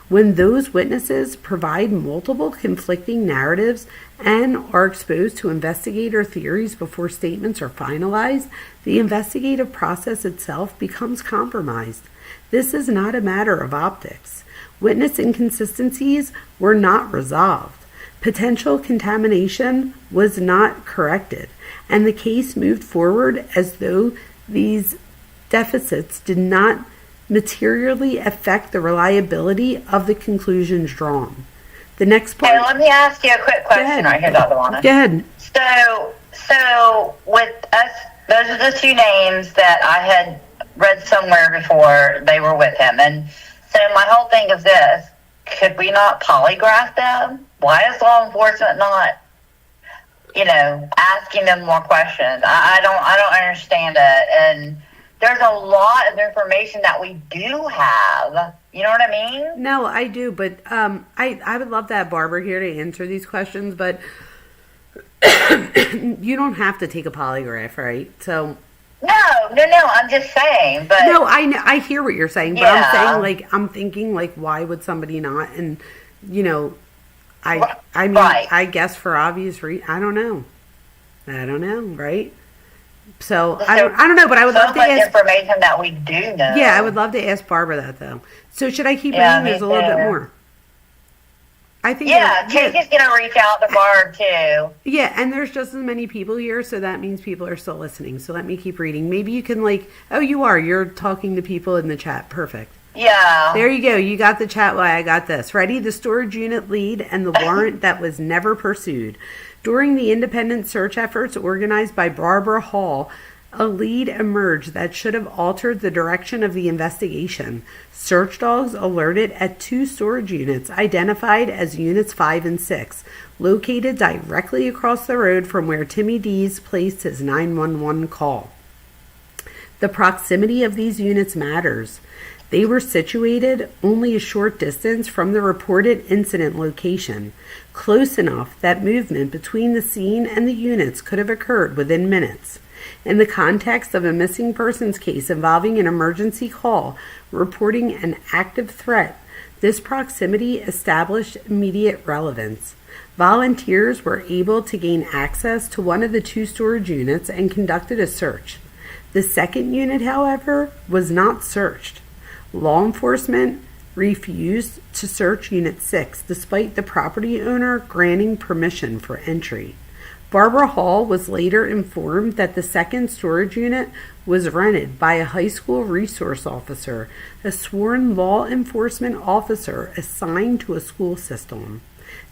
When those witnesses provide multiple conflicting narratives and are exposed to investigator theories before statements are finalized, the investigative process itself becomes compromised. This is not a matter of optics. Witness inconsistencies were not resolved. Potential contamination was not corrected, and the case moved forward as though these deficits did not materially affect the reliability of the conclusions drawn. The next part. Hey, let me ask you a quick question right here, Dr. Vona. Go ahead. So with us, those are the two names that I had read somewhere before they were with him. And so my whole thing is this: could we not polygraph them? Why is law enforcement not, asking them more questions? I don't understand it. And there's a lot of information that we do have. You know what I mean? No, I do, but I would love to have Barbara here to answer these questions, but you don't have to take a polygraph, right? So No, I'm just saying. But no, I hear what you're saying, but I'm saying, I'm thinking, why would somebody not? And I guess for obvious reasons. I don't know, right? So I don't know, but I would love to ask information that we do know. Yeah, I would love to ask Barbara that though. So should I keep reading? There's a little bit more. I think. Yeah, Casey's gonna reach out to Barb too. Yeah, and there's just as many people here, so that means people are still listening. So let me keep reading. Maybe you can you're talking to people in the chat. Perfect. Yeah. There you go. You got the chat while I got this. Ready? The storage unit lead and the warrant that was never pursued. During the independent search efforts organized by Barbara Hall, a lead emerged that should have altered the direction of the investigation. Search dogs alerted at 2 storage units identified as Units 5 and 6, located directly across the road from where Timmy Dees placed his 911 call. The proximity of these units matters. They were situated only a short distance from the reported incident location, close enough that movement between the scene and the units could have occurred within minutes. In the context of a missing persons case involving an emergency call reporting an active threat, this proximity established immediate relevance. Volunteers were able to gain access to one of the 2 storage units and conducted a search. The second unit, however, was not searched. Law enforcement refused to search Unit 6 despite the property owner granting permission for entry. Barbara Hall was later informed that the second storage unit was rented by a high school resource officer, a sworn law enforcement officer assigned to a school system.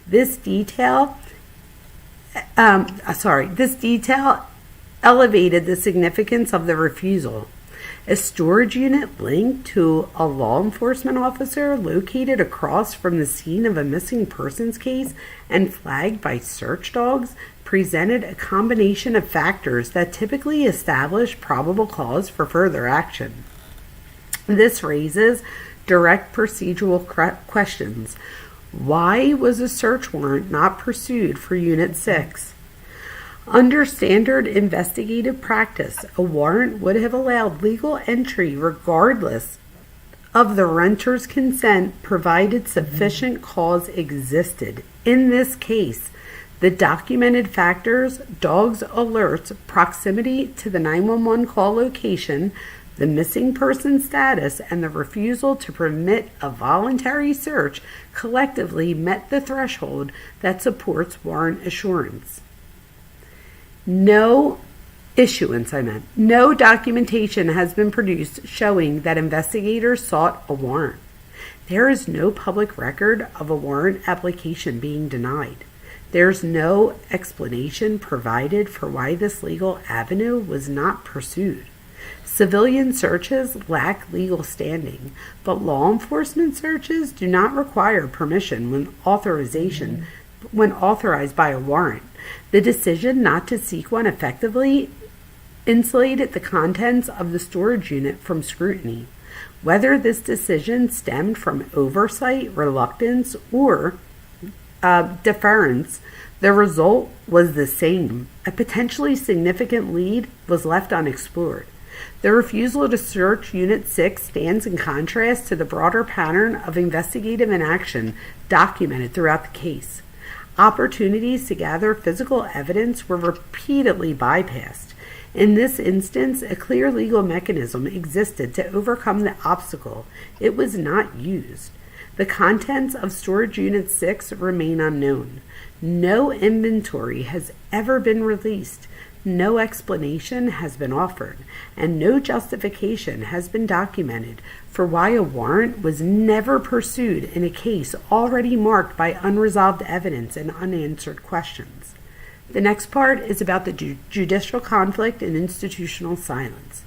This detail elevated the significance of the refusal. A storage unit linked to a law enforcement officer located across from the scene of a missing persons case and flagged by search dogs presented a combination of factors that typically establish probable cause for further action. This raises direct procedural questions. Why was a search warrant not pursued for Unit 6? Under standard investigative practice, a warrant would have allowed legal entry regardless of the renter's consent, provided sufficient cause existed. In this case, the documented factors, dogs' alerts, proximity to the 911 call location, the missing person status, and the refusal to permit a voluntary search collectively met the threshold that supports warrant assurance. No documentation has been produced showing that investigators sought a warrant. There is no public record of a warrant application being denied. There's no explanation provided for why this legal avenue was not pursued. Civilian searches lack legal standing, but law enforcement searches do not require permission when authorized by a warrant. The decision not to seek one effectively insulated the contents of the storage unit from scrutiny. Whether this decision stemmed from oversight, reluctance, or deference, the result was the same. A potentially significant lead was left unexplored. The refusal to search Unit 6 stands in contrast to the broader pattern of investigative inaction documented throughout the case. Opportunities to gather physical evidence were repeatedly bypassed. In this instance, a clear legal mechanism existed to overcome the obstacle. It was not used. The contents of Storage Unit 6 remain unknown. No inventory has ever been released. No explanation has been offered, and no justification has been documented for why a warrant was never pursued in a case already marked by unresolved evidence and unanswered questions. The next part is about the judicial conflict and institutional silence.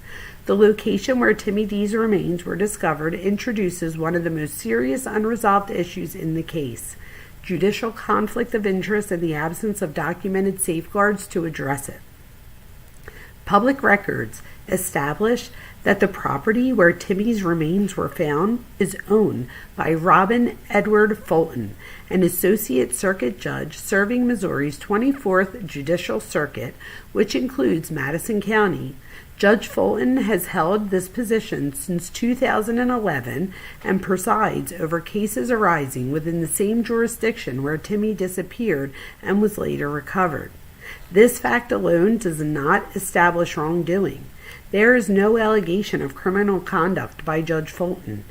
The location where Timmy D's remains were discovered introduces one of the most serious unresolved issues in the case: judicial conflict of interest and the absence of documented safeguards to address it. Public records establish that the property where Timmy's remains were found is owned by Robin Edward Fulton, an associate circuit judge serving Missouri's 24th Judicial Circuit, which includes Madison County. Judge Fulton has held this position since 2011 and presides over cases arising within the same jurisdiction where Timmy disappeared and was later recovered. This fact alone does not establish wrongdoing. There is no allegation of criminal conduct by Judge Fulton.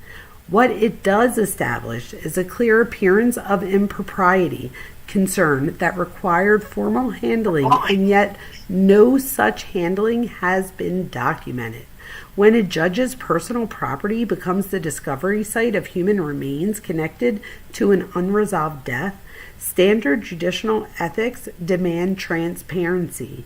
What it does establish is a clear appearance of impropriety concern that required formal handling, and yet no such handling has been documented. When a judge's personal property becomes the discovery site of human remains connected to an unresolved death, standard judicial ethics demand transparency.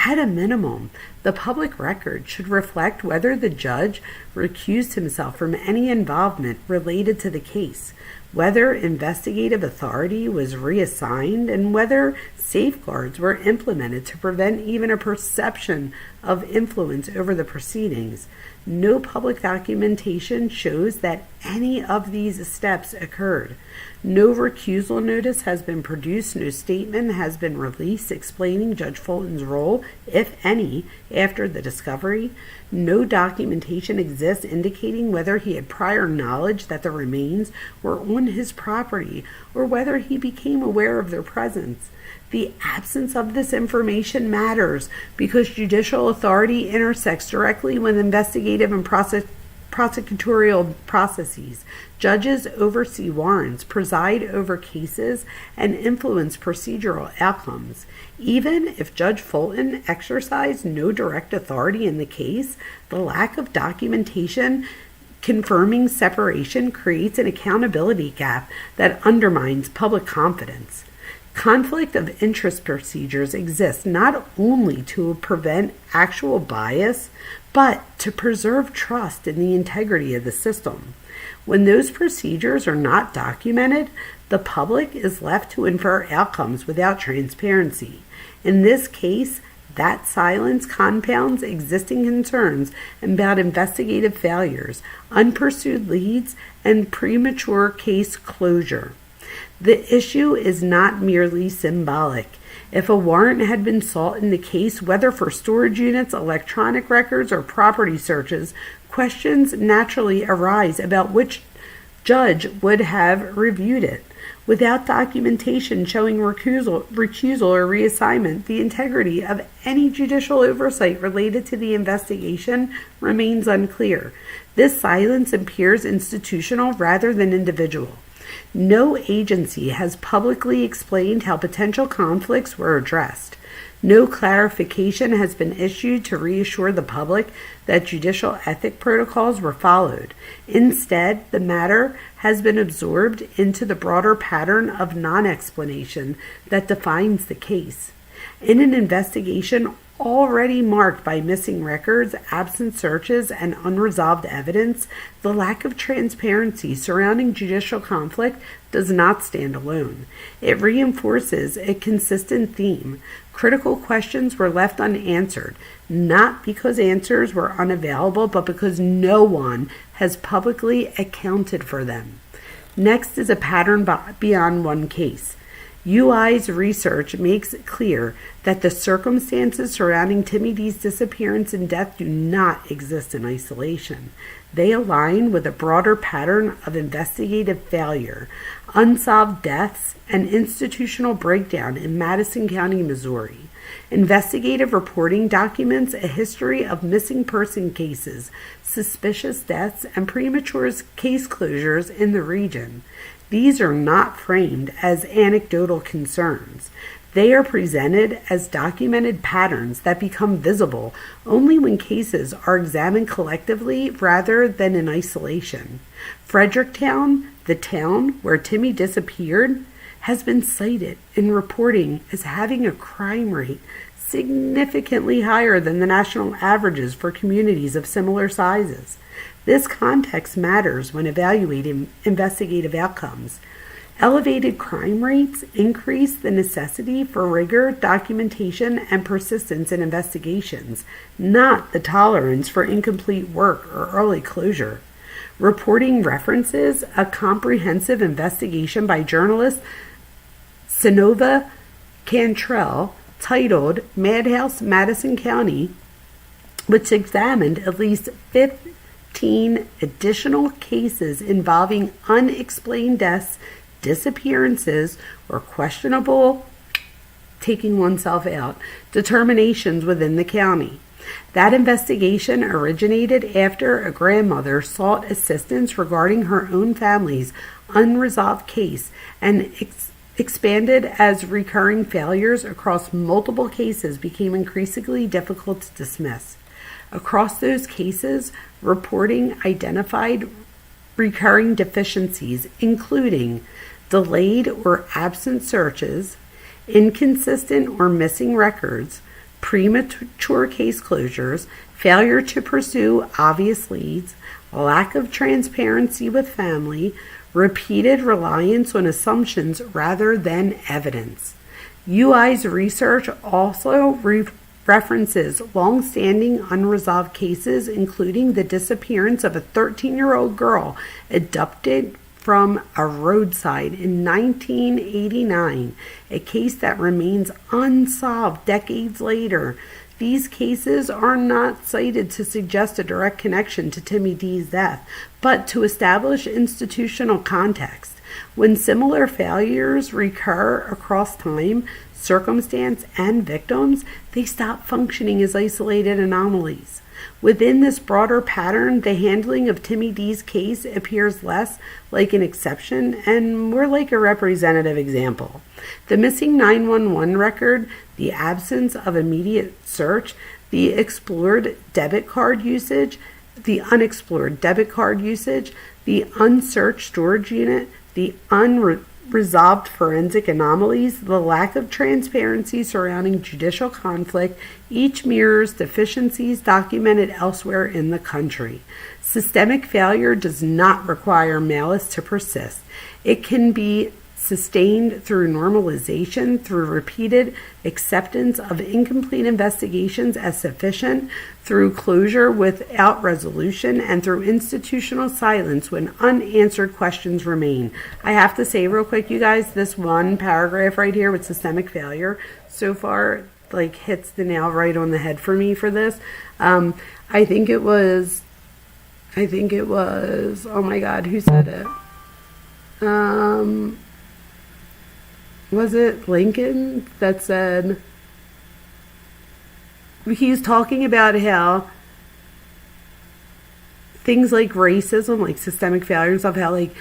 At a minimum, the public record should reflect whether the judge recused himself from any involvement related to the case, whether investigative authority was reassigned, and whether safeguards were implemented to prevent even a perception of influence over the proceedings. No public documentation shows that any of these steps occurred. No recusal notice has been produced. No statement has been released explaining Judge Fulton's role, if any, after the discovery. No documentation exists indicating whether he had prior knowledge that the remains were on his property or whether he became aware of their presence. The absence of this information matters because judicial authority intersects directly with investigative and prosecutorial processes. Judges oversee warrants, preside over cases, and influence procedural outcomes. Even if Judge Fulton exercised no direct authority in the case, the lack of documentation confirming separation creates an accountability gap that undermines public confidence. Conflict of interest procedures exist not only to prevent actual bias, but to preserve trust in the integrity of the system. When those procedures are not documented, the public is left to infer outcomes without transparency. In this case, that silence compounds existing concerns about investigative failures, unpursued leads, and premature case closure. The issue is not merely symbolic. If a warrant had been sought in the case, whether for storage units, electronic records, or property searches, questions naturally arise about which judge would have reviewed it. Without documentation showing recusal or reassignment, the integrity of any judicial oversight related to the investigation remains unclear. This silence appears institutional rather than individual. No agency has publicly explained how potential conflicts were addressed. No clarification has been issued to reassure the public that judicial ethic protocols were followed. Instead, the matter has been absorbed into the broader pattern of non-explanation that defines the case. In an investigation already marked by missing records, absent searches, and unresolved evidence, the lack of transparency surrounding judicial conflict does not stand alone. It reinforces a consistent theme. Critical questions were left unanswered, not because answers were unavailable, but because no one has publicly accounted for them. Next is a pattern beyond one case. UI's research makes it clear that the circumstances surrounding Timmy D's disappearance and death do not exist in isolation. They align with a broader pattern of investigative failure, unsolved deaths, and institutional breakdown in Madison County, Missouri. Investigative reporting documents a history of missing person cases, suspicious deaths, and premature case closures in the region. These are not framed as anecdotal concerns. They are presented as documented patterns that become visible only when cases are examined collectively rather than in isolation. Fredericktown, the town where Timmy disappeared, has been cited in reporting as having a crime rate significantly higher than the national averages for communities of similar sizes. This context matters when evaluating investigative outcomes. Elevated crime rates increase the necessity for rigor, documentation, and persistence in investigations, not the tolerance for incomplete work or early closure. Reporting references a comprehensive investigation by journalist Sinova Cantrell titled Madhouse, Madison County, which examined at least 15 additional cases involving unexplained deaths, disappearances, or questionable taking oneself out determinations within the county. That investigation originated after a grandmother sought assistance regarding her own family's unresolved case and expanded as recurring failures across multiple cases became increasingly difficult to dismiss. Across those cases, reporting identified recurring deficiencies, including delayed or absent searches, inconsistent or missing records, premature case closures, failure to pursue obvious leads, lack of transparency with family, repeated reliance on assumptions rather than evidence. UI's research also references long-standing unresolved cases, including the disappearance of a 13-year-old girl abducted from a roadside in 1989, a case that remains unsolved decades later. These cases are not cited to suggest a direct connection to Timmy D's death, but to establish institutional context. When similar failures recur across time, circumstance, and victims, they stop functioning as isolated anomalies. Within this broader pattern, the handling of Timmy D's case appears less like an exception and more like a representative example. The missing 911 record, the absence of immediate search, the unexplored debit card usage, the unsearched storage unit, the unresolved forensic anomalies, the lack of transparency surrounding judicial conflict, each mirrors deficiencies documented elsewhere in the country. Systemic failure does not require malice to persist. It can be sustained through normalization, through repeated acceptance of incomplete investigations as sufficient, through closure without resolution, and through institutional silence when unanswered questions remain. I have to say real quick, you guys, this one paragraph right here with systemic failure so far like hits the nail right on the head for me for this. I think it was, oh my God, who said it? Was it Lincoln that said, he's talking about how things like racism, like systemic failure and stuff, how like,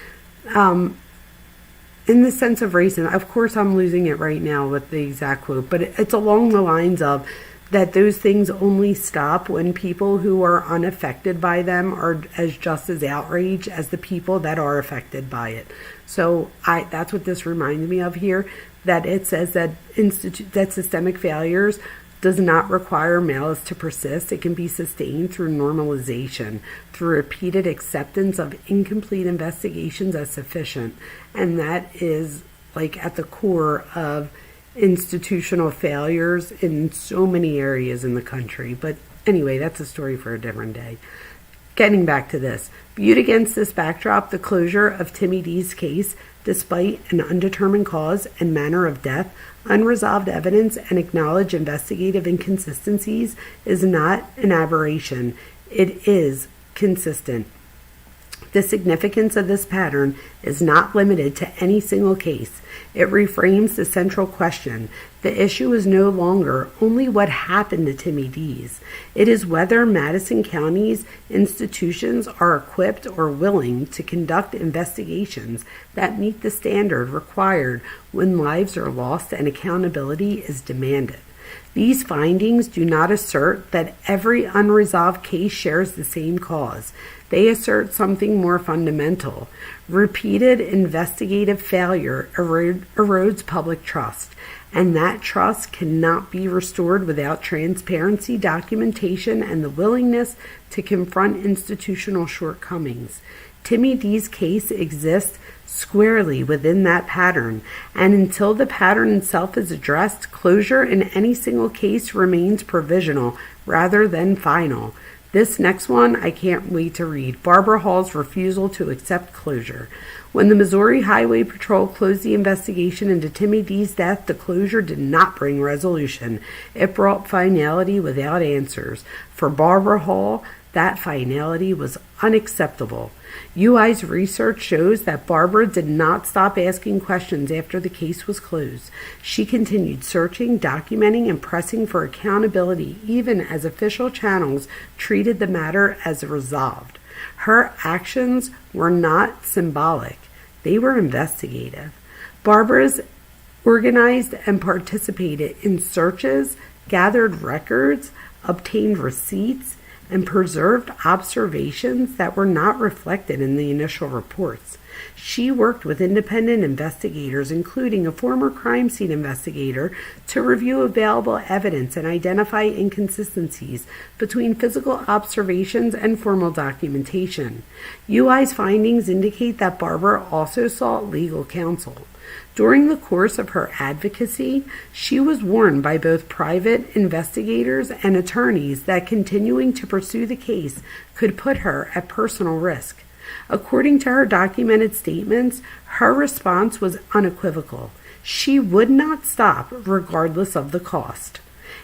in the sense of racism, of course I'm losing it right now with the exact quote, but it's along the lines of that those things only stop when people who are unaffected by them are as just as outraged as the people that are affected by it. So that's what this reminds me of here, that it says that that systemic failures does not require malice to persist. It can be sustained through normalization, through repeated acceptance of incomplete investigations as sufficient. And that is like at the core of institutional failures in so many areas in the country. But anyway, that's a story for a different day. Getting back to this, viewed against this backdrop, the closure of Timmy D's case, despite an undetermined cause and manner of death, unresolved evidence, and acknowledged investigative inconsistencies, is not an aberration. It is consistent. The significance of this pattern is not limited to any single case. It reframes the central question. The issue is no longer only what happened to Timmy D's. It is whether Madison County's institutions are equipped or willing to conduct investigations that meet the standard required when lives are lost and accountability is demanded. These findings do not assert that every unresolved case shares the same cause. They assert something more fundamental. Repeated investigative failure erodes public trust, and that trust cannot be restored without transparency, documentation, and the willingness to confront institutional shortcomings. Timmy D's case exists squarely within that pattern, and until the pattern itself is addressed, closure in any single case remains provisional rather than final. This next one I can't wait to read. Barbara Hall's refusal to accept closure. When the Missouri Highway Patrol closed the investigation into Timmy D's death, the closure did not bring resolution. It brought finality without answers. For Barbara Hall, that finality was unacceptable. UI's research shows that Barbara did not stop asking questions after the case was closed. She continued searching, documenting, and pressing for accountability, even as official channels treated the matter as resolved. Her actions were not symbolic. They were investigative. Barbara's organized and participated in searches, gathered records, obtained receipts, and preserved observations that were not reflected in the initial reports. She worked with independent investigators, including a former crime scene investigator, to review available evidence and identify inconsistencies between physical observations and formal documentation. UI's findings indicate that Barbara also sought legal counsel. During the course of her advocacy, she was warned by both private investigators and attorneys that continuing to pursue the case could put her at personal risk. According to her documented statements, her response was unequivocal. She would not stop regardless of the cost.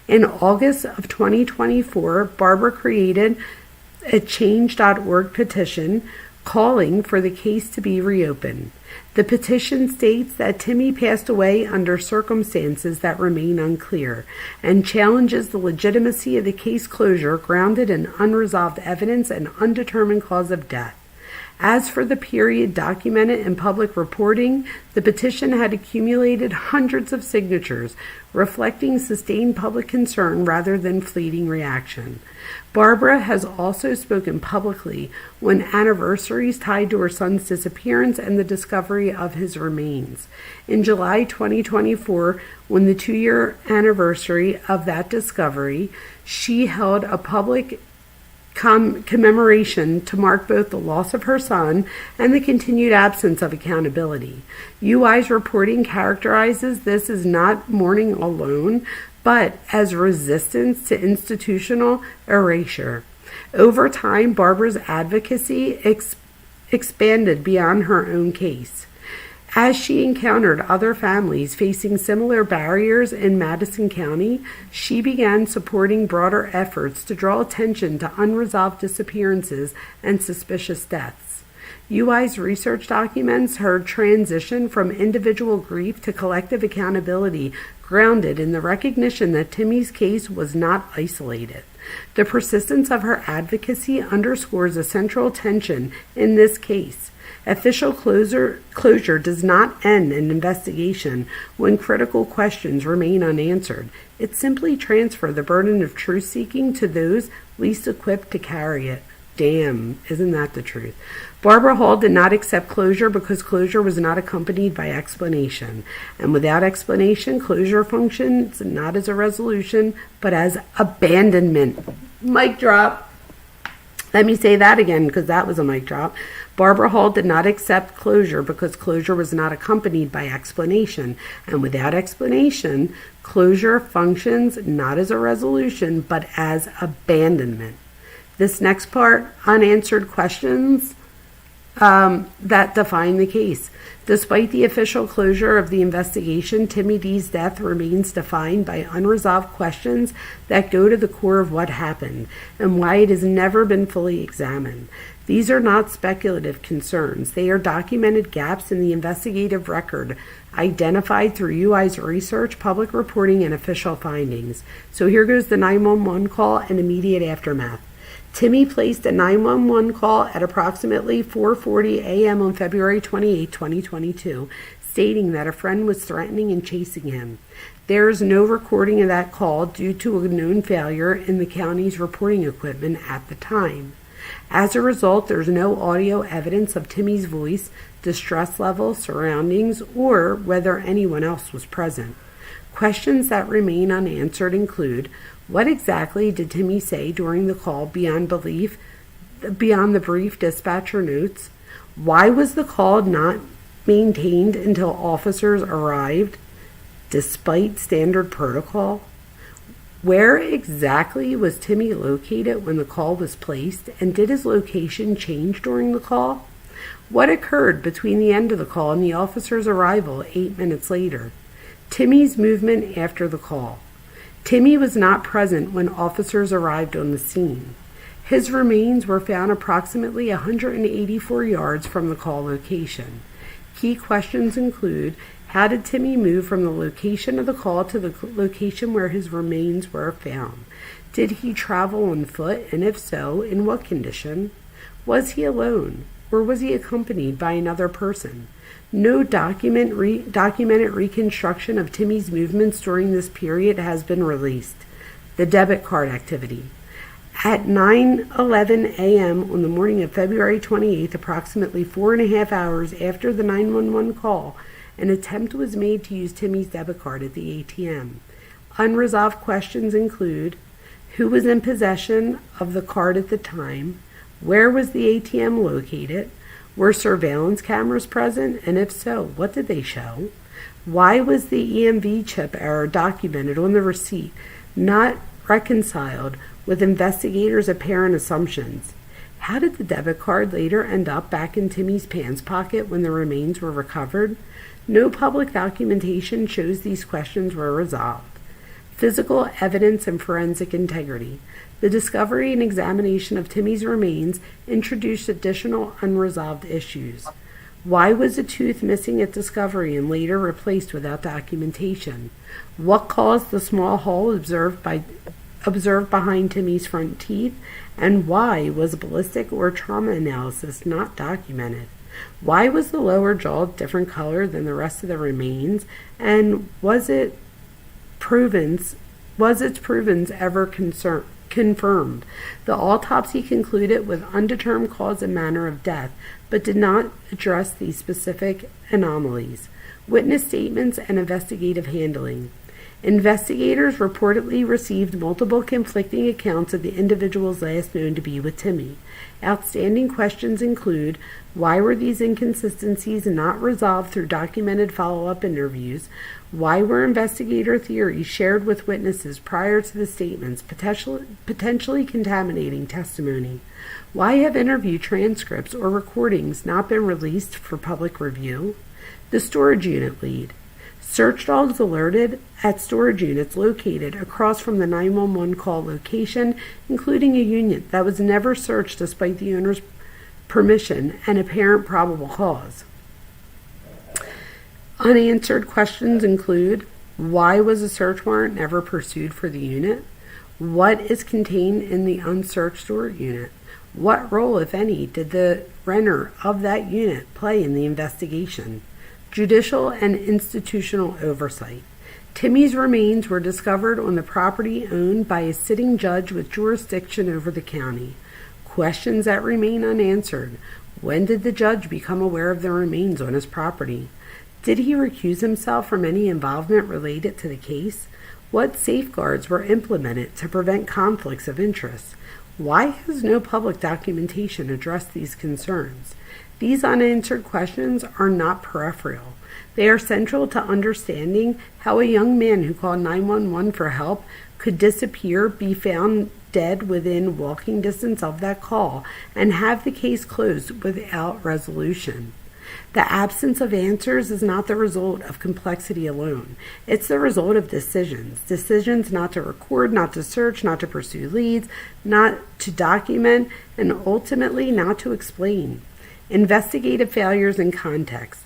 In August of 2024, Barbara created a Change.org petition calling for the case to be reopened. The petition states that Timmy passed away under circumstances that remain unclear and challenges the legitimacy of the case closure grounded in unresolved evidence and undetermined cause of death. As for the period documented in public reporting, the petition had accumulated hundreds of signatures, reflecting sustained public concern rather than fleeting reaction. Barbara has also spoken publicly on anniversaries tied to her son's disappearance and the discovery of his remains. In July 2024, on the 2-year anniversary of that discovery, she held a public commemoration to mark both the loss of her son and the continued absence of accountability. UI's reporting characterizes this as not mourning alone, but as resistance to institutional erasure. Over time, Barbara's advocacy expanded beyond her own case. As she encountered other families facing similar barriers in Madison County, she began supporting broader efforts to draw attention to unresolved disappearances and suspicious deaths. UI's research documents her transition from individual grief to collective accountability, grounded in the recognition that Timmy's case was not isolated. The persistence of her advocacy underscores a central tension in this case. Official closure does not end an investigation when critical questions remain unanswered. It simply transfers the burden of truth-seeking to those least equipped to carry it. Damn, isn't that the truth? Barbara Hall did not accept closure because closure was not accompanied by explanation. And without explanation, closure functions not as a resolution, but as abandonment. Mic drop. Let me say that again, because that was a mic drop. Barbara Hall did not accept closure because closure was not accompanied by explanation. And without explanation, closure functions not as a resolution, but as abandonment. This next part, unanswered questions that define the case. Despite the official closure of the investigation, Timmy D's death remains defined by unresolved questions that go to the core of what happened and why it has never been fully examined. These are not speculative concerns. They are documented gaps in the investigative record identified through UI's research, public reporting, and official findings. So here goes the 911 call and immediate aftermath. Timmy placed a 911 call at approximately 4:40 a.m. on February 28, 2022, stating that a friend was threatening and chasing him. There is no recording of that call due to a known failure in the county's reporting equipment at the time. As a result, there's no audio evidence of Timmy's voice, distress level, surroundings, or whether anyone else was present. Questions that remain unanswered include: what exactly did Timmy say during the call beyond the brief dispatcher notes? Why was the call not maintained until officers arrived, despite standard protocol? Where exactly was Timmy located when the call was placed, and did his location change during the call? What occurred between the end of the call and the officer's arrival 8 minutes later? Timmy's movement after the call. Timmy was not present when officers arrived on the scene. His remains were found approximately 184 yards from the call location. Key questions include: how did Timmy move from the location of the call to the location where his remains were found? Did he travel on foot, and if so, in what condition? Was he alone, or was he accompanied by another person? No documented reconstruction of Timmy's movements during this period has been released. The debit card activity. At 9:11 a.m. on the morning of February 28th, approximately 4.5 hours after the 911 call, an attempt was made to use Timmy's debit card at the ATM. Unresolved questions include: who was in possession of the card at the time? Where was the ATM located? Were surveillance cameras present? And if so, what did they show? Why was the EMV chip error documented on the receipt not reconciled with investigators' apparent assumptions? How did the debit card later end up back in Timmy's pants pocket when the remains were recovered? No public documentation shows these questions were resolved. Physical evidence and forensic integrity. The discovery and examination of Timmy's remains introduced additional unresolved issues. Why was a tooth missing at discovery and later replaced without documentation? What caused the small hole observed by observed behind Timmy's front teeth? And why was ballistic or trauma analysis not documented? Why was the lower jaw a different color than the rest of the remains? And was its provens ever confirmed? The autopsy concluded with undetermined cause and manner of death, but did not address these specific anomalies. Witness statements and investigative handling. Investigators reportedly received multiple conflicting accounts of the individuals last known to be with Timmy. Outstanding questions include: why were these inconsistencies not resolved through documented follow-up interviews? Why were investigator theories shared with witnesses prior to the statements, potentially contaminating testimony? Why have interview transcripts or recordings not been released for public review? The storage unit lead. Search dogs alerted at storage units located across from the 911 call location, including a unit that was never searched despite the owner's permission and apparent probable cause. Unanswered questions include: why was a search warrant never pursued for the unit? What is contained in the unsearched storage unit? What role, if any, did the renter of that unit play in the investigation? Judicial and institutional oversight. Timmy's remains were discovered on the property owned by a sitting judge with jurisdiction over the county. Questions that remain unanswered. When did the judge become aware of the remains on his property? Did he recuse himself from any involvement related to the case? What safeguards were implemented to prevent conflicts of interest? Why has no public documentation addressed these concerns? These unanswered questions are not peripheral. They are central to understanding how a young man who called 911 for help could disappear, be found dead within walking distance of that call, and have the case closed without resolution. The absence of answers is not the result of complexity alone. It's the result of decisions. Decisions not to record, not to search, not to pursue leads, not to document, and ultimately not to explain. Investigative failures in context.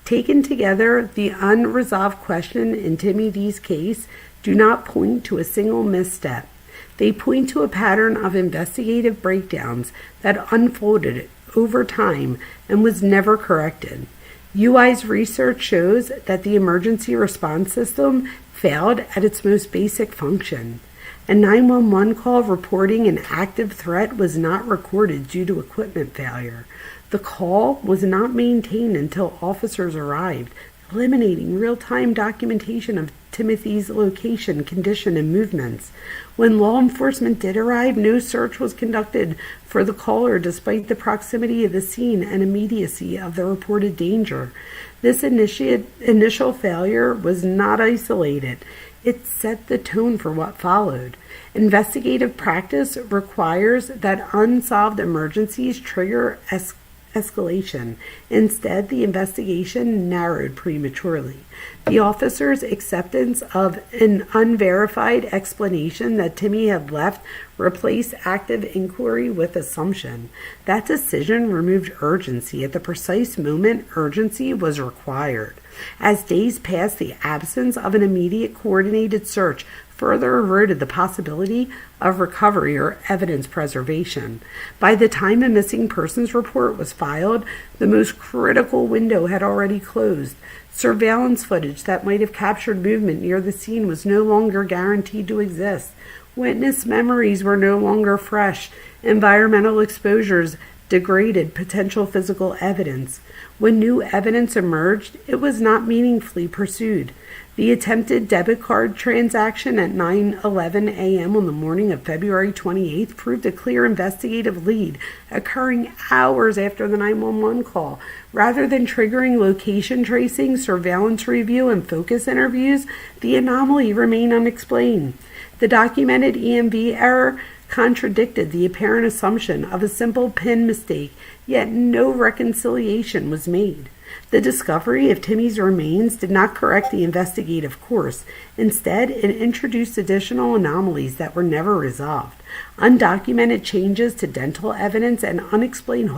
Taken together, the unresolved question in Timmy D's case do not point to a single misstep. They point to a pattern of investigative breakdowns that unfolded over time and was never corrected. UI's research shows that the emergency response system failed at its most basic function. A 911 call reporting an active threat was not recorded due to equipment failure. The call was not maintained until officers arrived, eliminating real-time documentation of Timothy's location, condition, and movements. When law enforcement did arrive, no search was conducted for the caller despite the proximity of the scene and immediacy of the reported danger. This initial failure was not isolated. It set the tone for what followed. Investigative practice requires that unsolved emergencies trigger escalation. Instead, the investigation narrowed prematurely. The officer's acceptance of an unverified explanation that Timmy had left replaced active inquiry with assumption. That decision removed urgency. At the precise moment, urgency was required. As days passed, the absence of an immediate coordinated search further eroded the possibility of recovery or evidence preservation. By the time a missing persons report was filed, the most critical window had already closed. Surveillance footage that might have captured movement near the scene was no longer guaranteed to exist. Witness memories were no longer fresh. Environmental exposures degraded potential physical evidence. When new evidence emerged, it was not meaningfully pursued. The attempted debit card transaction at 9:11 a.m. on the morning of February 28th proved a clear investigative lead, occurring hours after the 911 call. Rather than triggering location tracing, surveillance review, and focus interviews, the anomaly remained unexplained. The documented EMV error contradicted the apparent assumption of a simple PIN mistake, yet no reconciliation was made. The discovery of Timmy's remains did not correct the investigative course. Instead, it introduced additional anomalies that were never resolved. Undocumented changes to dental evidence and unexplained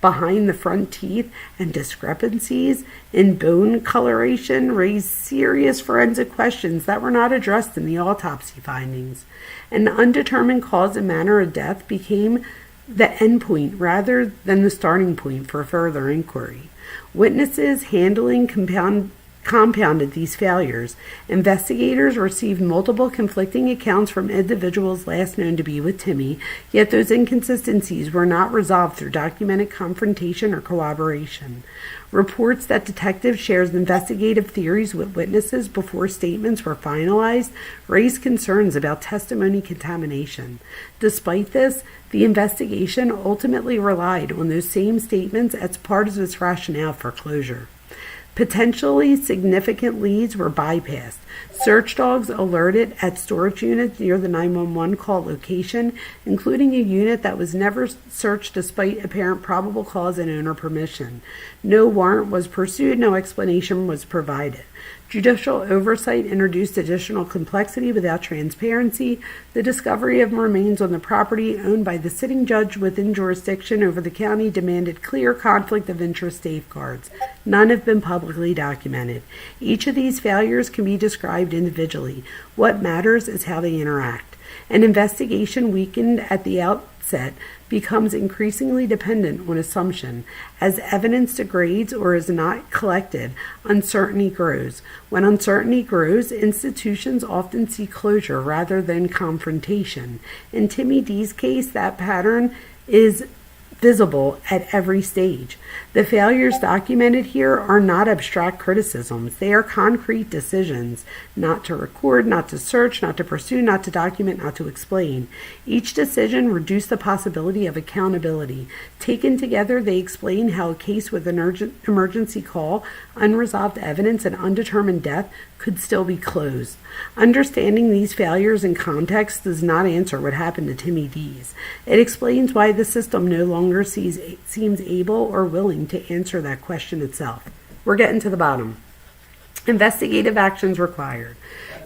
behind the front teeth and discrepancies in bone coloration raised serious forensic questions that were not addressed in the autopsy findings. An undetermined cause and manner of death became the endpoint rather than the starting point for further inquiry. Witnesses handling compounded these failures. Investigators received multiple conflicting accounts from individuals last known to be with Timmy, yet those inconsistencies were not resolved through documented confrontation or corroboration. Reports that detectives shared investigative theories with witnesses before statements were finalized raised concerns about testimony contamination. Despite this, the investigation ultimately relied on those same statements as part of its rationale for closure. Potentially significant leads were bypassed. Search dogs alerted at storage units near the 911 call location, including a unit that was never searched despite apparent probable cause and owner permission. No warrant was pursued, no explanation was provided. Judicial oversight introduced additional complexity without transparency. The discovery of remains on the property owned by the sitting judge within jurisdiction over the county demanded clear conflict of interest safeguards. None have been publicly documented. Each of these failures can be described individually. What matters is how they interact. An investigation weakened at the outset becomes increasingly dependent on assumption. As evidence degrades or is not collected, uncertainty grows. When uncertainty grows, institutions often seek closure rather than confrontation. In Timmy D's case, that pattern is visible at every stage. The failures documented here are not abstract criticisms. They are concrete decisions not to record, not to search, not to pursue, not to document, not to explain. Each decision reduced the possibility of accountability. Taken together, they explain how a case with an emergency call, unresolved evidence, and undetermined death could still be closed. Understanding these failures in context does not answer what happened to Timmy D's. It explains why the system no longer seems able or willing to answer that question itself. We're getting to the bottom. Investigative actions required.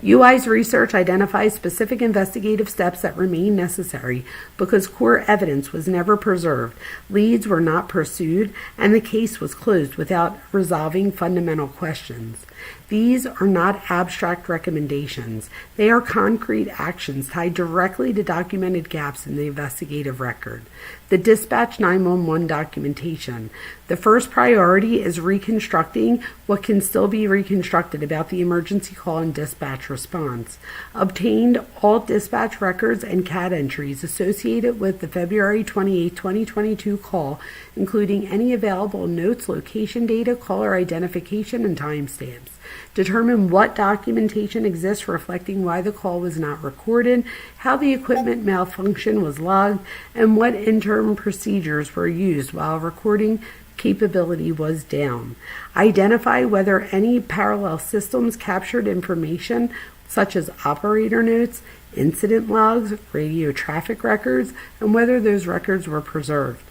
UI's research identifies specific investigative steps that remain necessary because core evidence was never preserved, leads were not pursued, and the case was closed without resolving fundamental questions. These are not abstract recommendations. They are concrete actions tied directly to documented gaps in the investigative record. The dispatch 911 documentation. The first priority is reconstructing what can still be reconstructed about the emergency call and dispatch response. Obtained all dispatch records and CAD entries associated with the February 28, 2022 call, including any available notes, location data, caller identification, and timestamps. Determine what documentation exists reflecting why the call was not recorded, how the equipment malfunction was logged, and what interim procedures were used while recording capability was down. Identify whether any parallel systems captured information such as operator notes, incident logs, radio traffic records, and whether those records were preserved.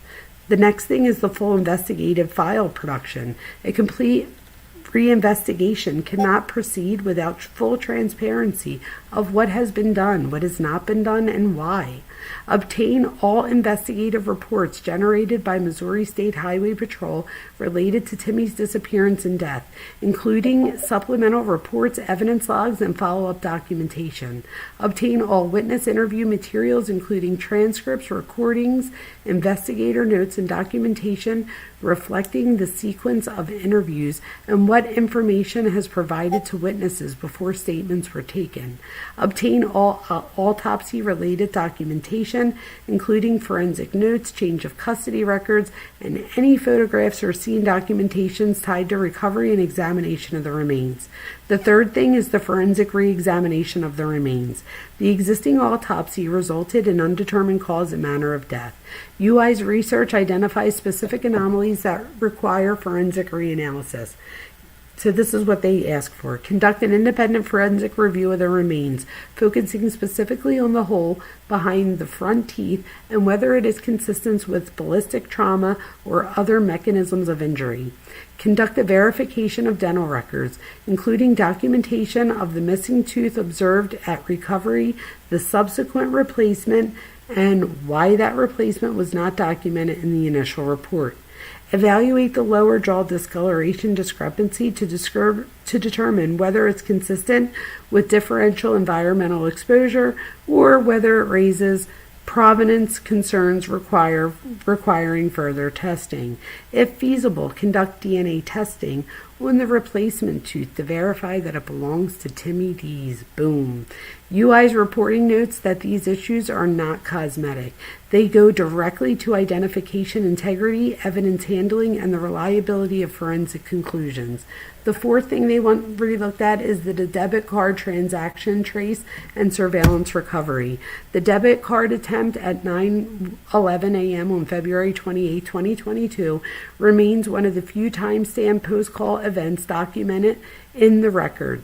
The next thing is the full investigative file production. A complete reinvestigation cannot proceed without full transparency of what has been done, what has not been done, and why. Obtain all investigative reports generated by Missouri State Highway Patrol related to Timmy's disappearance and death, including supplemental reports, evidence logs, and follow-up documentation. Obtain all witness interview materials, including transcripts, recordings, investigator notes, and documentation reflecting the sequence of interviews and what information has provided to witnesses before statements were taken. Obtain all autopsy-related documentation, including forensic notes, change of custody records, and any photographs or scene documentations tied to recovery and examination of the remains. The third thing is the forensic re-examination of the remains. The existing autopsy resulted in undetermined cause and manner of death. UI's research identifies specific anomalies that require forensic reanalysis. So this is what they ask for. Conduct an independent forensic review of the remains, focusing specifically on the hole behind the front teeth and whether it is consistent with ballistic trauma or other mechanisms of injury. Conduct a verification of dental records, including documentation of the missing tooth observed at recovery, the subsequent replacement, and why that replacement was not documented in the initial report. Evaluate the lower jaw discoloration discrepancy to determine whether it's consistent with differential environmental exposure or whether it raises provenance concerns requiring further testing. If feasible, conduct DNA testing on the replacement tooth to verify that it belongs to Timmy D's. Boom. UI's reporting notes that these issues are not cosmetic. They go directly to identification integrity, evidence handling, and the reliability of forensic conclusions. The fourth thing they want relooked at is the debit card transaction trace and surveillance recovery. The debit card attempt at 9:11 a.m. on February 28, 2022 remains one of the few timestamp post-call events documented in the record.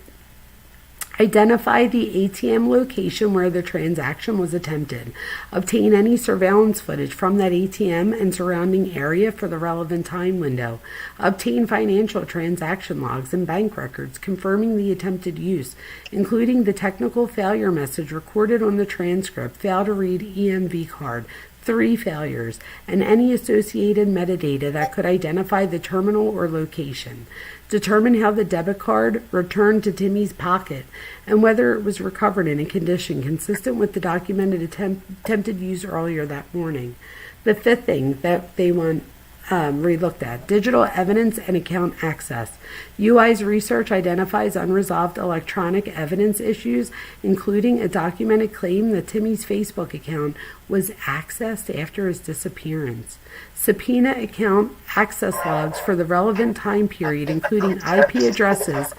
Identify the ATM location where the transaction was attempted. Obtain any surveillance footage from that ATM and surrounding area for the relevant time window. Obtain financial transaction logs and bank records confirming the attempted use, including the technical failure message recorded on the transcript, fail to read EMV card, 3 failures, and any associated metadata that could identify the terminal or location. Determine how the debit card returned to Timmy's pocket and whether it was recovered in a condition consistent with the documented attempted use earlier that morning. The fifth thing that they want relooked at, digital evidence and account access. UI's research identifies unresolved electronic evidence issues, including a documented claim that Timmy's Facebook account was accessed after his disappearance. Subpoena account access logs for the relevant time period, including IP addresses.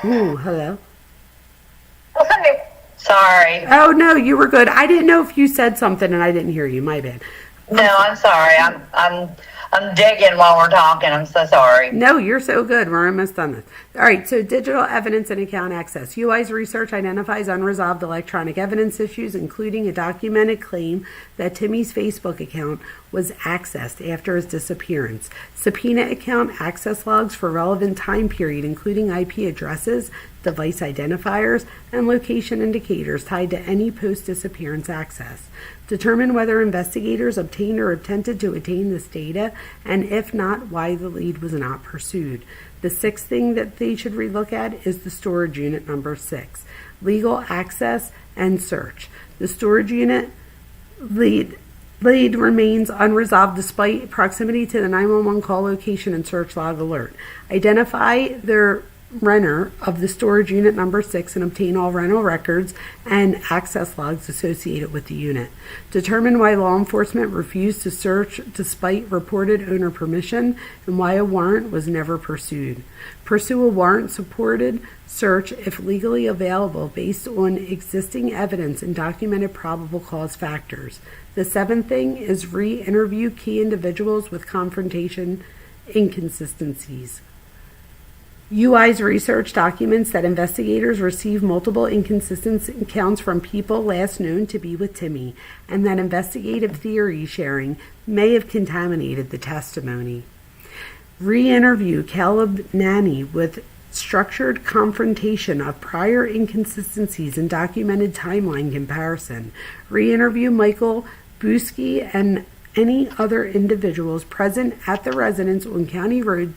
Ooh, hello? Sorry. Oh, no, you were good. I didn't know if you said something and I didn't hear you. My bad. No, I'm sorry. I'm digging while we're talking. I'm so sorry. No, you're so good. We're almost done this. All right, so digital evidence and account access. UI's research identifies unresolved electronic evidence issues, including a documented claim that Timmy's Facebook account was accessed after his disappearance. Subpoena account access logs for relevant time period, including IP addresses, device identifiers, and location indicators tied to any post-disappearance access. Determine whether investigators obtained or attempted to attain this data, and if not, why the lead was not pursued. The sixth thing that they should relook at is the storage unit number 6, legal access and search. The storage unit lead remains unresolved despite proximity to the 911 call location and search log alert. Identify the renter of the storage unit number 6 and obtain all rental records and access logs associated with the unit. Determine why law enforcement refused to search despite reported owner permission and why a warrant was never pursued. Pursue a warrant-supported search if legally available based on existing evidence and documented probable cause factors. The seventh thing is re-interview key individuals with confrontation inconsistencies. UI's research documents that investigators received multiple inconsistent accounts from people last known to be with Timmy, and that investigative theory sharing may have contaminated the testimony. Re-interview Caleb Nanny with structured confrontation of prior inconsistencies and documented timeline comparison. Re-interview Michael Buski and any other individuals present at the residence on County Road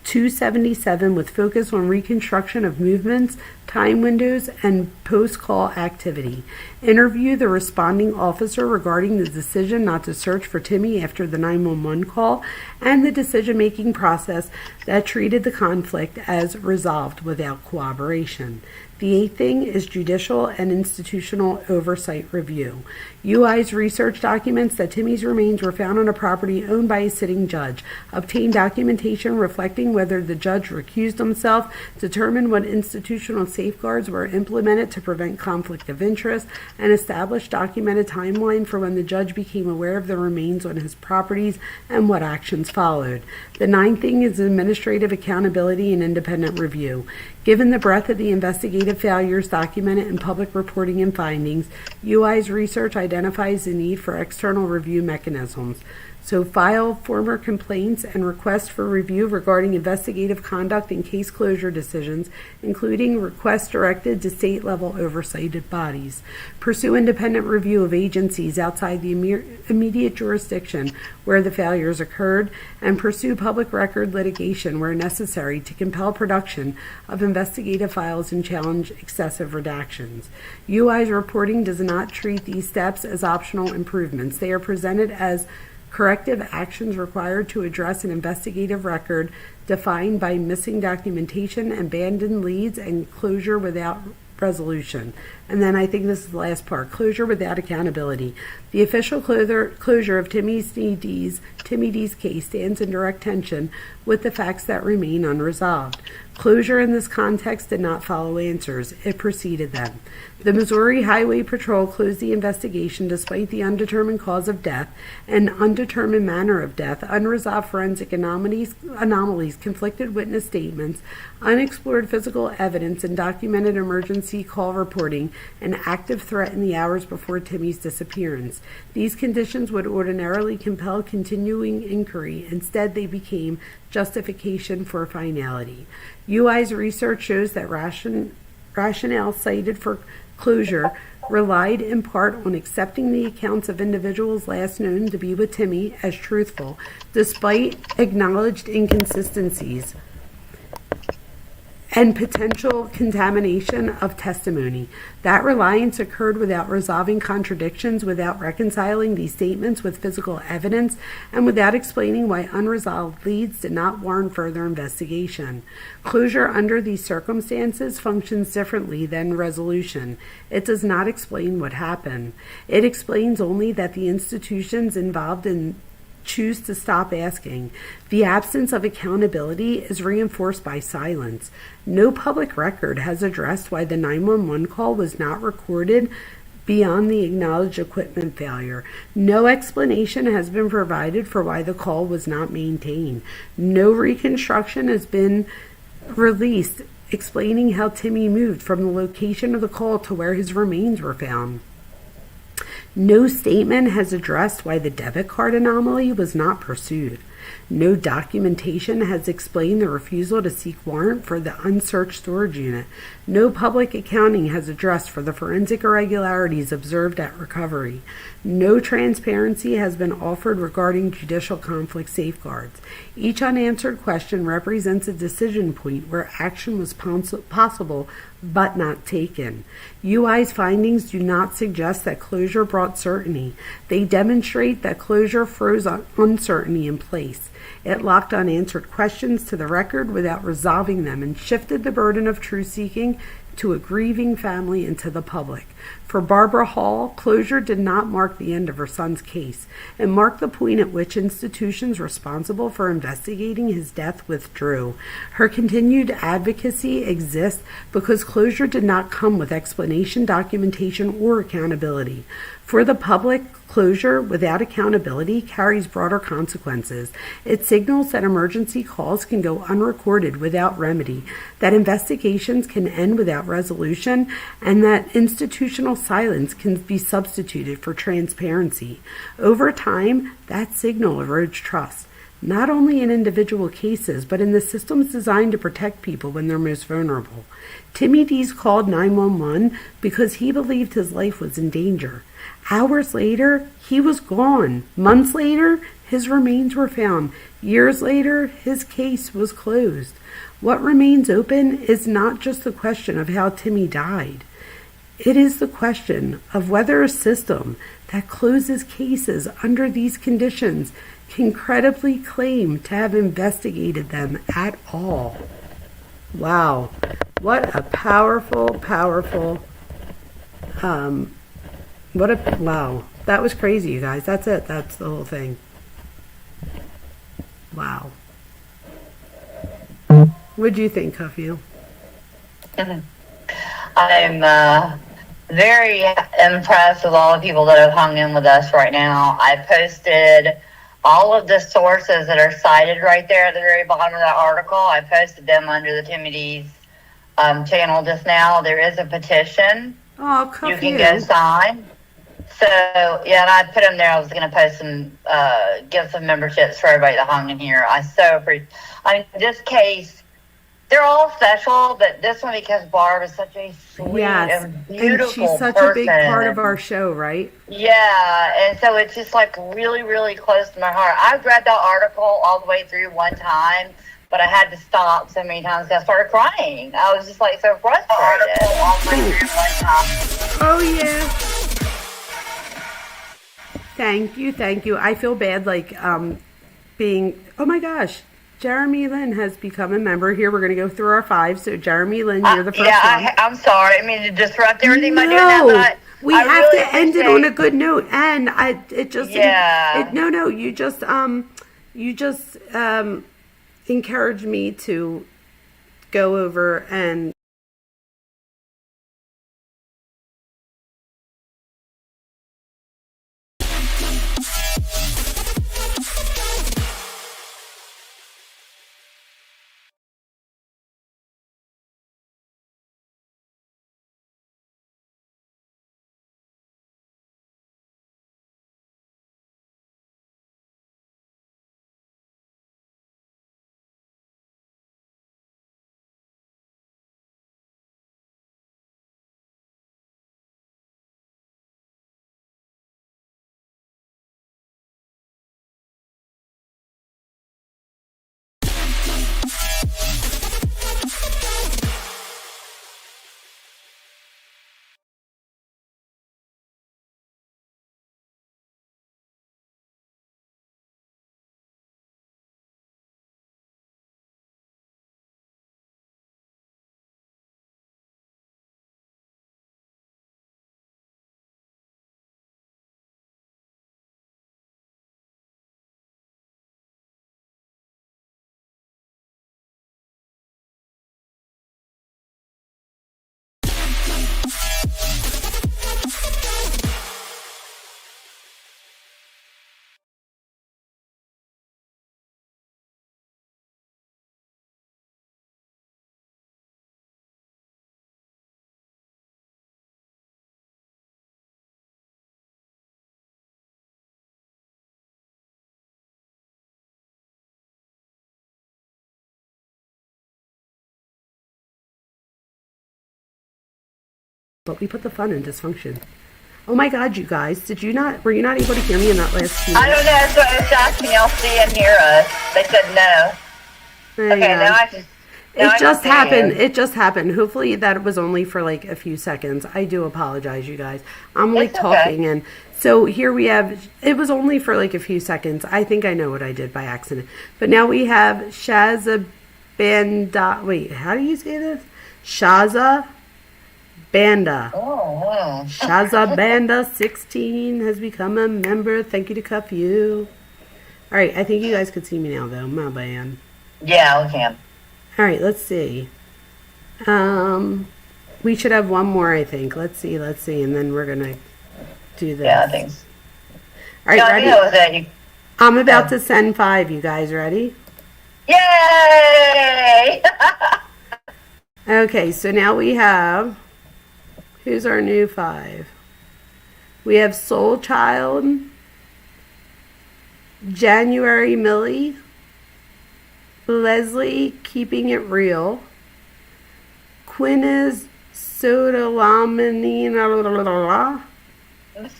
277 with focus on reconstruction of movements, time windows, and post-call activity. Interview the responding officer regarding the decision not to search for Timmy after the 911 call and the decision-making process that treated the conflict as resolved without cooperation. The eighth thing is judicial and institutional oversight review. UI's research documents that Timmy's remains were found on a property owned by a sitting judge. Obtain documentation reflecting whether the judge recused himself, determine what institutional safeguards were implemented to prevent conflict of interest, and establish documented timeline for when the judge became aware of the remains on his properties and what actions followed. The ninth thing is administrative accountability and independent review. Given the breadth of the investigative failures documented in public reporting and findings, UI's research identifies the need for external review mechanisms. So file former complaints and requests for review regarding investigative conduct and case closure decisions, including requests directed to state-level oversighted bodies. Pursue independent review of agencies outside the immediate jurisdiction where the failures occurred, and pursue public record litigation where necessary to compel production of investigative files and challenge excessive redactions. UI's reporting does not treat these steps as optional improvements. They are presented as corrective actions required to address an investigative record defined by missing documentation, abandoned leads, and closure without resolution. And then I think this is the last part, closure without accountability. The official closure of Timmy D's case stands in direct tension with the facts that remain unresolved. Closure in this context did not follow answers. It preceded them. The Missouri Highway Patrol closed the investigation despite the undetermined cause of death and undetermined manner of death, unresolved forensic anomalies, conflicted witness statements, unexplored physical evidence, and documented emergency call reporting, an active threat in the hours before Timmy's disappearance. These conditions would ordinarily compel continuing inquiry. Instead, they became justification for finality. UI's research shows that rationale cited for closure relied in part on accepting the accounts of individuals last known to be with Timmy as truthful, despite acknowledged inconsistencies and potential contamination of testimony. That reliance occurred without resolving contradictions, without reconciling these statements with physical evidence, and without explaining why unresolved leads did not warrant further investigation. Closure under these circumstances functions differently than resolution. It does not explain what happened. It explains only that the institutions involved in choose to stop asking. The absence of accountability is reinforced by silence. No public record has addressed why the 911 call was not recorded beyond the acknowledged equipment failure. No explanation has been provided for why the call was not maintained. No reconstruction has been released explaining how Timmy moved from the location of the call to where his remains were found. No statement has addressed why the debit card anomaly was not pursued. No documentation has explained the refusal to seek warrant for the unsearched storage unit. No public accounting has addressed for the forensic irregularities observed at recovery. No transparency has been offered regarding judicial conflict safeguards. Each unanswered question represents a decision point where action was possible but not taken. UI's findings do not suggest that closure brought certainty. They demonstrate that closure froze uncertainty in place. It locked unanswered questions to the record without resolving them and shifted the burden of truth-seeking to a grieving family and to the public. For Barbara Hall, closure did not mark the end of her son's case. It marked the point at which institutions responsible for investigating his death withdrew. Her continued advocacy exists because closure did not come with explanation, documentation, or accountability. For the public, closure without accountability carries broader consequences. It signals that emergency calls can go unrecorded without remedy, that investigations can end without resolution, and that institutional silence can be substituted for transparency. Over time, that signal erodes trust, not only in individual cases, but in the systems designed to protect people when they're most vulnerable. Timmy D's called 911 because he believed his life was in danger. Hours later, he was gone. Months later, his remains were found. Years later, his case was closed. What remains open is not just the question of how Timmy died. It is the question of whether a system that closes cases under these conditions can credibly claim to have investigated them at all. Wow. What a powerful, wow. That was crazy, you guys. That's it. That's the whole thing. Wow. What'd you think, Cuffy? I'm very impressed with all the people that have hung in with us right now. I posted all of the sources that are cited right there at the very bottom of that article. I posted them under the Timmy D's channel just now. There is a petition Oh, you can go sign So, yeah, and I put them there. I was going to post some, give some memberships for everybody that hung in here. I so appreciate. I mean, this case, they're all special, but this one because Barb is such a sweet and beautiful and she's such person. a big part of our show, right? Yeah, and so it's just like really, really close to my heart. I read that article all the way through one time, but I had to stop so many times because I started crying. I was just like so frustrated all the way through one time. Oh yeah. Thank you. I feel bad like being, oh my gosh, Jeremy Lynn has become a member here. We're going to go through our 5. So Jeremy Lynn, you're the first one. I'm sorry. I mean to disrupt everything by doing that, but we I have really to end it on a good note. And you just encouraged me to go over and but we put the fun in dysfunction. Oh my God, you guys, were you not able to hear me in that last few minutes? I don't know, so I was asking y'all see and hear us. They said no. Okay, now I can. It just happened. It just happened. Hopefully that was only for like a few seconds. I do apologize, you guys. I'm like talking and so here we have, it was only for like a few seconds. I think I know what I did by accident. But now we have Shaza Banda. Wait, how do you say this? Shaza Banda. Oh, wow. Shaza Banda 16 has become a member. Thank you to Cuff You. All right, I think you guys could see me now though. My bad. Yeah, we can. All right, let's see. We should have one more, I think. Let's see, and then we're gonna do this. Yeah, I think. All right, ready? That I'm about to send 5. You guys ready? Yay! Okay, so now we have. Who's our new 5? We have Soul Child, January Millie, Leslie Keeping It Real, Quinniz Sodalamini.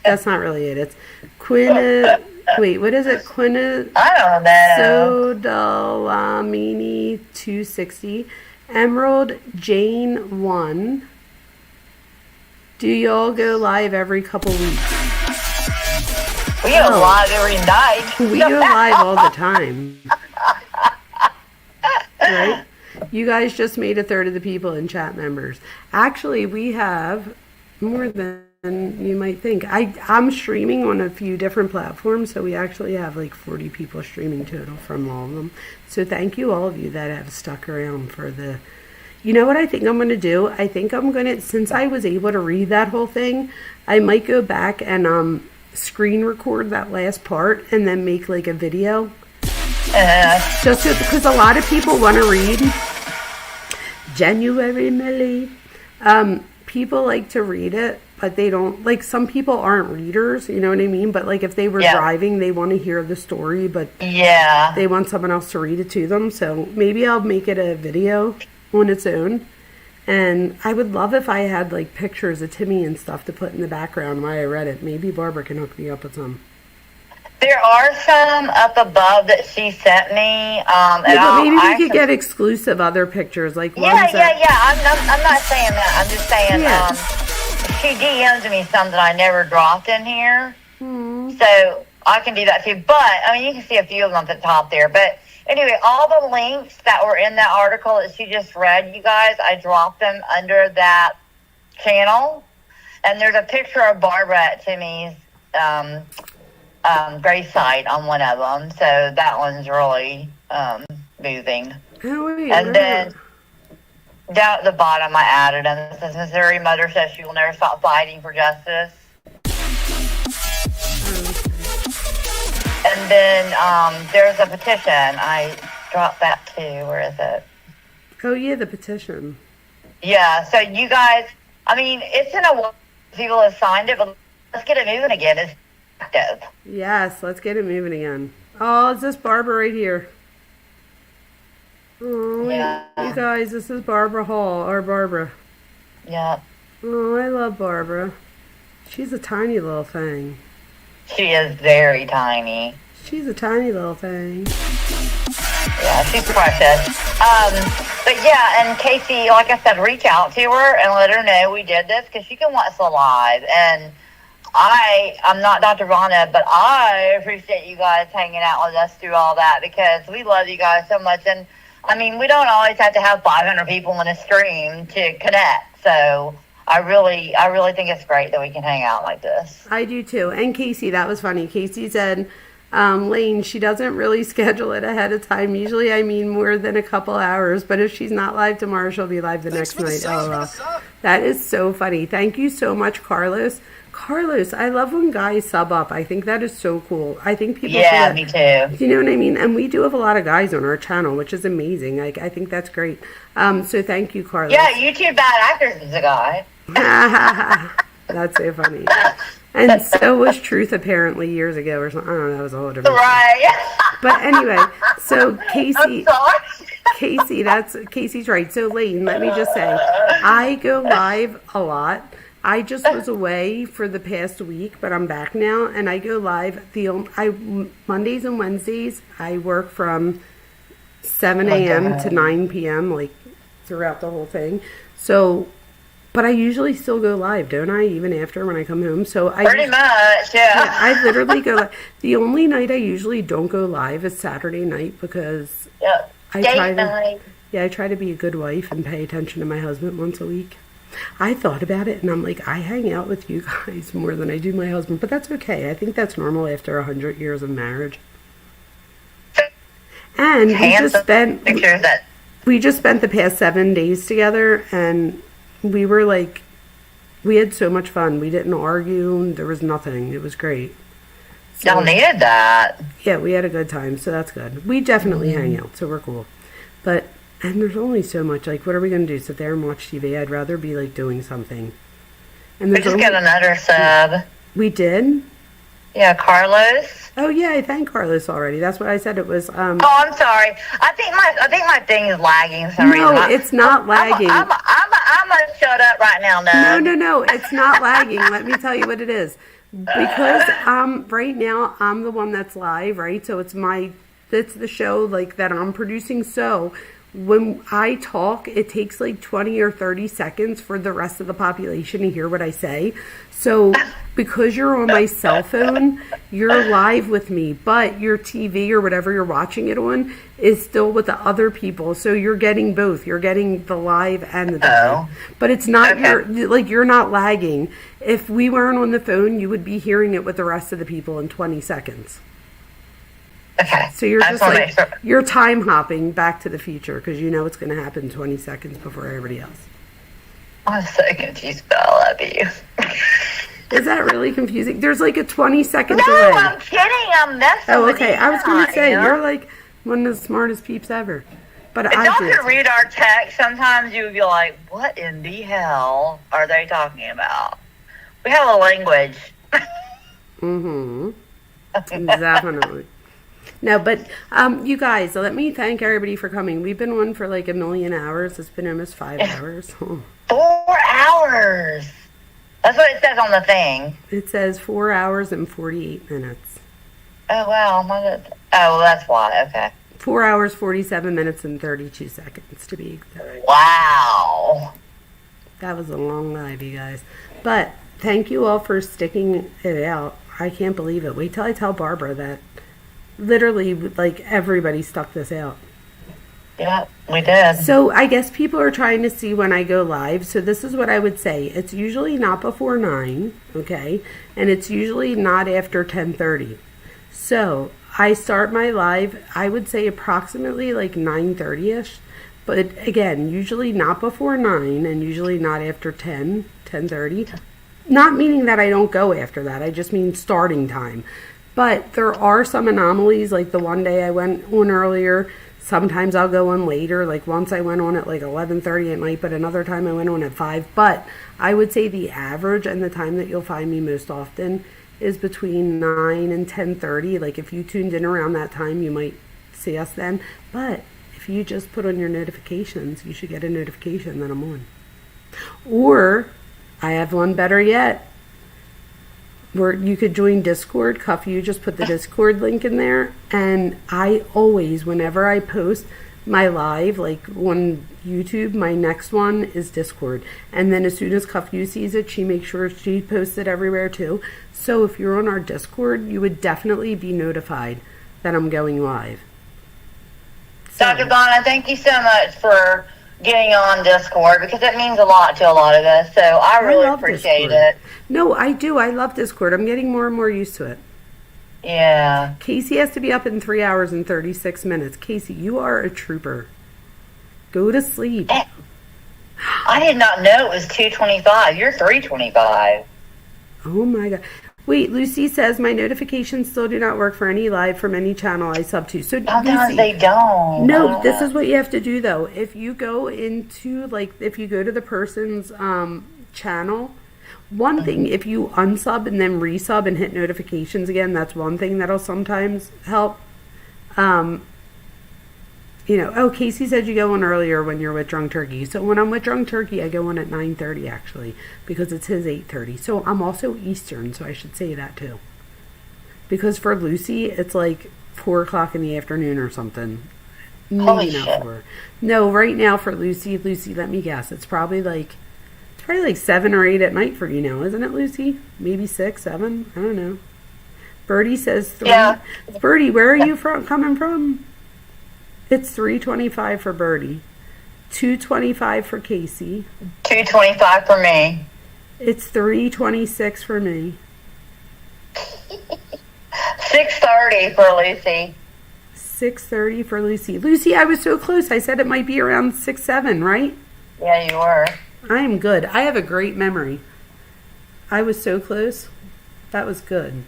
That's not really it. It's Quinniz. Wait, what is it? Quinniz. I don't know. Sodalamini 260, Emerald Jane 1. Do y'all go live every couple weeks? We go live every night. We go live all the time. Right? You guys just made a third of the people in chat members. Actually, we have more than you might think. I'm streaming on a few different platforms, so we actually have like 40 people streaming total from all of them. So thank you all of you that have stuck around for the... You know what I think I'm going to do? I think I'm going to, since I was able to read that whole thing, I might go back and screen record that last part and then make like a video. Just because a lot of people want to read January Millie. People like to read it, but they don't, like, some people aren't readers, you know what I mean? But, like, if they were driving, they want to hear the story, but they want someone else to read it to them. So maybe I'll make it a video on its own. And I would love if I had, like, pictures of Timmy and stuff to put in the background while I read it. Maybe Barbara can hook me up with some. There are some up above that she sent me. But maybe we could get exclusive other pictures, like I'm not saying that. I'm just saying she DM'd me some that I never dropped in here, so I can do that too. But I mean, you can see a few of them at the top there. But anyway, all the links that were in that article that she just read, you guys, I dropped them under that channel, and there's a picture of Barbara at Timmy's gravesite on one of them, so that one's really moving. And then down at the bottom I added, and this is Missouri mother says she will never stop fighting for justice. And then there's a petition. I dropped that too. Where is it? Oh yeah, the petition. Yeah, so you guys, I mean, it's in a while people have signed it, but let's get it moving again. It's active. Yes, let's get it moving again. Oh, is this Barbara right here? Oh, you guys, this is Barbara Hall, or Barbara. Yeah. Oh, I love Barbara. She's a tiny little thing. She is very tiny. She's a tiny little thing. Yeah, she's precious. But yeah, and Casey, like I said, reach out to her and let her know we did this, because she can watch the live. And I'm not Dr. Vona, but I appreciate you guys hanging out with us through all that, because we love you guys so much. And I mean, we don't always have to have 500 people in a stream to connect. So I really think it's great that we can hang out like this. I do too. And Casey, that was funny. Casey said, Lane, she doesn't really schedule it ahead of time. Usually, I mean, more than a couple hours. But if she's not live tomorrow, she'll be live the next night. That is so funny. Thank you so much, Carlos. Carlos, I love when guys sub up. I think that is so cool. I think people me too. You know what I mean? And we do have a lot of guys on our channel, which is amazing. I think that's great. So thank you, Carlos. Yeah, YouTube Bad Actors is a guy. That's so funny. And so was Truth apparently years ago or something. I don't know, that was a whole different Right. But anyway, so Casey, Casey's right. So Lane, let me just say, I go live a lot. I just was away for the past week, but I'm back now, and I go live. Mondays and Wednesdays, I work from 7 a.m. to 9 p.m., like throughout the whole thing. So, but I usually still go live, don't I? Even after when I come home. So Pretty much, yeah. I literally go live. The only night I usually don't go live is Saturday night, because I try to be a good wife and pay attention to my husband once a week. I thought about it, and I'm like, I hang out with you guys more than I do my husband, but that's okay. I think that's normal after 100 years of marriage. And we just spent the past 7 days together, and we were like, we had so much fun. We didn't argue. There was nothing. It was great. So, y'all needed that. Yeah, we had a good time, so that's good. We definitely hang out, so we're cool. But and there's only so much, like, what are we going to do? Sit there and watch TV? I'd rather be, like, doing something. And we just got another sub. We did? Yeah, Carlos. Oh, yeah, I thanked Carlos already. That's what I said. It was, Oh, I'm sorry. I think my thing is lagging for some reason. No, it's not lagging. I'm going to shut up right now, No, it's not lagging. Let me tell you what it is. Because right now, I'm the one that's live, right? So it's the show, like, that I'm producing, so when I talk, it takes like 20 or 30 seconds for the rest of the population to hear what I say. So because you're on my cell phone, you're live with me, but your TV or whatever you're watching it on is still with the other people. So you're getting both. You're getting the live and the demo. But it's not you're not lagging. If we weren't on the phone, you would be hearing it with the rest of the people in 20 seconds. Okay. So you're just like, you're time hopping back to the future, because you know it's going to happen 20 seconds before everybody else. I'm so confused, but I love you. Is that really confusing? There's like a 20-second delay. No, I'm kidding. I'm messing with you. I was going to say, you're like one of the smartest peeps ever. But if y'all could read our text, sometimes you would be like, what in the hell are they talking about? We have a language. Definitely. No, but you guys, let me thank everybody for coming. We've been on for like a million hours. It's been almost 5 hours. 4 hours. That's what it says on the thing. It says 4 hours and 48 minutes. Oh, wow. Well, that's why. Okay. 4 hours, 47 minutes, and 32 seconds to be exact. Wow. That was a long live, you guys. But thank you all for sticking it out. I can't believe it. Wait till I tell Barbara that literally, like, everybody stuck this out. Yeah, we did. So I guess people are trying to see when I go live. So this is what I would say. It's usually not before 9, okay? And it's usually not after 10:30. So I start my live, I would say approximately like 9:30ish. But again, usually not before 9 and usually not after 10:30. Not meaning that I don't go after that. I just mean starting time. But there are some anomalies, like the one day I went on earlier. Sometimes I'll go on later. Like once I went on at like 11:30 at night, but another time I went on at 5. But I would say the average and the time that you'll find me most often is between 9 and 10:30. Like if you tuned in around that time, you might see us then. But if you just put on your notifications, you should get a notification that I'm on. Or I have one better yet, where you could join Discord. Cuff, you just put the Discord link in there, and I always, whenever I post my live, like on YouTube, my next one is Discord. And then as soon as Cuff You sees it, she makes sure she posts it everywhere too. So if you're on our Discord, you would definitely be notified that I'm going live. So, Dr. Vona, thank you so much for getting on Discord, because it means a lot to a lot of us. So I really appreciate it. No, I do. I love Discord. I'm getting more and more used to it. Yeah. Casey has to be up in 3 hours and 36 minutes. Casey, you are a trooper. Go to sleep. I did not know it was 2:25. You're 3:25. Oh my God. Wait, Lucy says my notifications still do not work for any live from any channel I sub to. So Sometimes Lucy, they don't. No, this is what you have to do though. If you go into, like, if you go to the person's channel, one thing, if you unsub and then resub and hit notifications again, that's one thing that'll sometimes help. You know, oh, Casey said you go on earlier when you're with Drunk Turkey. So when I'm with Drunk Turkey, I go on at 9:30 actually, because it's his 8:30. So I'm also Eastern, so I should say that too. Because for Lucy, it's like 4 o'clock in the afternoon or something. Holy Maybe not shit. 4. No, right now for Lucy, let me guess. It's probably like 7 or 8 at night for you now, isn't it, Lucy? Maybe 6, 7? I don't know. Birdie says 3. Yeah. Birdie, where are you coming from? It's 3:25 for Birdie. 2:25 for Casey. 2:25 for me. It's 3:26 for me. 6:30 for Lucy. 6:30 for Lucy. Lucy, I was so close. I said it might be around 6, 7, right? Yeah, you were. I am good. I have a great memory. I was so close. That was good.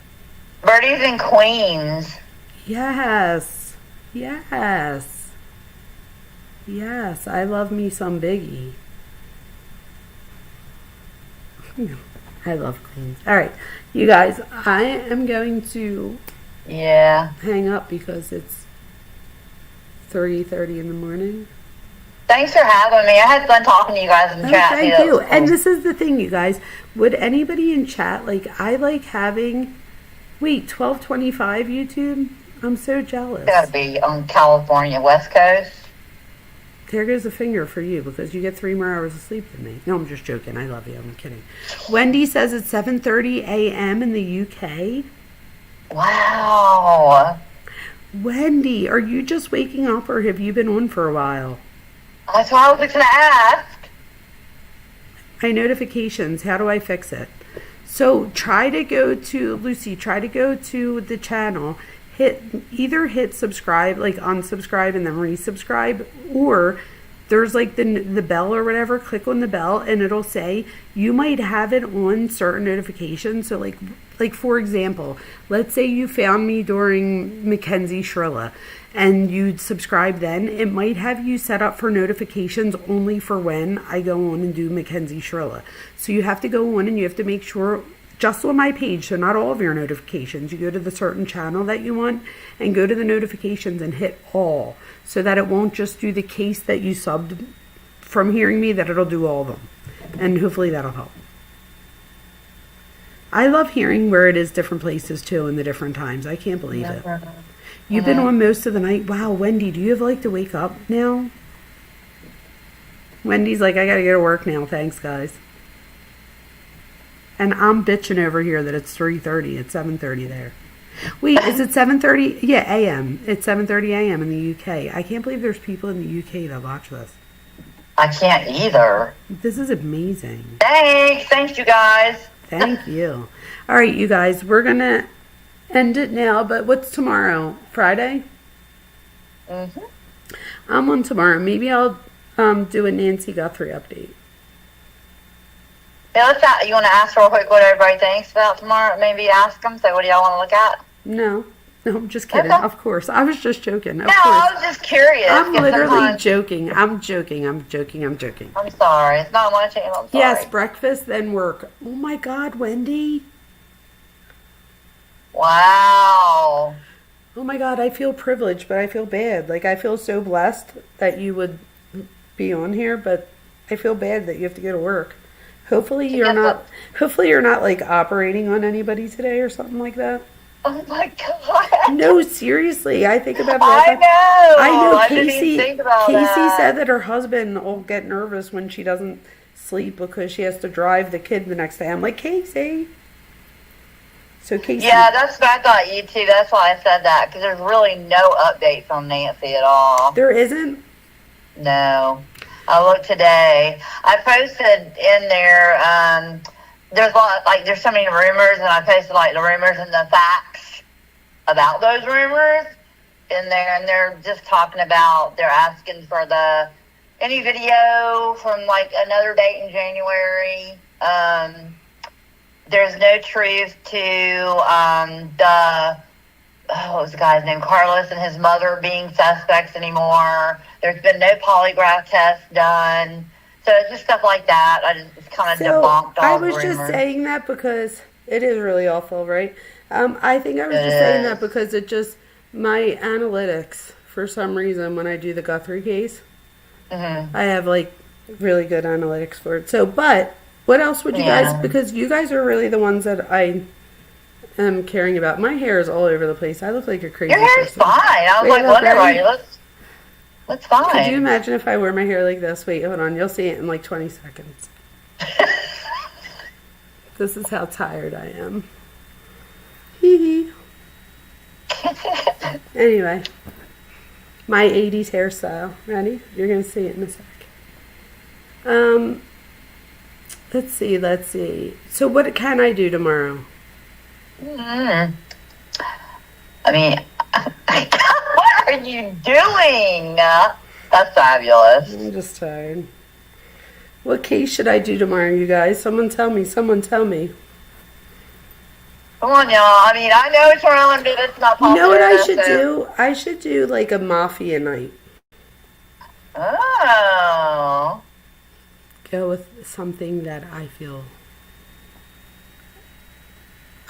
Birdie's in Queens. Yes. Yes. Yes. I love me some Biggie. I love Queens. All right. You guys, I am going to hang up because it's 3:30 in the morning. Thanks for having me. I had fun talking to you guys in the chat. Thank you. And this is the thing, you guys. Would anybody in chat, like, I like having, 12:25 YouTube? I'm so jealous. Gotta be on California West Coast. There goes a finger for you because you get 3 more hours of sleep than me. No, I'm just joking. I love you. I'm kidding. Wendy says it's 7:30 a.m. in the UK. Wow. Wendy, are you just waking up or have you been on for a while? That's what I was going to ask. My notifications, how do I fix it? So try to go to, Lucy, try to go to the channel, either hit subscribe, like unsubscribe and then resubscribe, or there's like the bell or whatever. Click on the bell and it'll say you might have it on certain notifications. So like for example, let's say you found me during Mackenzie Shrilla and you'd subscribe then, it might have you set up for notifications only for when I go on and do Mackenzie Shrilla. So you have to go on and you have to make sure just on my page, so not all of your notifications, you go to the certain channel that you want and go to the notifications and hit all, so that it won't just do the case that you subbed from hearing me, that it'll do all of them. And hopefully that'll help. I love hearing where it is different places too in the different times. I can't believe it. You've been on most of the night. Wow, Wendy, do you have like to wake up now? Wendy's like, I gotta go to work now. Thanks, guys. And I'm bitching over here that it's 3:30. It's 7:30 there. Wait, is it 7:30? Yeah, a.m. It's 7:30 a.m. in the UK. I can't believe there's people in the UK that watch this. I can't either. This is amazing. Thanks you guys. Thank you. All right, you guys, we're going to end it now, but what's tomorrow? Friday? Mm-hmm. I'm on tomorrow. Maybe I'll do a Nancy Guthrie update. Yeah, you want to ask real quick what everybody thinks about tomorrow? Maybe ask them, say, what do y'all want to look at? No, I'm just kidding. Okay. Of course. I was just joking. Of no, course. I was just curious. I'm literally sometimes... joking. I'm joking. I'm sorry. It's not my channel. I'm sorry. Yes, breakfast, then work. Oh my God, Wendy. Wow. Oh my God, I feel privileged, but I feel bad. Like, I feel so blessed that you would be on here, but I feel bad that you have to go to work. Hopefully you're not like operating on anybody today or something like that. Oh my God. No, seriously. I think about it. I know. Casey that. said that her husband will get nervous when she doesn't sleep because she has to drive the kid the next day. I'm like, Casey. So Casey. Yeah, that's what I thought you too. That's why I said that, because there's really no updates on Nancy at all. There isn't? No. I looked today. I posted in there, there's a lot, like, there's so many rumors, and I posted, like, the rumors and the facts about those rumors in there, and they're just talking about, they're asking for any video from, like, another date in January. There's no truth to, what was the guy's name? Carlos and his mother being suspects anymore. There's been no polygraph test done. So it's just stuff like that. I just kind of debunked all I the was rumors. just saying that because it is really awful, right? I think I was just saying that because it just, my analytics, for some reason, when I do the Guthrie case, I have like really good analytics for it. So, but what else would you guys, because you guys are really the ones that I am caring about. My hair is all over the place. I look like a crazy person. Your hair's fine. I was like, wondering, looks fine. Could you imagine if I wear my hair like this? Wait, hold on. You'll see it in like 20 seconds. This is how tired I am. Hee hee. Anyway, my 80s hairstyle. Ready? You're going to see it in a sec. Let's see. So what can I do tomorrow? I mean, what are you doing? That's fabulous. I'm just tired. What case should I do tomorrow, you guys? Someone tell me. Come on, y'all. I mean, I know it's around, but it's not popular. You know what I should do? I should do like a mafia night. Oh. Go with something that I feel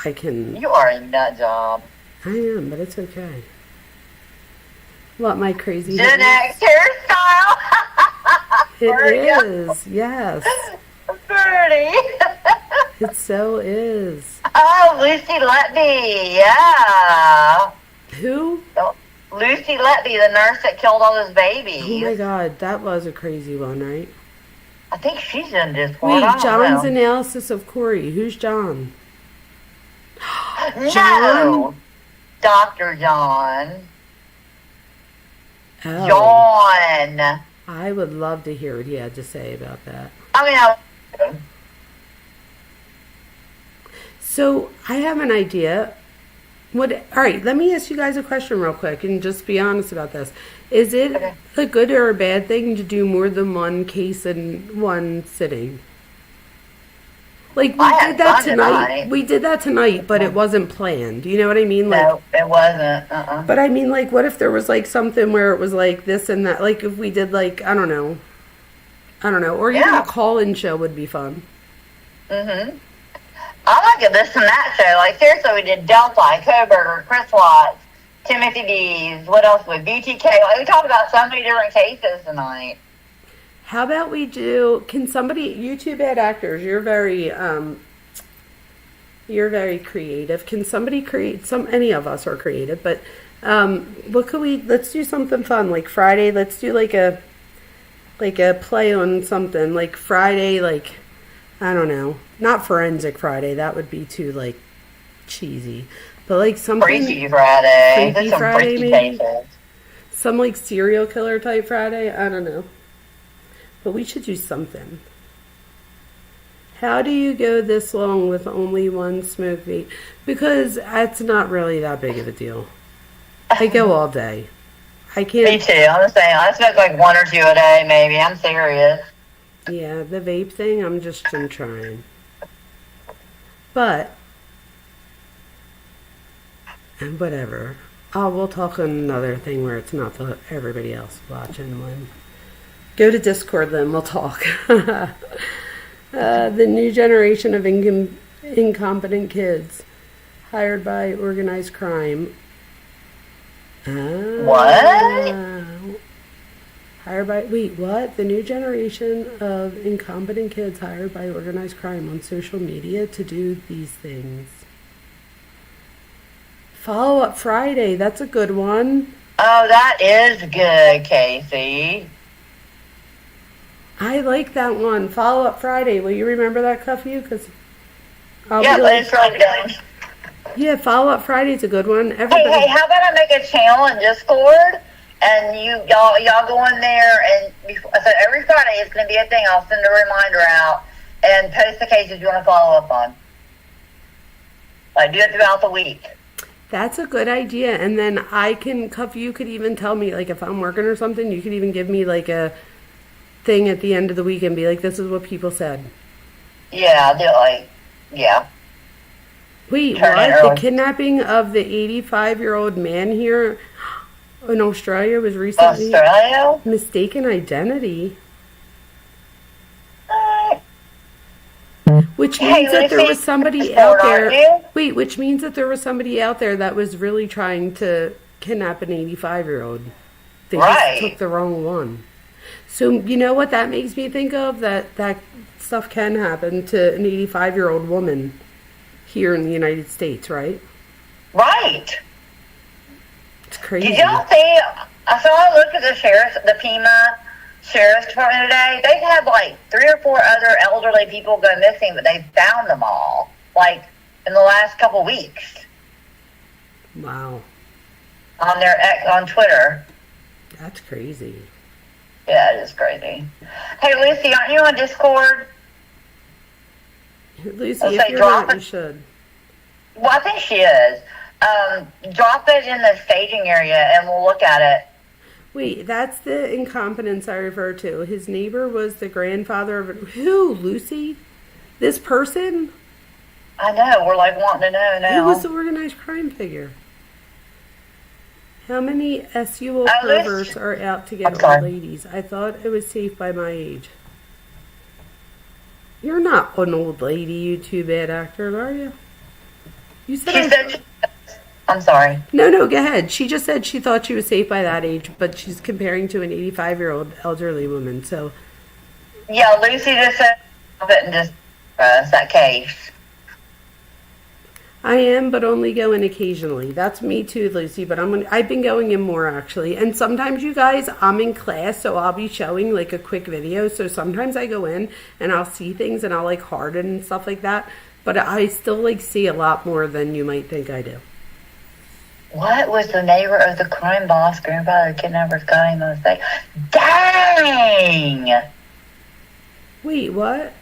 I can. You are a nut job. I am, but it's okay. What, my crazy Gen X hairstyle? It is, yes. Birdie. It so is. Oh, Lucy Letby, yeah. Who? Lucy Letby, the nurse that killed all those babies. Oh my God, that was a crazy one, right? I think she's in this one. Wait, John's analysis of Corey. Who's John? No, Dr. John. Oh. John. I would love to hear what he had to say about that. I mean, So I have an idea. All right, let me ask you guys a question real quick and just be honest about this. Is it a good or a bad thing to do more than one case in one sitting? Like, we did that tonight. We did that tonight, but it wasn't planned. You know what I mean? Like, No, it wasn't. But I mean, like, what if there was, like, something where it was, like, this and that? Like, if we did, like, I don't know. Or even a call-in show would be fun. Mm-hmm. I like a this and that show. Like, seriously, we did Delphi, Kohberger, Chris Watts, Timothy Dees, what else with BTK? Like, we talked about so many different cases tonight. How about we do, can somebody, you two bad actors, you're very creative. Can somebody create, any of us are creative, but what could we, let's do something fun. Like Friday, let's do like a play on something. Like Friday, like, I don't know, not Forensic Friday, that would be too, like, cheesy. But like something. Freaky Friday. Freaky Some Friday, freaky maybe? cases. Some like serial killer type Friday, I don't know. But we should do something. How do you go this long with only one smoke vape? Because it's not really that big of a deal. I go all day. I can't. Me too. I'm the same. I smoke like 1 or 2 a day, maybe. I'm serious. Yeah, the vape thing, I'm trying. But, and whatever. We'll talk on another thing where it's not everybody else watching one. Go to Discord then, we'll talk. The new generation of incompetent kids hired by organized crime. What? Wait, what? The new generation of incompetent kids hired by organized crime on social media to do these things. Follow Up Friday, that's a good one. Oh, that is good, Casey. I like that one. Follow Up Friday. Will you remember that, Cuffy? Because yeah, but it's really good. Yeah, Follow Up Friday's a good one. Hey, how about I make a channel in Discord and y'all go in there and so every Friday it's going to be a thing. I'll send a reminder out and post the cases you want to follow up on. Like, do it throughout the week. That's a good idea. And then Cuffy, you could even tell me, like, if I'm working or something, you could even give me, like, a thing at the end of the week and be like, this is what people said. Yeah, yeah. Wait, what? The kidnapping of the 85-year-old man here in Australia was recently... Australia? Mistaken identity. Which means that there was somebody out there... Wait, which means that there was somebody out there that was really trying to kidnap an 85-year-old. They just took the wrong one. So, you know what that makes me think of? That stuff can happen to an 85-year-old woman here in the United States, right? Right. It's crazy. Did y'all see? I saw a look at the Pima Sheriff's Department today. They had like 3 or 4 other elderly people go missing, but they found them all, like, in the last couple weeks. Wow. On Twitter. That's crazy. Yeah, it is crazy. Hey, Lucy, aren't you on Discord? Lucy, if you're not, you should. Well, I think she is. Drop it in the staging area and we'll look at it. Wait, that's the incompetence I refer to. His neighbor was the grandfather of... Who, Lucy? This person? I know. We're like wanting to know now. Who was the organized crime figure? How many SUL perverts are out to get old ladies? I thought it was safe by my age. You're not an old lady, you two bad actors, are you? You said I'm sorry. No, go ahead. She just said she thought she was safe by that age, but she's comparing to an 85-year-old elderly woman, so... Yeah, Lucy just said it and just that case. I am, but only go in occasionally. That's me too, Lucy, but I've been going in more, actually. And sometimes, you guys, I'm in class, so I'll be showing, like, a quick video. So sometimes I go in, and I'll see things, and I'll, like, harden and stuff like that. But I still, like, see a lot more than you might think I do. What was the neighbor of the crime boss, grandfather, kidnappers, got him on the thing? Dang! Wait, what?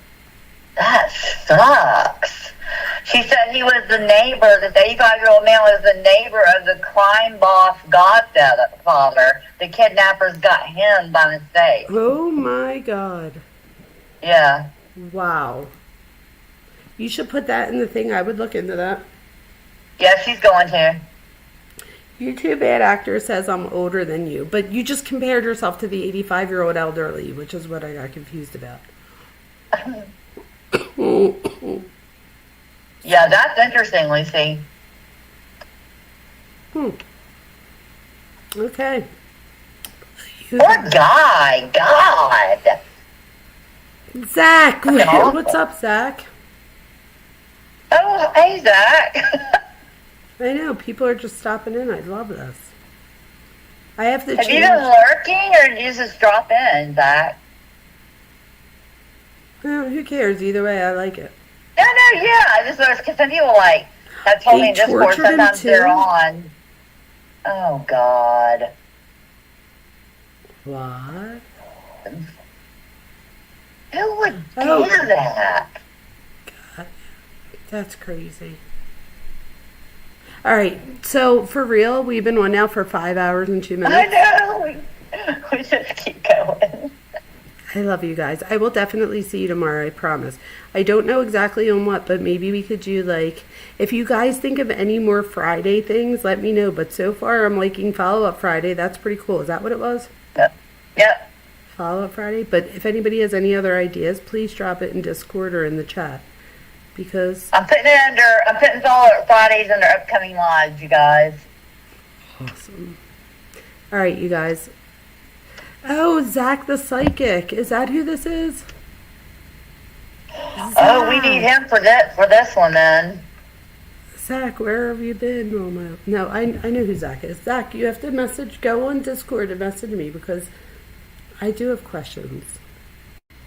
That sucks. She said he was the neighbor, that the 85-year-old man was the neighbor of the crime boss godfather. The kidnappers got him by mistake. Oh my God. Yeah. Wow. You should put that in the thing. I would look into that. Yeah, she's going to. You're too bad actor says I'm older than you. But you just compared yourself to the 85-year-old elderly, which is what I got confused about. Yeah, that's interesting, Lucy. Okay. Poor guy. God. Zach. What's up, Zach? Oh, hey, Zach. I know. People are just stopping in. I love this. I have to Have change. you been lurking, or did you just drop in, Zach? Well, who cares? Either way, I like it. No, yeah. I just noticed because some people, like, have told me in Discord tortured him sometimes too? they're on. Oh, God. What? Who would do that? God, that's crazy. All right, so for real, we've been on now for 5 hours and 2 minutes. I know. We just keep going. I love you guys. I will definitely see you tomorrow, I promise. I don't know exactly on what, but maybe we could do, like, if you guys think of any more Friday things, let me know. But so far, I'm liking Follow-Up Friday. That's pretty cool. Is that what it was? Yep. Follow-Up Friday. But if anybody has any other ideas, please drop it in Discord or in the chat. Because I'm putting Follow-Up Fridays under upcoming lives, you guys. Awesome. All right, you guys. Oh, Zach the Psychic. Is that who this is? Zach. Oh, we need him for this one then. Zach, where have you been? Oh my! No, I know who Zach is. Zach, you have to go on Discord and message me because I do have questions.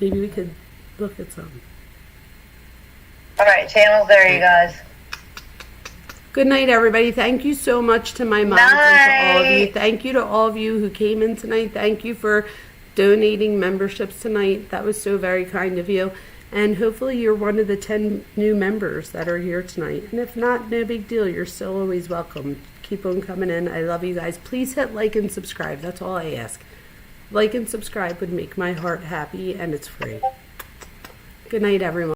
Maybe we could look at some. All right, channel's there, you guys. Good night, everybody. Thank you so much to my mom and to all of you. Thank you to all of you who came in tonight. Thank you for donating memberships tonight. That was so very kind of you. And hopefully you're one of the 10 new members that are here tonight. And if not, no big deal. You're still always welcome. Keep on coming in. I love you guys. Please hit like and subscribe. That's all I ask. Like and subscribe would make my heart happy, and it's free. Good night, everyone.